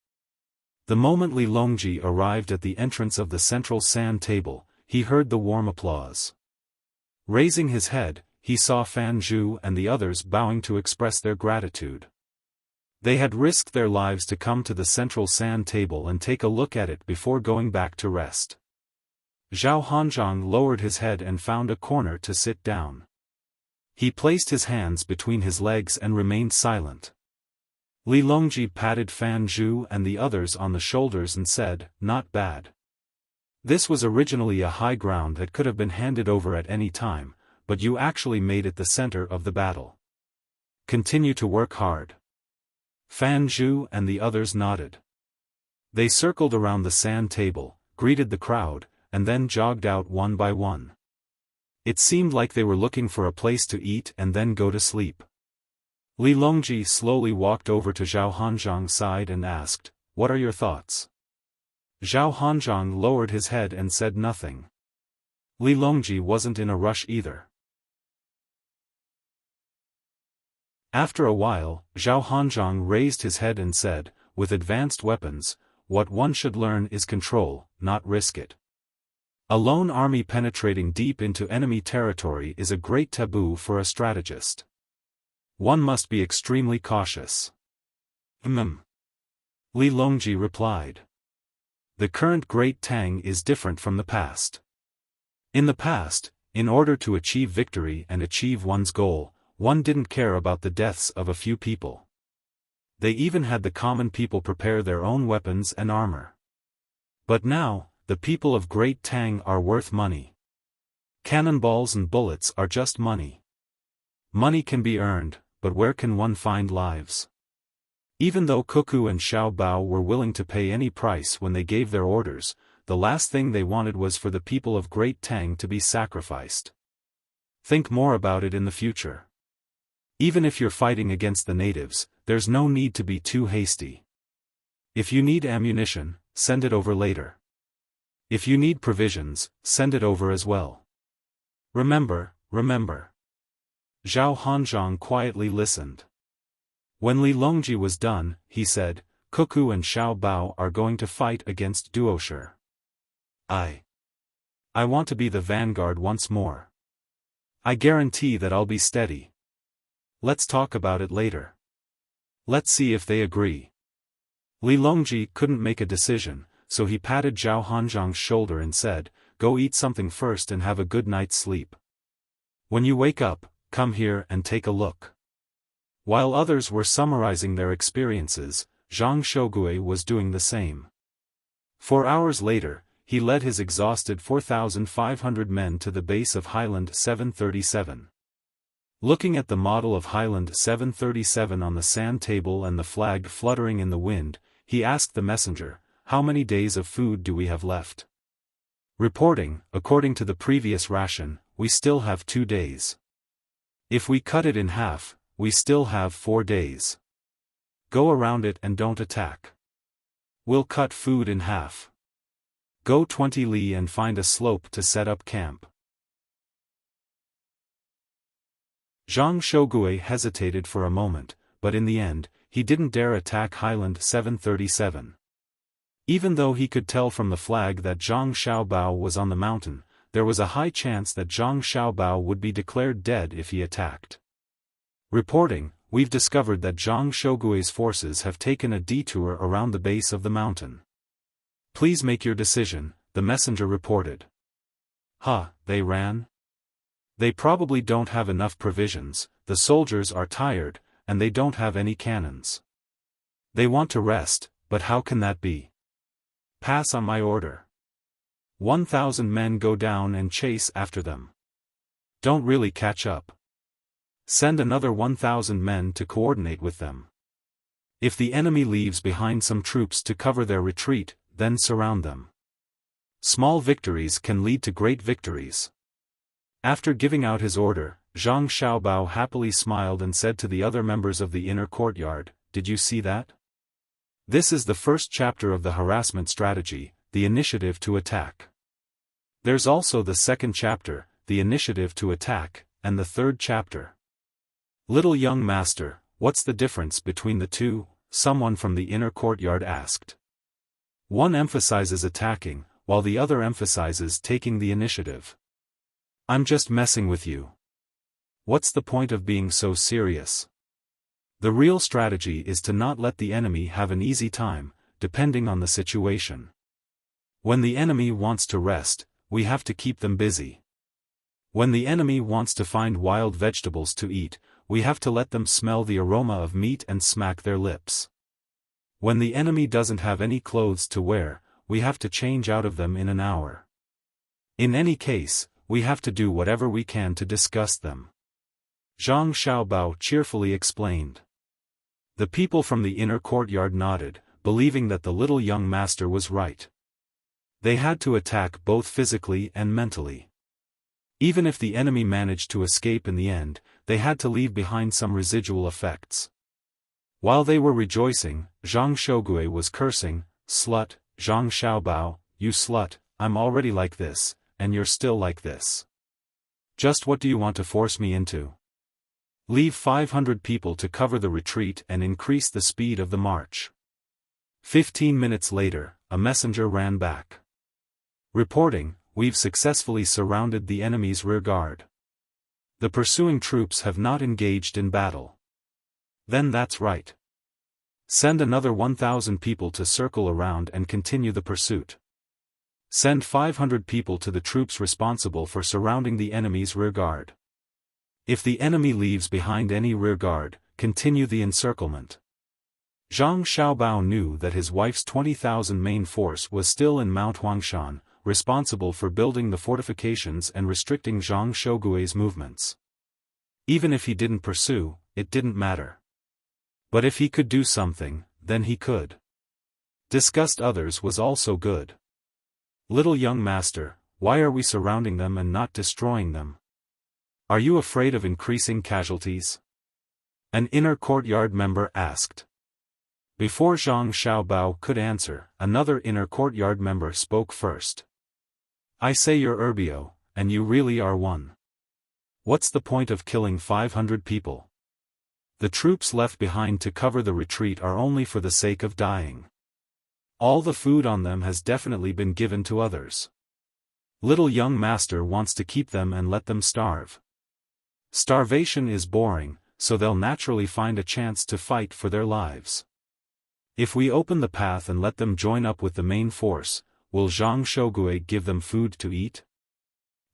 The moment Li Longji arrived at the entrance of the central sand table, he heard the warm applause. Raising his head, he saw Fan Zhu and the others bowing to express their gratitude. They had risked their lives to come to the central sand table and take a look at it before going back to rest. Zhao Hanzhong lowered his head and found a corner to sit down. He placed his hands between his legs and remained silent. Li Longji patted Fan Zhu and the others on the shoulders and said, "Not bad. This was originally a high ground that could have been handed over at any time, but you actually made it the center of the battle. Continue to work hard." Fan Zhu and the others nodded. They circled around the sand table, greeted the crowd, and then jogged out one by one. It seemed like they were looking for a place to eat and then go to sleep. Li Longji slowly walked over to Zhao Hanzhong's side and asked, "What are your thoughts?" Zhao Hanzhong lowered his head and said nothing. Li Longji wasn't in a rush either. After a while, Zhao Hanzhong raised his head and said, "With advanced weapons, what one should learn is control, not risk it. A lone army penetrating deep into enemy territory is a great taboo for a strategist. One must be extremely cautious." Li Longji replied. "The current Great Tang is different from the past. In the past, in order to achieve victory and achieve one's goal, one didn't care about the deaths of a few people. They even had the common people prepare their own weapons and armor. But now, the people of Great Tang are worth money. Cannonballs and bullets are just money. Money can be earned, but where can one find lives?" Even though Cuckoo and Xiao Bao were willing to pay any price when they gave their orders, the last thing they wanted was for the people of Great Tang to be sacrificed. Think more about it in the future. Even if you're fighting against the natives, there's no need to be too hasty. If you need ammunition, send it over later. If you need provisions, send it over as well. Remember. Zhao Hanzhong quietly listened. When Li Longji was done, he said, Cuckoo and Xiao Bao are going to fight against Duoshe. I want to be the vanguard once more. I guarantee that I'll be steady. Let's talk about it later. Let's see if they agree. Li Longji couldn't make a decision, so he patted Zhao Hanzhong's shoulder and said, Go eat something first and have a good night's sleep. When you wake up, come here and take a look. While others were summarizing their experiences, Zhang Shougui was doing the same. 4 hours later, he led his exhausted 4,500 men to the base of Highland 737. Looking at the model of Highland 737 on the sand table and the flag fluttering in the wind, he asked the messenger, How many days of food do we have left? Reporting, according to the previous ration, we still have 2 days. If we cut it in half, we still have 4 days. Go around it and don't attack. We'll cut food in half. Go 20 li and find a slope to set up camp. Zhang Shougui hesitated for a moment, but in the end, he didn't dare attack Highland 737. Even though he could tell from the flag that Zhang Xiaobao was on the mountain, there was a high chance that Zhang Xiaobao would be declared dead if he attacked. Reporting, we've discovered that Zhang Shougui's forces have taken a detour around the base of the mountain. Please make your decision, the messenger reported. They ran? They probably don't have enough provisions, the soldiers are tired, and they don't have any cannons. They want to rest, but how can that be? Pass on my order. 1,000 men go down and chase after them. Don't really catch up. Send another 1,000 men to coordinate with them. If the enemy leaves behind some troops to cover their retreat, then surround them. Small victories can lead to great victories. After giving out his order, Zhang Xiaobao happily smiled and said to the other members of the inner courtyard, Did you see that? This is the first chapter of the harassment strategy, the initiative to attack. There's also the second chapter, the initiative to attack, and the third chapter. Little young master, what's the difference between the two? Someone from the inner courtyard asked. One emphasizes attacking, while the other emphasizes taking the initiative. I'm just messing with you. What's the point of being so serious? The real strategy is to not let the enemy have an easy time, depending on the situation. When the enemy wants to rest, we have to keep them busy. When the enemy wants to find wild vegetables to eat, we have to let them smell the aroma of meat and smack their lips. When the enemy doesn't have any clothes to wear, we have to change out of them in an hour. In any case, we have to do whatever we can to disgust them. Zhang Xiaobao cheerfully explained. The people from the inner courtyard nodded, believing that the little young master was right. They had to attack both physically and mentally. Even if the enemy managed to escape in the end, they had to leave behind some residual effects. While they were rejoicing, Zhang Shougui was cursing, Slut, Zhang Xiaobao, you slut, I'm already like this, and you're still like this. Just what do you want to force me into? Leave 500 people to cover the retreat and increase the speed of the march. 15 minutes later, a messenger ran back. Reporting, we've successfully surrounded the enemy's rear guard. The pursuing troops have not engaged in battle. Then that's right. Send another 1,000 people to circle around and continue the pursuit. Send 500 people to the troops responsible for surrounding the enemy's rear guard. If the enemy leaves behind any rear guard, continue the encirclement. Zhang Xiaobao knew that his wife's 20,000 main force was still in Mount Huangshan, responsible for building the fortifications and restricting Zhang Shougui's movements. Even if he didn't pursue, it didn't matter. But if he could do something, then he could. Disgust others was also good. Little young master, why are we surrounding them and not destroying them? Are you afraid of increasing casualties? An inner courtyard member asked. Before Zhang Xiaobao could answer, another inner courtyard member spoke first. I say you're Urbio, and you really are one. What's the point of killing 500 people? The troops left behind to cover the retreat are only for the sake of dying. All the food on them has definitely been given to others. Little young master wants to keep them and let them starve. Starvation is boring, so they'll naturally find a chance to fight for their lives. If we open the path and let them join up with the main force, will Zhang Shogui give them food to eat?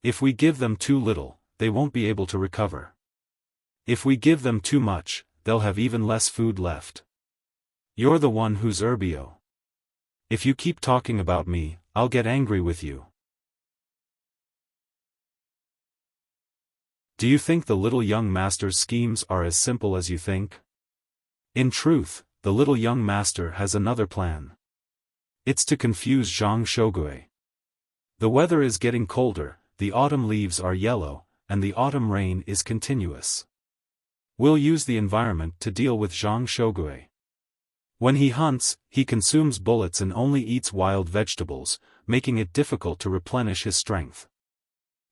If we give them too little, they won't be able to recover. If we give them too much, they'll have even less food left. You're the one who's Urbio. If you keep talking about me, I'll get angry with you. Do you think the little young master's schemes are as simple as you think? In truth, the little young master has another plan. It's to confuse Zhang Shogui. The weather is getting colder, the autumn leaves are yellow, and the autumn rain is continuous. We'll use the environment to deal with Zhang Shogui. When he hunts, he consumes bullets and only eats wild vegetables, making it difficult to replenish his strength.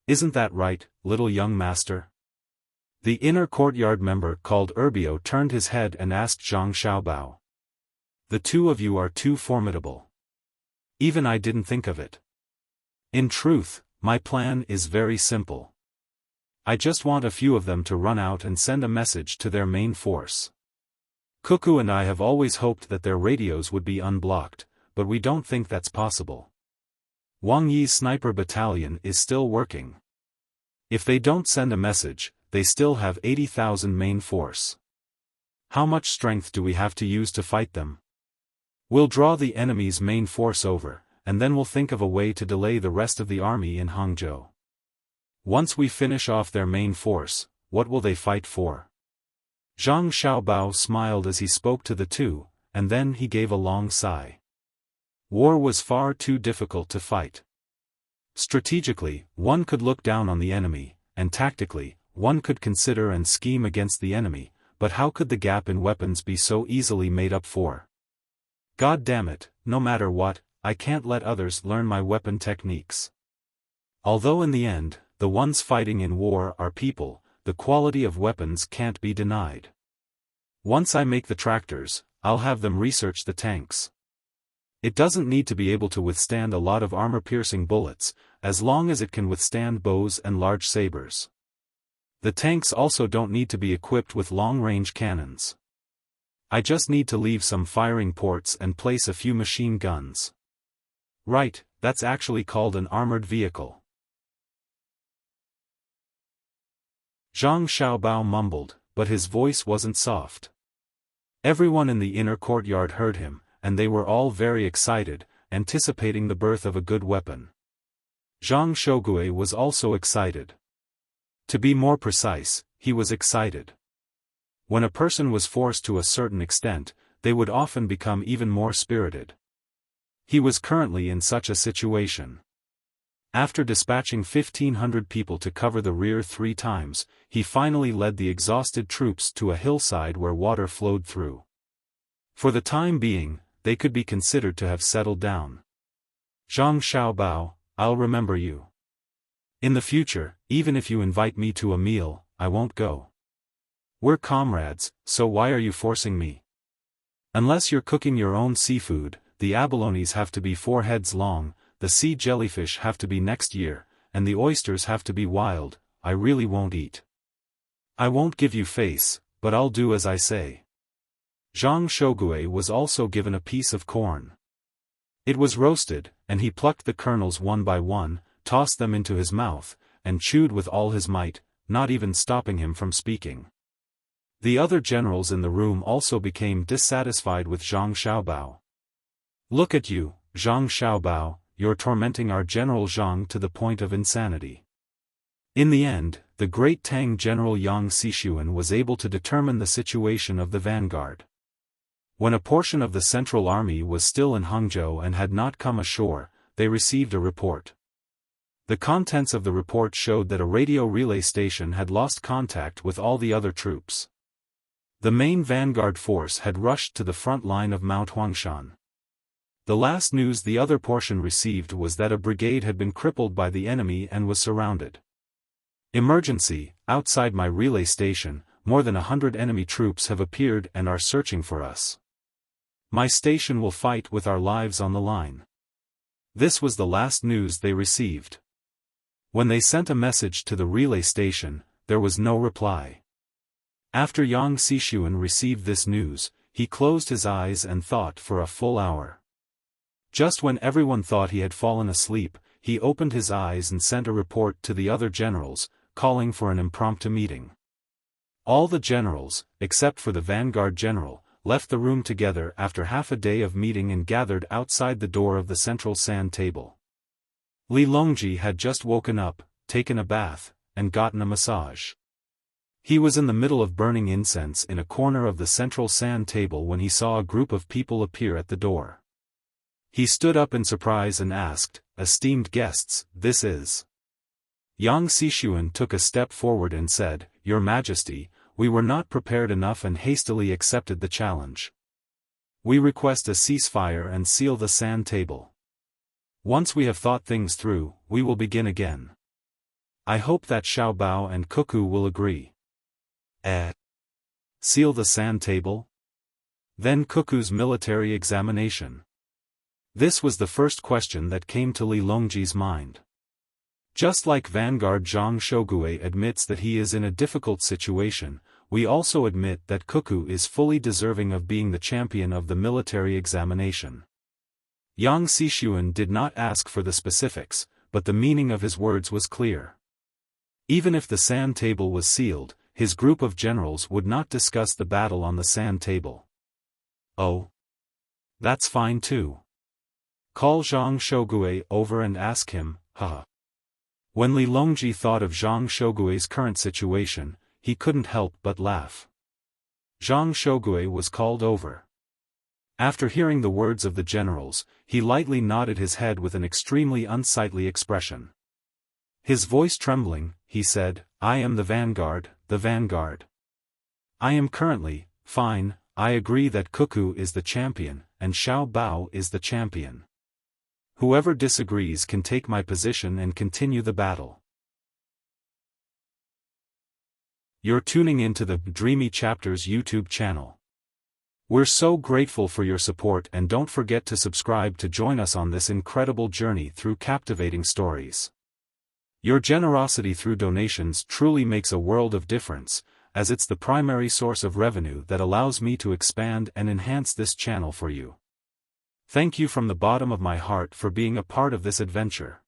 Isn't that right, little young master? The inner courtyard member called Urbio turned his head and asked Zhang Xiaobao. The two of you are too formidable. Even I didn't think of it. In truth, my plan is very simple. I just want a few of them to run out and send a message to their main force. Cuckoo and I have always hoped that their radios would be unblocked, but we don't think that's possible. Wang Yi's sniper battalion is still working. If they don't send a message, they still have 80,000 main force. How much strength do we have to use to fight them? We'll draw the enemy's main force over, and then we'll think of a way to delay the rest of the army in Hangzhou. Once we finish off their main force, what will they fight for? Zhang Xiaobao smiled as he spoke to the two, and then he gave a long sigh. War was far too difficult to fight. Strategically, one could look down on the enemy, and tactically, one could consider and scheme against the enemy, but how could the gap in weapons be so easily made up for? God damn it, no matter what, I can't let others learn my weapon techniques. Although in the end, the ones fighting in war are people, the quality of weapons can't be denied. Once I make the tractors, I'll have them research the tanks. It doesn't need to be able to withstand a lot of armor-piercing bullets, as long as it can withstand bows and large sabers. The tanks also don't need to be equipped with long-range cannons. I just need to leave some firing ports and place a few machine guns. Right, that's actually called an armored vehicle. Zhang Xiaobao mumbled, but his voice wasn't soft. Everyone in the inner courtyard heard him, and they were all very excited, anticipating the birth of a good weapon. Zhang Shogui was also excited. To be more precise, he was excited. When a person was forced to a certain extent, they would often become even more spirited. He was currently in such a situation. After dispatching 1,500 people to cover the rear 3 times, he finally led the exhausted troops to a hillside where water flowed through. For the time being, they could be considered to have settled down. Zhang Xiaobao, I'll remember you. In the future, even if you invite me to a meal, I won't go. We're comrades, so why are you forcing me? Unless you're cooking your own seafood, the abalones have to be 4 heads long, the sea jellyfish have to be next year, and the oysters have to be wild. I really won't eat. I won't give you face, but I'll do as I say. Zhang Shogui was also given a piece of corn. It was roasted, and he plucked the kernels one by one, tossed them into his mouth, and chewed with all his might, not even stopping him from speaking. The other generals in the room also became dissatisfied with Zhang Xiaobao. Look at you, Zhang Xiaobao, you're tormenting our General Zhang to the point of insanity. In the end, the great Tang General Yang Xishuan was able to determine the situation of the vanguard. When a portion of the Central Army was still in Hangzhou and had not come ashore, they received a report. The contents of the report showed that a radio relay station had lost contact with all the other troops. The main vanguard force had rushed to the front line of Mount Huangshan. The last news the other portion received was that a brigade had been crippled by the enemy and was surrounded. Emergency, outside my relay station, more than 100 enemy troops have appeared and are searching for us. My station will fight with our lives on the line. This was the last news they received. When they sent a message to the relay station, there was no reply. After Yang Xishuan received this news, he closed his eyes and thought for a full hour. Just when everyone thought he had fallen asleep, he opened his eyes and sent a report to the other generals, calling for an impromptu meeting. All the generals, except for the vanguard general, left the room together after half a day of meeting and gathered outside the door of the central sand table. Li Longji had just woken up, taken a bath, and gotten a massage. He was in the middle of burning incense in a corner of the central sand table when he saw a group of people appear at the door. He stood up in surprise and asked, "Esteemed guests, this is..." Yang Xishuan took a step forward and said, "Your Majesty, we were not prepared enough and hastily accepted the challenge. We request a ceasefire and seal the sand table. Once we have thought things through, we will begin again. I hope that Xiao Bao and Cuckoo will agree." Seal the sand table? Then Cuckoo's military examination. This was the first question that came to Li Longji's mind. Just like Vanguard Zhang Shogue admits that he is in a difficult situation, we also admit that Cuckoo is fully deserving of being the champion of the military examination. Yang Xishuan did not ask for the specifics, but the meaning of his words was clear. Even if the sand table was sealed, his group of generals would not discuss the battle on the sand table. Oh. That's fine too. Call Zhang Shogue over and ask him, haha. When Li Longji thought of Zhang Shogue's current situation, he couldn't help but laugh. Zhang Shogue was called over. After hearing the words of the generals, he lightly nodded his head with an extremely unsightly expression. His voice trembling, he said, "I am the vanguard, the vanguard. I am currently, fine, I agree that Cuckoo is the champion, and Xiao Bao is the champion. Whoever disagrees can take my position and continue the battle." You're tuning into the Dreamy Chapters YouTube channel. We're so grateful for your support, and don't forget to subscribe to join us on this incredible journey through captivating stories. Your generosity through donations truly makes a world of difference, as it's the primary source of revenue that allows me to expand and enhance this channel for you. Thank you from the bottom of my heart for being a part of this adventure.